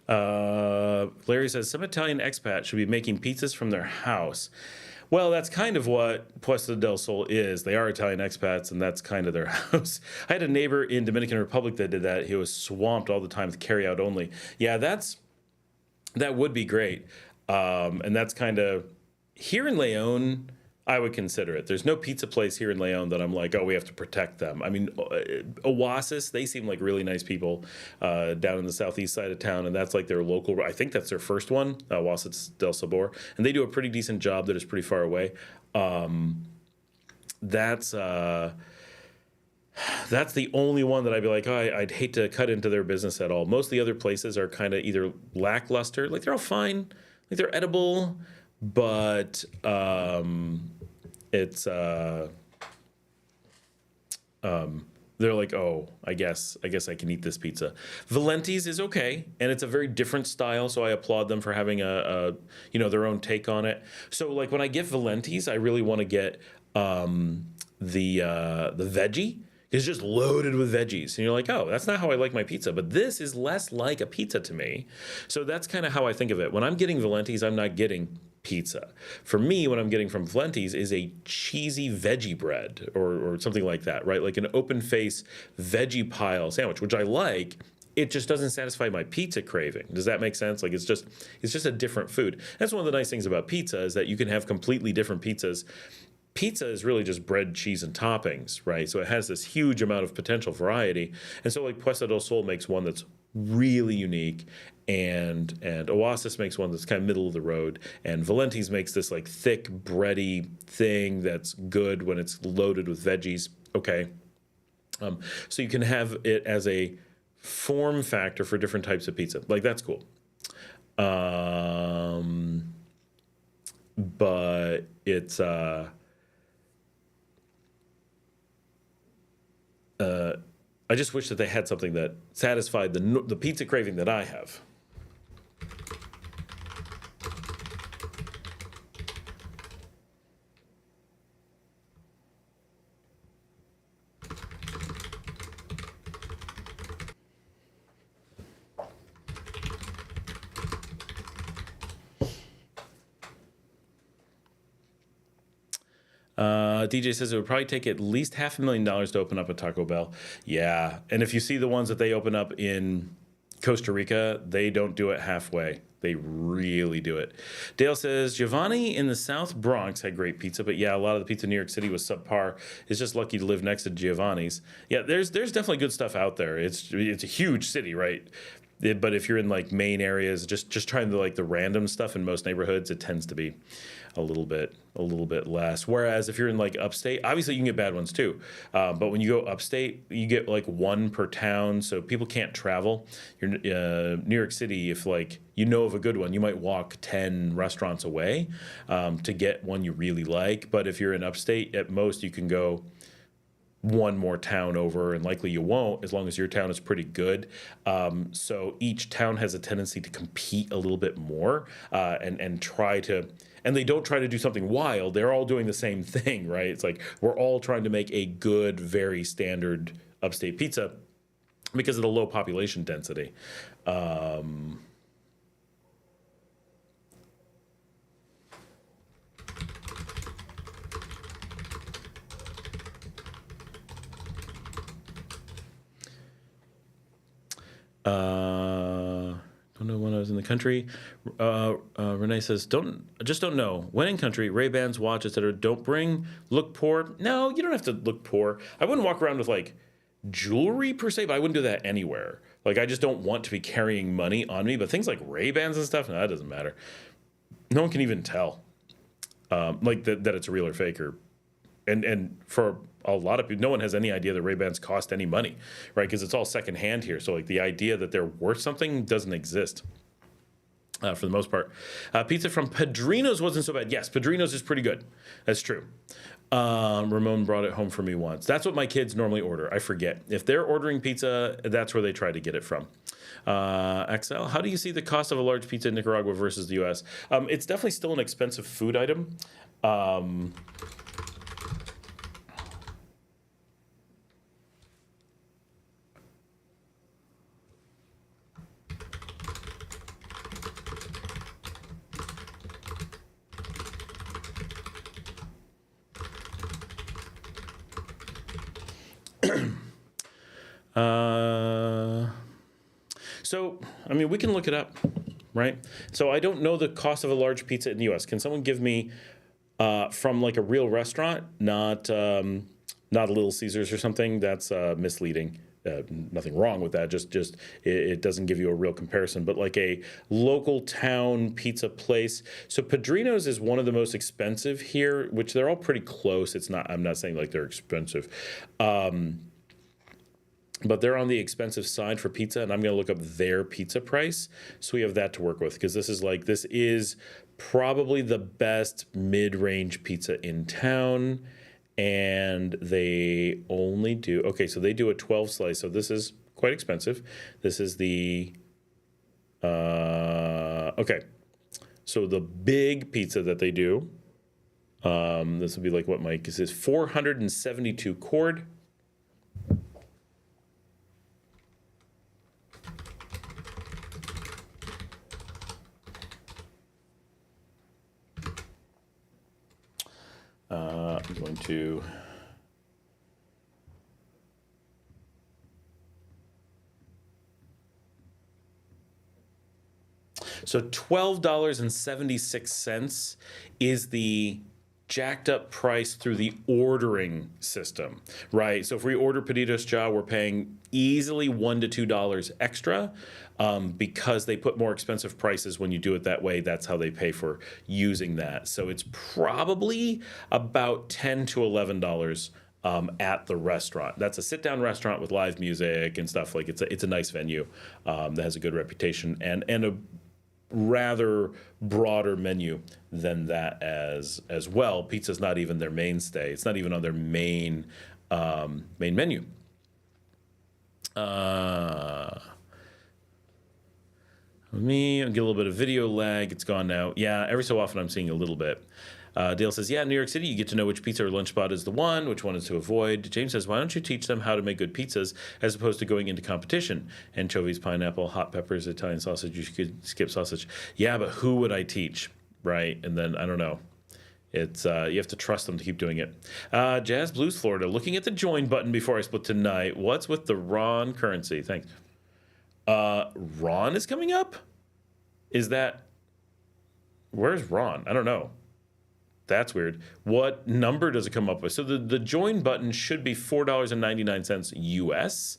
A: Larry says some Italian expat should be making pizzas from their house. Well, that's kind of what Puesta del Sol is. They are Italian expats, and that's kind of their house. I had a neighbor in Dominican Republic that did that. He was swamped all the time with carry out only. Yeah, that would be great. And that's kind of here in Leon. I would consider it. There's no pizza place here in Leon that I'm like, oh, we have to protect them. I mean, Oasis, they seem like really nice people down in the southeast side of town, and that's like their local. I think that's their first one, Oasis del Sabor, and they do a pretty decent job that is pretty far away. That's the only one that I'd be like, oh, I'd hate to cut into their business at all. Most of the other places are kind of either lackluster, like they're all fine, like they're edible, but it's they're like, oh, I guess I can eat this pizza. Valenti's is okay, and it's a very different style, so I applaud them for having a their own take on it. So like when I get Valenti's, I really want to get the veggie. It's just loaded with veggies. And you're like, oh, that's not how I like my pizza. But this is less like a pizza to me. So that's kind of how I think of it. When I'm getting Valenti's, I'm not getting pizza. For me, what I'm getting from Valenti's is a cheesy veggie bread or something like that, right? Like an open face veggie pile sandwich, which I like. It just doesn't satisfy my pizza craving. Does that make sense? Like it's just a different food. That's one of the nice things about pizza is that you can have completely different pizzas. Pizza is really just bread, cheese, and toppings, right? So it has this huge amount of potential variety. And so like Puesta del Sol makes one that's really unique, and Oasis makes one that's kind of middle of the road, and Valenti's makes this like thick, bready thing that's good when it's loaded with veggies. Okay. So you can have it as a form factor for different types of pizza. Like that's cool. But it's I just wish that they had something that satisfied the pizza craving that I have. DJ says it would probably take at least $500,000 to open up a Taco Bell. Yeah, and if you see the ones that they open up in Costa Rica, they don't do it halfway. They really do it. Dale says Giovanni in the South Bronx had great pizza, but yeah, a lot of the pizza in New York City was subpar. It's just lucky to live next to Giovanni's. Yeah, there's definitely good stuff out there. It's a huge city, right? But if you're in like main areas, just trying to like the random stuff in most neighborhoods, it tends to be a little bit less. Whereas if you're in like upstate, obviously you can get bad ones too. But when you go upstate, you get like one per town, so people can't travel. You're New York City, if like you know of a good one, you might walk 10 restaurants away to get one you really like. But if you're in upstate, at most you can go one more town over, and likely you won't as long as your town is pretty good. So each town has a tendency to compete a little bit more and try to, and they don't try to do something wild. They're all doing the same thing, right? It's like we're all trying to make a good, very standard upstate pizza because of the low population density. Don't know when I was in the country. Renee says, don't know. When in country, Ray-Bans, watch, etc. Don't bring, look poor. No, you don't have to look poor. I wouldn't walk around with like jewelry per se, but I wouldn't do that anywhere. Like I just don't want to be carrying money on me. But things like Ray-Bans and stuff, no, that doesn't matter. No one can even tell, like that it's real or fake, or and for a lot of people, no one has any idea that Ray-Bans cost any money, right? Because it's all secondhand here. So like the idea that they're worth something doesn't exist for the most part. Pizza from Padrino's wasn't so bad. Yes, Padrino's is pretty good. That's true. Ramon brought it home for me once. That's what my kids normally order. I forget. If they're ordering pizza, that's where they try to get it from. XL, how do you see the cost of a large pizza in Nicaragua versus the U.S.? It's definitely still an expensive food item. So, I mean, we can look it up, right? So I don't know the cost of a large pizza in the U.S. Can someone give me from like a real restaurant, not a Little Caesars or something? That's misleading. Nothing wrong with that. Just it doesn't give you a real comparison. But like a local town pizza place. So Padrino's is one of the most expensive here, which they're all pretty close. It's not. I'm not saying like they're expensive. But they're on the expensive side for pizza, and I'm going to look up their pizza price. So we have that to work with, because this is probably the best mid-range pizza in town, and they only do, okay, so they do a 12 slice, so this is quite expensive. This is the, okay, so the big pizza that they do, this would be like what Mike is 472 cord. I'm going to so $12.76 is the jacked up price through the ordering system, right? So if we order Pedidos Ya, we're paying easily $1 to $2 extra because they put more expensive prices when you do it that way. That's how they pay for using that. So it's probably about $10 to $11 at the restaurant. That's a sit-down restaurant with live music and stuff. Like it's a nice venue that has a good reputation and a rather broader menu than that as well. Pizza's not even their mainstay. It's not even on their main menu. Let me get a little bit of video lag. It's gone now. Yeah, every so often I'm seeing a little bit. Dale says, yeah, in New York City, you get to know which pizza or lunch spot is the one, which one is to avoid. James says, why don't you teach them how to make good pizzas as opposed to going into competition? Anchovies, pineapple, hot peppers, Italian sausage. You could skip sausage. Yeah, but who would I teach, right? And then, I don't know. It's you have to trust them to keep doing it. Jazz Blues Florida, looking at the join button before I split tonight. What's with the Ron currency? Thanks. Ron is coming up? Is that... Where's Ron? I don't know. That's weird. What number does it come up with? So the join button should be $4.99 US.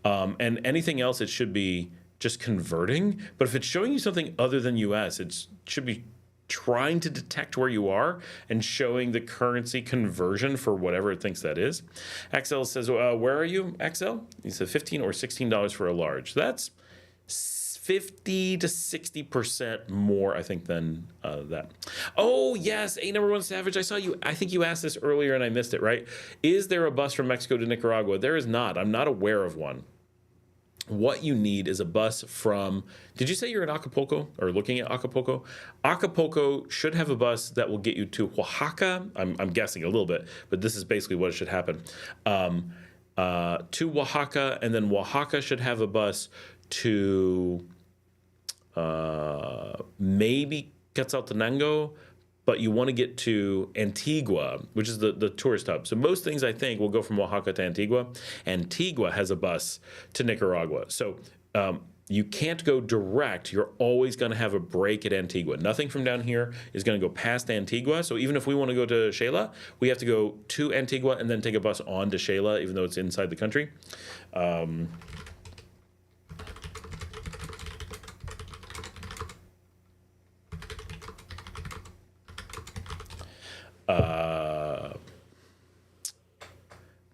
A: And anything else, it should be just converting. But if it's showing you something other than US, it should be trying to detect where you are and showing the currency conversion for whatever it thinks that is. XL says, where are you, XL? He said $15 or $16 for a large. That's 50 to 60% more, I think, than that. Oh, yes, A#1 Savage, I saw you. I think you asked this earlier and I missed it, right? Is there a bus from Mexico to Nicaragua? There is not. I'm not aware of one. What you need is a bus from, did you say you're in Acapulco or looking at Acapulco? Acapulco should have a bus that will get you to Oaxaca. I'm guessing a little bit, but this is basically what should happen. To Oaxaca, and then Oaxaca should have a bus to maybe Quetzaltenango, but you want to get to Antigua, which is the tourist hub. So most things, I think, will go from Oaxaca to Antigua. Antigua has a bus to Nicaragua. So you can't go direct. You're always going to have a break at Antigua. Nothing from down here is going to go past Antigua. So even if we want to go to Sheila, we have to go to Antigua and then take a bus on to Sheila, even though it's inside the country.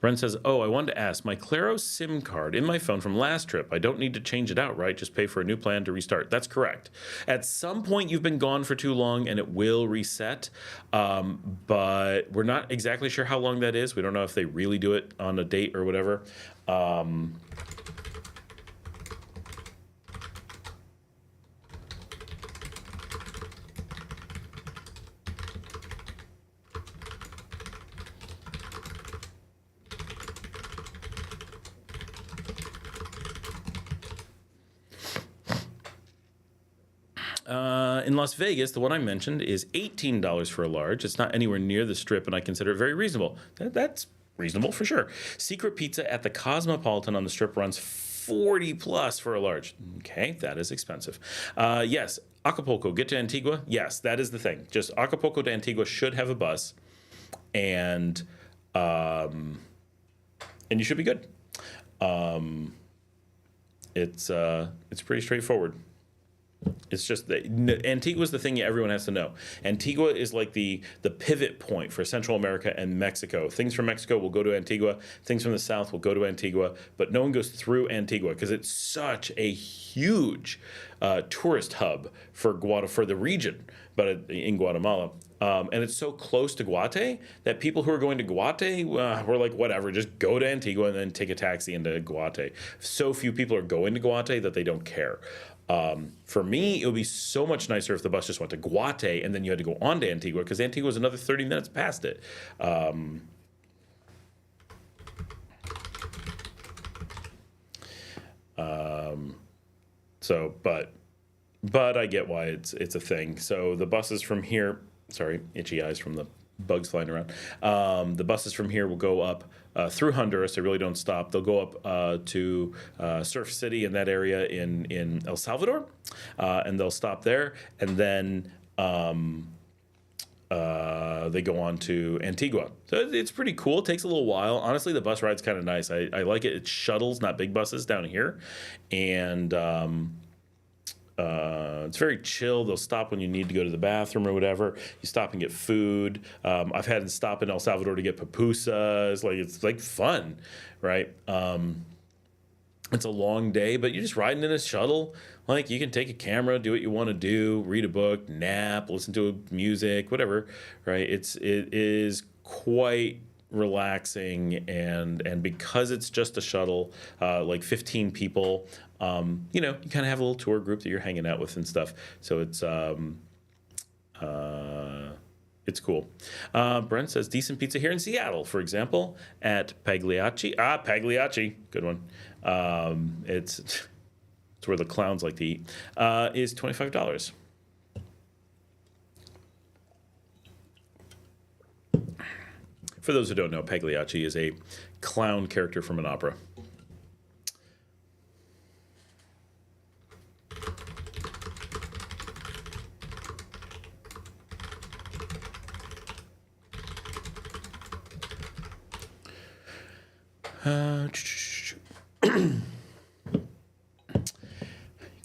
A: Brent says, oh, I wanted to ask, my Claro SIM card in my phone from last trip, I don't need to change it out, right? Just pay for a new plan to restart. That's correct. At some point, you've been gone for too long and it will reset, but we're not exactly sure how long that is. We don't know if they really do it on a date or whatever. In Las Vegas, the one I mentioned is $18 for a large. It's not anywhere near the Strip, and I consider it very reasonable. That's Reasonable for sure. Secret pizza at the Cosmopolitan on the Strip runs 40 plus for a large. Okay, that is expensive. Yes, Acapulco, get to Antigua. Yes, that is the thing. Just Acapulco to Antigua should have a bus, and you should be good. It's pretty straightforward. It's just that Antigua is the thing everyone has to know. Antigua is like the pivot point for Central America and Mexico. Things from Mexico will go to Antigua. Things from the south will go to Antigua, but no one goes through Antigua because it's such a huge tourist hub for the region, but in Guatemala. And it's so close to Guate that people who are going to Guate were like, whatever, just go to Antigua and then take a taxi into Guate. So few people are going to Guate that they don't care. For me, it would be so much nicer if the bus just went to Guate and then you had to go on to Antigua, because Antigua is another 30 minutes past it. But I get why it's a thing. So the buses from here, sorry, itchy eyes from the bugs flying around. The buses from here will go up through Honduras. They really don't stop. They'll go up to Surf City in that area in El Salvador, and they'll stop there. And then they go on to Antigua. So it's pretty cool. It takes a little while. Honestly, the bus ride's kind of nice. I like it. It's shuttles, not big buses down here. And it's very chill. They'll stop when you need to go to the bathroom or whatever. You stop and get food. I've had to stop in El Salvador to get pupusas. It's like fun, right? It's a long day, but you're just riding in a shuttle. Like, you can take a camera, do what you want to do, read a book, nap, listen to music, whatever, right? It is quite relaxing, and because it's just a shuttle, like 15 people, you kind of have a little tour group that you're hanging out with and stuff. So it's cool. Brent says decent pizza here in Seattle, for example, at Pagliacci. Pagliacci, good one. It's where the clowns like to eat. Is $25. For those who don't know, Pagliacci is a clown character from an opera.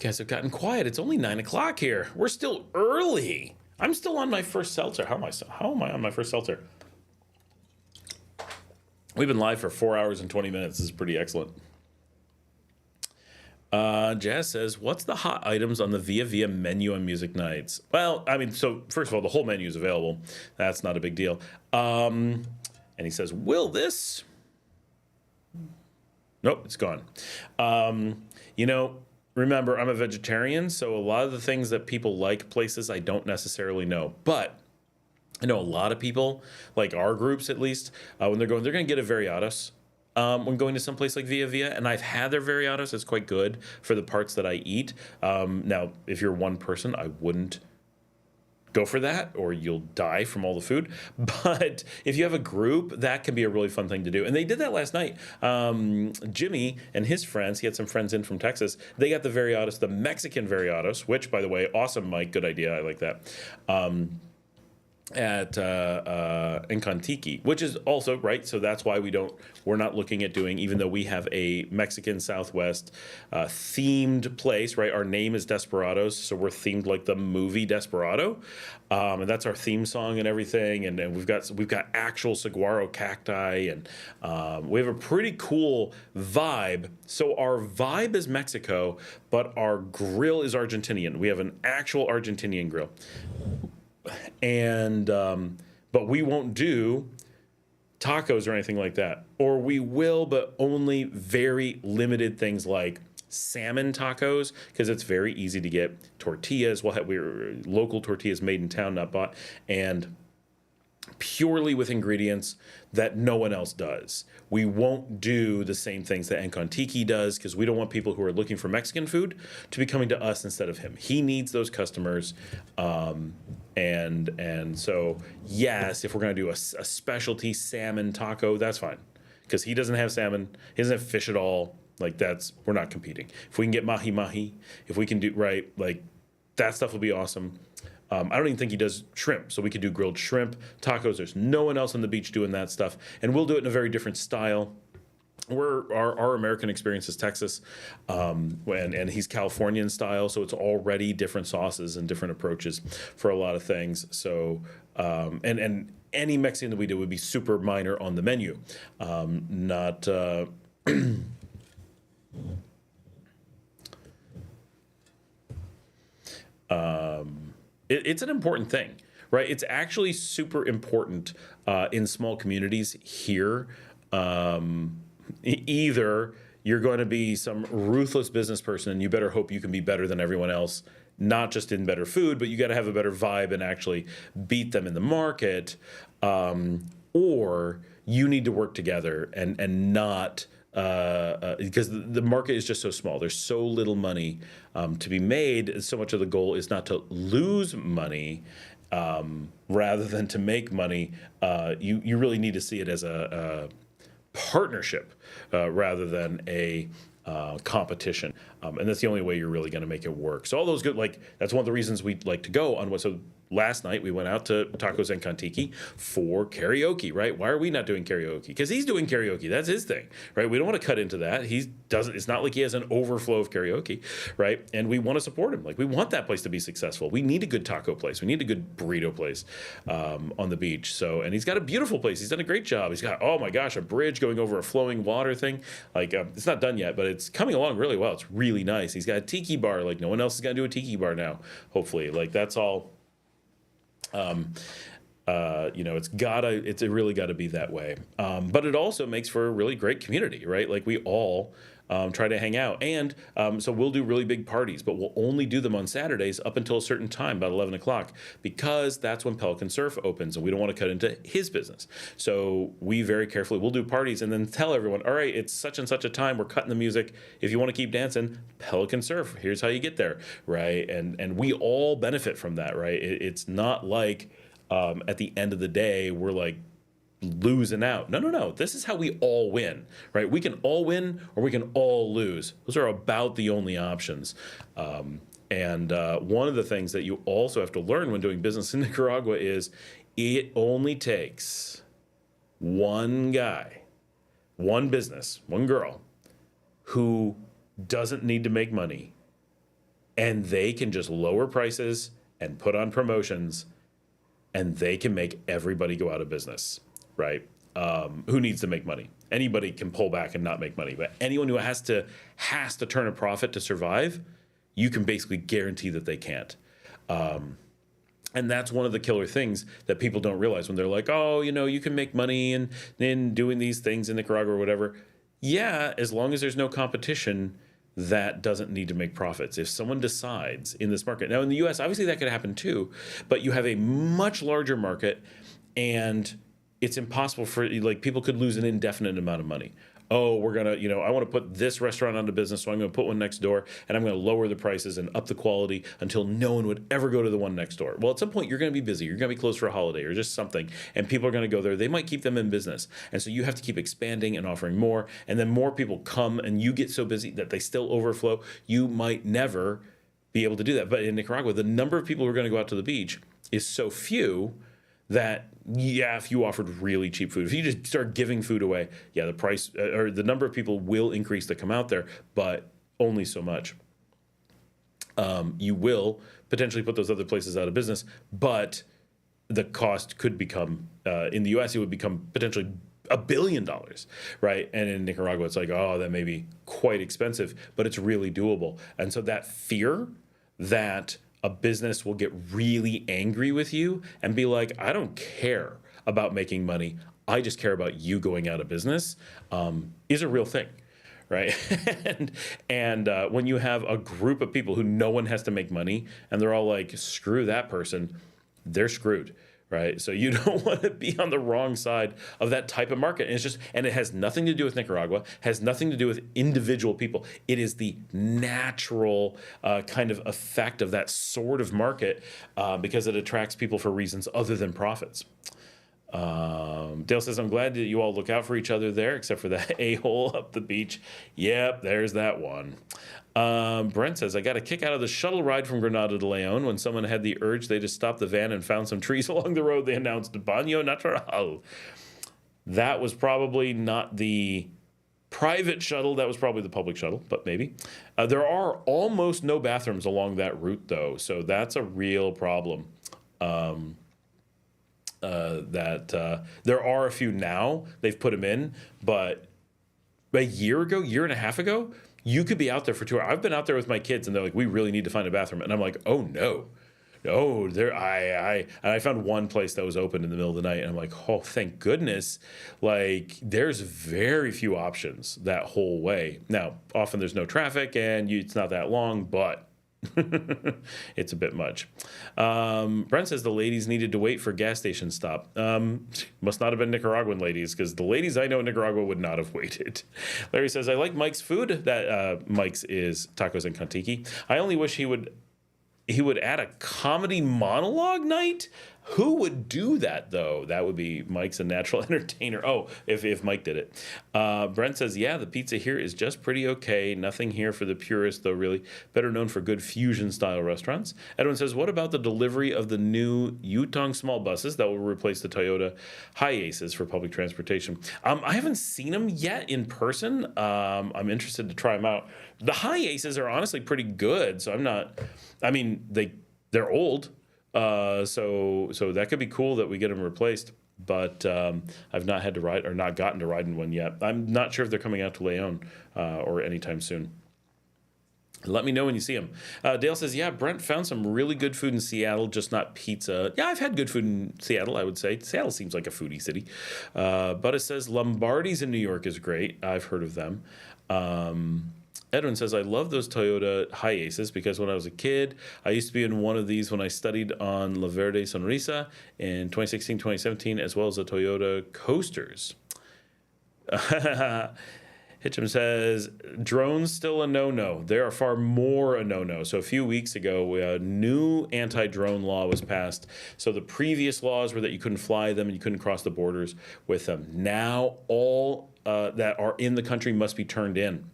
A: You guys have gotten quiet. It's only 9 o'clock here. We're still early. I'm still on my first seltzer. How am I on my first seltzer? We've been live for 4 hours and 20 minutes. This is pretty excellent. Jazz says, what's the hot items on the Via menu on music nights? Well, I mean, so first of all, the whole menu is available. That's not a big deal. And he says, will this? Nope, it's gone. Remember, I'm a vegetarian, so a lot of the things that people like places I don't necessarily know. But I know a lot of people, like our groups at least, when they're going to get a Variados when going to some place like Via, and I've had their Variados. It's quite good for the parts that I eat. Now, if you're one person, I wouldn't go for that, or you'll die from all the food. But if you have a group, that can be a really fun thing to do. And they did that last night. Jimmy and his friends, he had some friends in from Texas, they got the Variados, the Mexican Variados, which, by the way, awesome, Mike, good idea, I like that. At Encantique, which is also right. So that's why we're not looking at doing, even though we have a Mexican Southwest themed place, right? Our name is Desperados, so we're themed like the movie Desperado, and that's our theme song and everything. And we've got actual saguaro cacti, and we have a pretty cool vibe. So our vibe is Mexico, but our grill is Argentinian. We have an actual Argentinian grill. And but we won't do tacos or anything like that, or we will, but only very limited things like salmon tacos, because it's very easy to get tortillas. We're local tortillas made in town, not bought, and purely with ingredients that no one else does. We won't do the same things that Encontiki does because we don't want people who are looking for Mexican food to be coming to us instead of him. He needs those customers. And so, yes, if we're going to do a specialty salmon taco, that's fine because he doesn't have salmon. He doesn't have fish at all. Like we're not competing. If we can get mahi-mahi, if we can do right, like that stuff will be awesome. I don't even think he does shrimp, so we could do grilled shrimp, tacos. There's no one else on the beach doing that stuff, and we'll do it in a very different style. Our American experience is Texas, and he's Californian style, so it's already different sauces and different approaches for a lot of things. So, and any Mexican that we do would be super minor on the menu, not. It's an important thing, right? It's actually super important in small communities here. Either you're going to be some ruthless business person and you better hope you can be better than everyone else, not just in better food, but you got to have a better vibe and actually beat them in the market, or you need to work together and not because the market is just so small. There's so little money to be made. So much of the goal is not to lose money rather than to make money. You really need to see it as a partnership rather than a competition. And that's the only way you're really going to make it work. So all those good, like, that's one of the reasons we like to go on what, so last night we went out to Tacos and Kontiki for karaoke, right? Why are we not doing karaoke? Because he's doing karaoke. That's his thing, right? We don't want to cut into that. He doesn't, it's not like he has an overflow of karaoke, right? And we want to support him. Like, we want that place to be successful. We need a good taco place. We need a good burrito place on the beach. So, and he's got a beautiful place. He's done a great job. He's got, oh my gosh, a bridge going over a flowing water thing. Like, it's not done yet, but it's coming along really well. It's really nice. He's got a tiki bar. Like, no one else is going to do a tiki bar now, hopefully. Like, that's all. It's really gotta be that way. But it also makes for a really great community, right? Like, we all try to hang out. And so we'll do really big parties, but we'll only do them on Saturdays up until a certain time, about 11 o'clock, because that's when Pelican Surf opens and we don't want to cut into his business. So we very carefully, we'll do parties and then tell everyone, all right, it's such and such a time, we're cutting the music. If you want to keep dancing, Pelican Surf, here's how you get there, right? And we all benefit from that, right? It's not like at the end of the day, we're like losing out. No. This is how we all win, right? We can all win or we can all lose. Those are about the only options. And one of the things that you also have to learn when doing business in Nicaragua is it only takes one guy, one business, one girl who doesn't need to make money, and they can just lower prices and put on promotions, and they can make everybody go out of business, right? Who needs to make money? Anybody can pull back and not make money, but anyone who has to turn a profit to survive, you can basically guarantee that they can't. And that's one of the killer things that people don't realize when they're like, oh, you can make money in doing these things in Nicaragua or whatever. Yeah, as long as there's no competition, that doesn't need to make profits. If someone decides in this market, now in the US, obviously that could happen too, but you have a much larger market and it's impossible for, like, people could lose an indefinite amount of money. Oh, we're going to, I want to put this restaurant onto business, so I'm going to put one next door and I'm going to lower the prices and up the quality until no one would ever go to the one next door. Well, at some point you're going to be busy. You're going to be closed for a holiday or just something, and people are going to go there. They might keep them in business. And so you have to keep expanding and offering more. And then more people come and you get so busy that they still overflow. You might never be able to do that. But in Nicaragua, the number of people who are going to go out to the beach is so few that, yeah, if you offered really cheap food, if you just start giving food away, yeah, the price or the number of people will increase that come out there, but only so much. You will potentially put those other places out of business, but the cost could become, in the US, it would become potentially $1 billion, right? And in Nicaragua, it's like, oh, that may be quite expensive, but it's really doable. And so that fear that a business will get really angry with you and be like, I don't care about making money, I just care about you going out of business, is a real thing, right? and when you have a group of people who no one has to make money and they're all like, screw that person, they're screwed, right? So you don't want to be on the wrong side of that type of market. And it's just, and it has nothing to do with Nicaragua, has nothing to do with individual people. It is the natural kind of effect of that sort of market because it attracts people for reasons other than profits. Dale says, I'm glad that you all look out for each other there, except for that a-hole up the beach. Yep, there's that one. Brent says, I got a kick out of the shuttle ride from Granada to Leon. When someone had the urge, they just stopped the van and found some trees along the road. They announced Baño Natural. That was probably not the private shuttle. That was probably the public shuttle, but maybe. There are almost no bathrooms along that route, though, so that's a real problem. There are a few now. They've put them in, but a year and a half ago, you could be out there for 2 hours. I've been out there with my kids, and they're like, "We really need to find a bathroom," and I'm like, "Oh no." I found one place that was open in the middle of the night, and I'm like, oh, thank goodness. Like, there's very few options that whole way. Now, often there's no traffic, and it's not that long, but it's a bit much. Brent says the ladies needed to wait for gas station stop. Must not have been Nicaraguan ladies, because the ladies I know in Nicaragua would not have waited. Larry says, I like Mike's food. That Mike's is tacos and Contiki. I only wish he would add a comedy monologue night. Who would do that, though? That would be Mike's a natural entertainer. Oh, if Mike did it. Brent says, yeah, the pizza here is just pretty okay. Nothing here for the purists, though, really. Better known for good fusion-style restaurants. Edwin says, what about the delivery of the new Yutong small buses that will replace the Toyota Hiaces for public transportation? I haven't seen them yet in person. I'm interested to try them out. The Hiaces are honestly pretty good, so they're old. So that could be cool that we get them replaced, but I've not had to ride or not gotten to ride in one yet. I'm not sure if they're coming out to Leon or anytime soon. Let me know when you see them. Dale says, yeah, Brent found some really good food in Seattle, just not pizza. Yeah, I've had good food in Seattle, I would say. Seattle seems like a foodie city. But it says Lombardi's in New York is great. I've heard of them. Edwin says, I love those Toyota Hiaces because when I was a kid, I used to be in one of these when I studied on La Verde Sonrisa in 2016, 2017, as well as the Toyota Coasters. Hitchum says, drones still a no-no. They are far more a no-no. So a few weeks ago, a new anti-drone law was passed. So the previous laws were that you couldn't fly them and you couldn't cross the borders with them. Now all that are in the country must be turned in.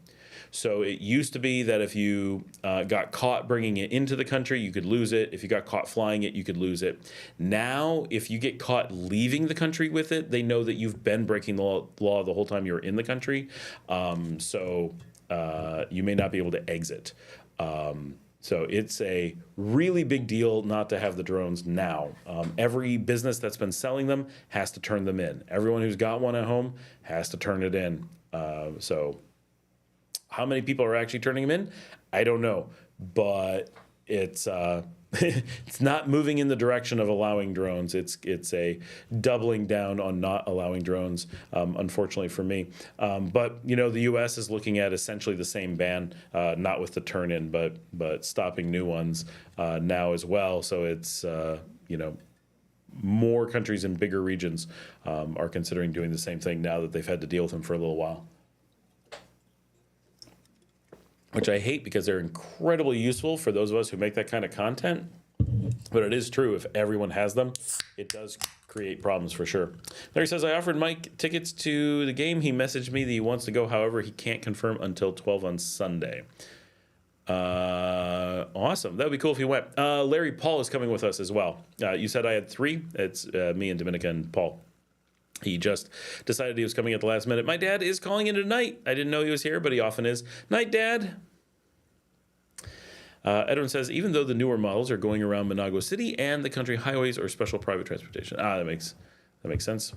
A: So it used to be that if you got caught bringing it into the country, you could lose it. If you got caught flying it, you could lose it. Now, if you get caught leaving the country with it, they know that you've been breaking the law the whole time you're in the country. So you may not be able to exit. So it's a really big deal not to have the drones now. Every business that's been selling them has to turn them in. Everyone who's got one at home has to turn it in. So how many people are actually turning them in? I don't know, but it's it's not moving in the direction of allowing drones. It's a doubling down on not allowing drones, unfortunately for me. But the U.S. is looking at essentially the same ban, not with the turn-in, but stopping new ones now as well. So it's more countries in bigger regions are considering doing the same thing now that they've had to deal with them for a little while. Which I hate because they're incredibly useful for those of us who make that kind of content. But it is true, if everyone has them, it does create problems for sure. Larry says, I offered Mike tickets to the game. He messaged me that he wants to go. However, he can't confirm until 12 on Sunday. Awesome. That would be cool if he went. Larry Paul is coming with us as well. You said I had 3. It's me and Dominica and Paul. He just decided he was coming at the last minute. My dad is calling in tonight. I didn't know he was here, but he often is. Night, Dad. Edwin says, even though the newer models are going around Managua City and the country highways or special private transportation. That makes sense.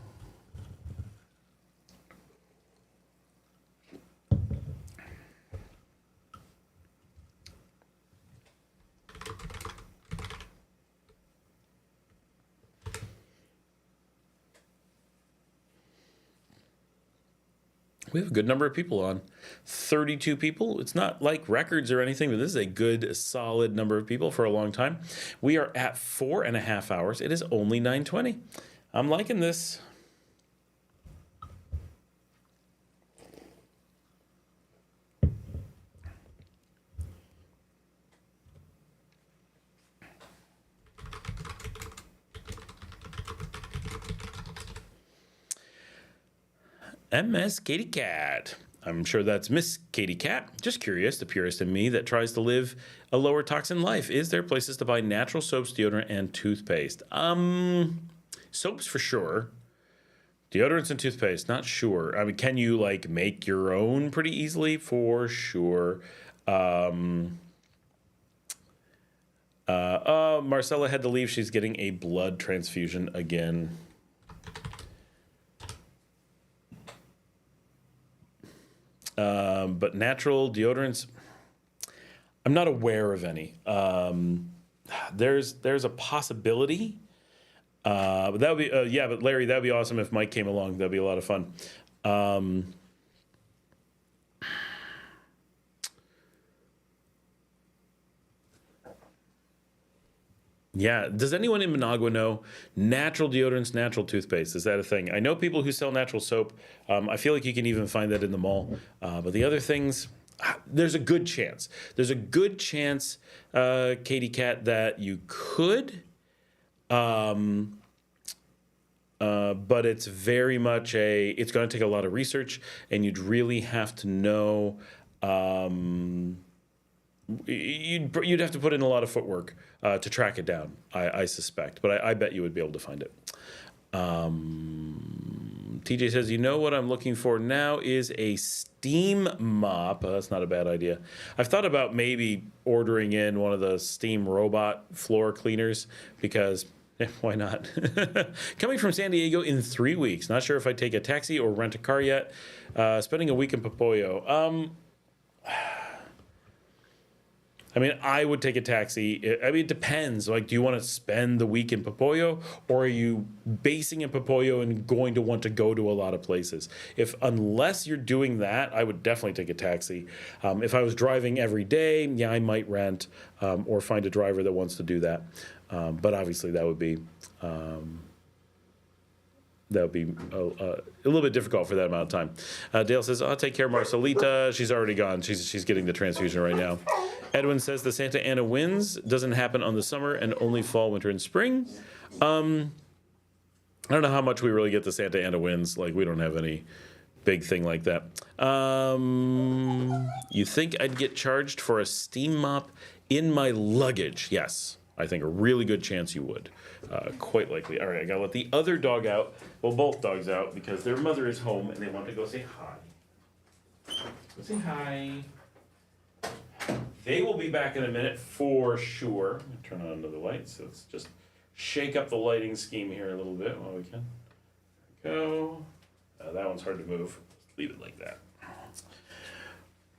A: We have a good number of people on. 32 people. It's not like records or anything, but this is a good, solid number of people for a long time. We are at 4.5 hours. It is only 9:20. I'm liking this. MS Katie Cat. I'm sure that's Miss Katie Cat. Just curious, the purist in me that tries to live a lower toxin life. Is there places to buy natural soaps, deodorant, and toothpaste? Soaps for sure. Deodorants and toothpaste, not sure. I mean, can you like make your own pretty easily? For sure. Marcella had to leave. She's getting a blood transfusion again. But natural deodorants, I'm not aware of any. There's a possibility. But that would be, yeah, but Larry, that would be awesome if Mike came along. That'd be a lot of fun. Yeah. Does anyone in Managua know natural deodorants, natural toothpaste? Is that a thing? I know people who sell natural soap. I feel like you can even find that in the mall. But the other things, there's a good chance. There's a good chance, Katie Cat, that you could. But it's very much it's going to take a lot of research, and you'd really have to know. You'd have to put in a lot of footwork to track it down, I suspect. But I bet you would be able to find it. TJ says, you know what I'm looking for now is a steam mop. That's not a bad idea. I've thought about maybe ordering in one of the steam robot floor cleaners because, why not? Coming from San Diego in 3 weeks. Not sure if I take a taxi or rent a car yet. Spending a week in Popoyo. I mean, I would take a taxi. I mean, it depends. Like, do you want to spend the week in Popoyo, or are you basing in Popoyo and going to want to go to a lot of places? Unless you're doing that, I would definitely take a taxi. If I was driving every day, yeah, I might rent or find a driver that wants to do that. But obviously, that would be a little bit difficult for that amount of time. Dale says, I'll take care of Marcelita. She's already gone. She's getting the transfusion right now. Edwin says the Santa Ana winds doesn't happen on the summer and only fall, winter, and spring. I don't know how much we really get the Santa Ana winds. Like, we don't have any big thing like that. You think I'd get charged for a steam mop in my luggage? Yes, I think a really good chance you would. Quite likely. All right, I gotta let the other dog out. Well, both dogs out because their mother is home and they want to go say hi. Go say hi. They will be back in a minute for sure. Turn on another light. So let's just shake up the lighting scheme here a little bit while we can. There we go. That one's hard to move. Let's leave it like that.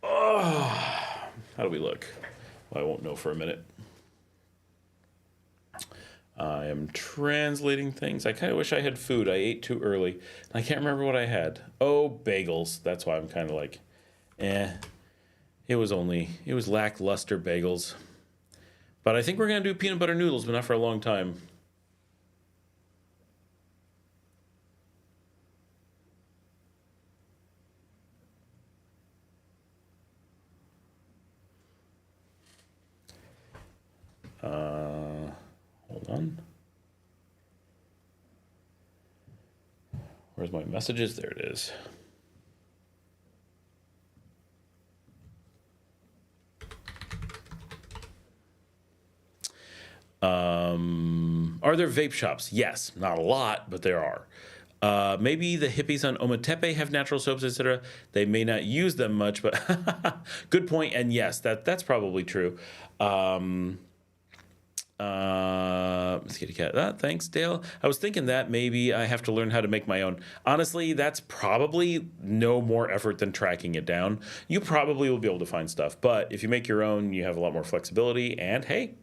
A: Oh, how do we look? Well, I won't know for a minute. I am translating things. I kind of wish I had food. I ate too early. I can't remember what I had. Oh, bagels. That's why I'm kind of like, It was lackluster bagels. But I think we're going to do peanut butter noodles, but not for a long time. Hold on. Where's my messages? There it is. Are there vape shops? Yes, not a lot, but there are. Maybe the hippies on Ometepe have natural soaps, etc. They may not use them much, but good point. And yes, that's probably true. Kitty cat. Thanks, Dale. I was thinking that maybe I have to learn how to make my own. Honestly, that's probably no more effort than tracking it down. You probably will be able to find stuff, but if you make your own, you have a lot more flexibility. And hey,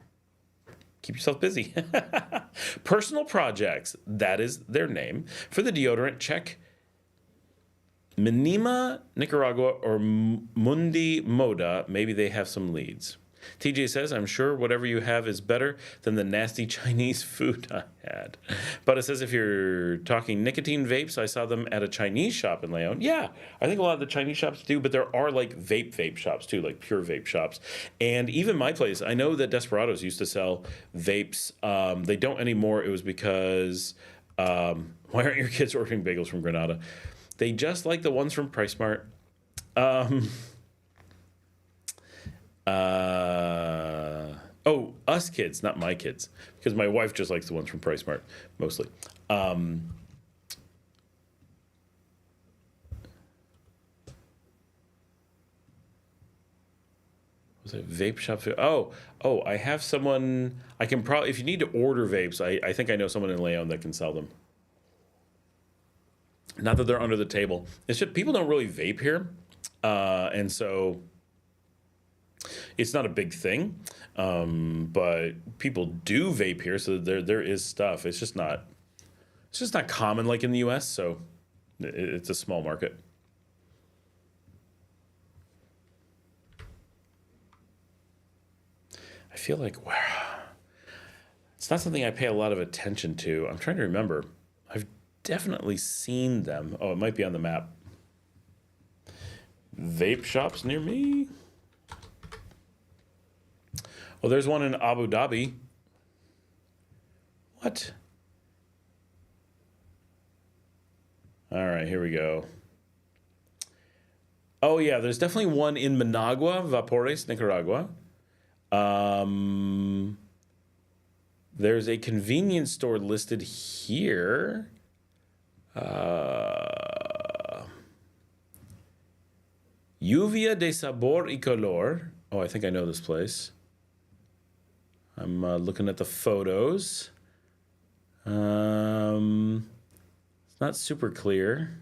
A: keep yourself busy. Personal projects, that is their name. For the deodorant, check Minima, Nicaragua, or Mundi Moda, maybe they have some leads. TJ says, I'm sure whatever you have is better than the nasty Chinese food I had. But it says, if you're talking nicotine vapes, I saw them at a Chinese shop in Leon. Yeah, I think a lot of the Chinese shops do, but there are like vape shops too, like pure vape shops. And even my place, I know that Desperados used to sell vapes. They don't anymore. It was because, why aren't your kids ordering bagels from Granada? They just like the ones from Price Mart. Us kids, not my kids, because my wife just likes the ones from Price Mart mostly. Was it vape shop? I have someone. I can probably, if you need to order vapes, I think I know someone in Leon that can sell them. Not that they're under the table. It's just people don't really vape here, and so it's not a big thing. But people do vape here, so there is stuff. It's just not common like in the U.S. So it's a small market. I feel like, wow, it's not something I pay a lot of attention to. I'm trying to remember. I've definitely seen them. Oh, it might be on the map. Vape shops near me. Oh, there's one in Abu Dhabi. What? All right, here we go. Oh, yeah, there's definitely one in Managua, Vapores, Nicaragua. There's a convenience store listed here. Lluvia de Sabor y Color. Oh, I think I know this place. I'm looking at the photos. It's not super clear.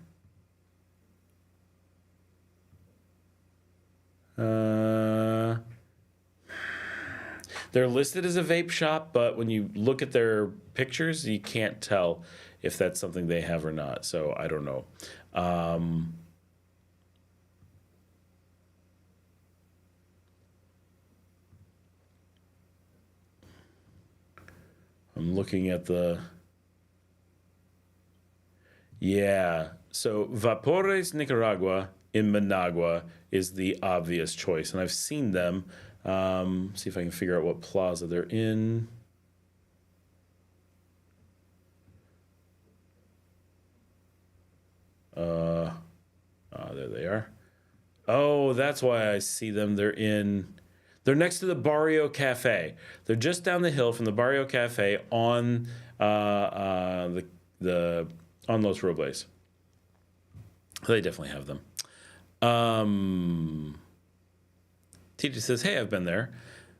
A: They're listed as a vape shop, but when you look at their pictures, you can't tell if that's something they have or not. So I don't know. I'm looking at the... Yeah, so Vapores Nicaragua in Managua is the obvious choice, and I've seen them. See if I can figure out what plaza they're in. There they are. Oh, that's why I see them. They're next to the Barrio Cafe. They're just down the hill from the Barrio Cafe on on Los Robles. They definitely have them. TJ says, hey, I've been there.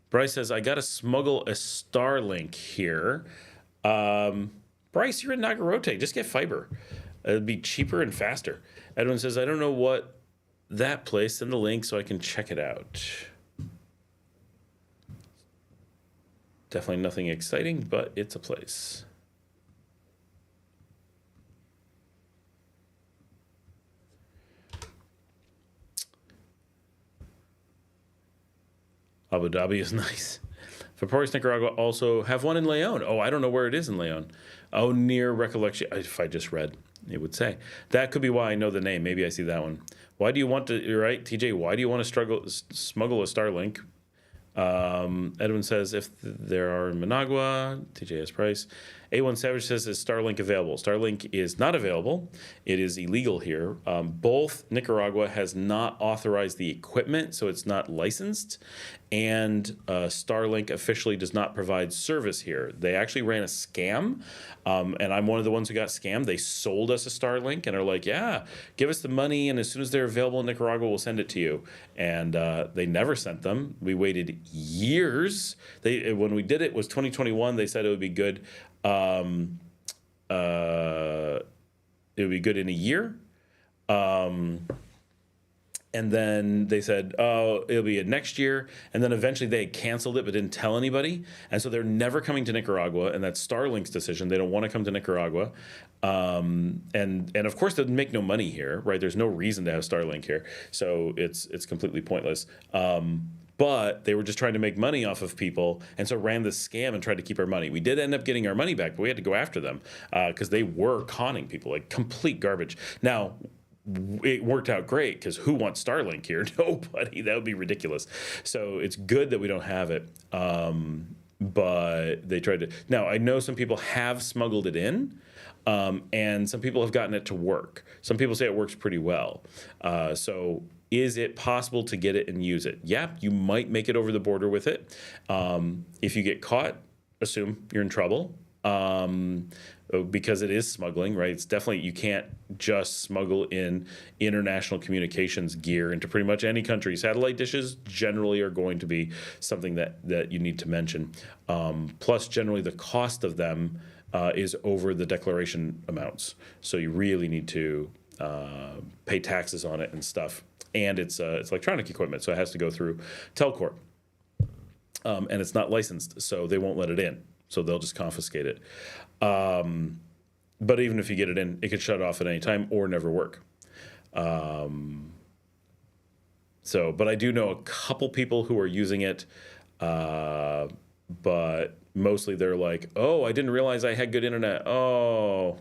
A: Bryce says, I got to smuggle a Starlink here. Bryce, you're in Nagarote. Just get fiber. It'd be cheaper and faster. Edwin says, I don't know what that place. Send the link so I can check it out. Definitely nothing exciting, but it's a place. Abu Dhabi is nice. Vapores Nicaragua also have one in Leon. Oh, I don't know where it is in Leon. Oh, near Recollection. If I just read, it would say. That could be why I know the name. Maybe I see that one. Why do you want to, you're right, TJ, why do you want to smuggle a Starlink? Edwin says, if there are in Managua, TJ has price. A1 Savage says, is Starlink available? Starlink is not available. It is illegal here. Both Nicaragua has not authorized the equipment, so it's not licensed. And Starlink officially does not provide service here. They actually ran a scam, and I'm one of the ones who got scammed. They sold us a Starlink and are like, yeah, give us the money, and as soon as they're available in Nicaragua, we'll send it to you. And they never sent them. We waited years. When we did it was 2021. They said it would be good. It would be good in a year. And then they said, oh, it'll be next year. And then eventually they canceled it but didn't tell anybody. And so they're never coming to Nicaragua. And that's Starlink's decision. They don't want to come to Nicaragua. And of course, they make no money here, right? There's no reason to have Starlink here. So it's completely pointless. But they were just trying to make money off of people, and so ran this scam and tried to keep our money. We did end up getting our money back, but we had to go after them because they were conning people, like complete garbage. Now, it worked out great because who wants Starlink here? Nobody. That would be ridiculous. So it's good that we don't have it. But they tried to. Now, I know some people have smuggled it in, and some people have gotten it to work. Some people say it works pretty well. So is it possible to get it and use it? Yeah, you might make it over the border with it. If you get caught, assume you're in trouble. Because it is smuggling, right? It's definitely, you can't just smuggle in international communications gear into pretty much any country. Satellite dishes generally are going to be something that you need to mention. Plus, generally, the cost of them is over the declaration amounts. So you really need to pay taxes on it and stuff. And it's electronic equipment, so it has to go through Telcorp. And it's not licensed, so they won't let it in. So they'll just confiscate it. But even if you get it in, it could shut off at any time or never work. But I do know a couple people who are using it, but mostly they're like, oh, I didn't realize I had good internet. Oh.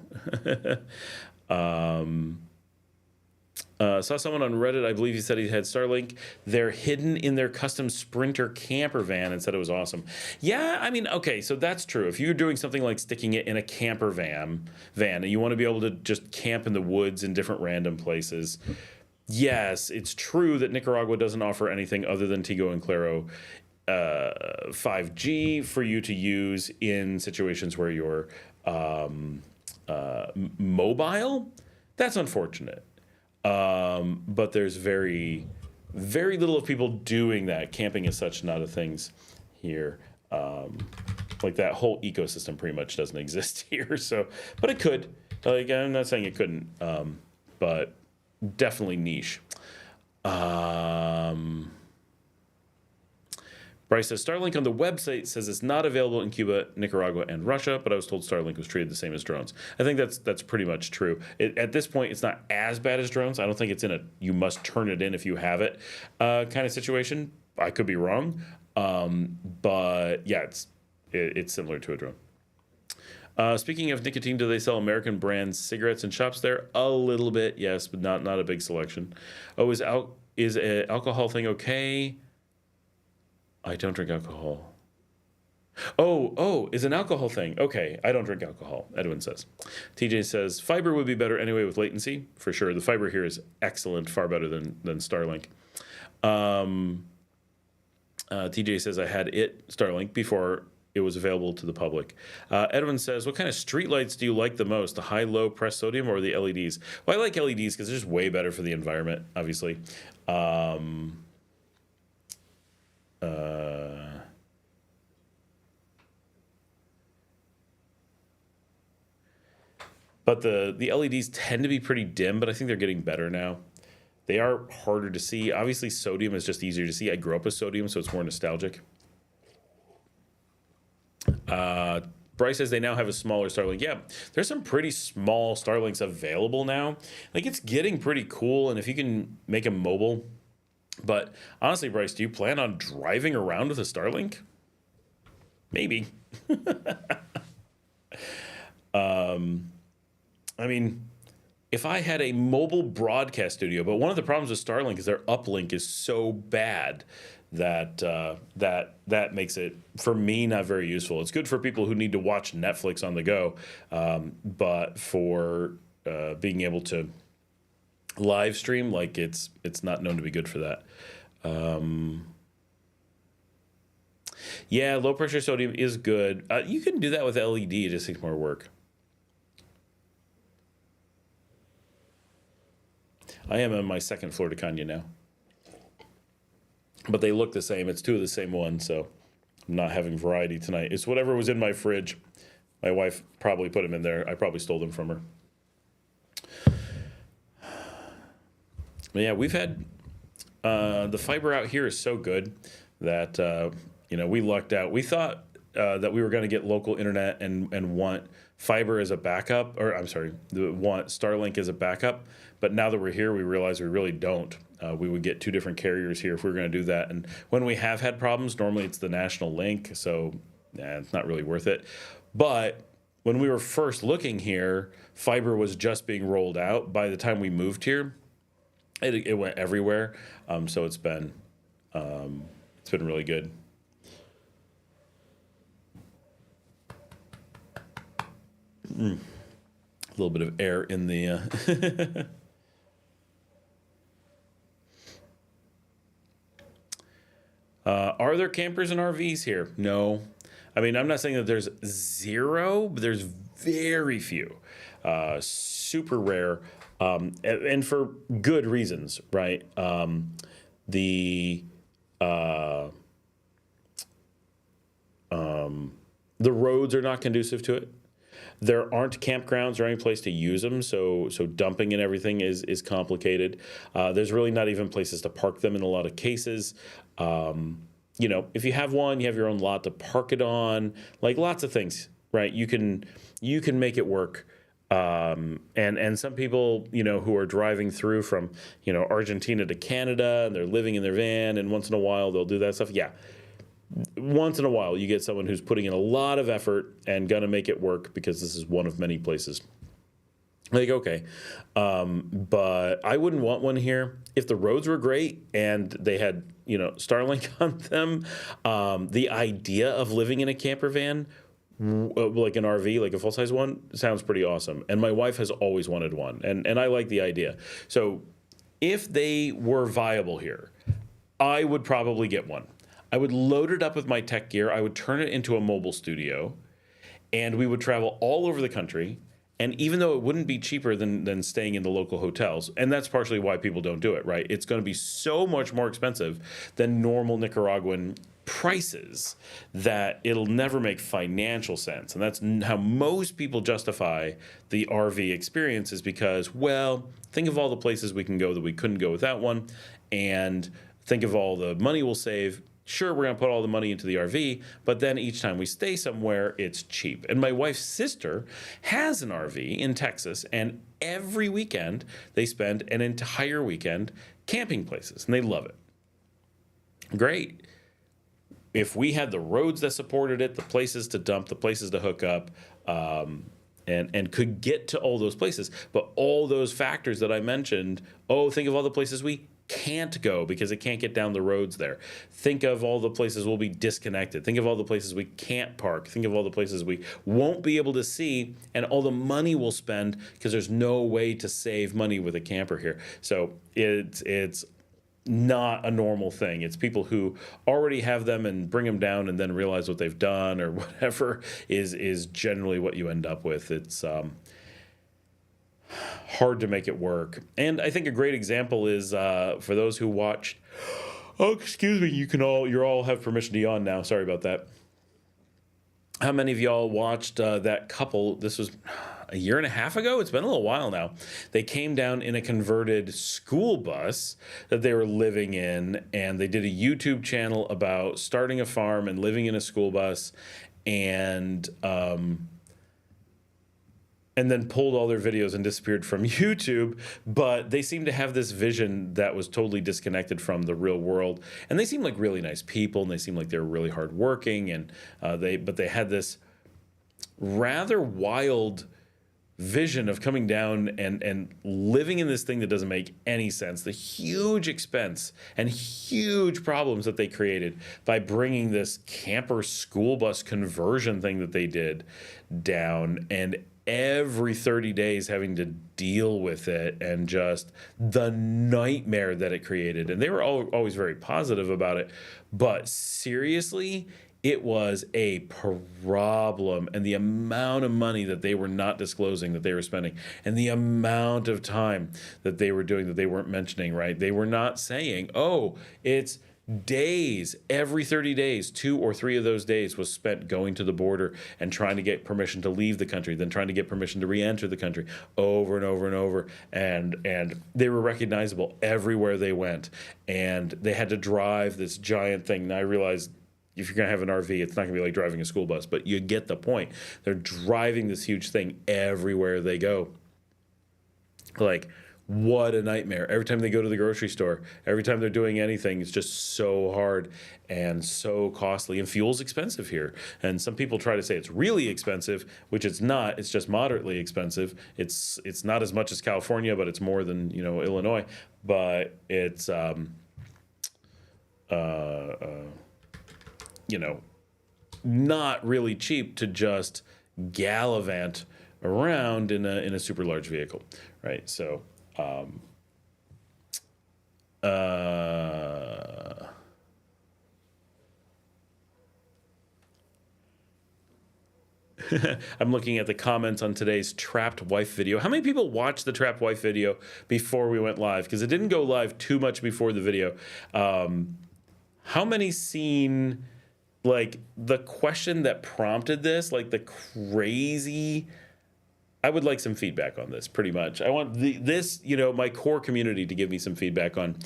A: Saw someone on Reddit, I believe he said he had Starlink. They're hidden in their custom Sprinter camper van and said it was awesome. Yeah, I mean, okay, so that's true. If you're doing something like sticking it in a camper van and you want to be able to just camp in the woods in different random places, yes, it's true that Nicaragua doesn't offer anything other than Tigo and Claro 5G for you to use in situations where you're mobile. That's unfortunate. But there's very, very little of people doing that. Camping is such not a things here. Like that whole ecosystem pretty much doesn't exist here. So, but it could. Like, I'm not saying it couldn't, but definitely niche. Bryce says, Starlink on the website says it's not available in Cuba, Nicaragua, and Russia, but I was told Starlink was treated the same as drones. I think that's pretty much true. At this point, it's not as bad as drones. I don't think it's in a you must turn it in if you have it kind of situation. I could be wrong. But yeah, it's similar to a drone. Speaking of nicotine, do they sell American brand cigarettes in shops there? A little bit, yes, but not a big selection. Oh, is an alcohol thing okay? I don't drink alcohol. Oh, is an alcohol thing. Okay, I don't drink alcohol, Edwin says. TJ says, fiber would be better anyway with latency, for sure. The fiber here is excellent, far better than Starlink. TJ says, I had Starlink, before it was available to the public. Edwin says, what kind of streetlights do you like the most? The high-low pressed sodium or the LEDs? Well, I like LEDs because they're just way better for the environment, obviously. But the LEDs tend to be pretty dim, but I think they're getting better now. They are harder to see. Obviously, sodium is just easier to see. I grew up with sodium, so it's more nostalgic. Bryce says they now have a smaller Starlink. Yeah, there's some pretty small Starlinks available now. Like, it's getting pretty cool, and if you can make them mobile. But honestly, Bryce, do you plan on driving around with a Starlink? Maybe. I mean, if I had a mobile broadcast studio, but one of the problems with Starlink is their uplink is so bad that that makes it, for me, not very useful. It's good for people who need to watch Netflix on the go, but for being able to live stream, like, it's not known to be good for that. Yeah, low pressure sodium is good. You can do that with LED. It just takes more work. I am on my second Flor de Caña now, but they look the same. It's two of the same ones, so I'm not having variety tonight. It's whatever was in my fridge. My wife probably put them in there. I probably stole them from her. But yeah, we've had The fiber out here is so good that we lucked out. We thought that we were going to get local internet and want fiber as a backup, or I'm sorry, want Starlink as a backup. But now that we're here, we realize we really don't. We would get 2 different carriers here if we were going to do that. And when we have had problems, normally it's the national link, so it's not really worth it. But when we were first looking here, fiber was just being rolled out. By the time we moved here, it went everywhere. So it's been really good. A little bit of air in the. Are there campers and RVs here? No. I mean, I'm not saying that there's zero, but there's very few. Super rare. And for good reasons, right? The roads are not conducive to it. There aren't campgrounds or any place to use them, so dumping and everything is complicated. There's really not even places to park them in a lot of cases. If you have one, you have your own lot to park it on, like lots of things, right? You can make it work. And some people, who are driving through from, Argentina to Canada, and they're living in their van, and once in a while they'll do that stuff. Yeah. Once in a while you get someone who's putting in a lot of effort and gonna make it work because this is one of many places. Like, okay. But I wouldn't want one here. If the roads were great and they had, Starlink on them, the idea of living in a camper van, like an RV, like a full-size one, sounds pretty awesome. And my wife has always wanted one, and I like the idea. So if they were viable here, I would probably get one. I would load it up with my tech gear. I would turn it into a mobile studio, and we would travel all over the country. And even though it wouldn't be cheaper than staying in the local hotels, and that's partially why people don't do it, right? It's going to be so much more expensive than normal Nicaraguan prices that it'll never make financial sense. And that's how most people justify the RV experience, is because, well, think of all the places we can go that we couldn't go without one, and think of all the money we'll save. Sure, we're going to put all the money into the RV, but then each time we stay somewhere, it's cheap. And my wife's sister has an RV in Texas, and every weekend they spend an entire weekend camping places, and they love it. Great. If we had the roads that supported it, the places to dump, the places to hook up, and could get to all those places, but all those factors that I mentioned, think of all the places we can't go because it can't get down the roads there. Think of all the places we'll be disconnected. Think of all the places we can't park. Think of all the places we won't be able to see, and all the money we'll spend because there's no way to save money with a camper here. So it's not a normal thing. It's people who already have them and bring them down and then realize what they've done or whatever is generally what you end up with. It's hard to make it work. And I think a great example is for those who watched. Oh, excuse me. You all have permission to yawn now. Sorry about that. How many of y'all watched that couple? This was a year and a half ago. It's been a little while now. They came down in a converted school bus that they were living in, and they did a YouTube channel about starting a farm and living in a school bus, and then pulled all their videos and disappeared from YouTube. But they seem to have this vision that was totally disconnected from the real world. And they seem like really nice people, and they seem like they were really hardworking. And they had this rather wild vision of coming down and living in this thing that doesn't make any sense. The huge expense and huge problems that they created by bringing this camper school bus conversion thing that they did down, and every 30 days having to deal with it, and just the nightmare that it created. And they were always very positive about it, but seriously, it was a problem. And the amount of money that they were not disclosing that they were spending, and the amount of time that they were doing that they weren't mentioning, right? They were not saying, oh, it's days, every 30 days, 2 or 3 of those days was spent going to the border and trying to get permission to leave the country, then trying to get permission to re-enter the country over and over and over. And they were recognizable everywhere they went. And they had to drive this giant thing. Now I realized if you're going to have an RV, it's not going to be like driving a school bus, but you get the point. They're driving this huge thing everywhere they go. Like, what a nightmare. Every time they go to the grocery store, every time they're doing anything, it's just so hard and so costly. And fuel's expensive here. And some people try to say it's really expensive, which it's not. It's just moderately expensive. It's not as much as California, but it's more than, Illinois. But it's, not really cheap to just gallivant around in a super large vehicle, right? So, I'm looking at the comments on today's Trapped Wife video. How many people watched the Trapped Wife video before we went live? Because it didn't go live too much before the video. How many seen, like, the question that prompted this, like the crazy... I would like some feedback on this, pretty much. I want my core community to give me some feedback on,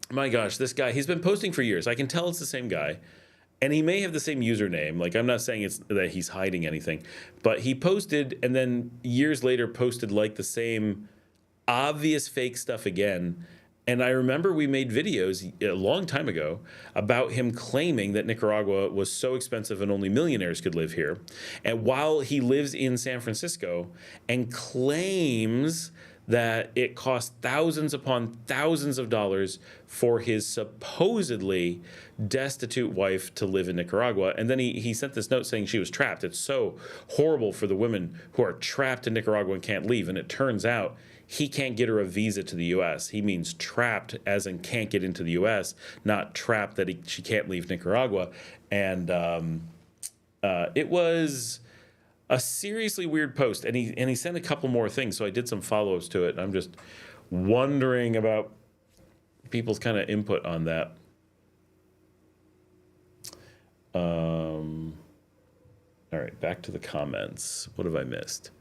A: my gosh, this guy, he's been posting for years. I can tell it's the same guy, and he may have the same username. Like, I'm not saying it's that he's hiding anything, but he posted and then years later posted like the same obvious fake stuff again. And I remember we made videos a long time ago about him claiming that Nicaragua was so expensive and only millionaires could live here. And while he lives in San Francisco and claims that it costs thousands upon thousands of dollars for his supposedly destitute wife to live in Nicaragua. And then he sent this note saying she was trapped. It's so horrible for the women who are trapped in Nicaragua and can't leave. And it turns out he can't get her a visa to the U.S. He means trapped as in can't get into the U.S., not trapped that she can't leave Nicaragua. And it was a seriously weird post. And he sent a couple more things, so I did some follow-ups to it. And I'm just wondering about people's kind of input on that. All right, back to the comments. What have I missed?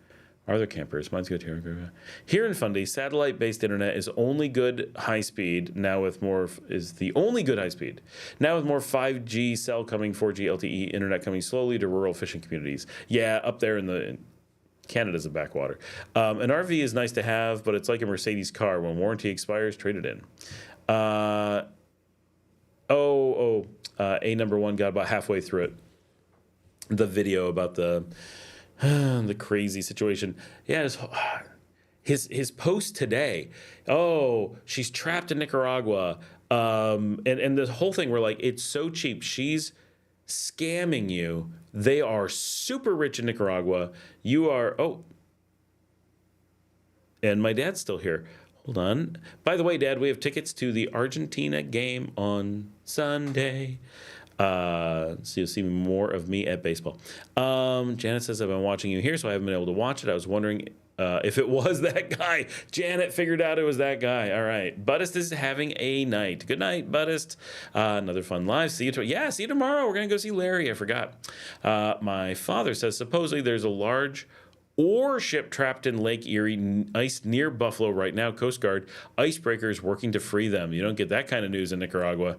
A: Are there campers? Mine's good here. Here in Fundy, satellite-based internet is only good high speed. Now with more the only good high speed. Now with more 5G cell coming, 4G LTE internet coming slowly to rural fishing communities. Yeah, up there in Canada's a backwater. An RV is nice to have, but it's like a Mercedes car. When warranty expires, trade it in. A number one got about halfway through it. The video about the crazy situation. Yeah, his post today. Oh, she's trapped in Nicaragua. And the whole thing, we're like, it's so cheap. She's scamming you. They are super rich in Nicaragua. You are, and my dad's still here. Hold on. By the way, Dad, we have tickets to the Argentina game on Sunday. So you'll see more of me at baseball. Janet says, I've been watching you here, so I haven't been able to watch it. I was wondering if it was that guy. Janet figured out it was that guy. All right. Buddhist is having a night. Good night, Buddhist. Another fun live. See you tomorrow. See you tomorrow. We're going to go see Larry. I forgot. My father says, supposedly there's a large ore ship trapped in Lake Erie, ice near Buffalo right now. Coast Guard icebreakers working to free them. You don't get that kind of news in Nicaragua.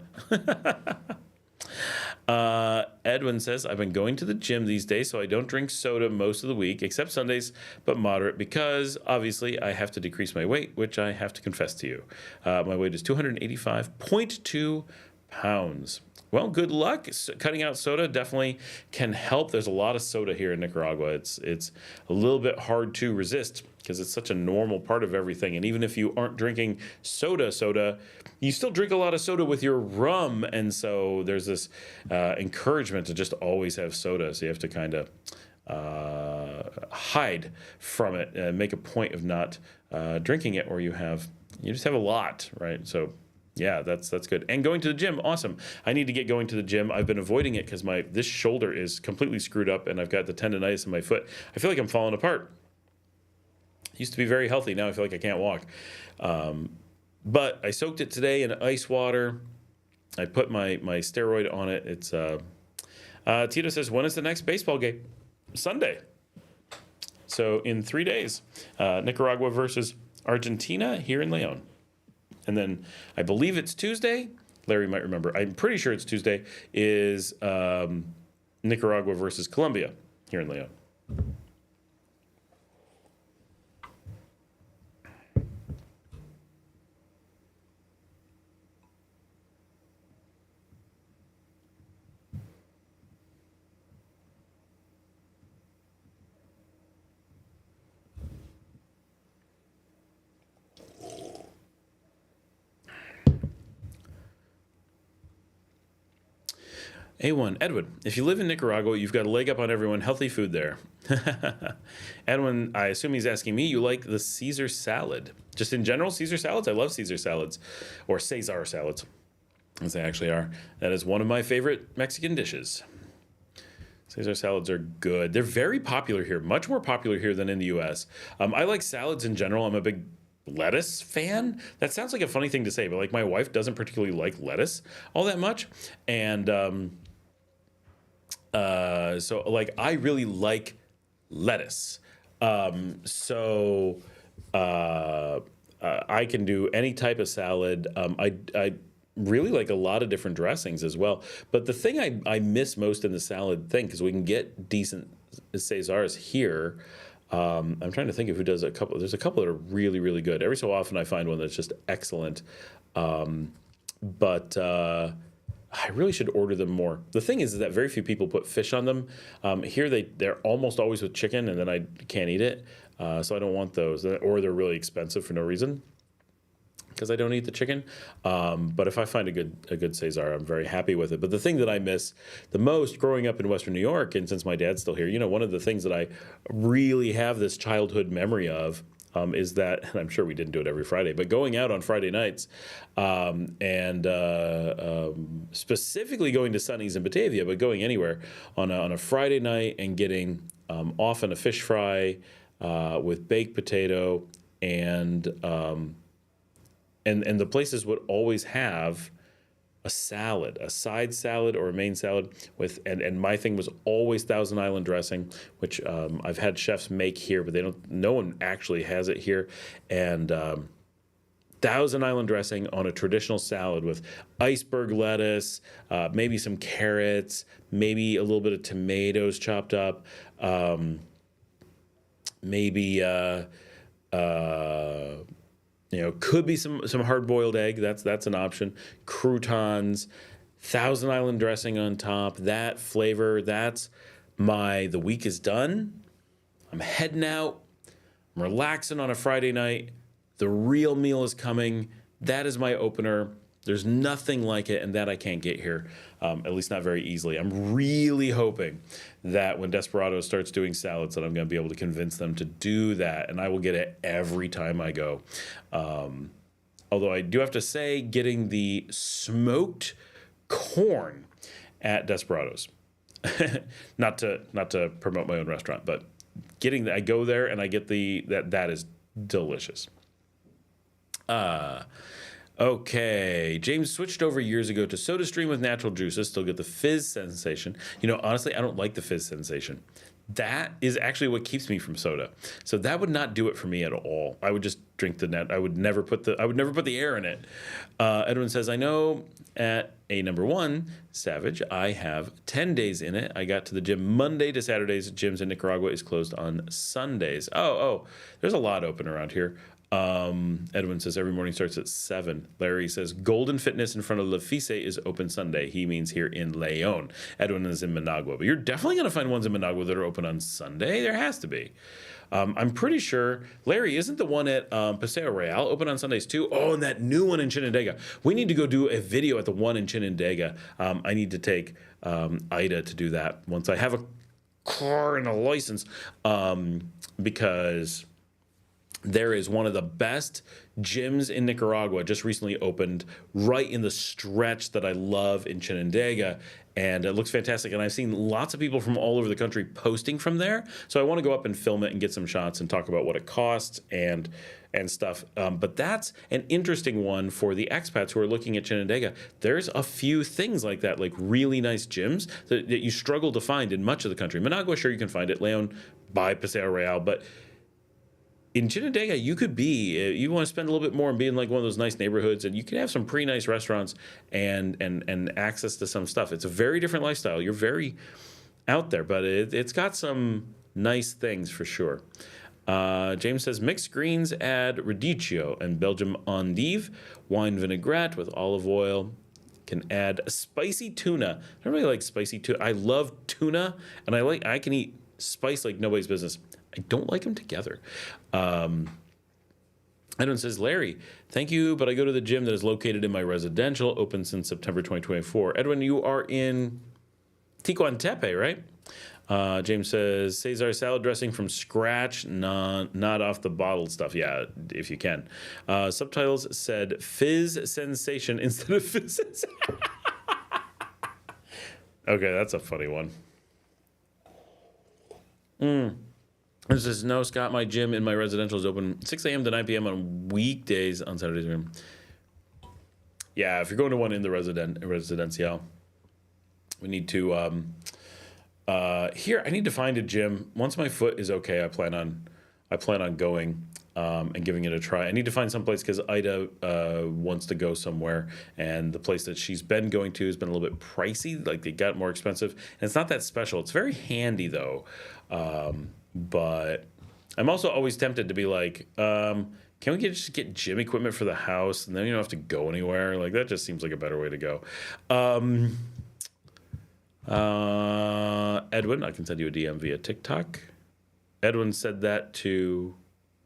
A: Edwin says, I've been going to the gym these days, so I don't drink soda most of the week, except Sundays, but moderate, because obviously I have to decrease my weight, which I have to confess to you. My weight is 285.2 pounds. Well, good luck. Cutting out soda definitely can help. There's a lot of soda here in Nicaragua. It's a little bit hard to resist because it's such a normal part of everything. And even if you aren't drinking soda, you still drink a lot of soda with your rum. And so there's this encouragement to just always have soda. So you have to kind of hide from it and make a point of not drinking it, or you just have a lot, right? So yeah, that's good. And going to the gym, awesome. I need to get going to the gym. I've been avoiding it because this shoulder is completely screwed up, and I've got the tendonitis in my foot. I feel like I'm falling apart. Used to be very healthy. Now I feel like I can't walk. But I soaked it today in ice water. I put my steroid on it. It's Tito says, when is the next baseball game? Sunday. So in 3 days, Nicaragua versus Argentina here in Leon. And then I believe it's Tuesday. Larry might remember. I'm pretty sure it's Tuesday. Is Nicaragua versus Colombia here in Leon. A1, Edwin, if you live in Nicaragua, you've got a leg up on everyone. Healthy food there. Edwin, I assume he's asking me, you like the Caesar salad? Just in general, Caesar salads? I love Caesar salads, or Cesar salads, as they actually are. That is one of my favorite Mexican dishes. Caesar salads are good. They're very popular here, much more popular here than in the U.S. I like salads in general. I'm a big lettuce fan. That sounds like a funny thing to say, but like my wife doesn't particularly like lettuce all that much. And so like I really like lettuce. I can do any type of salad. I really like a lot of different dressings as well. But the thing I miss most in the salad thing, because we can get decent Cesars here. I'm trying to think of who does a couple. There's a couple that are really, really good. Every so often I find one that's just excellent. But I really should order them more. The thing is that very few people put fish on them. Here they're almost always with chicken, and then I can't eat it. So I don't want those. Or they're really expensive for no reason, because I don't eat the chicken. But if I find a good Cesar, I'm very happy with it. But the thing that I miss the most growing up in Western New York, and since my dad's still here, one of the things that I really have this childhood memory of is that, and I'm sure we didn't do it every Friday, but going out on Friday nights and specifically going to Sonny's in Batavia, but going anywhere on a Friday night and getting often a fish fry with baked potato and the places would always have a salad, a side salad or a main salad with, and my thing was always Thousand Island dressing, which I've had chefs make here, but no one actually has it here. And Thousand Island dressing on a traditional salad with iceberg lettuce, maybe some carrots, maybe a little bit of tomatoes chopped up, maybe could be some hard-boiled egg. That's an option. Croutons, Thousand Island dressing on top. That flavor. That's the week is done. I'm heading out. I'm relaxing on a Friday night. The real meal is coming. That is my opener. There's nothing like it, and that I can't get here, at least not very easily. I'm really hoping that when Desperado starts doing salads that I'm going to be able to convince them to do that, and I will get it every time I go. Although I do have to say, getting the smoked corn at Desperado's, not to promote my own restaurant, but I go there and I get that is delicious. Okay, James switched over years ago to SodaStream with natural juices. Still get the fizz sensation. Honestly, I don't like the fizz sensation. That is actually what keeps me from soda. So that would not do it for me at all. I would just drink the net. I would never put the air in it. Edwin says, I know at a number one, Savage, I have 10 days in it. I got to the gym Monday to Saturdays. Gyms in Nicaragua is closed on Sundays. Oh, there's a lot open around here. Edwin says every morning starts at 7. Larry says Golden Fitness in front of La Fice is open Sunday. He means here in Leon. Edwin is in Managua, but you're definitely going to find ones in Managua that are open on Sunday. There has to be. I'm pretty sure, Larry, isn't the one at Paseo Real open on Sundays too? Oh, and that new one in Chinandega. We need to go do a video at the one in Chinandega. I need to take Ida to do that once I have a car and a license, because There is one of the best gyms in Nicaragua, just recently opened right in the stretch that I love in Chinandega, and it looks fantastic. And I've seen lots of people from all over the country posting from there, so I want to go up and film it and get some shots and talk about what it costs and stuff. But that's an interesting one for the expats who are looking at Chinandega. There's a few things like that, like really nice gyms that you struggle to find in much of the country. Managua, sure, you can find it. Leon by Paseo Real, but in Chinandega, you could be, you want to spend a little bit more and be in like one of those nice neighborhoods, and you can have some pretty nice restaurants and access to some stuff. It's a very different lifestyle. You're very out there, but it's got some nice things for sure. James says mixed greens add radicchio and Belgium endive, wine vinaigrette with olive oil. Can add spicy tuna. I don't really like spicy tuna. I love tuna, and I can eat spice like nobody's business. I don't like them together. Edwin says, Larry, thank you, but I go to the gym that is located in my residential, open since September 2024. Edwin, you are in Ticuantepe, right? James says, Cesar salad dressing from scratch, not off the bottled stuff. Yeah, if you can. Subtitles said fizz sensation instead of fizz sensation. Okay, that's a funny one. It says, no, Scott, my gym in my residential is open 6 a.m. to 9 p.m. on weekdays, on Saturdays. Yeah, if you're going to one in the residential, we need to, here, I need to find a gym. Once my foot is okay, I plan on going and giving it a try. I need to find some place because Ida wants to go somewhere, and the place that she's been going to has been a little bit pricey. Like, they got more expensive, and it's not that special. It's very handy, though. But I'm also always tempted to be like, can we just get gym equipment for the house, and then you don't have to go anywhere? Like, that just seems like a better way to go. Edwin, I can send you a DM via TikTok. Edwin said that to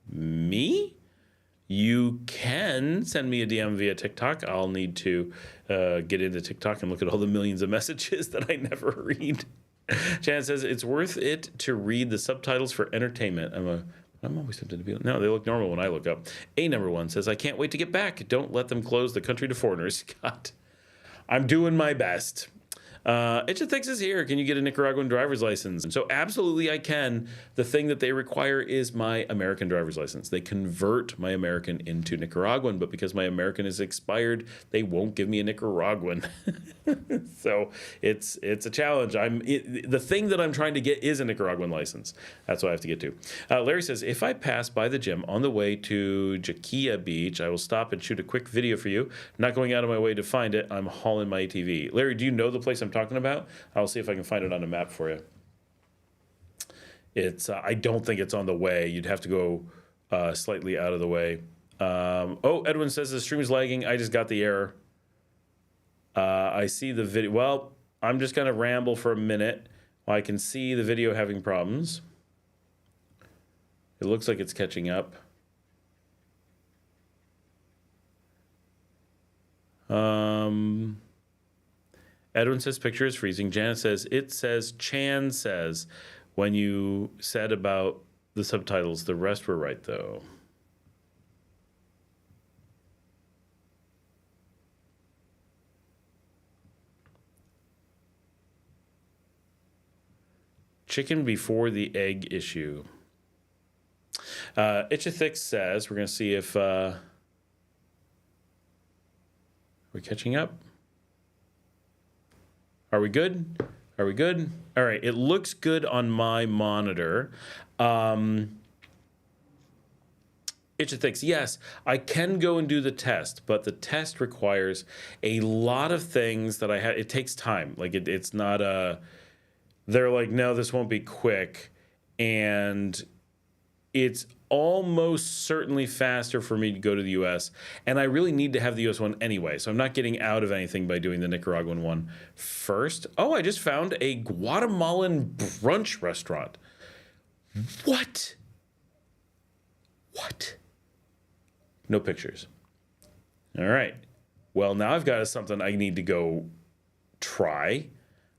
A: me. You can send me a DM via TikTok. I'll need to get into TikTok and look at all the millions of messages that I never read. Jan says, it's worth it to read the subtitles for entertainment. I'm always tempted to be, no, they look normal when I look up. A1 says, I can't wait to get back. Don't let them close the country to foreigners. God, I'm doing my best. Itcha is here. Can you get a Nicaraguan driver's license? And so absolutely I can. The thing that they require is my American driver's license. They convert my American into Nicaraguan, but because my American is expired, they won't give me a Nicaraguan. So it's a challenge. The thing that I'm trying to get is a Nicaraguan license. That's what I have to get to. Larry says, if I pass by the gym on the way to Jaquia Beach, I will stop and shoot a quick video for you. Not going out of my way to find it. I'm hauling my ATV. Larry, do you know the place I'm talking about? I'll see if I can find it on a map for you. It's I don't think it's on the way. You'd have to go slightly out of the way. Edwin says the stream is lagging. I just got the error. I see the video. Well, I'm just gonna ramble for a minute while I can see the video having problems. It looks like it's catching up. Edwin says picture is freezing. Janet says, it says, Chan says, when you said about the subtitles, the rest were right, though. Chicken before the egg issue. Itchathix says, we're going to see if we're catching up. Are we good? Are we good? All right, it looks good on my monitor. Itchathix, yes, I can go and do the test, but the test requires a lot of things that I have. It takes time. Like, it's not a... They're like, no, this won't be quick. And it's almost certainly faster for me to go to the U.S. And I really need to have the U.S. one anyway. So I'm not getting out of anything by doing the Nicaraguan one first. Oh, I just found a Guatemalan brunch restaurant. What? What? No pictures. All right. Well, now I've got something I need to go try.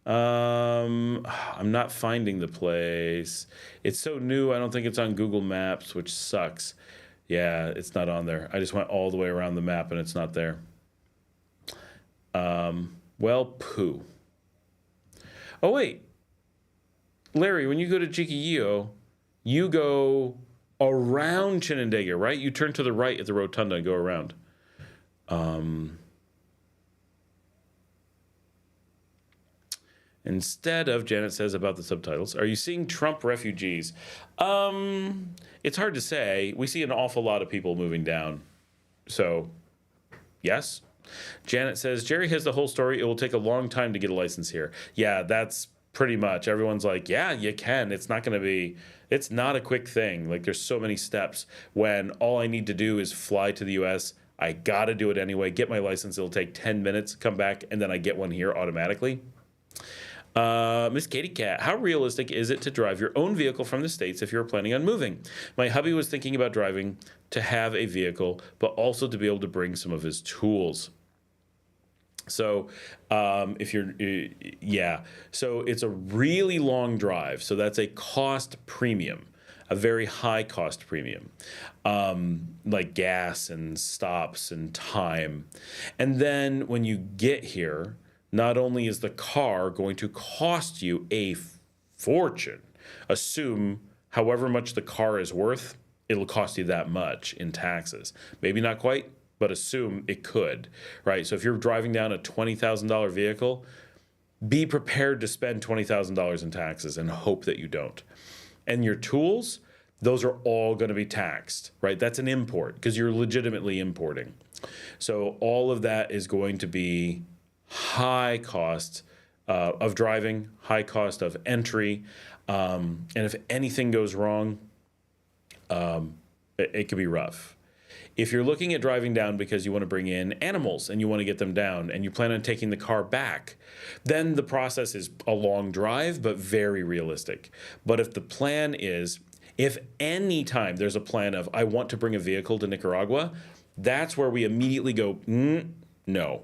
A: I'm not finding the place. It's so new, I don't think it's on Google Maps, which sucks. Yeah, it's not on there. I just went all the way around the map and it's not there. Well, poo. Oh, wait. Larry, when you go to Chiquillo, you go around Chinandega, right? You turn to the right at the rotunda and go around. Instead of, Janet says about the subtitles, are you seeing Trump refugees? It's hard to say. We see an awful lot of people moving down. So, yes. Janet says, Jerry has the whole story. It will take a long time to get a license here. Yeah, that's pretty much. Everyone's like, yeah, you can. It's not going to be, it's not a quick thing. Like, there's so many steps when all I need to do is fly to the U.S. I got to do it anyway, get my license. It'll take 10 minutes, come back, and then I get one here automatically. Miss Katie Cat, how realistic is it to drive your own vehicle from the States if you're planning on moving? My hubby was thinking about driving to have a vehicle, but also to be able to bring some of his tools. So if you're, yeah, so it's a really long drive. So that's a cost premium, a very high cost premium, like gas and stops and time. And then when you get here, not only is the car going to cost you a fortune, assume however much the car is worth, it'll cost you that much in taxes. Maybe not quite, but assume it could, right? So if you're driving down a $20,000 vehicle, be prepared to spend $20,000 in taxes and hope that you don't. And your tools, those are all going to be taxed, right? That's an import because you're legitimately importing. So all of that is going to be high cost of driving, high cost of entry. And if anything goes wrong, it could be rough. If you're looking at driving down because you want to bring in animals and you want to get them down and you plan on taking the car back, then the process is a long drive, but very realistic. But if the plan is, if any time there's a plan of, I want to bring a vehicle to Nicaragua, that's where we immediately go, no.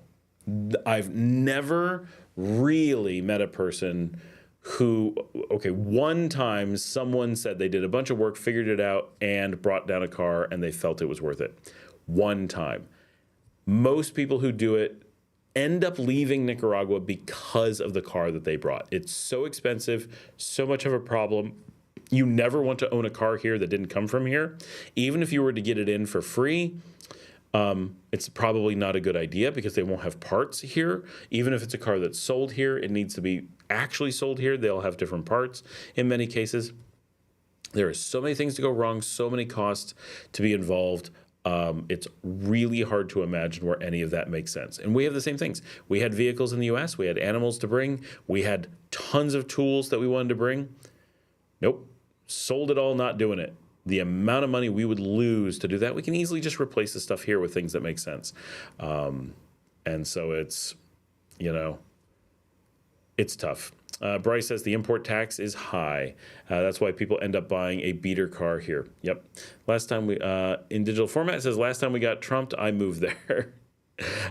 A: I've never really met a person who, okay, one time someone said they did a bunch of work, figured it out, and brought down a car, and they felt it was worth it. One time. Most people who do it end up leaving Nicaragua because of the car that they brought. It's so expensive, so much of a problem. You never want to own a car here that didn't come from here. Even if you were to get it in for free, it's probably not a good idea because they won't have parts here. Even if it's a car that's sold here, it needs to be actually sold here. They'll have different parts in many cases. There are so many things to go wrong, so many costs to be involved. It's really hard to imagine where any of that makes sense. And we have the same things. We had vehicles in the U.S. We had animals to bring. We had tons of tools that we wanted to bring. Nope. Sold it all, not doing it. The amount of money we would lose to do that, we can easily just replace the stuff here with things that make sense. And so it's, it's tough. Bryce says the import tax is high. That's why people end up buying a beater car here. Yep. Last time we, in digital format, it says last time we got trumped, I moved there.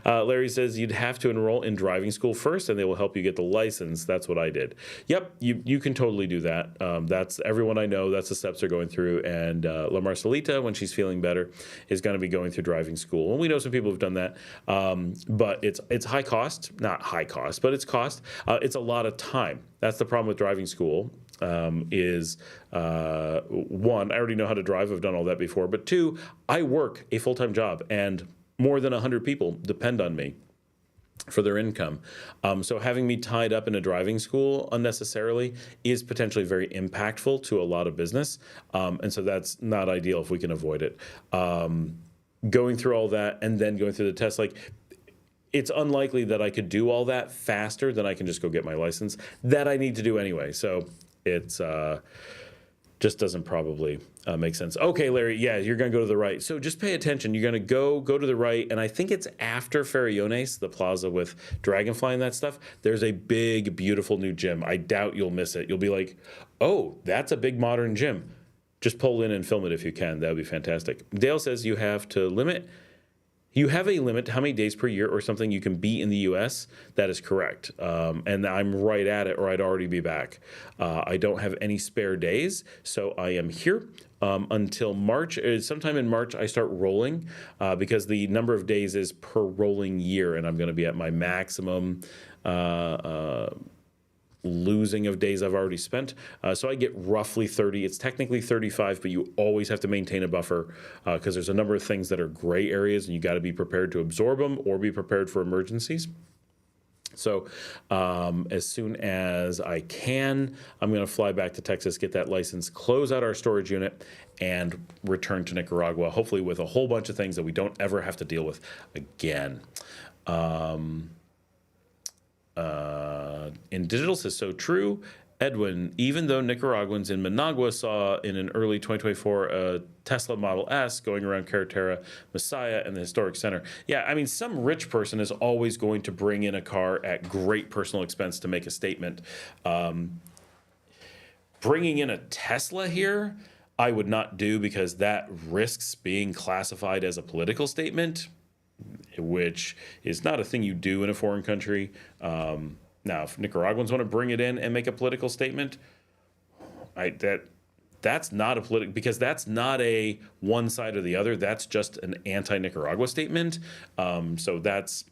A: Larry says you'd have to enroll in driving school first and they will help you get the license. That's what I did. Yep, you can totally do that. That's everyone I know. That's the steps they're going through. And La Marcelita, when she's feeling better, is going to be going through driving school. And we know some people who've done that. But it's high cost, not high cost, but it's cost. It's a lot of time. That's the problem with driving school. One, I already know how to drive. I've done all that before. But two, I work a full-time job and more than 100 people depend on me for their income. So having me tied up in a driving school unnecessarily is potentially very impactful to a lot of business. And so that's not ideal if we can avoid it. Going through all that and then going through the test, it's unlikely that I could do all that faster than I can just go get my license. That I need to do anyway. So it's just doesn't probably make sense. Okay, Larry, yeah, you're going to go to the right. So just pay attention. You're going to go to the right, and I think it's after Farallones, the plaza with Dragonfly and that stuff. There's a big, beautiful new gym. I doubt you'll miss it. You'll be like, oh, that's a big modern gym. Just pull in and film it if you can. That would be fantastic. Dale says you have to limit. You have a limit to how many days per year or something you can be in the U.S. That is correct. And I'm right at it, or I'd already be back. I don't have any spare days, so I am here until March. Sometime in March, I start rolling because the number of days is per rolling year, and I'm going to be at my maximum losing of days I've already spent. So I get roughly 30. It's technically 35, but you always have to maintain a buffer because there's a number of things that are gray areas, and you got to be prepared to absorb them or be prepared for emergencies. So as soon as I can, I'm going to fly back to Texas, get that license, close out our storage unit, and return to Nicaragua, hopefully with a whole bunch of things that we don't ever have to deal with again. In digital says so true. Edwin, even though Nicaraguans in Managua saw in an early 2024 a Tesla Model S going around Carretera Messiah and the historic center. Yeah, I mean, some rich person is always going to bring in a car at great personal expense to make a statement. Bringing in a Tesla here, I would not do because that risks being classified as a political statement, which is not a thing you do in a foreign country. Now, if Nicaraguans want to bring it in and make a political statement, that's not a political, because that's not a one side or the other. That's just an anti-Nicaragua statement. So that's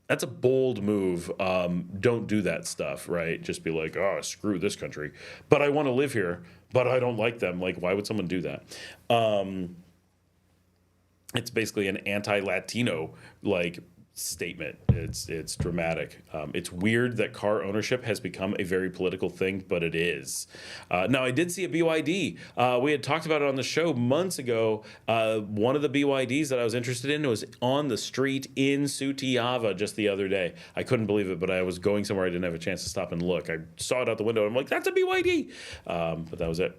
A: a bold move. Don't do that stuff, right? Just be like, oh, screw this country. But I want to live here, but I don't like them. Like, why would someone do that? It's basically an anti-Latino statement. It's dramatic. It's weird that car ownership has become a very political thing, but it is. Now, I did see a BYD. We had talked about it on the show months ago. One of the BYDs that I was interested in was on the street in Sutiava just the other day. I couldn't believe it, but I was going somewhere I didn't have a chance to stop and look. I saw it out the window, and I'm like, that's a BYD. But that was it.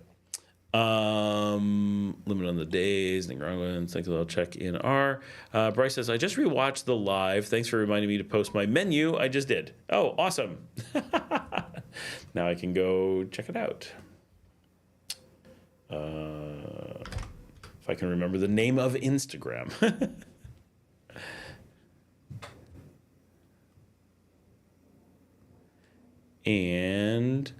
A: Limit on the days. Nicaraguans, thanks. I'll check in our. Bryce says, I just rewatched the live. Thanks for reminding me to post my menu. I just did. Oh, awesome. Now I can go check it out. If I can remember the name of Instagram. And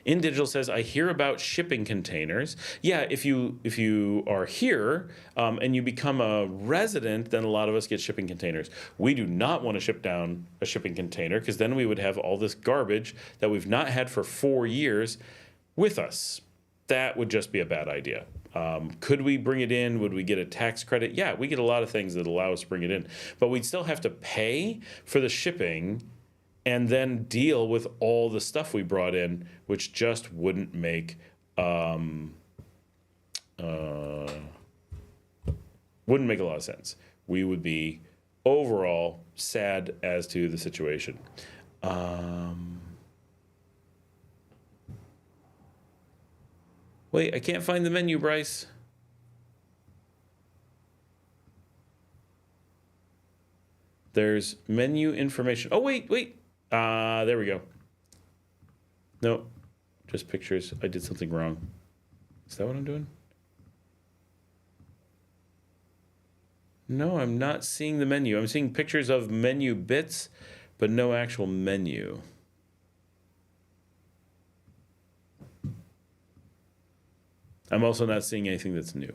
A: In Digital says, I hear about shipping containers. Yeah, if you are here and you become a resident, then a lot of us get shipping containers. We do not want to ship down a shipping container because then we would have all this garbage that we've not had for 4 years with us. That would just be a bad idea. Could we bring it in? Would we get a tax credit? Yeah, we get a lot of things that allow us to bring it in. But we'd still have to pay for the shipping and then deal with all the stuff we brought in, which just wouldn't make a lot of sense. We would be overall sad as to the situation. Wait, I can't find the menu, Bryce. There's menu information. Oh, wait. There we go. No, just pictures. I did something wrong. Is that what I'm doing? No, I'm not seeing the menu. I'm seeing pictures of menu bits, but no actual menu. I'm also not seeing anything that's new.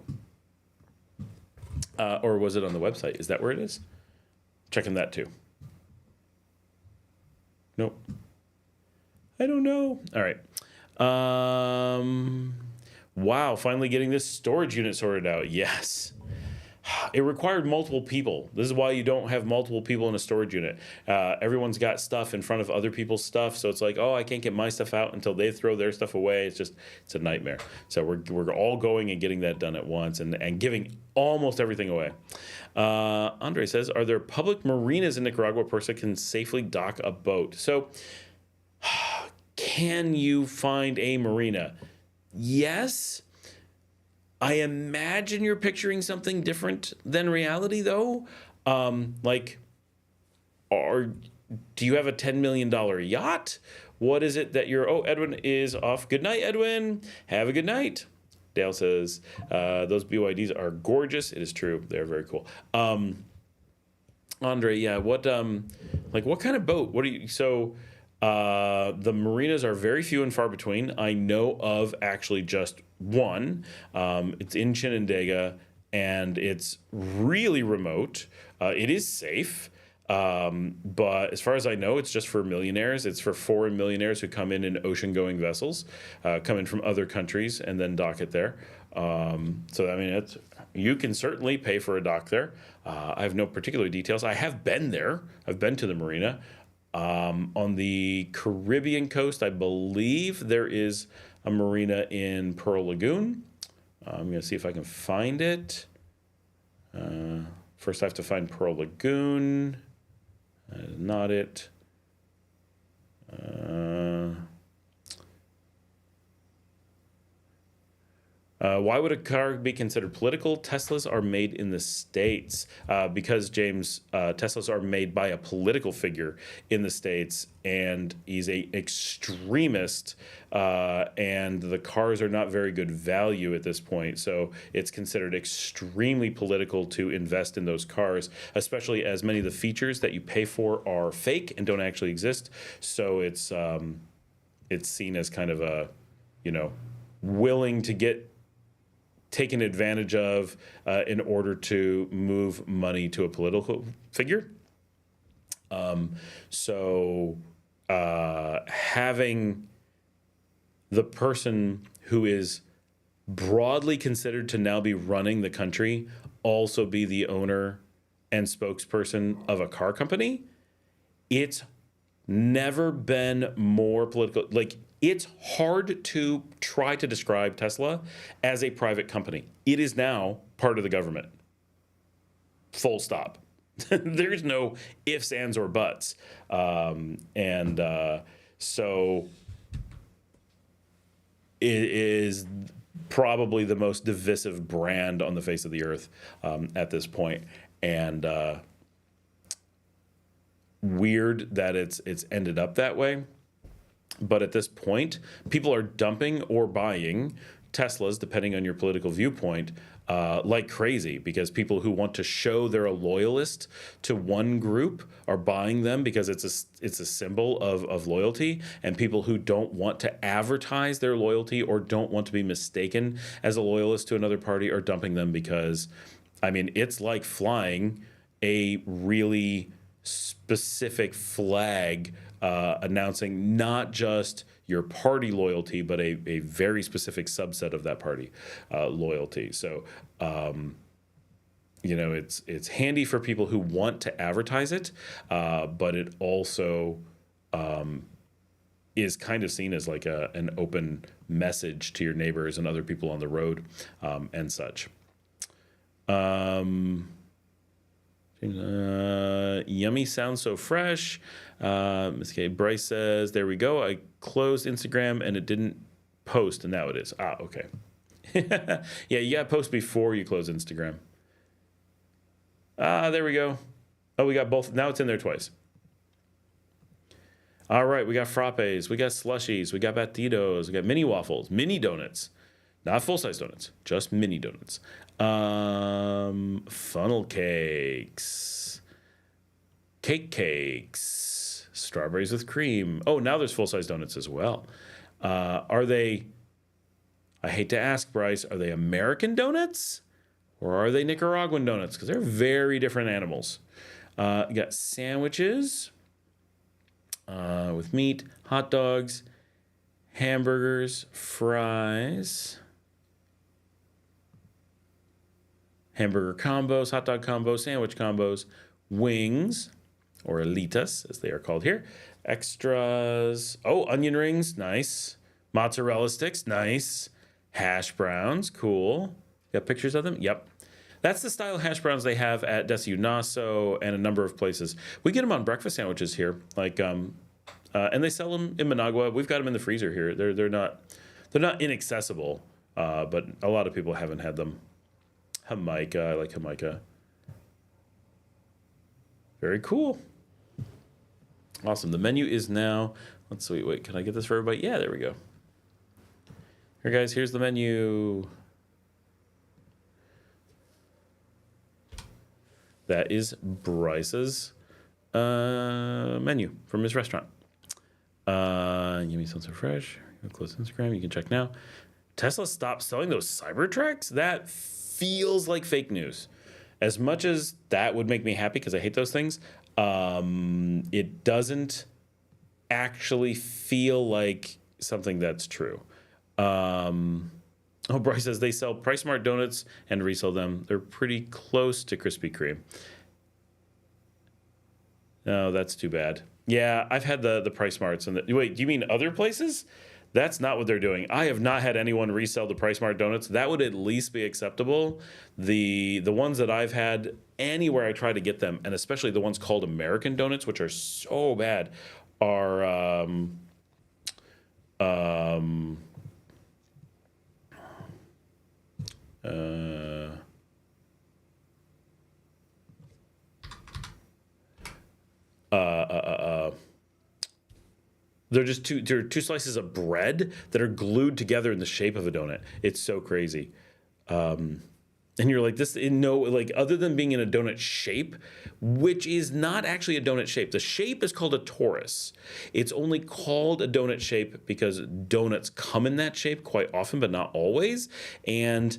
A: Or was it on the website? Is that where it is? Checking that too. Nope. I don't know. All right. Wow, finally getting this storage unit sorted out. Yes. It required multiple people. This is why you don't have multiple people in a storage unit. Everyone's got stuff in front of other people's stuff, so it's like, oh, I can't get my stuff out until they throw their stuff away. It's a nightmare. So we're all going and getting that done at once and giving almost everything away. Andre says, are there public marinas in Nicaragua where a person can safely dock a boat? So can you find a marina? Yes. I imagine you're picturing something different than reality, though. Do you have a $10 million yacht? What is it that you're... Oh, Edwin is off. Good night, Edwin. Have a good night. Dale says, those BYDs are gorgeous. It is true. They're very cool. Andre, yeah, what kind of boat? What do you, so the marinas are very few and far between. I know of actually just one. It's in Chinandega, and it's really remote. It is safe. But as far as I know, it's just for millionaires. It's for foreign millionaires who come in ocean-going vessels, come in from other countries and then dock it there. So, I mean, you can certainly pay for a dock there. I have no particular details. I have been there. I've been to the marina. On the Caribbean coast, I believe there is a marina in Pearl Lagoon. I'm going to see if I can find it. First, I have to find Pearl Lagoon. That is not it. Why would a car be considered political? Teslas are made in the States because, James, Teslas are made by a political figure in the States, and he's an extremist, and the cars are not very good value at this point. So it's considered extremely political to invest in those cars, especially as many of the features that you pay for are fake and don't actually exist. So it's seen as kind of a, willing to get taken advantage of in order to move money to a political figure. So having the person who is broadly considered to now be running the country also be the owner and spokesperson of a car company, it's never been more political. Like, it's hard to try to describe Tesla as a private company. It is now part of the government. Full stop. There's no ifs, ands, or buts. So it is probably the most divisive brand on the face of the earth at this point. And weird that it's ended up that way. But at this point, people are dumping or buying Teslas, depending on your political viewpoint, like crazy, because people who want to show they're a loyalist to one group are buying them because it's a symbol of loyalty, and people who don't want to advertise their loyalty or don't want to be mistaken as a loyalist to another party are dumping them because, I mean, it's like flying a really specific flag announcing not just your party loyalty, but a very specific subset of that party loyalty. So, it's handy for people who want to advertise it, but it also is kind of seen as like an open message to your neighbors and other people on the road and such. Yummy sounds so fresh. Ms. K. Bryce says, there we go. I closed Instagram and it didn't post, and now it is. Okay. Yeah, you got to post before you close Instagram. There we go. Oh, we got both. Now it's in there twice. All right, we got frappes, we got slushies, we got batidos, we got mini waffles, mini donuts. Not full-size donuts, just mini donuts. Funnel cakes, cakes, strawberries with cream. Oh, now there's full-size donuts as well. Are they, I hate to ask, Bryce, are they American donuts or are they Nicaraguan donuts? Because they're very different animals. You got sandwiches with meat, hot dogs, hamburgers, fries, hamburger combos, hot dog combos, sandwich combos, wings, or alitas, as they are called here, extras. Oh, onion rings, nice. Mozzarella sticks, nice. Hash browns, cool. Got pictures of them? Yep. That's the style hash browns they have at Desayunazo and a number of places. We get them on breakfast sandwiches here, like, and they sell them in Managua. We've got them in the freezer here. They're not inaccessible, but a lot of people haven't had them. Jamaica, I like Jamaica. Very cool. Awesome. The menu is now, let's see, wait, can I get this for everybody? Yeah, there we go. Here, guys, here's the menu. That is Bryce's menu from his restaurant. Give me something fresh. Close Instagram. You can check now. Tesla stopped selling those Cybertrucks? That feels like fake news. As much as that would make me happy because I hate those things, it doesn't actually feel like something that's true. Bryce says they sell Price Mart donuts and resell them. They're pretty close to Krispy Kreme. No, that's too bad. Yeah, I've had the Price Marts. Wait, do you mean other places? That's not what they're doing. I have not had anyone resell the Price Mart donuts. That would at least be acceptable. The ones that I've had anywhere I try to get them, and especially the ones called American donuts, which are so bad, are they're just two slices of bread that are glued together in the shape of a donut. It's so crazy. And you're like, this, like, other than being in a donut shape, which is not actually a donut shape. The shape is called a torus. It's only called a donut shape because donuts come in that shape quite often, but not always. And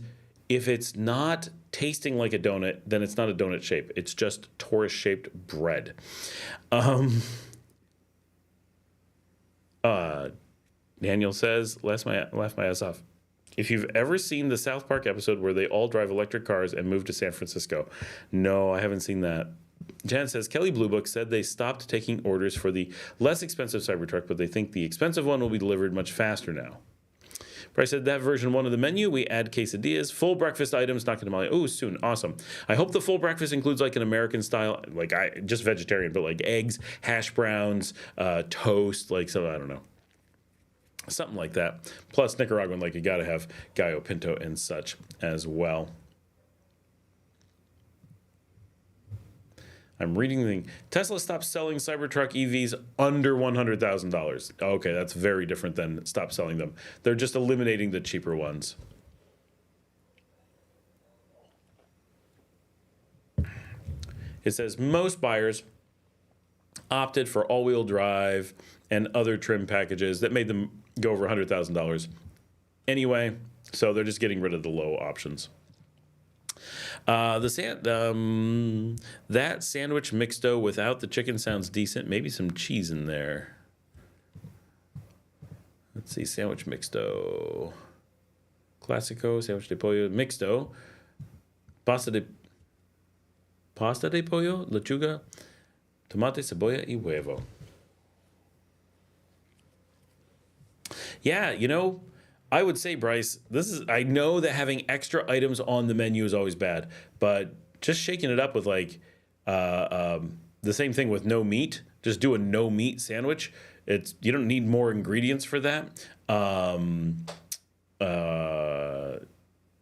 A: if it's not tasting like a donut, then it's not a donut shape. It's just torus-shaped bread. Daniel says, laugh my ass off. If you've ever seen the South Park episode where they all drive electric cars and move to San Francisco. No, I haven't seen that. Jan says, Kelly Blue Book said they stopped taking orders for the less expensive Cybertruck, but they think the expensive one will be delivered much faster now. Bryce said that version 1 of the menu, we add quesadillas, full breakfast items, not tamale. Oh, soon. Awesome. I hope the full breakfast includes like an American style, like just vegetarian, but like eggs, hash browns, toast, like so, I don't know. Something like that. Plus Nicaraguan, like you got to have gallo pinto and such as well. I'm reading the thing. Tesla stopped selling Cybertruck EVs under $100,000. Okay, that's very different than stop selling them. They're just eliminating the cheaper ones. It says most buyers opted for all-wheel drive and other trim packages that made them go over $100,000 anyway, so they're just getting rid of the low options. That sandwich mixed dough without the chicken sounds decent. Maybe some cheese in there. Let's see, sandwich mixed dough. Classico, sandwich de pollo, mixed dough. Pasta de pollo, lechuga, tomate, cebolla y huevo. Yeah, I would say, Bryce, I know that having extra items on the menu is always bad, but just shaking it up with like the same thing with no meat, just do a no meat sandwich. You don't need more ingredients for that.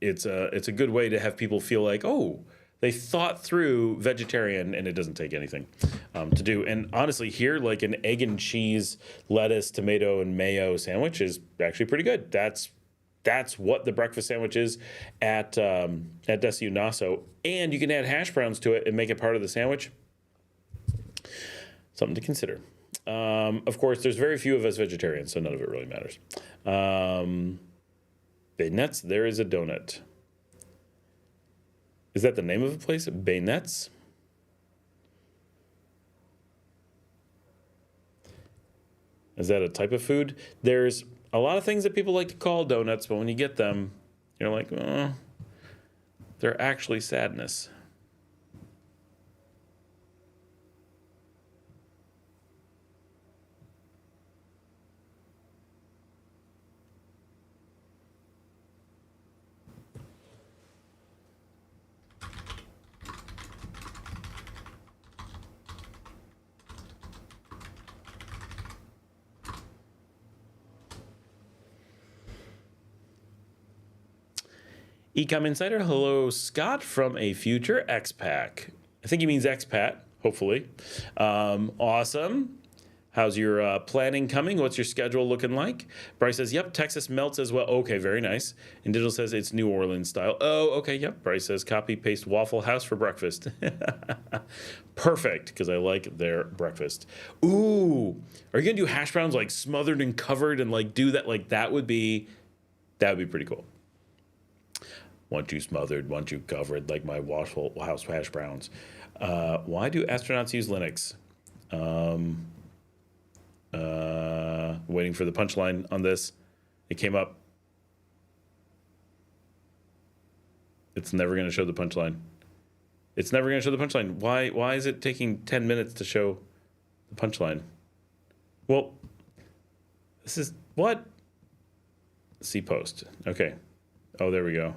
A: It's a good way to have people feel like, oh, they thought through vegetarian, and it doesn't take anything to do. And honestly, here, like an egg and cheese, lettuce, tomato, and mayo sandwich is actually pretty good. That's what the breakfast sandwich is at Desayunazo. And you can add hash browns to it and make it part of the sandwich. Something to consider. Of course, there's very few of us vegetarians, so none of it really matters. Nuts, there is a donut. Is that the name of a place? Baynettes? Is that a type of food? There's a lot of things that people like to call donuts, but when you get them, you're like, oh, they're actually sadness. Ecom Insider, hello, Scott from a future Expat. I think he means expat, hopefully. Awesome. How's your planning coming? What's your schedule looking like? Bryce says, yep, Texas melts as well. Okay, very nice. And Digital says it's New Orleans style. Oh, okay, yep. Bryce says, copy, paste Waffle House for breakfast. Perfect, because I like their breakfast. Ooh, are you going to do hash browns like smothered and covered and like do that? Like that would be pretty cool. Want you smothered, want you covered, like my Waffle House hash browns. Why do astronauts use Linux? Waiting for the punchline on this. It came up. It's never going to show the punchline. It's never going to show the punchline. Why is it taking 10 minutes to show the punchline? Well, this is what? See post. Okay. Oh, there we go.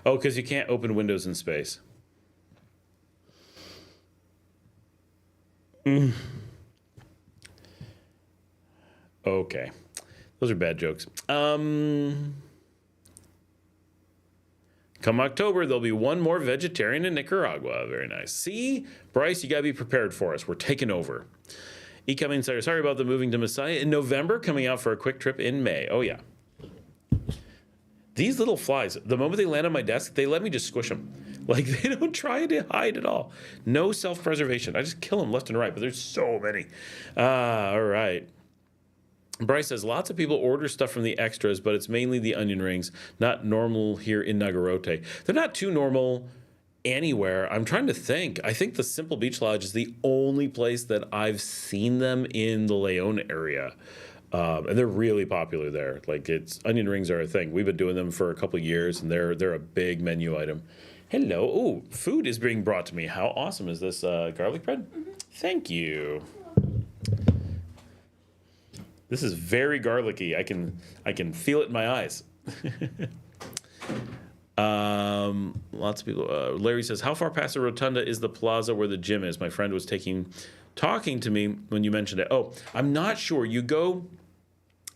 A: Oh, because you can't open windows in space. Okay. Those are bad jokes. Come October, there'll be one more vegetarian in Nicaragua. Very nice. See? Bryce, you got to be prepared for us. We're taking over. E-Coming Insider, sorry about the moving to Messiah in November, coming out for a quick trip in May. Oh, yeah. These little flies, the moment they land on my desk, they let me just squish them. Like, they don't try to hide at all. No self-preservation. I just kill them left and right, but there's so many. All right. Bryce says, lots of people order stuff from the extras, but it's mainly the onion rings, not normal here in Nagarote. They're not too normal anywhere. I'm trying to think. I think the Simple Beach Lodge is the only place that I've seen them in the Leon area. And they're really popular there. Like, onion rings are a thing. We've been doing them for a couple of years, and they're a big menu item. Hello. Ooh, food is being brought to me. How awesome is this garlic bread? Mm-hmm. Thank you. This is very garlicky. I can feel it in my eyes. Lots of people. Larry says, how far past the rotunda is the plaza where the gym is? My friend was talking to me when you mentioned it. Oh, I'm not sure. You go,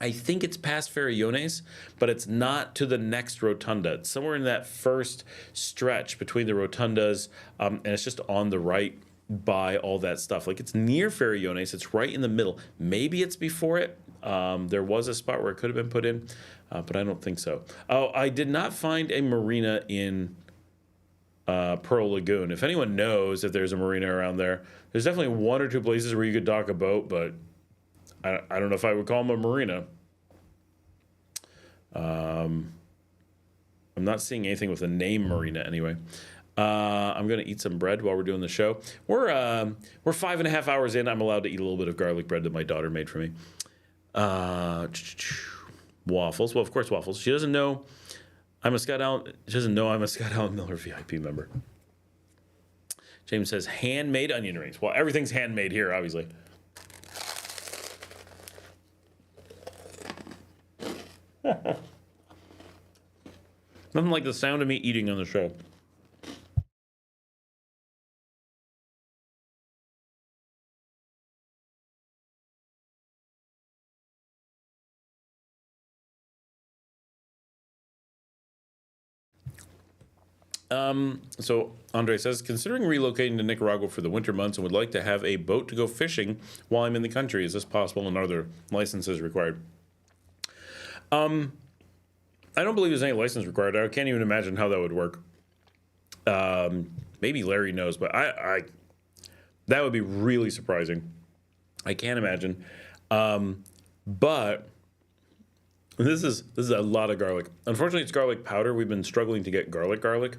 A: I think it's past Farallones, but it's not to the next rotunda. It's somewhere in that first stretch between the rotundas, and it's just on the right by all that stuff. Like, it's near Farallones. It's right in the middle. Maybe it's before it. There was a spot where it could have been put in, but I don't think so. Oh, I did not find a marina in Pearl Lagoon. If anyone knows if there's a marina around there, there's definitely one or two places where you could dock a boat, but I don't know if I would call them a marina. I'm not seeing anything with the name marina anyway. I'm going to eat some bread while we're doing the show. We're 5.5 hours in. I'm allowed to eat a little bit of garlic bread that my daughter made for me. Waffles. Well, of course, waffles. She doesn't know I'm a Scott Allen. She doesn't know I'm a Scott Allen Miller VIP member. James says handmade onion rings. Well, everything's handmade here, obviously. Nothing like the sound of me eating on the show. So Andre says, considering relocating to Nicaragua for the winter months and would like to have a boat to go fishing while I'm in the country. Is this possible and are there licenses required? I don't believe there's any license required. I can't even imagine how that would work. Maybe Larry knows, but I that would be really surprising. I can't imagine. But this is a lot of garlic. Unfortunately, it's garlic powder. We've been struggling to get garlic.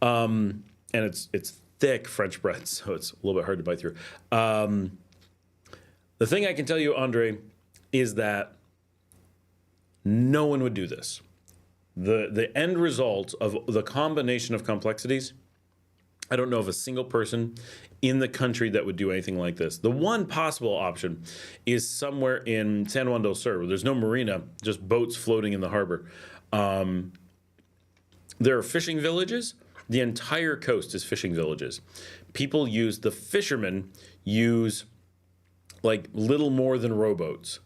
A: And it's thick French bread, so it's a little bit hard to bite through. The thing I can tell you, Andre, is that no one would do this. The end result of the combination of complexities, I don't know of a single person in the country that would do anything like this. The one possible option is somewhere in San Juan del Sur, where there's no marina, just boats floating in the harbor. There are fishing villages. The entire coast is fishing villages. The fishermen use like little more than rowboats.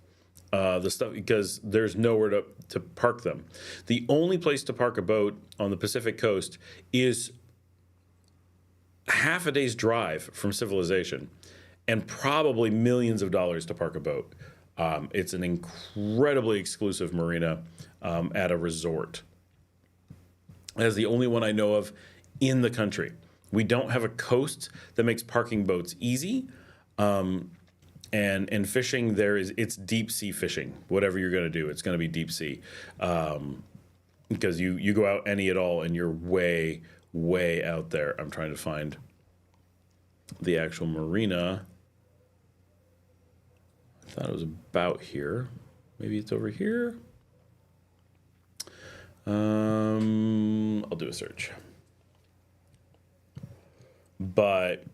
A: The stuff, because there's nowhere to park them. The only place to park a boat on the Pacific coast is half a day's drive from civilization and probably millions of dollars to park a boat. It's an incredibly exclusive marina at a resort. That's the only one I know of in the country. We don't have a coast that makes parking boats easy. And fishing it's deep sea fishing. Whatever you're going to do, it's going to be deep sea. Because you go out any at all and you're way, way out there. I'm trying to find the actual marina. I thought it was about here. Maybe it's over here. I'll do a search. But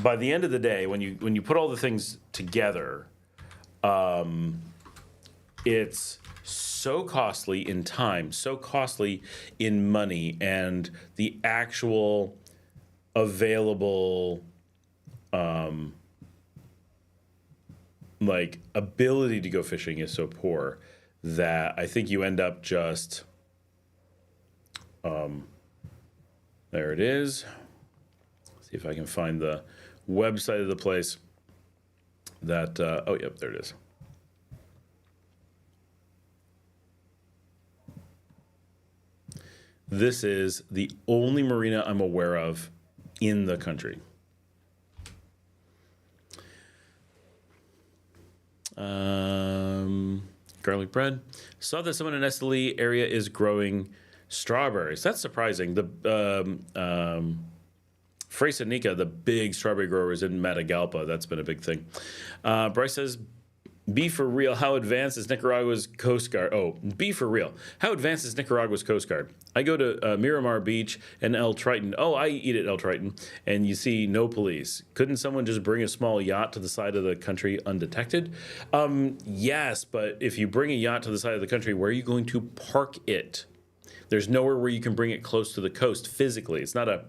A: by the end of the day, when you put all the things together, it's so costly in time, so costly in money, and the actual available like ability to go fishing is so poor that I think you end up just there it is. See if I can find the website of the place that oh yep, there it is. This is the only marina I'm aware of in the country. Garlic bread. Saw that someone in Esteli area is growing strawberries. That's surprising. The Fresanica, the big strawberry growers in Matagalpa, that's been a big thing. Bryce says, be for real, how advanced is Nicaragua's Coast Guard? Oh, be for real. How advanced is Nicaragua's Coast Guard? I go to Miramar Beach and El Triton. Oh, I eat at El Triton, and you see no police. Couldn't someone just bring a small yacht to the side of the country undetected? Yes, but if you bring a yacht to the side of the country, where are you going to park it? There's nowhere where you can bring it close to the coast physically. It's not a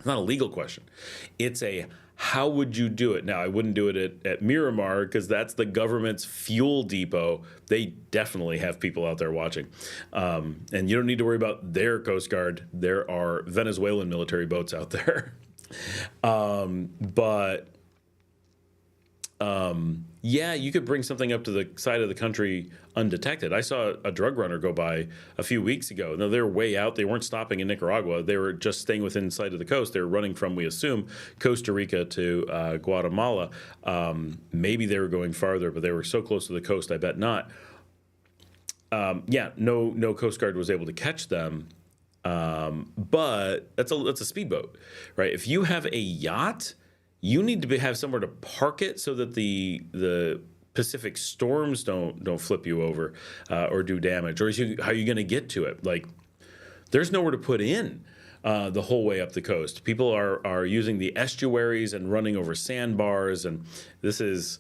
A: legal question. It's a how would you do it? Now, I wouldn't do it at Miramar because that's the government's fuel depot. They definitely have people out there watching. And you don't need to worry about their Coast Guard. There are Venezuelan military boats out there. Yeah, you could bring something up to the side of the country undetected. I saw a drug runner go by a few weeks ago. Now, they're way out. They weren't stopping in Nicaragua. They were just staying within sight of the coast. They were running from, we assume, Costa Rica to Guatemala. Maybe they were going farther, but they were so close to the coast, I bet not. Yeah, no Coast Guard was able to catch them. But that's a speedboat, right? If you have a yacht, you need to have somewhere to park it so that the Pacific storms don't flip you over or do damage. Or how are you going to get to it? Like, there's nowhere to put in the whole way up the coast. People are using the estuaries and running over sandbars, and this is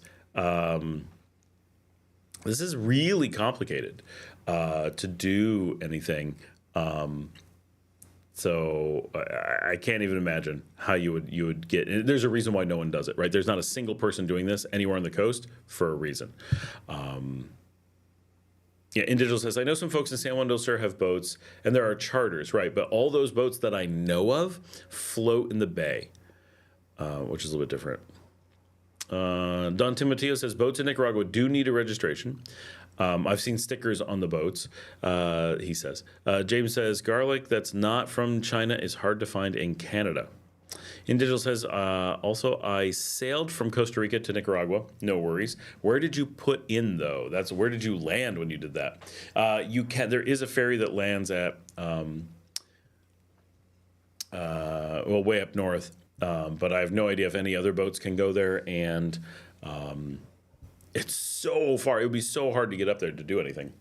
A: really complicated to do anything. So I can't even imagine how you would get. There's a reason why no one does it, right? There's not a single person doing this anywhere on the coast for a reason. Yeah, Individual says, I know some folks in San Juan del Sur have boats, and there are charters, right? But all those boats that I know of float in the bay, which is a little bit different. Don Timoteo says, boats in Nicaragua do need a registration. I've seen stickers on the boats, he says. James says, garlic that's not from China is hard to find in Canada. Individual says, also, I sailed from Costa Rica to Nicaragua. No worries. Where did you put in, though? Where did you land when you did that? There is a ferry that lands at, way up north, but I have no idea if any other boats can go there, and it's so far. It would be so hard to get up there to do anything.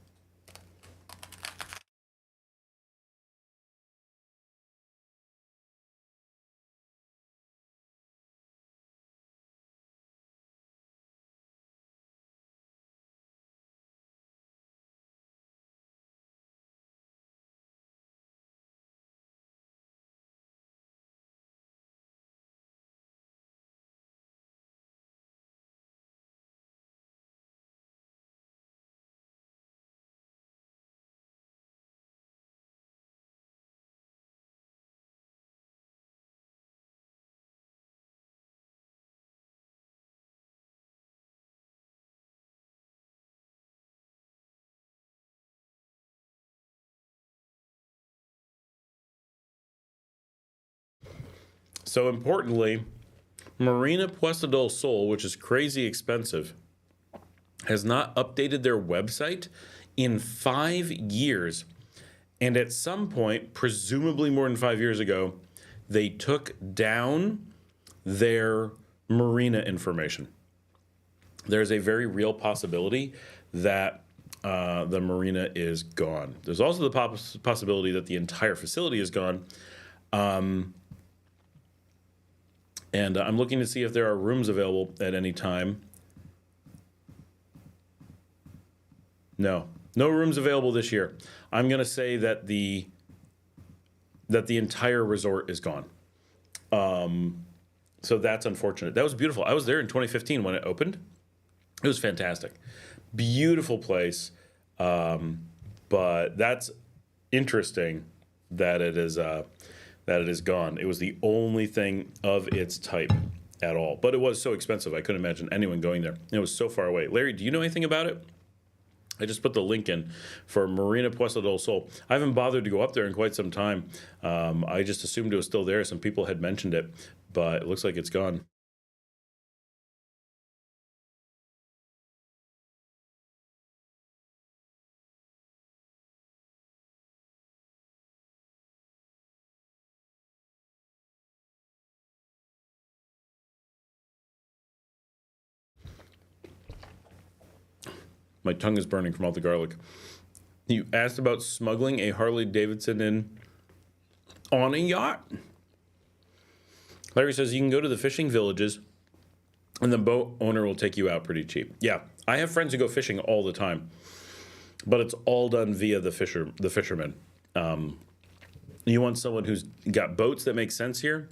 A: So importantly, Marina Puesta del Sol, which is crazy expensive, has not updated their website in 5 years. And at some point, presumably more than 5 years ago, they took down their marina information. There's a very real possibility that the marina is gone. There's also the possibility that the entire facility is gone. And I'm looking to see if there are rooms available at any time. No rooms available this year. I'm going to say that the entire resort is gone. So that's unfortunate. That was beautiful. I was there in 2015 when it opened. It was fantastic. Beautiful place. But that's interesting that it is gone. It was the only thing of its type at all. But it was so expensive. I couldn't imagine anyone going there. It was so far away. Larry, do you know anything about it? I just put the link in for Marina Puesta del Sol. I haven't bothered to go up there in quite some time. I just assumed it was still there. Some people had mentioned it, but it looks like it's gone. My tongue is burning from all the garlic. You asked about smuggling a Harley Davidson in on a yacht. Larry says you can go to the fishing villages and the boat owner will take you out pretty cheap. Yeah, I have friends who go fishing all the time, but it's all done via the fishermen. You want someone who's got boats that make sense here,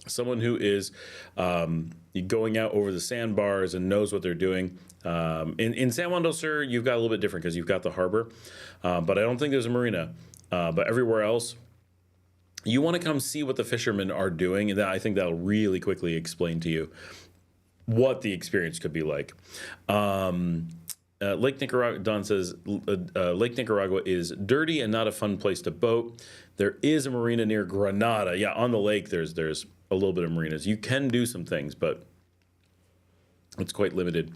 A: someone who is going out over the sandbars and knows what they're doing. In San Juan del Sur, you've got a little bit different because you've got the harbor, but I don't think there's a marina. But everywhere else, you want to come see what the fishermen are doing, and I think that'll really quickly explain to you what the experience could be like. Lake Nicaragua, Don says, Lake Nicaragua is dirty and not a fun place to boat. There is a marina near Granada. Yeah, on the lake, there's a little bit of marinas. You can do some things, but it's quite limited.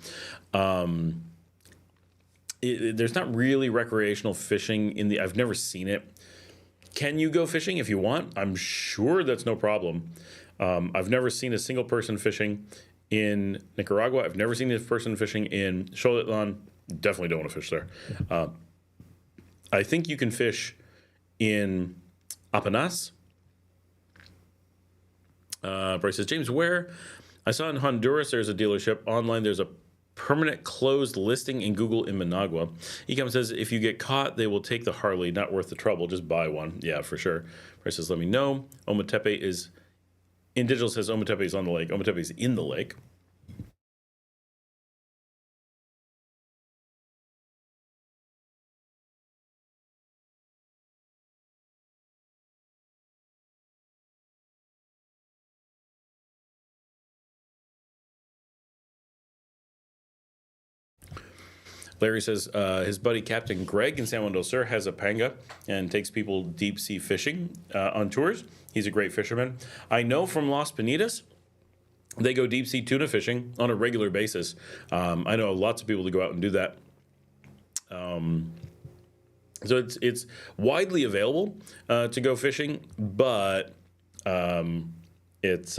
A: There's not really recreational fishing in the. I've never seen it. Can you go fishing if you want? I'm sure that's no problem. I've never seen a single person fishing in Nicaragua. I've never seen a person fishing in Xochitlan. Definitely don't want to fish there. I think you can fish in Apenas. Bryce says, James, where? I saw in Honduras there's a dealership. Online there's a permanent closed listing in Google in Managua. Ecom says, if you get caught, they will take the Harley. Not worth the trouble. Just buy one. Yeah, for sure. Bryce says, let me know. Ometepe is... In digital says Ometepe is on the lake. Ometepe is in the lake. Larry says his buddy Captain Greg in San Juan del Sur has a panga and takes people deep sea fishing on tours. He's a great fisherman. I know from Las Penitas, they go deep sea tuna fishing on a regular basis. I know lots of people to go out and do that. So it's widely available to go fishing, but it's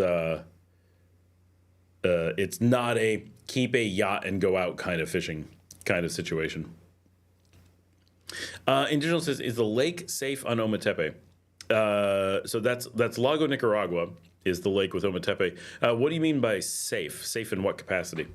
A: not a keep a yacht and go out kind of fishing kind of situation. Indigenous says, is the lake safe on Ometepe? So that's Lago Nicaragua is the lake with Ometepe. What do you mean by safe? Safe in what capacity?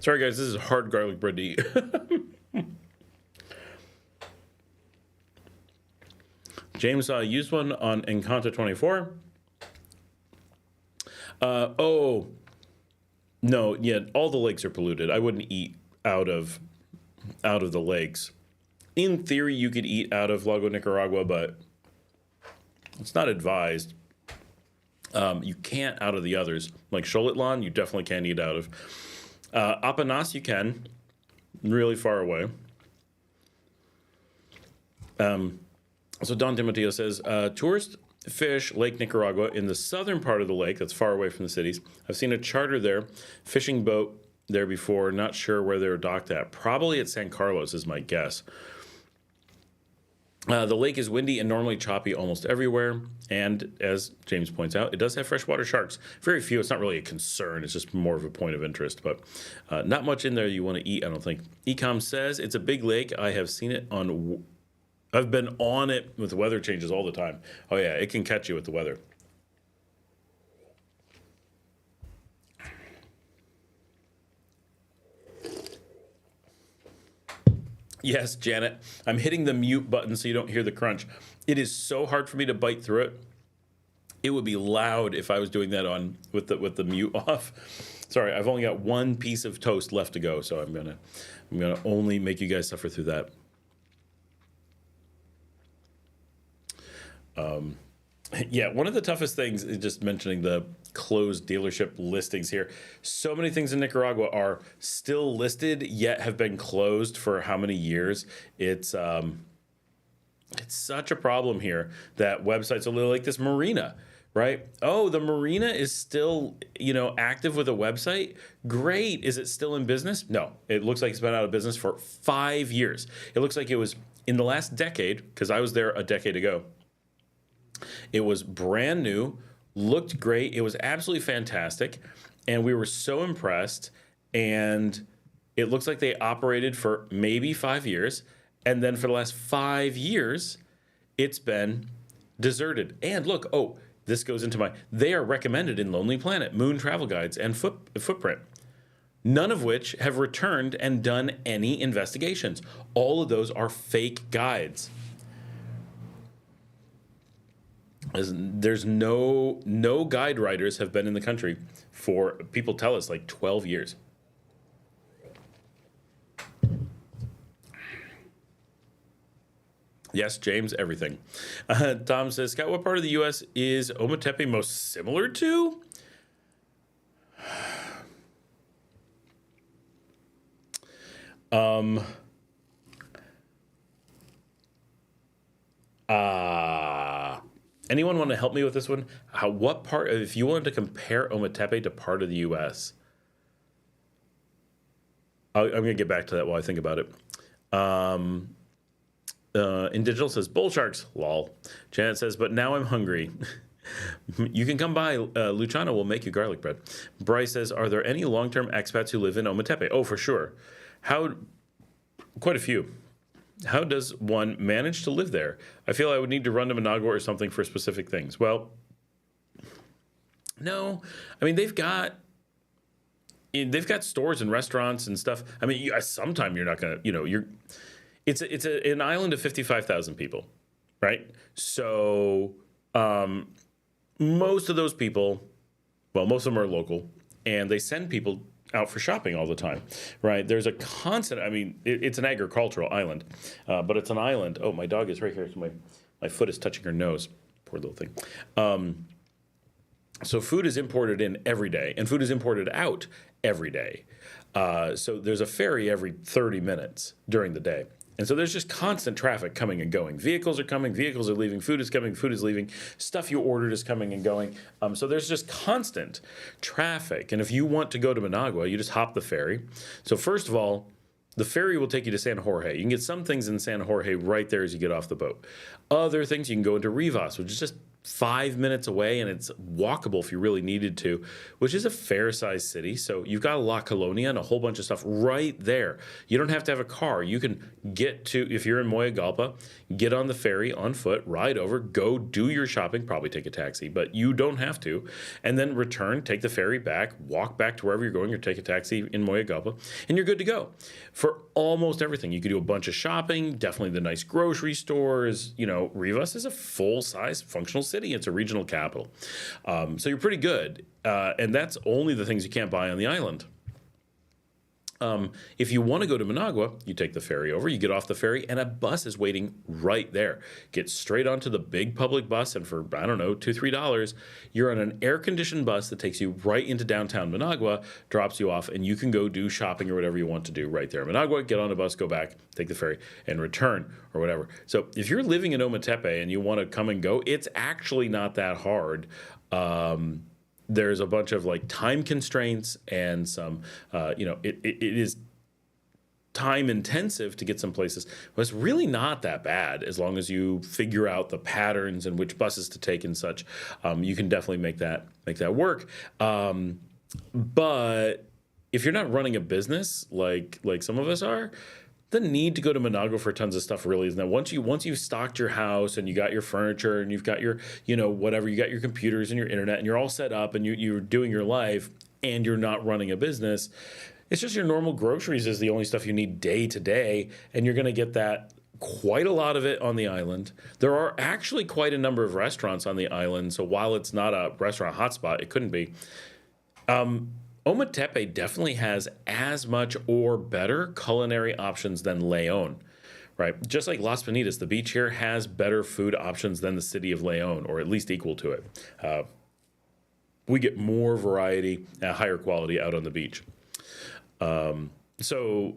A: Sorry, guys, this is hard garlic bread to eat. James saw a used one on Encanto 24. Oh, no, yeah, all the lakes are polluted. I wouldn't eat out of the lakes. In theory, you could eat out of Lago Nicaragua, but it's not advised. You can't out of the others. Like Xolotl, you definitely can't eat out of. Apanas, you can, really far away. So Don Timoteo says, tourist fish Lake Nicaragua in the southern part of the lake, that's far away from the cities. I've seen a charter there, fishing boat there before, not sure where they were docked at. Probably at San Carlos is my guess. The lake is windy and normally choppy almost everywhere. And as James points out, it does have freshwater sharks. Very few. It's not really a concern. It's just more of a point of interest. But not much in there you want to eat, I don't think. Ecom says, it's a big lake. I have seen it on... I've been on it with the weather changes all the time. Oh, yeah, it can catch you with the weather. Yes, Janet, I'm hitting the mute button so you don't hear the crunch. It is so hard for me to bite through it. It would be loud if I was doing that on with the mute off. Sorry, I've only got one piece of toast left to go, so I'm gonna only make you guys suffer through that. Yeah, one of the toughest things is just mentioning the closed dealership listings here. So many things in Nicaragua are still listed, yet have been closed for how many years? It's such a problem here that websites are like this marina, right? Oh, the marina is still, active with a website. Great. Is it still in business? No, it looks like it's been out of business for 5 years. It looks like it was in the last decade, because I was there a decade ago. It was brand new, looked great. It was absolutely fantastic. And we were so impressed. And it looks like they operated for maybe 5 years. And then for the last 5 years, it's been deserted. And look, this goes into they are recommended in Lonely Planet, Moon Travel Guides, and Footprint. None of which have returned and done any investigations. All of those are fake guides. There's no guide writers have been in the country for, people tell us, like 12 years. Yes, James, everything. Tom says, Scott, what part of the U.S. is Ometepe most similar to? Anyone want to help me with this one? What part, if you wanted to compare Ometepe to part of the U.S., I'm going to get back to that while I think about it. In digital says, bull sharks, lol. Janet says, but now I'm hungry. You can come by. Luciana will make you garlic bread. Bryce says, are there any long-term expats who live in Ometepe? Oh, for sure. Quite a few. How does one manage to live there? I feel I would need to run to Managua or something for specific things. Well, no. I mean, they've got stores and restaurants and stuff. I mean, sometime you're not going to, it's an island of 55,000 people, right? So most of those people, most of them are local, and they send people out for shopping all the time, right? There's a constant, it's an agricultural island, but it's an island. Oh, my dog is right here. So my foot is touching her nose. Poor little thing. So food is imported in every day, and food is imported out every day. So there's a ferry every 30 minutes during the day. And so there's just constant traffic coming and going. Vehicles are coming, vehicles are leaving, food is coming, food is leaving, stuff you ordered is coming and going. So there's just constant traffic. And if you want to go to Managua, you just hop the ferry. So first of all, the ferry will take you to San Jorge. You can get some things in San Jorge right there as you get off the boat. Other things, you can go into Rivas, which is just 5 minutes away, and it's walkable if you really needed to, which is a fair sized city. So you've got La Colonia and a whole bunch of stuff right there. You don't have to have a car. You can get to, if you're in Moyagalpa, get on the ferry on foot, ride over, go do your shopping, probably take a taxi, but you don't have to, and then return, take the ferry back, walk back to wherever you're going, or take a taxi in Moyagalpa, and you're good to go for almost everything. You could do a bunch of shopping, definitely the nice grocery stores. Rivas is a full-size functional city. It's a regional capital. So you're pretty good. And that's only the things you can't buy on the island. If you want to go to Managua, you take the ferry over, you get off the ferry, and a bus is waiting right there. Get straight onto the big public bus, and for, I don't know, $2, $3, you're on an air-conditioned bus that takes you right into downtown Managua, drops you off, and you can go do shopping or whatever you want to do right there in Managua, get on a bus, go back, take the ferry, and return, or whatever. So if you're living in Ometepe and you want to come and go, it's actually not that hard. There's a bunch of like time constraints and some, it is time intensive to get some places, but it's really not that bad as long as you figure out the patterns and which buses to take and such. You can definitely make that work. But if you're not running a business like some of us are, the need to go to Managua for tons of stuff really isn't that. Once you've stocked your house and you got your furniture and you've got your, whatever, you got your computers and your internet and you're all set up and you're doing your life and you're not running a business, it's just your normal groceries is the only stuff you need day to day, and you're going to get that quite a lot of it on the island. There are actually quite a number of restaurants on the island, so while it's not a restaurant hotspot, it couldn't be. Ometepe definitely has as much or better culinary options than Leon, right? Just like Las Penitas, the beach here has better food options than the city of Leon, or at least equal to it. We get more variety and higher quality out on the beach. So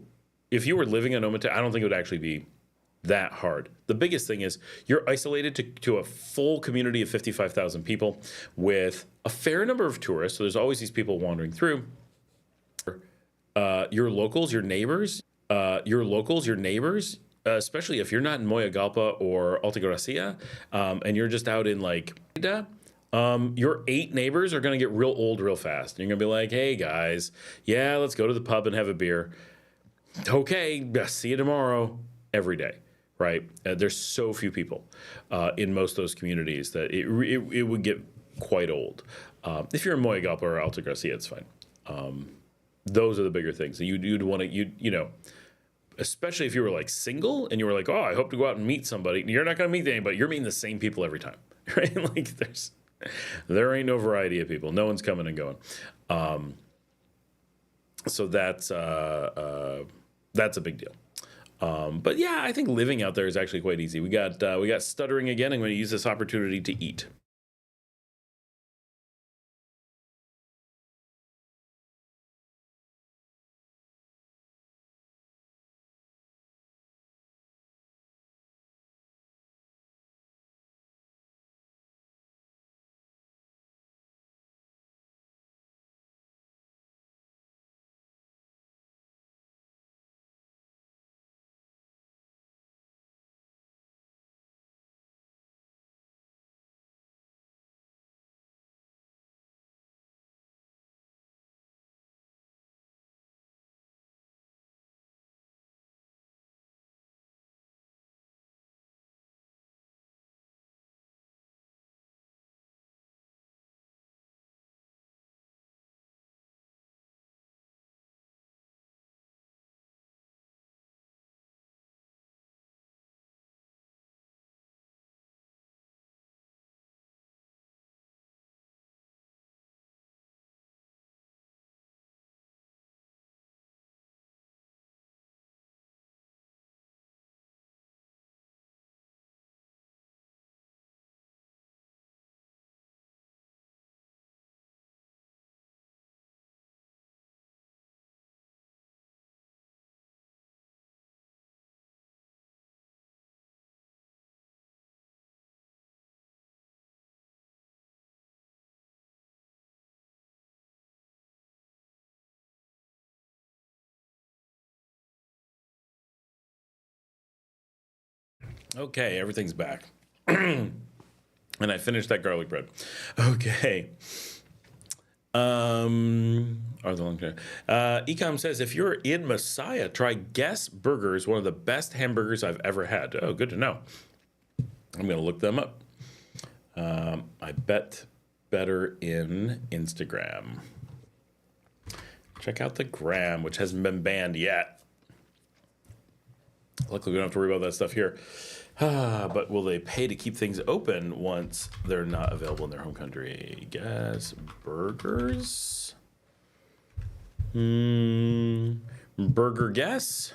A: if you were living in Ometepe, I don't think it would actually be that hard. The biggest thing is you're isolated to a full community of 55,000 people with a fair number of tourists. So there's always these people wandering through. Your locals, your neighbors, especially if you're not in Moyagalpa or Altagracia, and you're just out in like your 8 neighbors are going to get real old real fast. And you're going to be like, hey guys, yeah, let's go to the pub and have a beer. Okay, see you tomorrow. Every day. Right? There's so few people in most of those communities that it would get quite old. If you're in Moyagalpa or Altagracia, it's fine. Those are the bigger things. You'd want to, especially if you were like single and you were like, oh, I hope to go out and meet somebody. You're not going to meet anybody. You're meeting the same people every time, right? Like there ain't no variety of people. No one's coming and going. So that's a big deal. But yeah, I think living out there is actually quite easy. We got stuttering again. I'm going to use this opportunity to eat. Okay, everything's back. And I finished that garlic bread. Okay. Ecom says, if you're in Messiah, try Guess Burgers, one of the best hamburgers I've ever had. Oh, good to know. I'm going to look them up. I bet better in Instagram. Check out the gram, which hasn't been banned yet. Luckily, we don't have to worry about that stuff here. But will they pay to keep things open once they're not available in their home country? Guess burgers? Burger guess?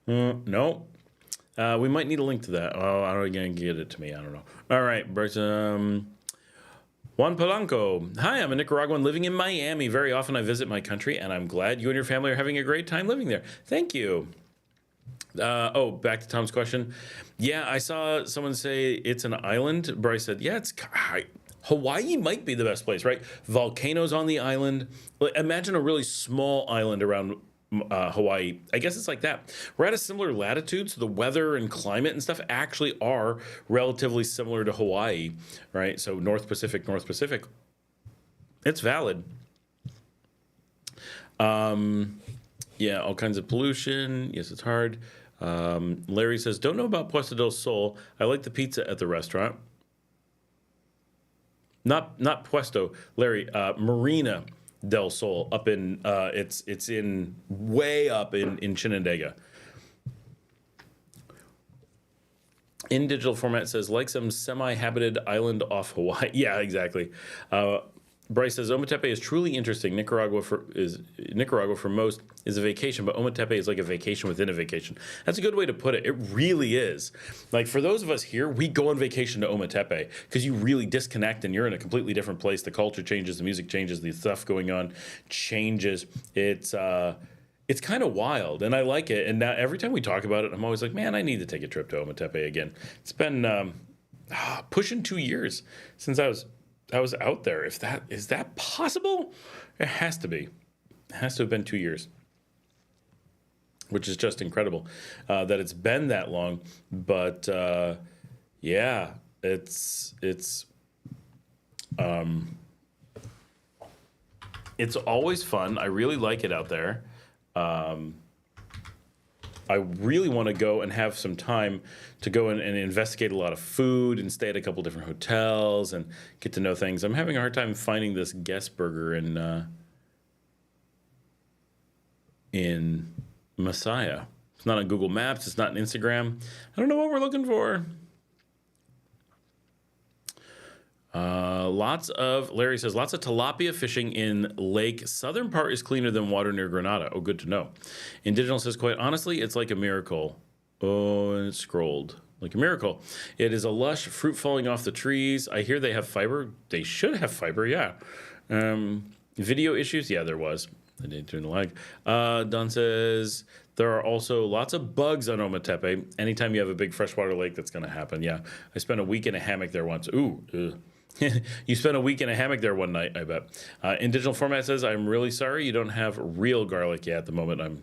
A: No. We might need a link to that. Oh, I don't know. Get it to me. I don't know. All right. Juan Polanco. Hi, I'm a Nicaraguan living in Miami. Very often I visit my country, and I'm glad you and your family are having a great time living there. Thank you. Back to Tom's question. Yeah, I saw someone say it's an island. Bryce said, yeah, Hawaii might be the best place, right? Volcanoes on the island. Imagine a really small island around Hawaii. I guess it's like that. We're at a similar latitude, so the weather and climate and stuff actually are relatively similar to Hawaii, right? So North Pacific. It's valid. Yeah, all kinds of pollution. Yes, it's hard. Larry says, don't know about Puesto del Sol. I like the pizza at the restaurant. Not Puesto, Larry, Marina del Sol up in, it's in way up in Chinandega. In digital format says, like some semi-habited island off Hawaii. Yeah, exactly. Bryce says, Ometepe is truly interesting. Nicaragua for most is a vacation, but Ometepe is like a vacation within a vacation. That's a good way to put it. It really is. Like, for those of us here, we go on vacation to Ometepe because you really disconnect and you're in a completely different place. The culture changes, the music changes, the stuff going on changes. It's kind of wild, and I like it. And now every time we talk about it, I'm always like, man, I need to take a trip to Ometepe again. It's been pushing 2 years since I was out there. Is that possible? It has to be. It has to have been 2 years, which is just incredible that it's been that long. But yeah, it's always fun. I really like it out there. I really want to go and have some time to go and investigate a lot of food and stay at a couple different hotels and get to know things. I'm having a hard time finding this guest burger in Messiah. It's not on Google Maps. It's not on Instagram. I don't know what we're looking for. Larry says, lots of tilapia fishing in lake. Southern part is cleaner than water near Granada. Oh, good to know. Indigenous says, quite honestly, it's like a miracle. Oh, and it's scrolled. Like a miracle. It is a lush fruit falling off the trees. I hear they have fiber. They should have fiber, yeah. Video issues? Yeah, there was. I didn't turn the lag. Don says, there are also lots of bugs on Ometepe. Anytime you have a big freshwater lake, that's going to happen. Yeah, I spent a week in a hammock there once. Ooh, you spent a week in a hammock there one night, I bet. In digital format says, I'm really sorry you don't have real garlic yet at the moment.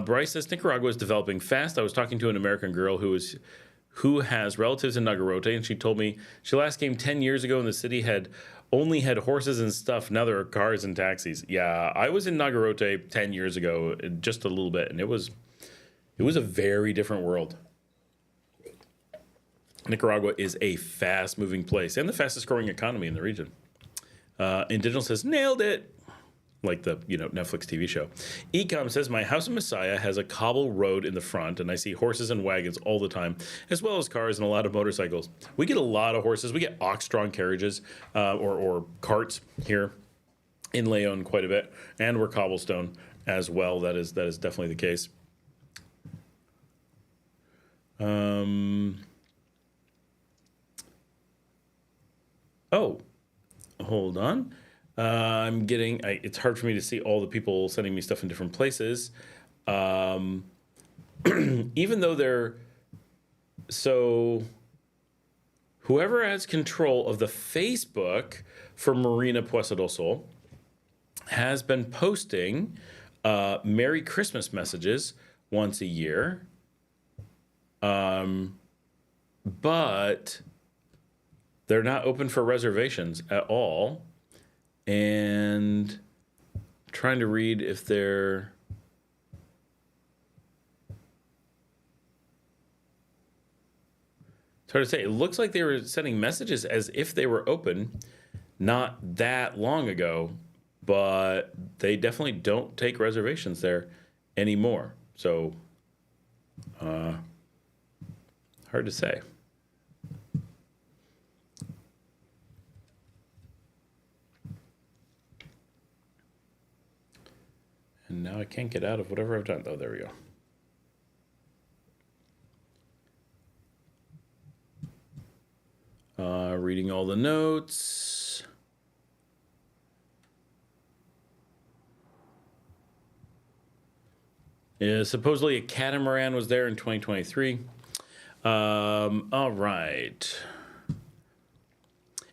A: Bryce says, Nicaragua is developing fast. I was talking to an American girl who has relatives in Nagarote, and she told me she last came 10 years ago and the city only had horses and stuff. Now there are cars and taxis. Yeah, I was in Nagarote 10 years ago, just a little bit, and it was a very different world. Nicaragua is a fast-moving place and the fastest-growing economy in the region. Indigenous says, nailed it. Like the Netflix TV show. Ecom says, my house in Messiah has a cobble road in the front, and I see horses and wagons all the time, as well as cars and a lot of motorcycles. We get a lot of horses. We get ox-drawn carriages or carts here in Leon quite a bit, and we're cobblestone as well. That is definitely the case. Oh, hold on. It's hard for me to see all the people sending me stuff in different places. Even though whoever has control of the Facebook for Marina Puesto del Sol has been posting Merry Christmas messages once a year. But they're not open for reservations at all. And trying to read if they're... It's hard to say. It looks like they were sending messages as if they were open not that long ago, but they definitely don't take reservations there anymore. So, hard to say. And now I can't get out of whatever I've done. Oh, there we go. Reading all the notes. Yeah, supposedly a catamaran was there in 2023. All right.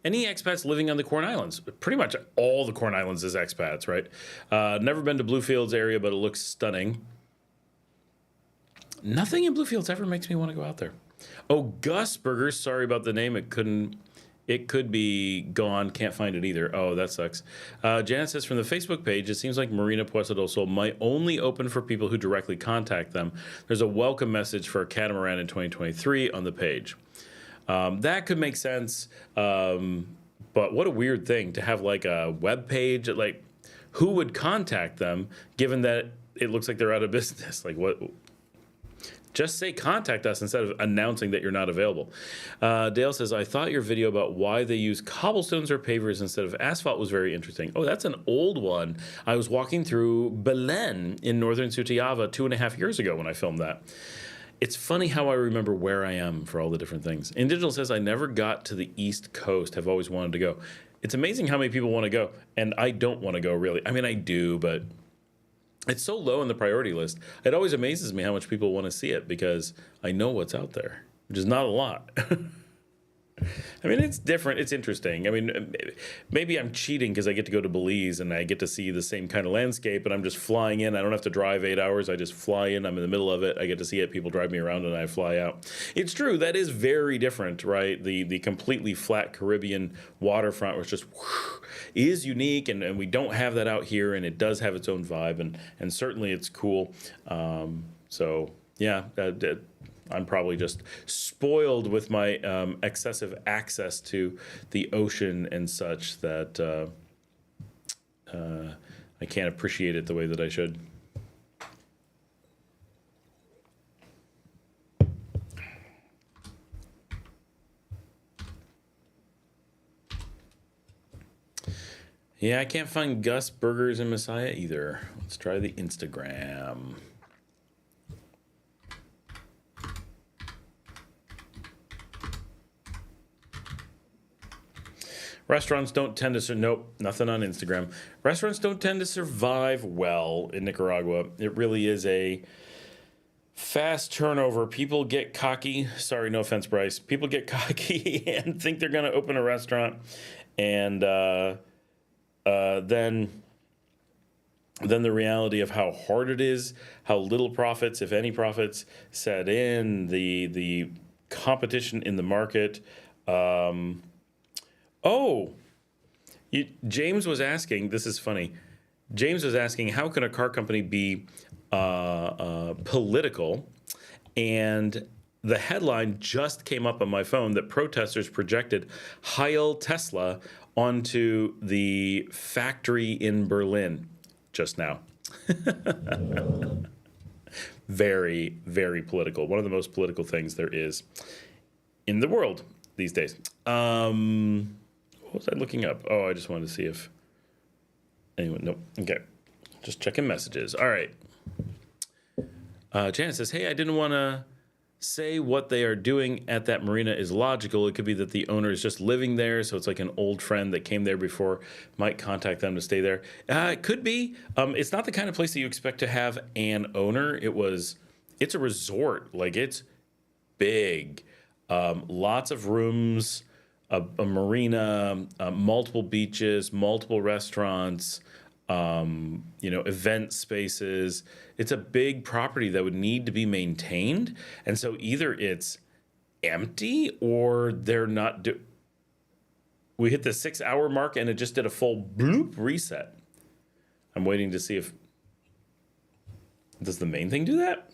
A: Any expats living on the Corn Islands? Pretty much all the Corn Islands is expats, right? Never been to Bluefields area, but it looks stunning. Nothing in Bluefields ever makes me want to go out there. Oh, Gus Burgers. Sorry about the name. It could be gone. Can't find it either. Oh, that sucks. Janet says from the Facebook page, it seems like Marina Puerto del Sol might only open for people who directly contact them. There's a welcome message for a catamaran in 2023 on the page. That could make sense. But what a weird thing to have like a web page. Like, who would contact them given that it looks like they're out of business? Like, what? Just say contact us instead of announcing that you're not available. Dale says, I thought your video about why they use cobblestones or pavers instead of asphalt was very interesting. Oh, that's an old one. I was walking through Belen in northern Sutiava 2.5 years ago when I filmed that. It's funny how I remember where I am for all the different things. Indigital says, I never got to the East Coast, have always wanted to go. It's amazing how many people want to go, and I don't want to go really. I mean, I do, but it's so low on the priority list. It always amazes me how much people want to see it because I know what's out there, which is not a lot. I mean, it's different. It's interesting. I mean, maybe I'm cheating because I get to go to Belize and I get to see the same kind of landscape, and I'm just flying in. I don't have to drive 8 hours. I just fly in. I'm in the middle of it. I get to see it. People drive me around and I fly out. It's true. That is very different, right? The completely flat Caribbean waterfront, which just is unique, and we don't have that out here, and it does have its own vibe, and certainly it's cool. So, yeah, I'm probably just spoiled with my excessive access to the ocean and such that I can't appreciate it the way that I should. Yeah, I can't find Gus Burgers and Messiah either. Let's try the Instagram. Restaurants don't tend to... Nope, nothing on Instagram. Restaurants don't tend to survive well in Nicaragua. It really is a fast turnover. People get cocky. Sorry, no offense, Bryce. People get cocky and think they're going to open a restaurant. And then the reality of how hard it is, how little profits, if any profits, set in, the competition in the market... James was asking, this is funny. James was asking, how can a car company be political? And the headline just came up on my phone that protesters projected Heil Tesla onto the factory in Berlin just now. Very, very political. One of the most political things there is in the world these days. What was I looking up? Oh, I just wanted to see if anyone... Nope. Okay. Just checking messages. All right. Janet says, hey, I didn't want to say what they are doing at that marina is logical. It could be that the owner is just living there, so it's like an old friend that came there before, might contact them to stay there. It could be. It's not the kind of place that you expect to have an owner. It's a resort. Like, it's big. Lots of rooms, a marina, multiple beaches, multiple restaurants, event spaces. It's a big property that would need to be maintained. And so either it's empty or they're not we hit the 6-hour mark and it just did a full bloop reset. I'm waiting to see if, does the main thing do that?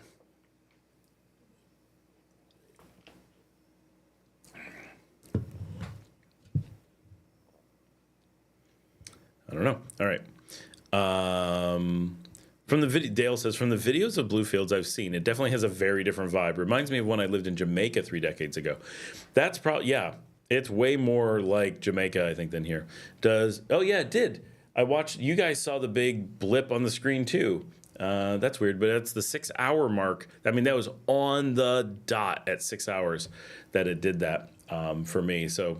A: I don't know. All right. From the video, Dale says, from the videos of Bluefields I've seen, it definitely has a very different vibe. Reminds me of when I lived in Jamaica 3 decades ago. That's probably, yeah, it's way more like Jamaica, I think, than here. Oh yeah, it did. I watched, you guys saw the big blip on the screen too. That's weird, but that's the 6-hour mark. I mean, that was on the dot at 6 hours that it did that for me. So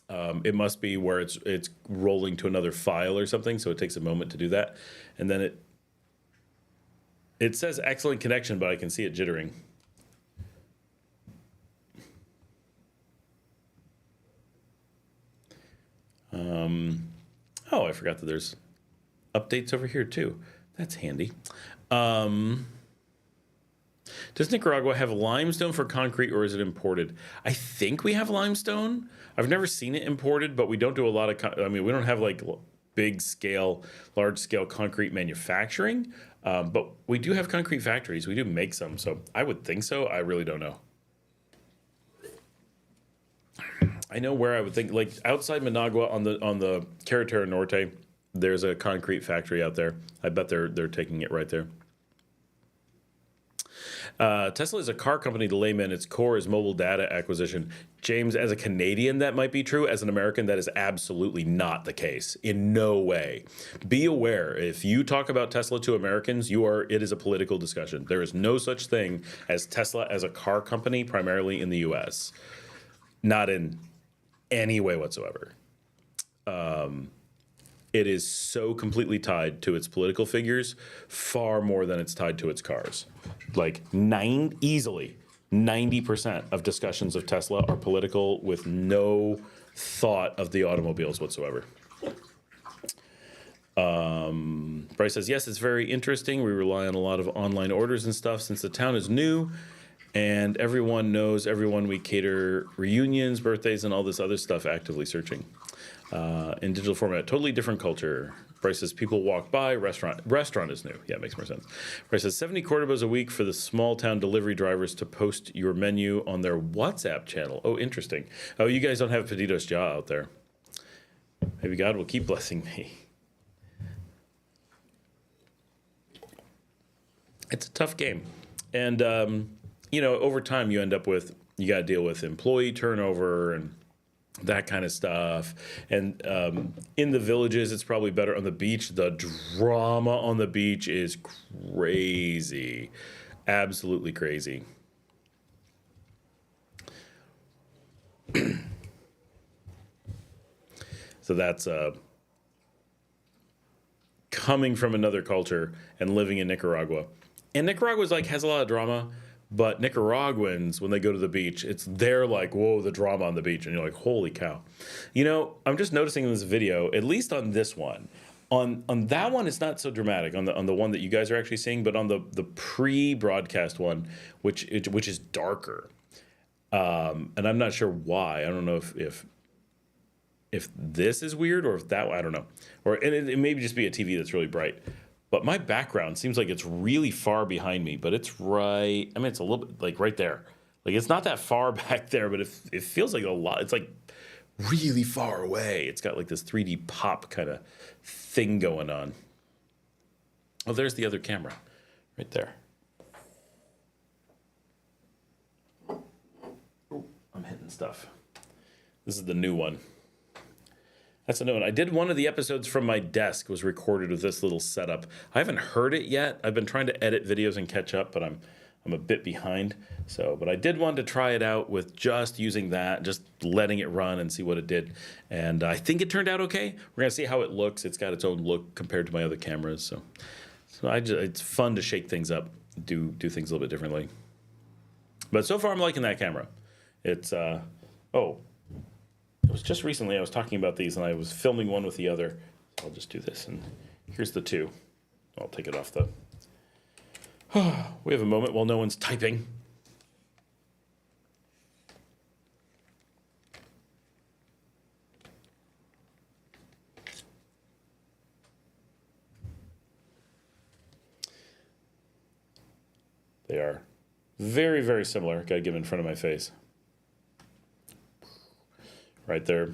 A: it must be where it's rolling to another file or something, so it takes a moment to do that. And then it says excellent connection, but I can see it jittering. Oh, I forgot that there's updates over here too. That's handy. Does Nicaragua have limestone for concrete, or is it imported? I think we have limestone. I've never seen it imported, but we don't do a lot of, I mean, we don't have like big scale, large scale concrete manufacturing, but we do have concrete factories. We do make some, so I would think so. I really don't know. I know where I would think, like outside Managua on the Carretera Norte, there's a concrete factory out there. I bet they're taking it right there. Tesla is a car company to layman. Its core is mobile data acquisition. James, as a Canadian, that might be true. As an American, that is absolutely not the case. In no way. Be aware, if you talk about Tesla to Americans, it is a political discussion. There is no such thing as Tesla as a car company, primarily in the U.S. Not in any way whatsoever. It is so completely tied to its political figures, far more than it's tied to its cars. Like easily 90% of discussions of Tesla are political with no thought of the automobiles whatsoever. Bryce says, yes, it's very interesting. We rely on a lot of online orders and stuff since the town is new and everyone knows everyone. We cater reunions, birthdays, and all this other stuff, actively searching. In digital format, totally different culture. Bryce says, people walk by, restaurant is new. Yeah, it makes more sense. Bryce says, 70 Cordobas a week for the small town delivery drivers to post your menu on their WhatsApp channel. Oh, interesting. Oh, you guys don't have Pedidos Ja out there. Maybe God will keep blessing me. It's a tough game. And, over time you end up with, you got to deal with employee turnover and that kind of stuff. And in the villages, it's probably better. On the beach, the drama on the beach is crazy. Absolutely crazy. So that's coming from another culture and living in Nicaragua. And Nicaragua's has a lot of drama. But Nicaraguans, when they go to the beach, they're like, whoa, the drama on the beach. And you're like, holy cow. I'm just noticing in this video, at least on this one, on that one, it's not so dramatic on the one that you guys are actually seeing, but on the pre-broadcast one, which is darker. And I'm not sure why. I don't know if this is weird or if that, I don't know. And it may just be a TV that's really bright. But my background seems like it's really far behind me, but it's right. I mean, it's a little bit right there. It's not that far back there, but it feels like a lot. It's really far away. It's got this 3D pop kind of thing going on. Oh, there's the other camera right there. Oh, I'm hitting stuff. This is the new one. That's a new one. I did one of the episodes from my desk, was recorded with this little setup. I haven't heard it yet. I've been trying to edit videos and catch up, but I'm a bit behind. But I did want to try it out with just using that, just letting it run and see what it did. And I think it turned out okay. We're gonna see how it looks. It's got its own look compared to my other cameras. So it's fun to shake things up, do things a little bit differently. But so far I'm liking that camera. It's it was just recently I was talking about these and I was filming one with the other. So I'll just do this, and here's the two. I'll take it off the... We have a moment while no one's typing. They are very, very similar. Got to get them in front of my face. Right there.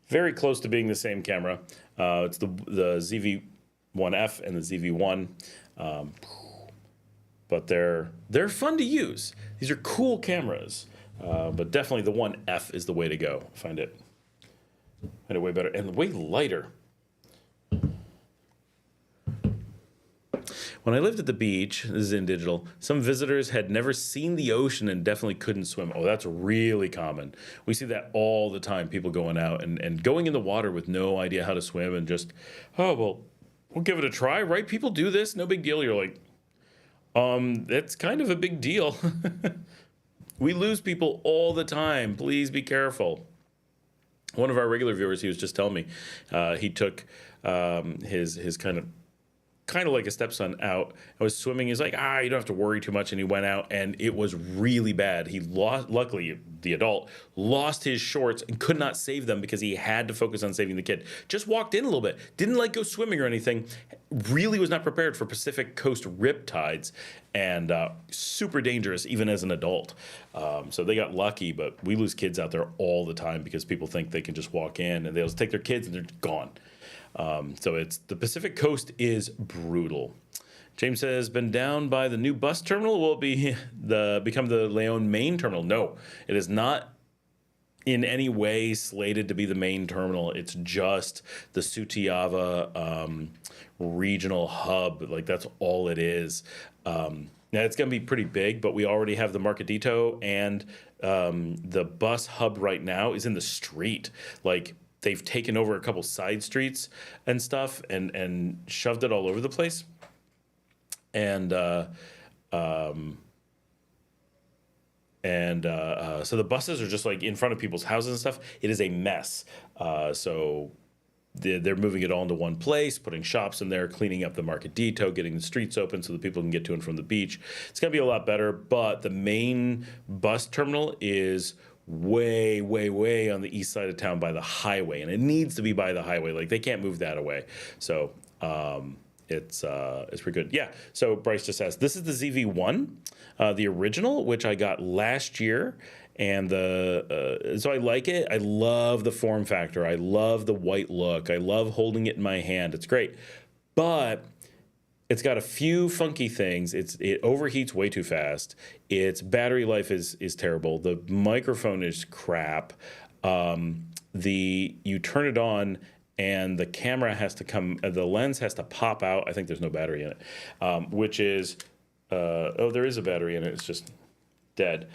A: Very close to being the same camera. It's the ZV-1F and the ZV-1. But they're fun to use. These are cool cameras. But definitely the 1F is the way to go. Find it way better and way lighter. When I lived at the beach, this is in digital, some visitors had never seen the ocean and definitely couldn't swim. Oh, that's really common. We see that all the time, people going out and going in the water with no idea how to swim and just, oh, well, we'll give it a try, right? People do this, no big deal. You're like, that's kind of a big deal. We lose people all the time. Please be careful. One of our regular viewers, he was just telling me, he took his kind of like a stepson out. I was swimming. He's like, you don't have to worry too much. And he went out and it was really bad. He lost, luckily the adult lost his shorts and could not save them because he had to focus on saving the kid. Just walked in a little bit. Didn't like go swimming or anything. Really was not prepared for Pacific Coast rip tides and super dangerous even as an adult. So they got lucky, but we lose kids out there all the time because people think they can just walk in and they'll just take their kids and they're gone. So it's the Pacific Coast is brutal. James says, been down by the new bus terminal. Will it become the Leon main terminal? No, it is not in any way slated to be the main terminal. It's just the Sutiava regional hub. Like that's all it is. Now it's going to be pretty big, but we already have the Marcadito and the bus hub right now is in the street. Like they've taken over a couple side streets and stuff and shoved it all over the place. And so the buses are just like in front of people's houses and stuff. It is a mess. So they're moving it all into one place, putting shops in there, cleaning up the Marcadito, getting the streets open so that people can get to and from the beach. It's going to be a lot better, but the main bus terminal is way, way, way on the east side of town by the highway, and it needs to be by the highway. Like they can't move that away. So it's pretty good. Yeah. So Bryce just asked, this is the ZV-1, the original, which I got last year. And so I like it. I love the form factor. I love the white look. I love holding it in my hand. It's great. But it's got a few funky things. It overheats way too fast. Its battery life is terrible. The microphone is crap. You turn it on and the camera has to come, the lens has to pop out. I think there's no battery in it, which is, there is a battery in it. It's just dead.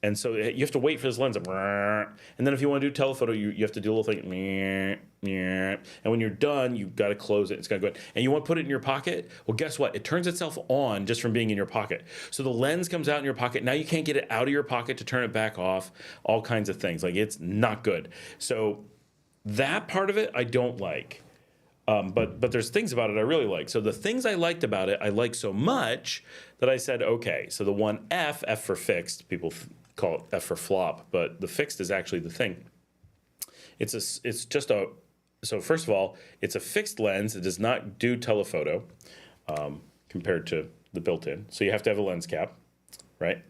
A: And so you have to wait for this lens. And then if you want to do telephoto, you have to do a little thing. And when you're done, you've got to close it. It's got to go in. And you want to put it in your pocket? Well, guess what? It turns itself on just from being in your pocket. So the lens comes out in your pocket. Now you can't get it out of your pocket to turn it back off. All kinds of things. Like it's not good. So that part of it, I don't like. But there's things about it I really like. So the things I liked about it, I like so much that I said, okay, so the 1F, F for fixed, people call it F for flop, but the fixed is actually the thing. So first of all, it's a fixed lens. It does not do telephoto compared to the built-in. So you have to have a lens cap, right?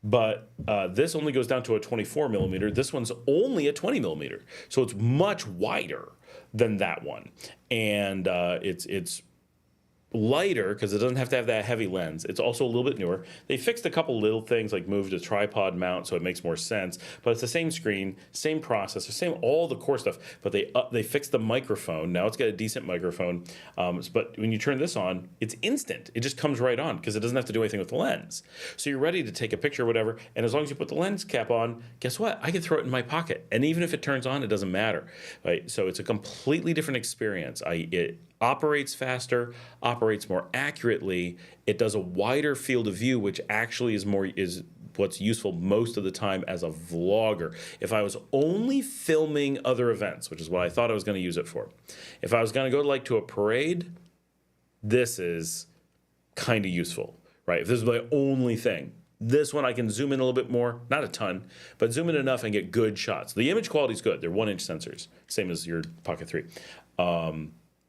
A: But this only goes down to a 24 millimeter. This one's only a 20 millimeter. So it's much wider than that one. And it's lighter because it doesn't have to have that heavy lens. It's also a little bit newer. They fixed a couple little things like moved a tripod mount so it makes more sense, but it's the same screen, same processor, same all the core stuff, but they fixed the microphone. Now it's got a decent microphone, but when you turn this on, it's instant. It just comes right on because it doesn't have to do anything with the lens. So you're ready to take a picture or whatever, and as long as you put the lens cap on, guess what? I can throw it in my pocket, and even if it turns on, it doesn't matter. Right? So it's a completely different experience. It operates faster, operates more accurately. It does a wider field of view, which actually is what's useful most of the time as a vlogger. If I was only filming other events, which is what I thought I was going to use it for. If I was going to go to a parade, this is kind of useful, right? If this is my only thing. This one I can zoom in a little bit more, not a ton, but zoom in enough and get good shots. The image quality is good. They're 1-inch sensors, same as your Pocket 3.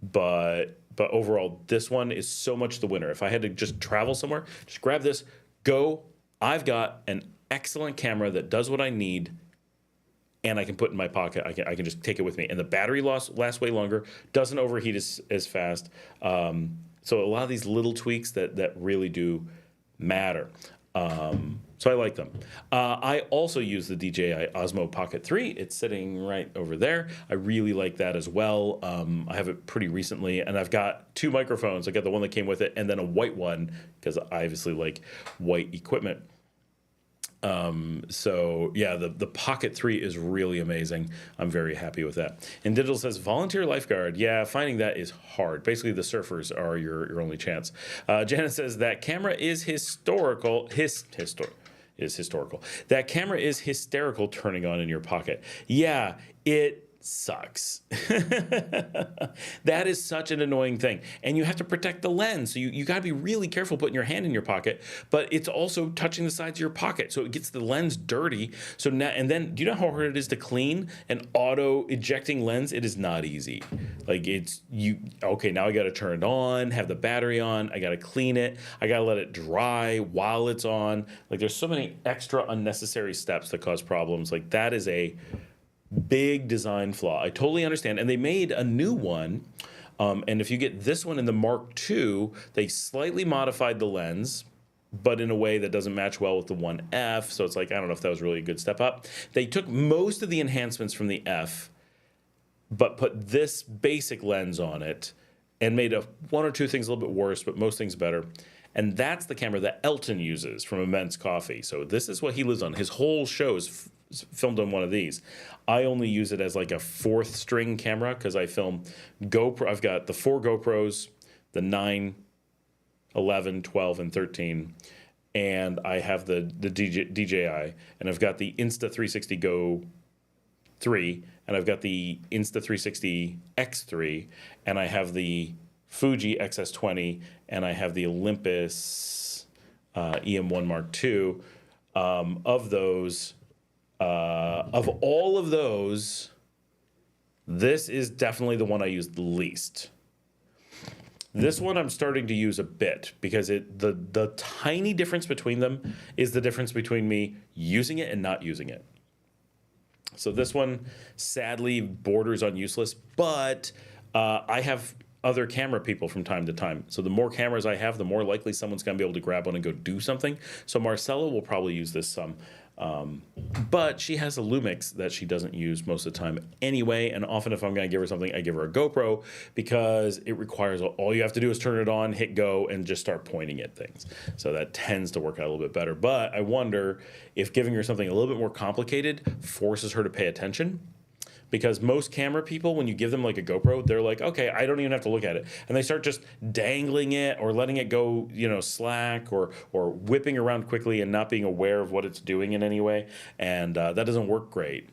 A: but overall, this one is so much the winner. If I had to just travel somewhere, just grab this, go. I've got an excellent camera that does what I need, and I can put in my pocket. I can just take it with me, and the battery lasts way longer, doesn't overheat as fast. So a lot of these little tweaks that really do matter. So I like them. I also use the DJI Osmo Pocket 3. It's sitting right over there. I really like that as well. I have it pretty recently, and I've got 2 microphones. I got the one that came with it, and then a white one, because I obviously like white equipment. So yeah, the Pocket 3 is really amazing. I'm very happy with that. And Digital says volunteer lifeguard. Yeah, finding that is hard. Basically, the surfers are your only chance. Janet says that camera is historical. Is historical. That camera is hysterical turning on in your pocket. Yeah, it sucks. That is such an annoying thing. And you have to protect the lens. So you got to be really careful putting your hand in your pocket, but it's also touching the sides of your pocket. So it gets the lens dirty. So now, and then do you know how hard it is to clean an auto ejecting lens? It is not easy. Like okay, now I got to turn it on, have the battery on. I got to clean it. I got to let it dry while it's on. Like there's so many extra unnecessary steps that cause problems. Like that is a big design flaw. I totally understand. And they made a new one. And if you get this one in the Mark II, they slightly modified the lens, but in a way that doesn't match well with the 1F. So it's like, I don't know if that was really a good step up. They took most of the enhancements from the F, but put this basic lens on it and made one or two things a little bit worse, but most things better. And that's the camera that Elton uses from Immense Coffee. So this is what he lives on. His whole show is filmed on one of these. I only use it as like a 4th string camera because I film GoPro. I've got the 4 GoPros, the 9, 11, 12, and 13. And I have the DJI. And I've got the Insta360 Go 3. And I've got the Insta360 X3. And I have the Fuji XS20. And I have the Olympus EM1 Mark II. Of all of those, this is definitely the one I use the least. This one I'm starting to use a bit because the tiny difference between them is the difference between me using it and not using it. So this one sadly borders on useless, but I have other camera people from time to time. So the more cameras I have, the more likely someone's going to be able to grab one and go do something. So Marcella will probably use this some. But she has a Lumix that she doesn't use most of the time anyway. And often if I'm going to give her something, I give her a GoPro because it requires all you have to do is turn it on, hit go, and just start pointing at things. So that tends to work out a little bit better. But I wonder if giving her something a little bit more complicated forces her to pay attention. Because most camera people, when you give them like a GoPro, they're like, okay, I don't even have to look at it. And they start just dangling it or letting it go, slack or whipping around quickly and not being aware of what it's doing in any way. And that doesn't work great.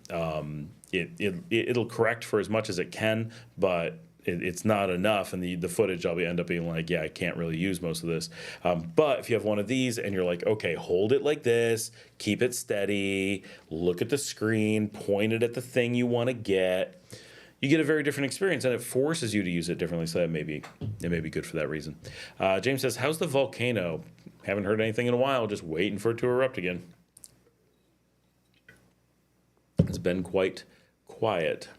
A: It'll correct for as much as it can, but it's not enough, and the footage I'll end up being like, yeah, I can't really use most of this. But if you have one of these and you're like, okay, hold it like this, keep it steady, look at the screen, point it at the thing you want to get, you get a very different experience, and it forces you to use it differently. So it may be good for that reason. James says, how's the volcano? Haven't heard anything in a while, just waiting for it to erupt again. It's been quite quiet.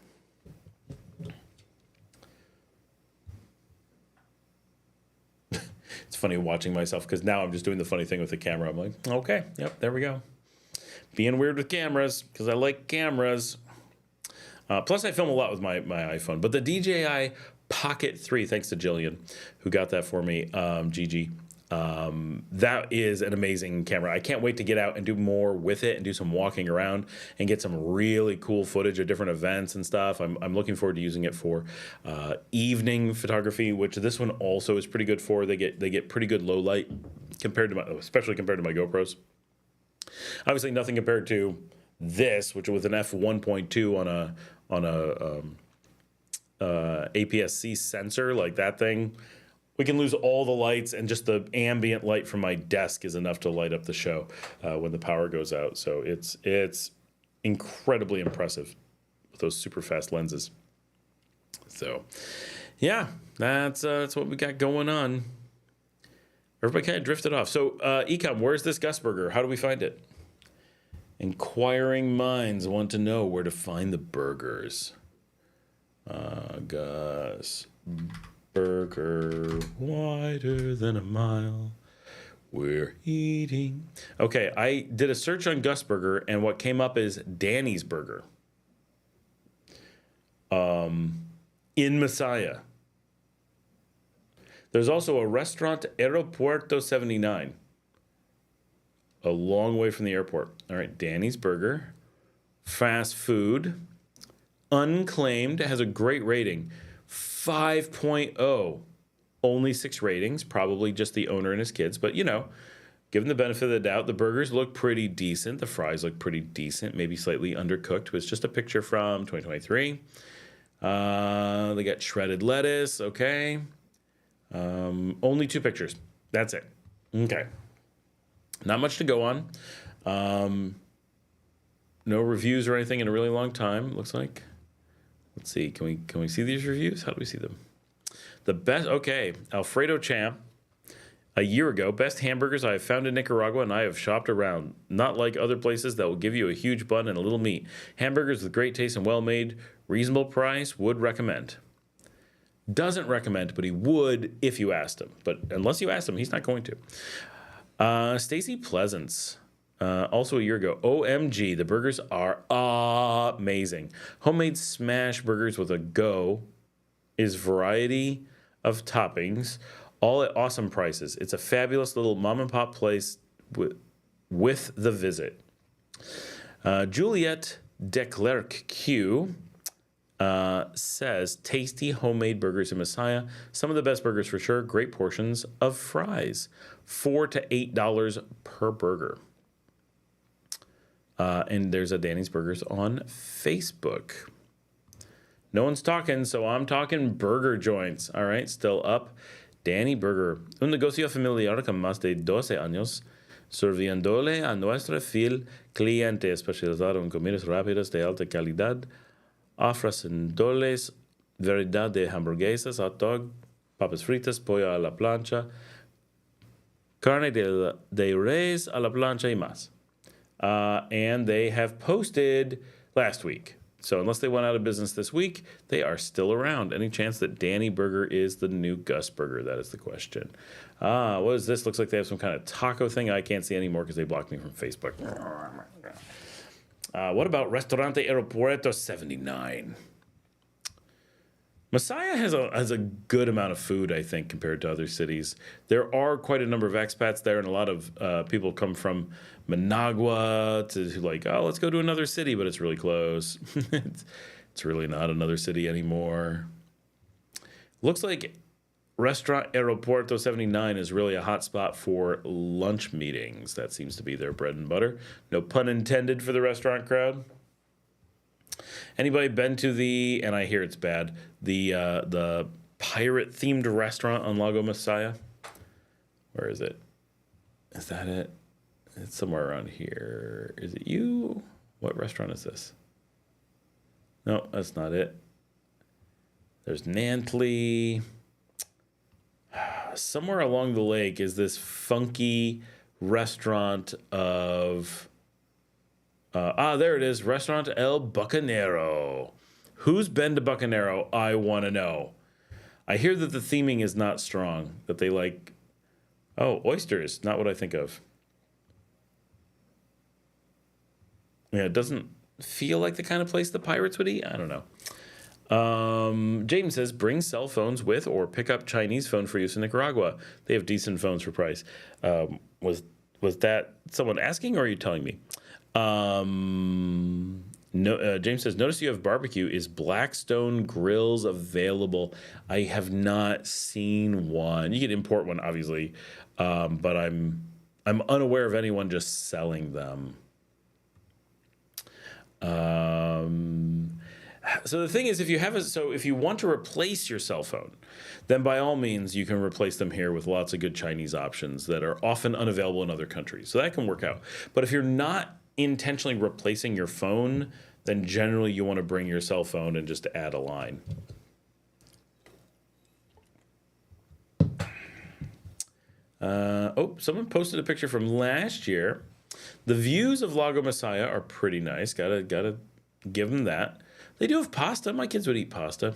A: It's funny watching myself because now I'm just doing the funny thing with the camera. I'm like, okay, yep, there we go. Being weird with cameras because I like cameras. Plus, I film a lot with my iPhone. But the DJI Pocket 3, thanks to Jillian, who got that for me, Gigi. That is an amazing camera. I can't wait to get out and do more with it and do some walking around and get some really cool footage of different events and stuff. I'm looking forward to using it for evening photography, which this one also is pretty good for. They get pretty good low light especially compared to my GoPros. Obviously, nothing compared to this, which with an f1.2 on a APS-C sensor like that thing. We can lose all the lights, and just the ambient light from my desk is enough to light up the show when the power goes out. So it's incredibly impressive with those super fast lenses. So, Yeah, that's what we got going on. Everybody kind of drifted off. So, Ecom, where's this Gus Burger? How do we find it? Inquiring minds want to know where to find the burgers. Gus Burger, wider than a mile. We're eating. Okay, I did a search on Gus Burger, and what came up is Danny's Burger. In Messiah. There's also a restaurant, Aeropuerto 79. A long way from the airport. All right, Danny's Burger. Fast food. Unclaimed. Has a great rating. 5.0. Only 6 ratings. Probably just the owner and his kids. But, you know, given the benefit of the doubt, the burgers look pretty decent. The fries look pretty decent. Maybe slightly undercooked. It was just a picture from 2023. They got shredded lettuce. Okay. Only 2 pictures. That's it. Okay. Not much to go on. No reviews or anything in a really long time, looks like. Let's see. Can we see these reviews? How do we see them? The best, okay. Alfredo Champ. A year ago, best hamburgers I have found in Nicaragua, and I have shopped around. Not like other places that will give you a huge bun and a little meat. Hamburgers with great taste and well made, reasonable price, would recommend. Doesn't recommend, but he would if you asked him. But unless you asked him, he's not going to. Stacy Pleasance, also a year ago. OMG, the burgers are amazing. Homemade smash burgers with a go is variety of toppings, all at awesome prices. It's a fabulous little mom and pop place with the visit. Juliette Declerc Q says, tasty homemade burgers in Messiah. Some of the best burgers for sure. Great portions of fries. $4 to $8 per burger. And there's a Danny's Burgers on Facebook. No one's talking, so I'm talking burger joints. All right, still up. Danny Burger. Un negocio familiar con más de 12 años, sirviéndole a nuestro fiel cliente especializado en comidas rápidas de alta calidad, ofreciéndoles variedad de hamburguesas, hot dog, papas fritas, pollo a la plancha, carne de res a la plancha y más. And they have posted last week. So unless they went out of business this week, they are still around. Any chance that Danny Burger is the new Gus Burger? That is the question. What is this? Looks like they have some kind of taco thing. I can't see anymore because they blocked me from Facebook. What about Restaurante Aeropuerto 79? Messiah has a good amount of food, I think, compared to other cities. There are quite a number of expats there, and a lot of people come from Managua to like, oh, let's go to another city, but it's really close. It's really not another city anymore. Looks like Restaurant Aeropuerto 79 is really a hot spot for lunch meetings. That seems to be their bread and butter. No pun intended for the restaurant crowd. Anybody been to the, and I hear it's bad, the pirate-themed restaurant on Lago Messiah? Where is it? Is that it? It's somewhere around here. Is it you? What restaurant is this? No, that's not it. There's Nantley. Somewhere along the lake is this funky restaurant of... there it is. Restaurant El Bucanero. Who's been to Bucanero? I want to know. I hear that the theming is not strong. That they like... Oh, oysters. Not what I think of. Yeah, it doesn't feel like the kind of place the pirates would eat. I don't know. James says, bring cell phones with or pick up Chinese phone for use in Nicaragua. They have decent phones for price. Was that someone asking or are you telling me? No, James says, notice you have barbecue. Is Blackstone Grills available? I have not seen one. You can import one, obviously, but I'm unaware of anyone just selling them. So the thing is, if you want to replace your cell phone, then by all means you can replace them here with lots of good Chinese options that are often unavailable in other countries. So that can work out. But if you're not intentionally replacing your phone, then generally you want to bring your cell phone and just add a line. Oh, someone posted a picture from last year. The views of Lago Messiah are pretty nice. Gotta give them that. They do have pasta. My kids would eat pasta.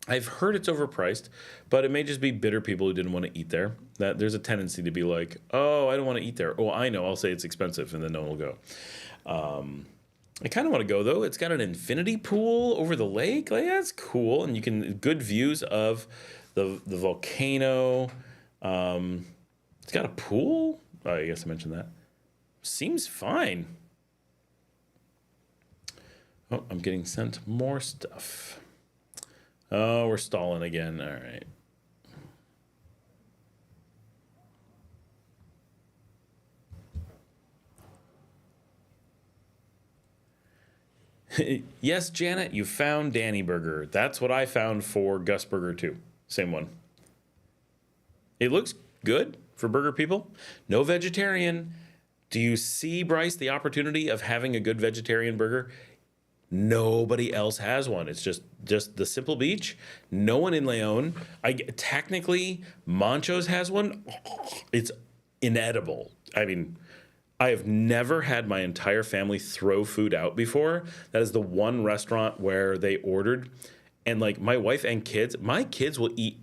A: I've heard it's overpriced, but it may just be bitter people who didn't want to eat there. That there's a tendency to be like, oh, I don't want to eat there. Oh, I know. I'll say it's expensive, and then no one will go. I kind of want to go though. It's got an infinity pool over the lake. Like that's cool, and you can good views of the volcano. It's got a pool. Oh, I guess I mentioned that. Seems fine. Oh, I'm getting sent more stuff. Oh, we're stalling again. All right. Yes, Janet, you found Danny Burger. That's what I found for Gus Burger too. Same one. It looks good for burger people. No vegetarian. Do you see, Bryce, the opportunity of having a good vegetarian burger? Nobody else has one. It's just the Simple Beach. No one in Leon. Technically, Mancho's has one. It's inedible. I mean, I have never had my entire family throw food out before. That is the one restaurant where they ordered, and like my wife and kids, my kids will eat.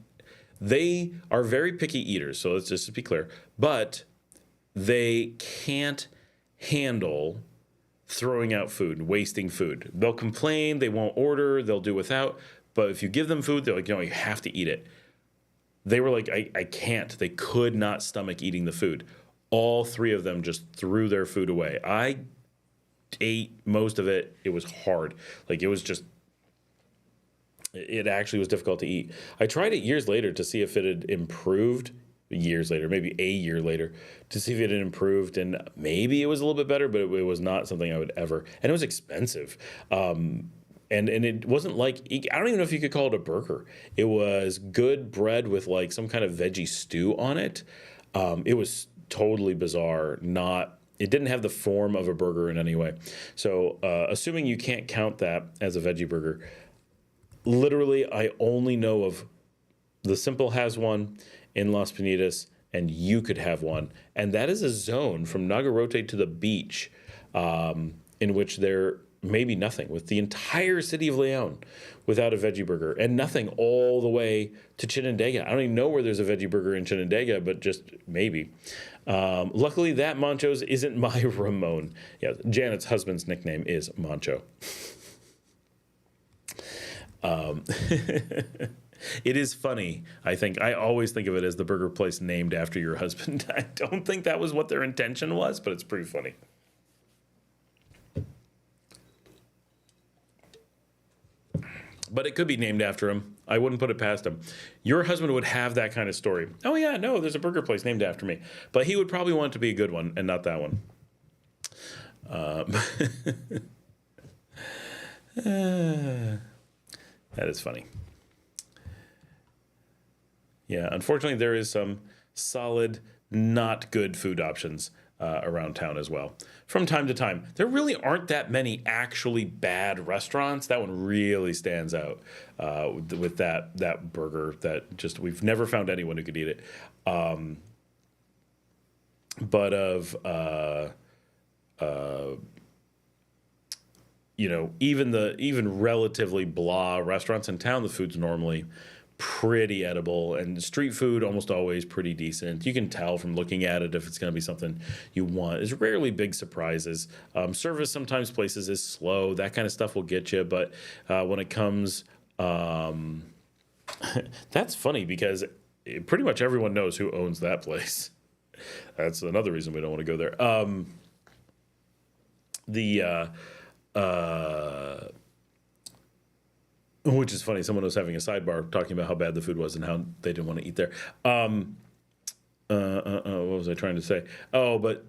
A: They are very picky eaters, so let's just be clear. But they can't handle throwing out food, wasting food. They'll complain, they won't order, they'll do without. But if you give them food, they're like, you have to eat it. They were like, I can't. They could not stomach eating the food. All three of them just threw their food away. I ate most of it. It was hard. Like it was just, it actually was difficult to eat. I tried it years later to see if it had improved. Years later, maybe a year later, to see if it had improved, and maybe it was a little bit better, but it was not something I would ever. And it was expensive, and it wasn't like, I don't even know if you could call it a burger. It was good bread with like some kind of veggie stew on it. It was totally bizarre. It didn't have the form of a burger in any way. So, assuming you can't count that as a veggie burger, literally, I only know of the Simple has one in Las Piñatas, and you could have one. And that is a zone from Nagarote to the beach, in which there may be nothing, with the entire city of Leon without a veggie burger, and nothing all the way to Chinandega. I don't even know where there's a veggie burger in Chinandega, but just maybe. Luckily, that Mancho's isn't my Ramon. Yeah, Janet's husband's nickname is Mancho. It is funny. I always think of it as the burger place named after your husband. I don't think that was what their intention was, but it's pretty funny. But it could be named after him. I wouldn't put it past him. Your husband would have that kind of story. Oh yeah, no, there's a burger place named after me. But he would probably want it to be a good one and not that one. That is funny. Yeah, unfortunately, there is some solid, not good food options around town as well. From time to time, there really aren't that many actually bad restaurants. That one really stands out with that burger. That just we've never found anyone who could eat it. But of even relatively blah restaurants in town, the food's normally pretty edible, and street food almost always pretty decent. You can tell from looking at it if it's going to be something you want. There's rarely big surprises. Service sometimes places is slow. That kind of stuff will get you, but when it comes, that's funny because pretty much everyone knows who owns that place. That's another reason we don't want to go there. Which is funny. Someone was having a sidebar talking about how bad the food was and how they didn't want to eat there. What was I trying to say? Oh, but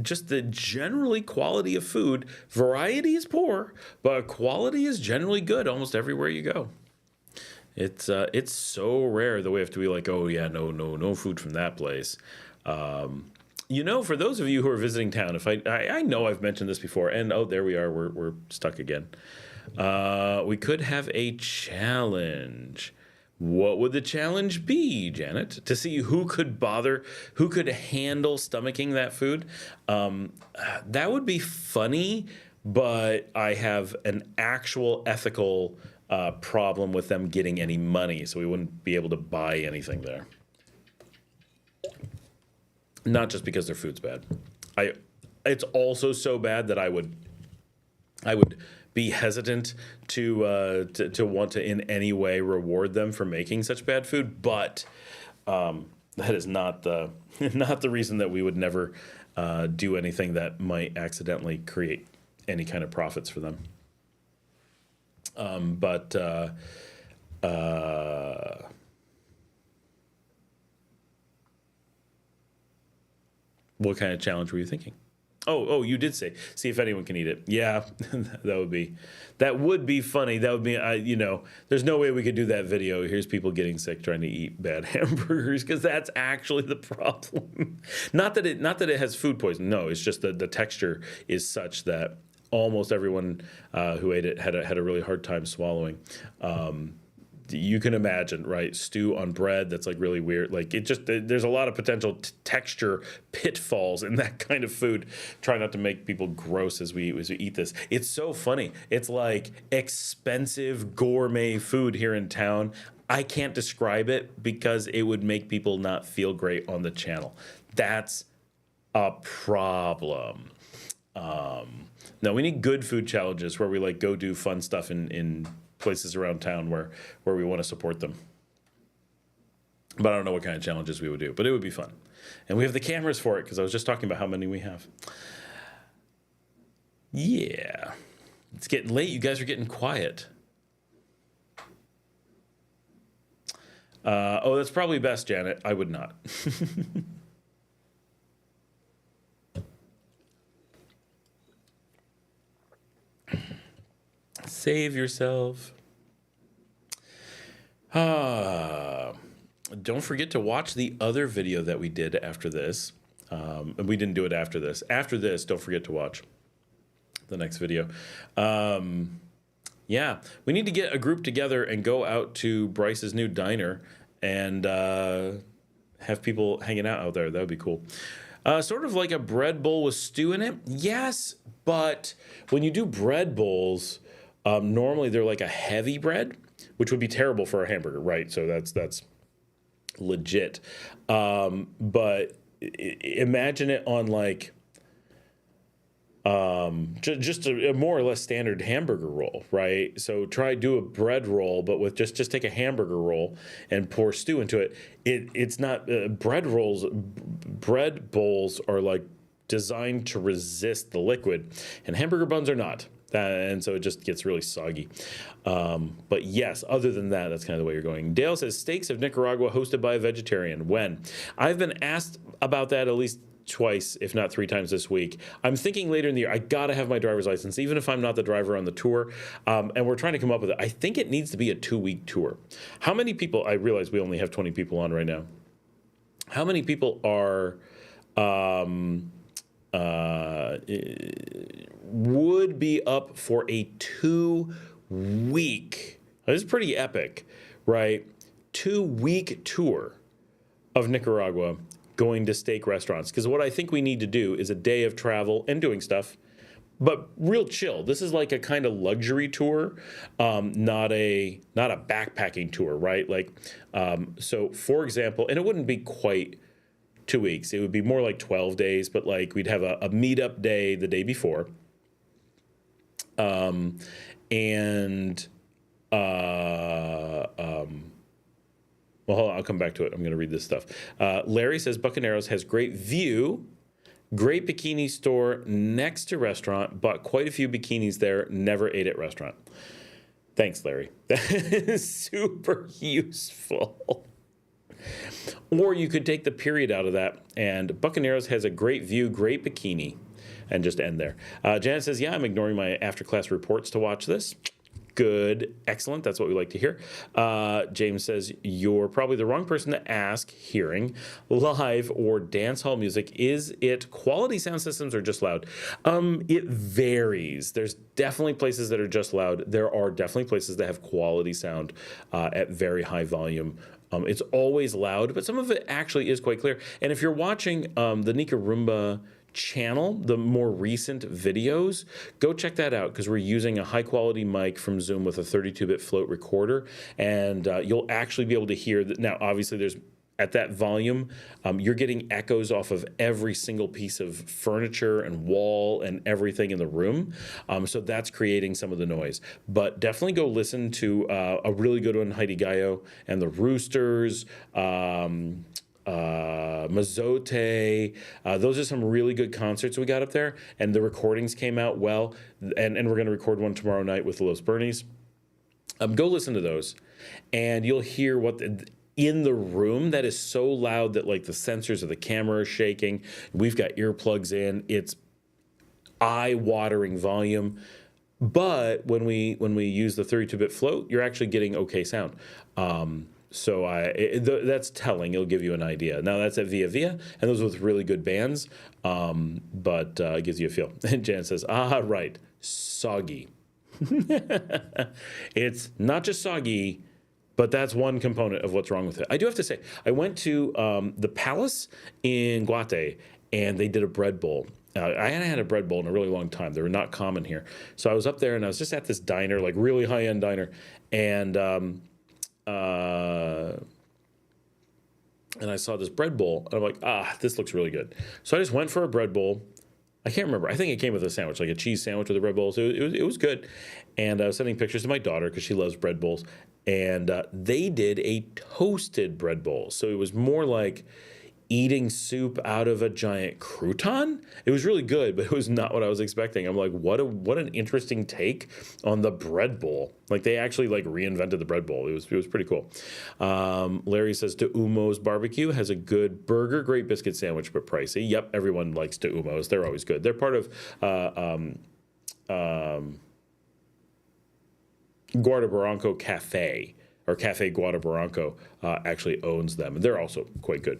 A: just the generally quality of food. Variety is poor, but quality is generally good almost everywhere you go. It's so rare that we have to be like, oh yeah, no food from that place. For those of you who are visiting town, if I know I've mentioned this before, and there we are, we're stuck again. We could have a challenge. What would the challenge be, Janet? To see who could handle stomaching that food? That would be funny, but I have an actual ethical problem with them getting any money, so we wouldn't be able to buy anything there. Not just because their food's bad. It's also so bad that I would be hesitant to want to in any way reward them for making such bad food, but that is not the reason that we would never do anything that might accidentally create any kind of profits for them. What kind of challenge were you thinking? Oh, you did see if anyone can eat it. Yeah, that would be funny. That would be, there's no way we could do that video. Here's people getting sick trying to eat bad hamburgers, because that's actually the problem. Not that it has food poisoning. No, it's just that the texture is such that almost everyone who ate it had a really hard time swallowing. You can imagine, right? Stew on bread that's like really weird. Like there's a lot of potential texture pitfalls in that kind of food. Try not to make people gross as we eat this. It's so funny. It's like expensive gourmet food here in town. I can't describe it because it would make people not feel great on the channel. That's a problem. No, we need good food challenges where we like go do fun stuff in places around town where we want to support them. But I don't know what kind of challenges we would do, but it would be fun. And we have the cameras for it, because I was just talking about how many we have. Yeah. It's getting late. You guys are getting quiet. That's probably best, Janet. I would not. Save yourself. Don't forget to watch the other video that we did after this. And we didn't do it after this. After this, don't forget to watch the next video. Yeah, we need to get a group together and go out to Bryce's new diner and have people hanging out there. That would be cool. Sort of like a bread bowl with stew in it. Yes, but when you do bread bowls, normally they're like a heavy bread, which would be terrible for a hamburger, right? So that's legit. But imagine it on like just a more or less standard hamburger roll, right? So do a bread roll, but with just take a hamburger roll and pour stew into it. It's not bread bowls are like designed to resist the liquid, and hamburger buns are not. And so it just gets really soggy. But yes, other than that, that's kind of the way you're going. Dale says, Steaks of Nicaragua hosted by a vegetarian. When? I've been asked about that at least twice, if not 3 times this week. I'm thinking later in the year, I got to have my driver's license, even if I'm not the driver on the tour. And we're trying to come up with it. I think it needs to be a 2-week tour. How many people, I realize we only have 20 people on right now. How many people are... would be up for a 2-week, this is pretty epic, right? 2-week tour of Nicaragua going to steak restaurants. Because what I think we need to do is a day of travel and doing stuff, but real chill. This is like a kind of luxury tour, not a backpacking tour, right? Like, so for example, and it wouldn't be quite 2 weeks. It would be more like 12 days, but like we'd have a meetup day the day before. Well, hold on, I'll come back to it. I'm going to read this stuff. Larry says Bucaneros has great view, great bikini store next to restaurant, bought quite a few bikinis there, never ate at restaurant. Thanks, Larry. That is super useful. Or you could take the period out of that, and Bucaneros has a great view, great bikini, and just end there. Janet says, yeah, I'm ignoring my after-class reports to watch this. Good. Excellent. That's what we like to hear. James says, you're probably the wrong person to ask hearing live or dance hall music. Is it quality sound systems or just loud? It varies. There's definitely places that are just loud. There are definitely places that have quality sound at very high volume. It's always loud, but some of it actually is quite clear. And if you're watching the Nicaragua channel, the more recent videos, go check that out because we're using a high quality mic from Zoom with a 32-bit float recorder, and you'll actually be able to hear that. Now, obviously, there's at that volume, you're getting echoes off of every single piece of furniture and wall and everything in the room. So that's creating some of the noise. But definitely go listen to a really good one, Heidi Gallo and the Roosters, Mazote. Those are some really good concerts we got up there. And the recordings came out well. And we're going to record one tomorrow night with the Los Bernies. Go listen to those. And you'll hear what in the room that is so loud that like the sensors of the camera are shaking. We've got earplugs in. It's eye-watering volume. But when we use the 32-bit float, you're actually getting okay sound. So that's telling. It'll give you an idea. Now that's at Via Via, and those are with really good bands. But it gives you a feel. And Jan says, right, soggy. It's not just soggy, but that's one component of what's wrong with it. I do have to say, I went to the Palace in Guate, and they did a bread bowl. I hadn't had a bread bowl in a really long time. They were not common here. So I was up there, and I was just at this diner, like really high-end diner, and I saw this bread bowl, and I'm like, this looks really good. So I just went for a bread bowl. I can't remember. I think it came with a sandwich, like a cheese sandwich with a bread bowl. So it was good. And I was sending pictures to my daughter because she loves bread bowls. And they did a toasted bread bowl. So it was more like eating soup out of a giant crouton. It was really good, but it was not what I was expecting. I'm like, what an interesting take on the bread bowl. Like they actually like reinvented the bread bowl. It was pretty cool. Larry says De Umo's Barbecue has a good burger, great biscuit sandwich, but pricey. Yep, everyone likes De Umo's. They're always good. They're part of Guarda Barranco Cafe. Or Cafe Guarda Barranco actually owns them, and they're also quite good.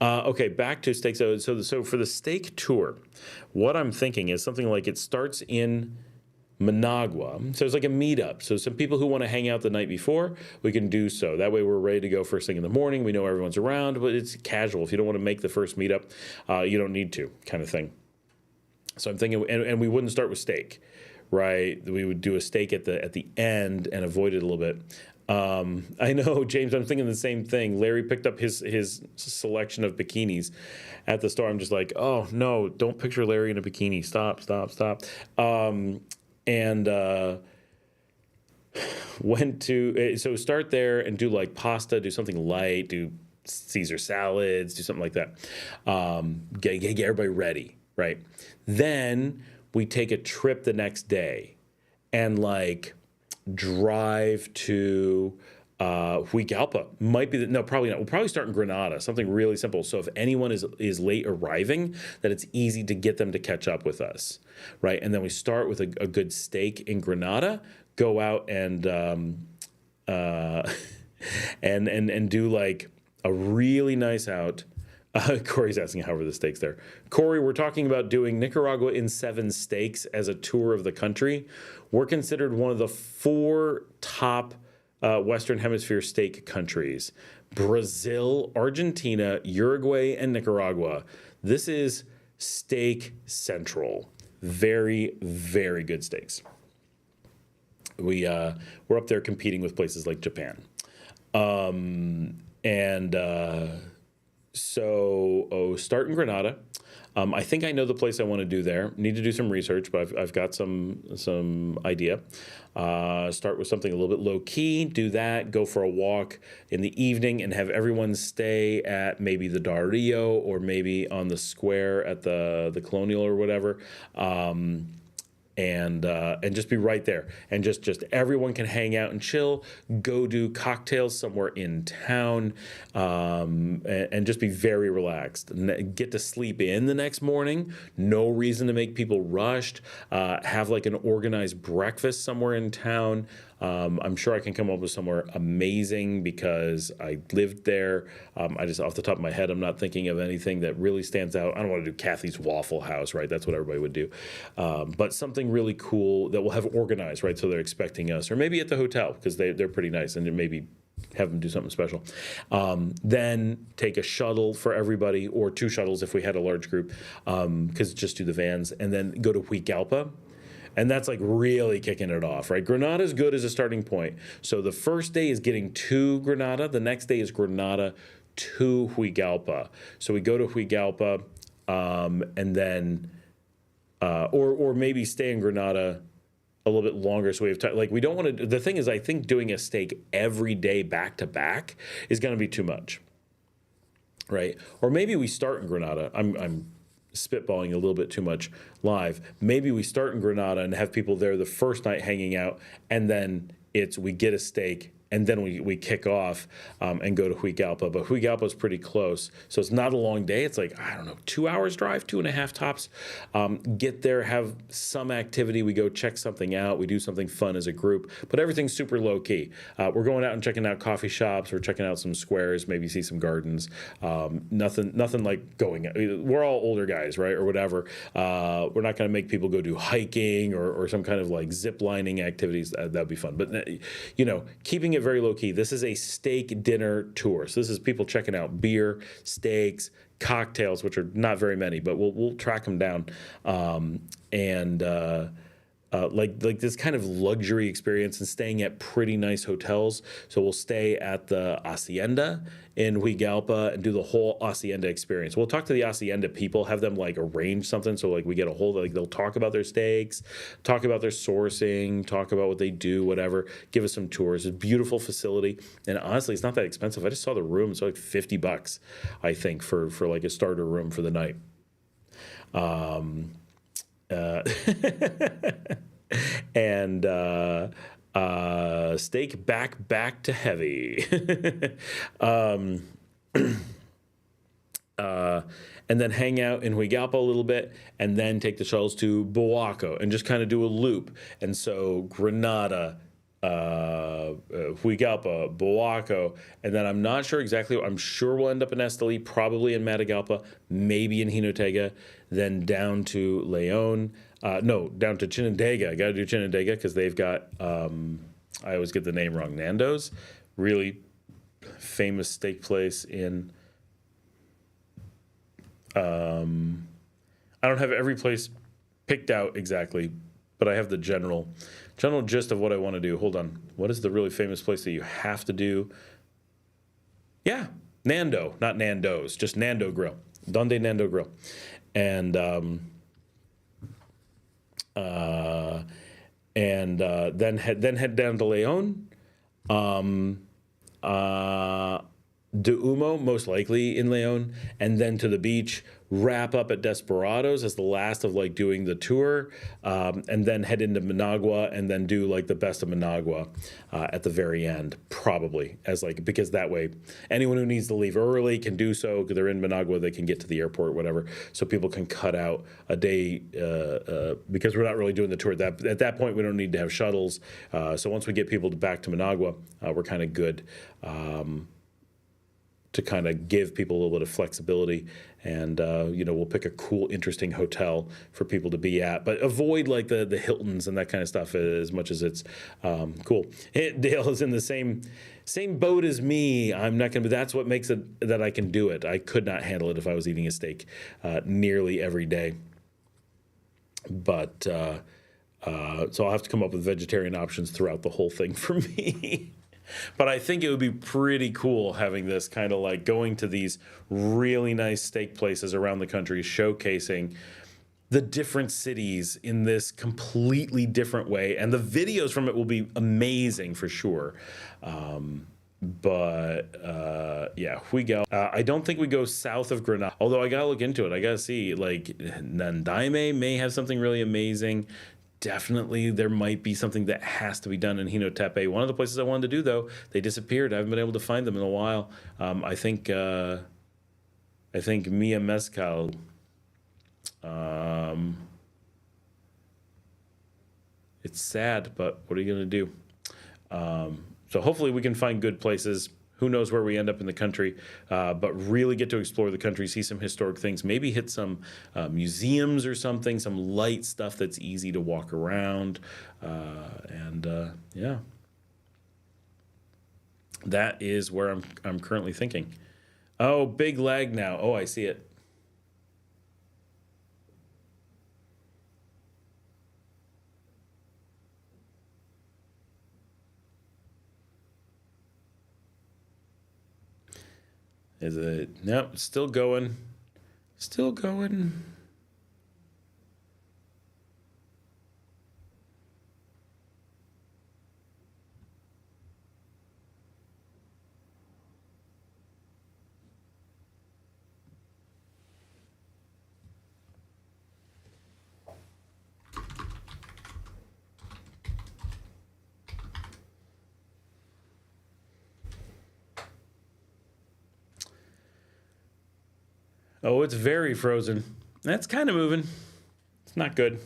A: Okay, back to steaks. So for the steak tour, what I'm thinking is something like it starts in Managua. So it's like a meetup. So some people who want to hang out the night before, we can do so. That way we're ready to go first thing in the morning. We know everyone's around, but it's casual. If you don't want to make the first meetup, you don't need to, kind of thing. So I'm thinking, and we wouldn't start with steak, right? We would do a steak at the end and avoid it a little bit. I know, James, I'm thinking the same thing. Larry picked up his selection of bikinis at the store. I'm just like, oh, no, don't picture Larry in a bikini. Stop. Went to, so start there and do like pasta, do something light, do Caesar salads, do something like that. Get everybody ready, right? Then we take a trip the next day and like drive to Huigalpa. Might be no, probably not. We'll probably start in Granada, something really simple. So if anyone is late arriving, that it's easy to get them to catch up with us, right? And then we start with a good steak in Granada, go out and and do like a really nice out. Corey's asking how were the steaks there. Corey, we're talking about doing Nicaragua in 7 steaks as a tour of the country. We're considered one of the 4 top Western Hemisphere steak countries. Brazil, Argentina, Uruguay, and Nicaragua. This is steak central. Very, very good steaks. We're up there competing with places like Japan. So start in Granada. I think I know the place I want to do there. Need to do some research, but I've got some idea. Start with something a little bit low key. Do that. Go for a walk in the evening and have everyone stay at maybe the Del Rio or maybe on the square at the Colonial or whatever. And just be right there, and just everyone can hang out and chill. Go do cocktails somewhere in town, and just be very relaxed. Get to sleep in the next morning. No reason to make people rushed. Have like an organized breakfast somewhere in town. I'm sure I can come up with somewhere amazing because I lived there. I just, off the top of my head, I'm not thinking of anything that really stands out. I don't want to do Kathy's Waffle House, right? That's what everybody would do. But something really cool that we'll have organized, right? So they're expecting us, or maybe at the hotel because they're pretty nice, and maybe have them do something special. Then take a shuttle for everybody, or 2 shuttles if we had a large group, because just do the vans, and then go to Huigalpa. And that's like really kicking it off, right? Granada is good as a starting point. So the first day is getting to Granada. The next day is Granada to Huigalpa. So we go to Huigalpa, and then, or maybe stay in Granada a little bit longer so we have time. Like, we don't want to, the thing is, I think doing a steak every day back to back is going to be too much, right? Or maybe we start in Granada. I'm spitballing a little bit too much live. Maybe we start in Granada and have people there the first night hanging out, and then we get a steak, and then we kick off and go to Huigalpa. But Huigalpa is pretty close, so it's not a long day. It's like, I don't know, 2 hours drive, 2.5 tops. Get there, have some activity. We go check something out. We do something fun as a group, but everything's super low key. We're going out and checking out coffee shops. We're checking out some squares, maybe see some gardens. Nothing like going. We're all older guys, right, or whatever. We're not going to make people go do hiking or some kind of like zip lining activities. That'd be fun. But keeping it very low key. This is a steak dinner tour. So this is people checking out beer, steaks, cocktails, which are not very many, but we'll track them down. Like this kind of luxury experience, and staying at pretty nice hotels. So we'll stay at the Hacienda in Huigalpa and do the whole Hacienda experience. We'll talk to the Hacienda people, have them like arrange something. So like we get a hold of, like, they'll talk about their steaks, talk about their sourcing, talk about what they do, whatever, give us some tours. It's a beautiful facility. And honestly, it's not that expensive. I just saw the room. It's like $50, I think, for like a starter room for the night. And steak back to heavy. And then hang out in Huigalpa a little bit, and then take the shuttles to Boaco and just kind of do a loop. And so Granada, Huigalpa, Boaco, and then I'm not sure exactly. I'm sure we'll end up in Esteli, probably in Matagalpa, maybe in Jinotega, then down to Leon. Down to Chinandega. I got to do Chinandega because they've got, I always get the name wrong, Nando's, really famous steak place in, I don't have every place picked out exactly, but I have the general gist of what I want to do. Hold on. What is the really famous place that you have to do? Yeah, Nando, not Nando's, just Nando Grill. Donde Nando Grill. And then head down to Leon, de Humo, most likely in Leon, and then to the beach, wrap up at Desperados as the last of like doing the tour, and then head into Managua, and then do like the best of Managua at the very end, probably, as like, because that way anyone who needs to leave early can do so, because they're in Managua, they can get to the airport, whatever, so people can cut out a day, because we're not really doing the tour. At that point, we don't need to have shuttles, so once we get people back to Managua, we're kind of good. To kind of give people a little bit of flexibility, and we'll pick a cool, interesting hotel for people to be at, but avoid like the Hiltons and that kind of stuff as much as it's cool. Dale is in the same boat as me. I'm not gonna, but that's what makes it that I can do it. I could not handle it if I was eating a steak nearly every day. But so I'll have to come up with vegetarian options throughout the whole thing for me. But I think it would be pretty cool having this kind of like going to these really nice steak places around the country, showcasing the different cities in this completely different way. And the videos from it will be amazing for sure. Yeah, we go. I don't think we go south of Granada, although I got to look into it. I got to see, like, Nandaime may have something really amazing. Definitely, there might be something that has to be done in Jinotepe. One of the places I wanted to do, though, they disappeared. I haven't been able to find them in a while. I think Mia Mezcal. It's sad, but what are you gonna do? So hopefully we can find good places. Who knows where we end up in the country, but really get to explore the country, see some historic things, maybe hit some museums or something, some light stuff that's easy to walk around. Yeah, that is where I'm currently thinking. Oh, big lag now. Oh, I see it. Is it? Nope, still going. Still going. Oh, it's very frozen. That's kind of moving. It's not good.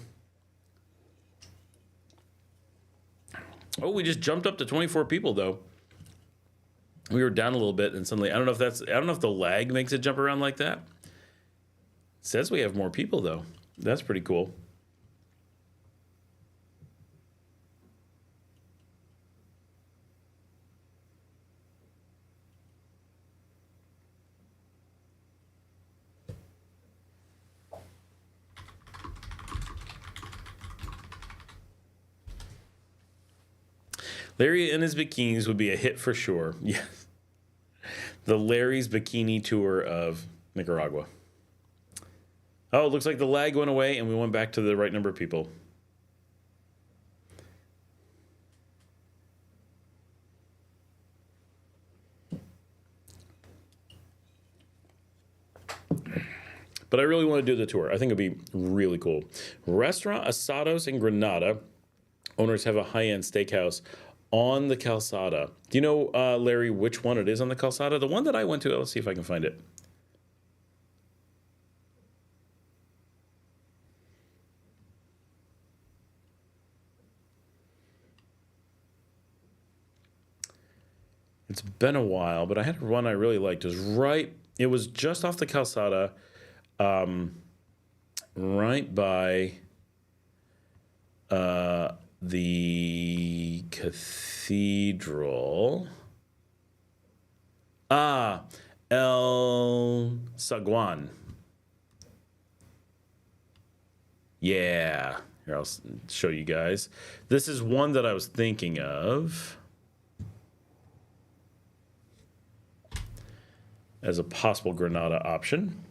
A: Oh, we just jumped up to 24 people though. We were down a little bit and suddenly I don't know if the lag makes it jump around like that. It says we have more people though. That's pretty cool. Larry and his bikinis would be a hit for sure. Yes. The Larry's Bikini Tour of Nicaragua. Oh, it looks like the lag went away and we went back to the right number of people. But I really want to do the tour. I think it'd be really cool. Restaurant Asados in Granada. Owners have a high-end steakhouse on the Calzada. Do you know, Larry, which one it is on the Calzada? The one that I went to, let's see if I can find it. It's been a while, but I had one I really liked. It was just off the Calzada, right by the cathedral. El Saguan. Yeah. Here, I'll show you guys. This is one that I was thinking of as a possible Granada option.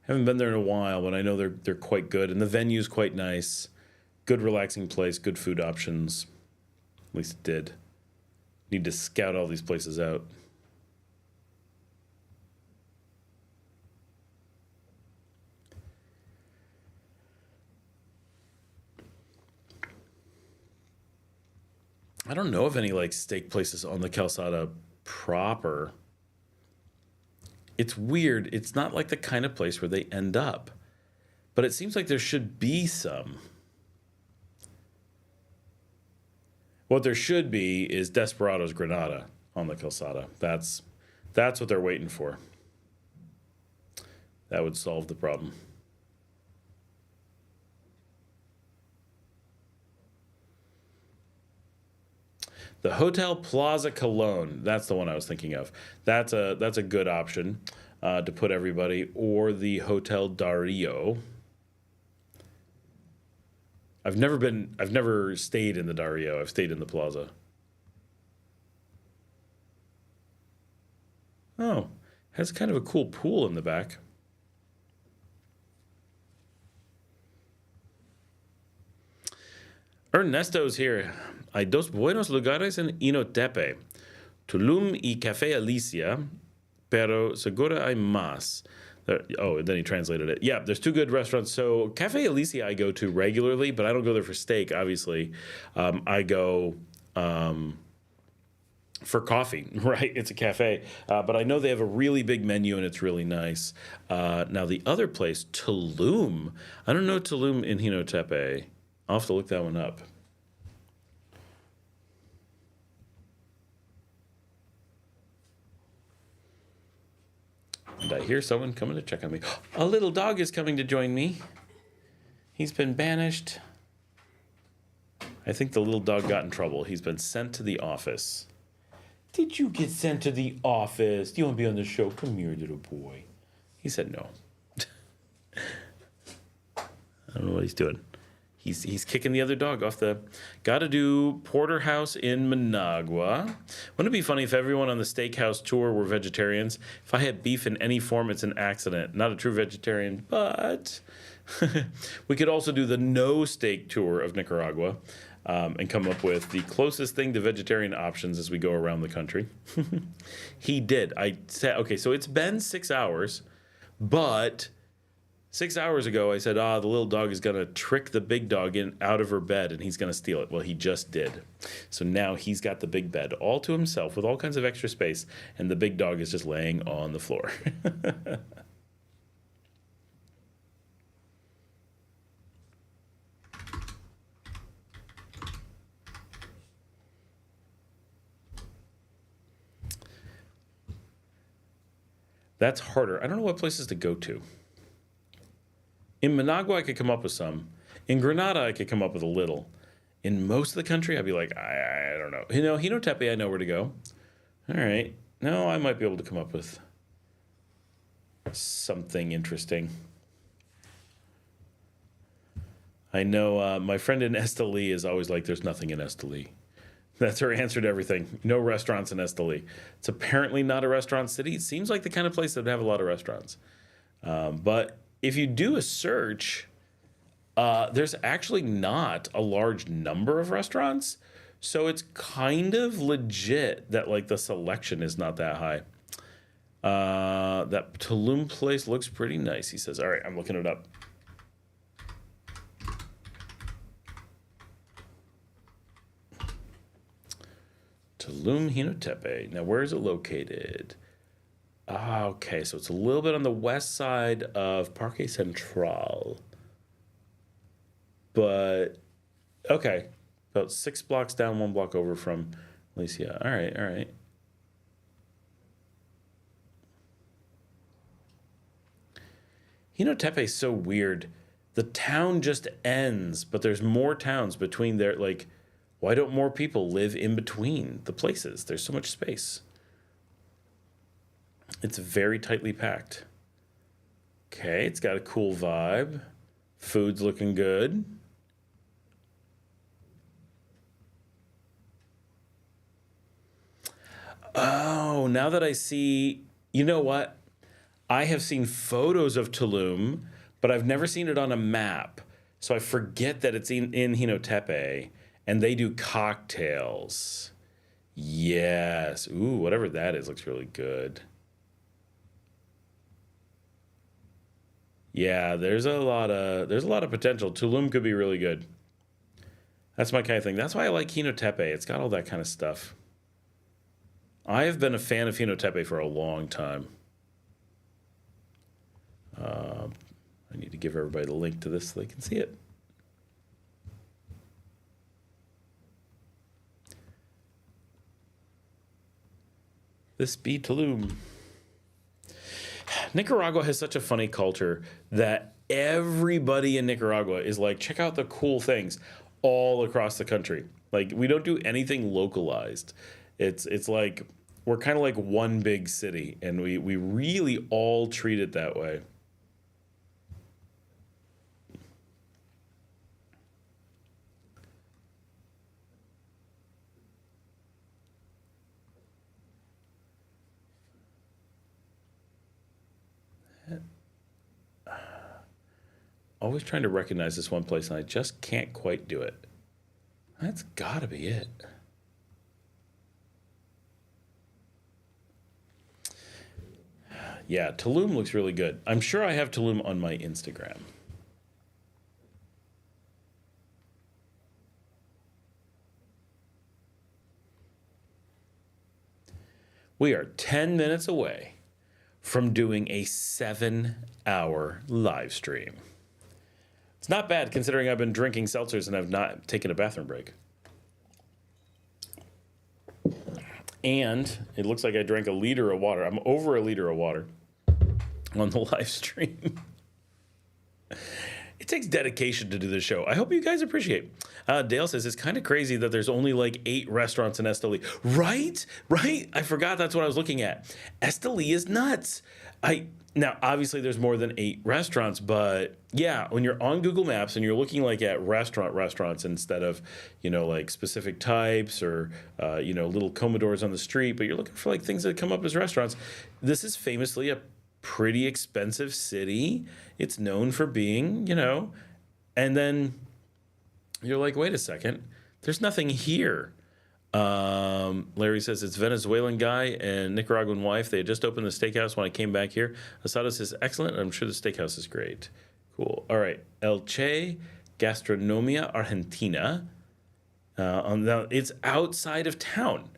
A: Haven't been there in a while, but I know they're quite good, and the venue's quite nice. Good relaxing place, good food options. At least it did. Need to scout all these places out. I don't know of any like steak places on the Calzada proper. It's weird. It's not like the kind of place where they end up, but it seems like there should be some. What there should be is Desperados Granada on the Calzada. That's what they're waiting for. That would solve the problem. The Hotel Plaza Cologne, that's the one I was thinking of. That's a good option to put everybody, or the Hotel Dario. I've never stayed in the Dario. I've stayed in the Plaza. Oh, has kind of a cool pool in the back. Ernesto's here. Hay dos buenos lugares en Inotepe, Tulum y Café Alicia, pero seguro hay más. Then he translated it. Yeah, there's two good restaurants. So Café Alicia I go to regularly, but I don't go there for steak, obviously. I go for coffee, right? It's a cafe. But I know they have a really big menu and it's really nice. Now, the other place, Tulum. I don't know Tulum in Hinotepe. I'll have to look that one up. And I hear someone coming to check on me. A little dog is coming to join me. He's been banished. I think the little dog got in trouble. He's been sent to the office. Did you get sent to the office? Do you want to be on the show? Come here, little boy. He said no. I don't know what he's doing. He's kicking the other dog off the... Got to do Porterhouse in Managua. Wouldn't it be funny if everyone on the steakhouse tour were vegetarians? If I had beef in any form, it's an accident. Not a true vegetarian, but... We could also do the no steak tour of Nicaragua and come up with the closest thing to vegetarian options as we go around the country. He did. I said, okay, so it's been 6 hours, but... 6 hours ago, I said, the little dog is going to trick the big dog out of her bed, and he's going to steal it. Well, he just did. So now he's got the big bed all to himself with all kinds of extra space, and the big dog is just laying on the floor. That's harder. I don't know what places to go to. In Managua, I could come up with some. In Granada, I could come up with a little. In most of the country, I'd be like, I don't know. Hinotepe, I know where to go. All right. No, I might be able to come up with something interesting. I know my friend in Esteli is always like, there's nothing in Esteli. That's her answer to everything. No restaurants in Esteli. It's apparently not a restaurant city. It seems like the kind of place that would have a lot of restaurants. But if you do a search, there's actually not a large number of restaurants. So it's kind of legit that like the selection is not that high. That Tulum place looks pretty nice, he says. All right, I'm looking it up. Tulum Hinotepe. Now, where is it located? Okay, so it's a little bit on the west side of Parque Central. But, okay, about 6 blocks down, 1 block over from Alicia. All right, all right. Hinotepe is so weird. The town just ends, but there's more towns between there. Like, why don't more people live in between the places? There's so much space. It's very tightly packed. Okay, it's got a cool vibe. Food's looking good. Oh, now that I see, you know what? I have seen photos of Tulum, but I've never seen it on a map. So I forget that it's in Hinotepe, and they do cocktails. Yes. Ooh, whatever that is looks really good. Yeah, there's a lot of potential. Tulum could be really good. That's my kind of thing. That's why I like Hinotepe. It's got all that kind of stuff. I have been a fan of Hinotepe for a long time. I need to give everybody the link to this so they can see it. This be Tulum. Nicaragua has such a funny culture that everybody in Nicaragua is like, check out the cool things all across the country. Like, we don't do anything localized. It's like we're kind of like one big city, and we really all treat it that way. Always trying to recognize this one place, and I just can't quite do it. That's gotta be it. Yeah, Tulum looks really good. I'm sure I have Tulum on my Instagram. We are 10 minutes away from doing a 7-hour live stream. It's not bad considering I've been drinking seltzers and I've not taken a bathroom break. And it looks like I drank a liter of water. I'm over a liter of water on the live stream. It takes dedication to do this show. I hope you guys appreciate. Dale says it's kind of crazy that there's only like 8 restaurants in Esteli. Right? I forgot that's what I was looking at. Esteli is nuts. Now, obviously, there's more than 8 restaurants, but yeah, when you're on Google Maps and you're looking like at restaurants instead of, like specific types or, little Commodores on the street, but you're looking for like things that come up as restaurants. This is famously a pretty expensive city. It's known for being, and then you're like, wait a second, there's nothing here. Larry says it's Venezuelan guy and Nicaraguan wife. They had just opened the steakhouse when I came back here. Asados is excellent. I'm sure the steakhouse is great. Cool. All right. Elche Gastronomia Argentina. It's outside of town,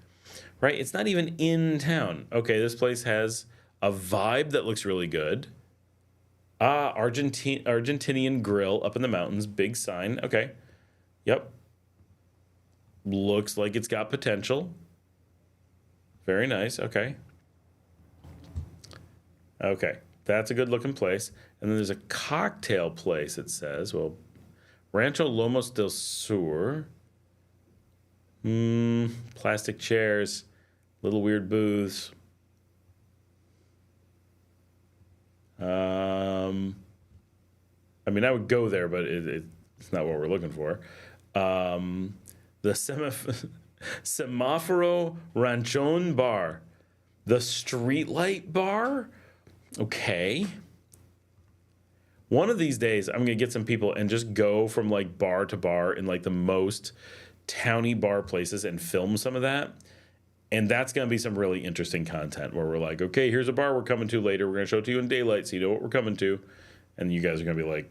A: right? It's not even in town. Okay, this place has a vibe that looks really good. Argentinian grill up in the mountains. Big sign. Okay. Yep. Looks like it's got potential. Very nice. Okay. That's a good looking place. And then there's a cocktail place, it says. Well, Rancho Lomos del Sur. Plastic chairs. Little weird booths. I would go there, but it's not what we're looking for. The Semáforo Ranchon Bar. The Streetlight Bar? Okay. One of these days, I'm going to get some people and just go from like bar to bar in like the most towny bar places and film some of that. And that's going to be some really interesting content where we're like, okay, here's a bar we're coming to later. We're going to show it to you in daylight so you know what we're coming to. And you guys are going to be like,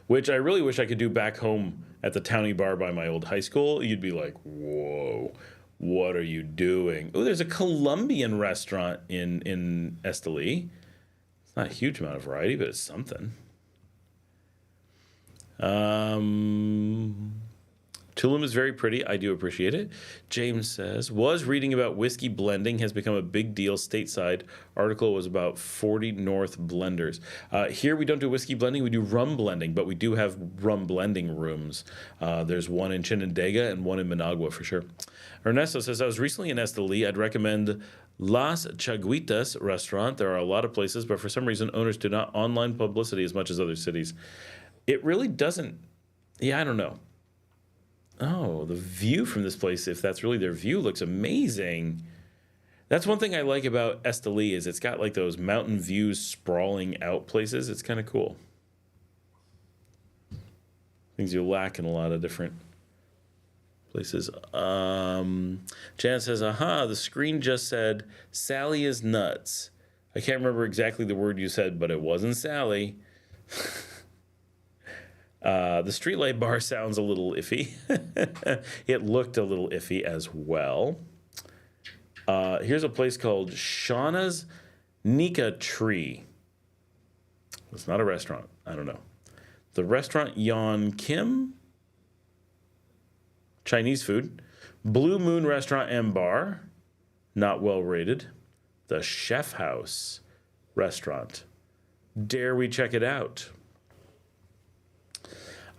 A: which I really wish I could do back home at the towny bar by my old high school. You'd be like, whoa, what are you doing? Oh, there's a Colombian restaurant in Esteli. It's not a huge amount of variety, but it's something. Tulum is very pretty. I do appreciate it. James says, was reading about whiskey blending has become a big deal stateside. Article was about 40 North blenders. Here we don't do whiskey blending. We do rum blending, but we do have rum blending rooms. There's one in Chinandega and one in Managua for sure. Ernesto says, I was recently in Esteli. I'd recommend Las Chaguitas restaurant. There are a lot of places, but for some reason, owners do not online publicity as much as other cities. It really doesn't. Yeah, I don't know. Oh, the view from this place, if that's really their view, looks amazing. That's one thing I like about Esteli is it's got like those mountain views sprawling out places. It's kind of cool. Things you lack in a lot of different places. Jan says, the screen just said, Sally is nuts. I can't remember exactly the word you said, but it wasn't Sally. The Streetlight Bar sounds a little iffy. It looked a little iffy as well. Here's a place called Shauna's Nika Tree. It's not a restaurant. I don't know. The restaurant Yon Kim. Chinese food. Blue Moon Restaurant and Bar. Not well rated. The Chef House Restaurant. Dare we check it out?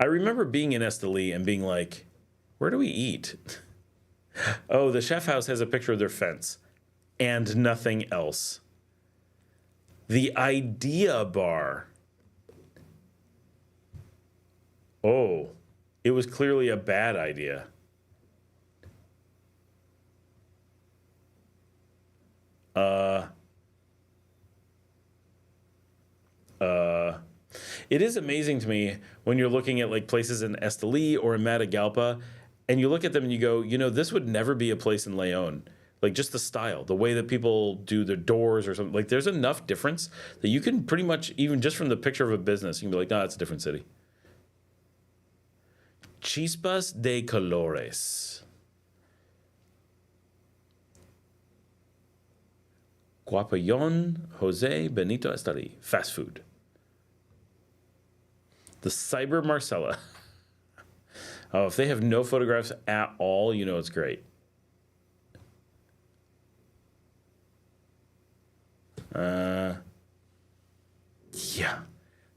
A: I remember being in Esteli and being like, where do we eat? Oh, the Chef House has a picture of their fence and nothing else. The Idea Bar. Oh, it was clearly a bad idea. It is amazing to me when you're looking at like places in Esteli or in Matagalpa, and you look at them and you go, this would never be a place in Leon. Like just the style, the way that people do their doors or something. Like there's enough difference that you can pretty much, even just from the picture of a business, you can be like, it's a different city. Chispas de Colores. Guapayon Jose Benito Esteli. Fast food. The Cyber Marcella. Oh, if they have no photographs at all, you know it's great. Yeah.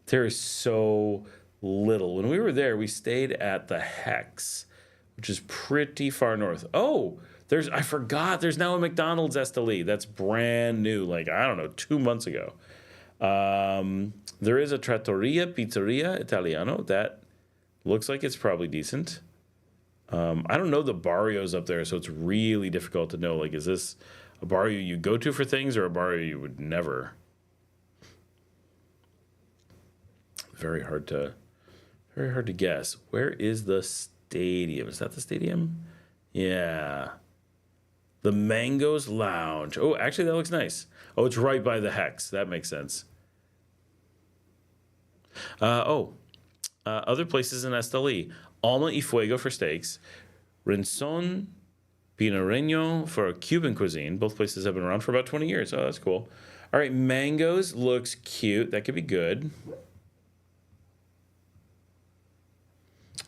A: There is so little. When we were there, we stayed at the Hex, which is pretty far north. Oh, I forgot there's now a McDonald's Esteli. That's brand new, like, I don't know, 2 months ago. There is a Trattoria Pizzeria Italiano that looks like it's probably decent. I don't know the barrios up there, so it's really difficult to know, like, is this a barrio you go to for things or a barrio you would never? Very hard to guess. Where is the stadium? Is that the stadium? Yeah. The Mangoes Lounge. Oh, actually, that looks nice. Oh, it's right by the Hex. That makes sense. Other places in Esteli. Alma y Fuego for steaks. Rinson Pinareño for Cuban cuisine. Both places have been around for about 20 years. Oh, that's cool. All right, Mangoes looks cute. That could be good.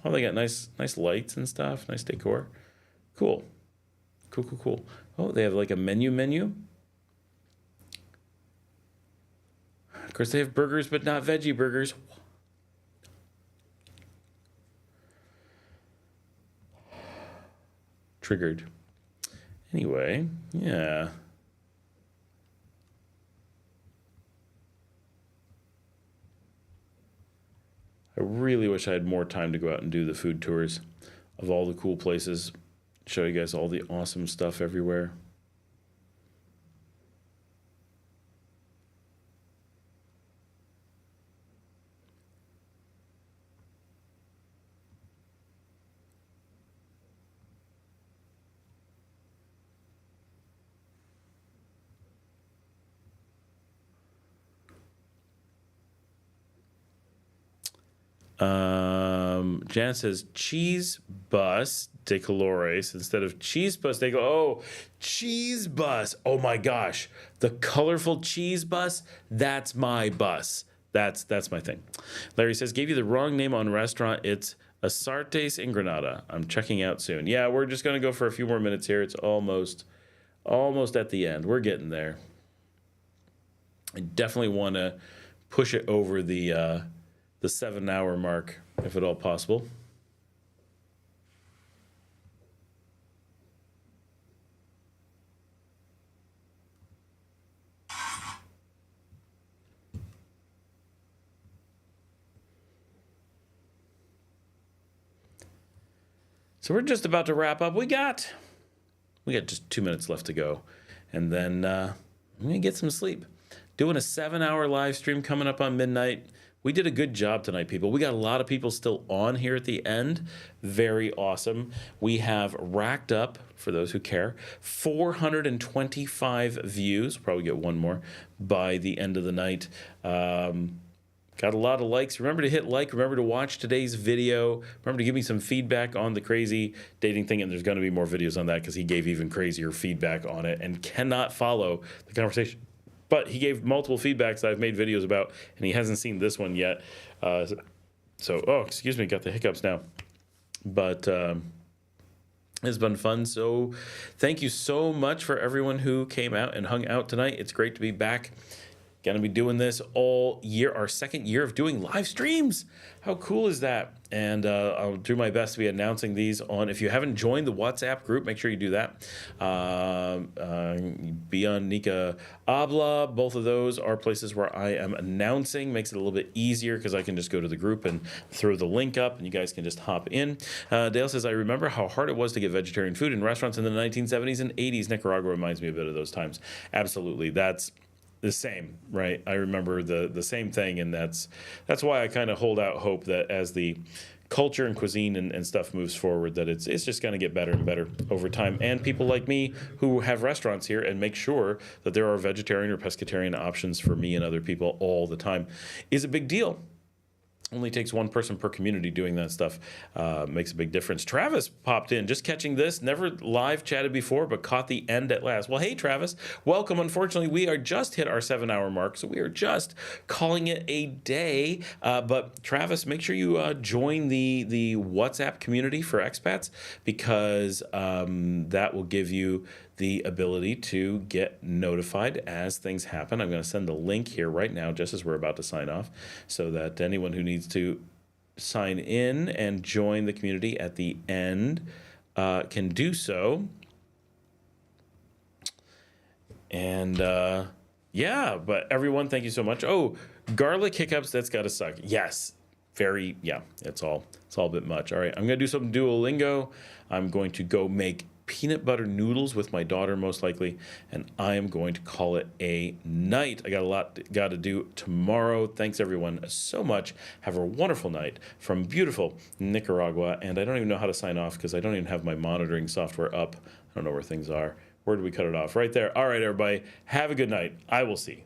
A: Oh, they got nice lights and stuff. Nice decor. Cool. Cool. Oh, they have like a menu. Of course, they have burgers, but not veggie burgers. Triggered. Anyway, yeah. I really wish I had more time to go out and do the food tours of all the cool places, show you guys all the awesome stuff everywhere. Jan says cheese bus de colores instead of cheese bus. They go, oh, cheese bus. Oh my gosh, the colorful cheese bus. That's my bus. That's my thing. Larry says gave you the wrong name on restaurant. It's Asartes in Granada. I'm checking out soon. Yeah, we're just gonna go for a few more minutes here. It's almost at the end. We're getting there. I definitely want to push it over the 7-hour mark, if at all possible. So we're just about to wrap up. We got just 2 minutes left to go, and then I'm gonna get some sleep. Doing a 7-hour live stream coming up on midnight. We did a good job tonight, people. We got a lot of people still on here at the end. Very awesome. We have racked up, for those who care, 425 views. We'll probably get one more by the end of the night. Got a lot of likes. Remember to hit like. Remember to watch today's video. Remember to give me some feedback on the crazy dating thing. And there's going to be more videos on that because he gave even crazier feedback on it and cannot follow the conversation. But he gave multiple feedbacks that I've made videos about, and he hasn't seen this one yet. Excuse me, got the hiccups now. But it's been fun. So thank you so much for everyone who came out and hung out tonight. It's great to be back. Going to be doing this all year, our second year of doing live streams. How cool is that? And I'll do my best to be announcing these on. If you haven't joined the WhatsApp group, make sure you do that. Beyond Nika Abla, both of those are places where I am announcing. Makes it a little bit easier because I can just go to the group and throw the link up, and you guys can just hop in. Dale says, I remember how hard it was to get vegetarian food in restaurants in the 1970s and 80s. Nicaragua reminds me a bit of those times. Absolutely. That's the same, right? I remember the same thing, and that's why I kind of hold out hope that as the culture and cuisine and stuff moves forward, that it's just going to get better and better over time. And people like me who have restaurants here and make sure that there are vegetarian or pescatarian options for me and other people all the time is a big deal. Only takes one person per community doing that stuff. Makes a big difference. Travis popped in, just catching this. Never live chatted before, but caught the end at last. Well, hey, Travis, welcome. Unfortunately, we are just hit our 7-hour mark, so we are just calling it a day. But Travis, make sure you join the WhatsApp community for expats, because that will give you the ability to get notified as things happen. I'm going to send the link here right now, just as we're about to sign off, so that anyone who needs to sign in and join the community at the end can do so. And yeah, but everyone, thank you so much. Oh, garlic hiccups, that's got to suck. Yes, it's all a bit much. All right, I'm going to do some Duolingo. I'm going to go make peanut butter noodles with my daughter, most likely, and I am going to call it a night. I got a lot to do tomorrow. Thanks everyone so much. Have a wonderful night from beautiful Nicaragua. And I don't even know how to sign off because I don't even have my monitoring software up. I don't know where things are. Where did we cut it off? Right there. All right, everybody, have a good night. I will see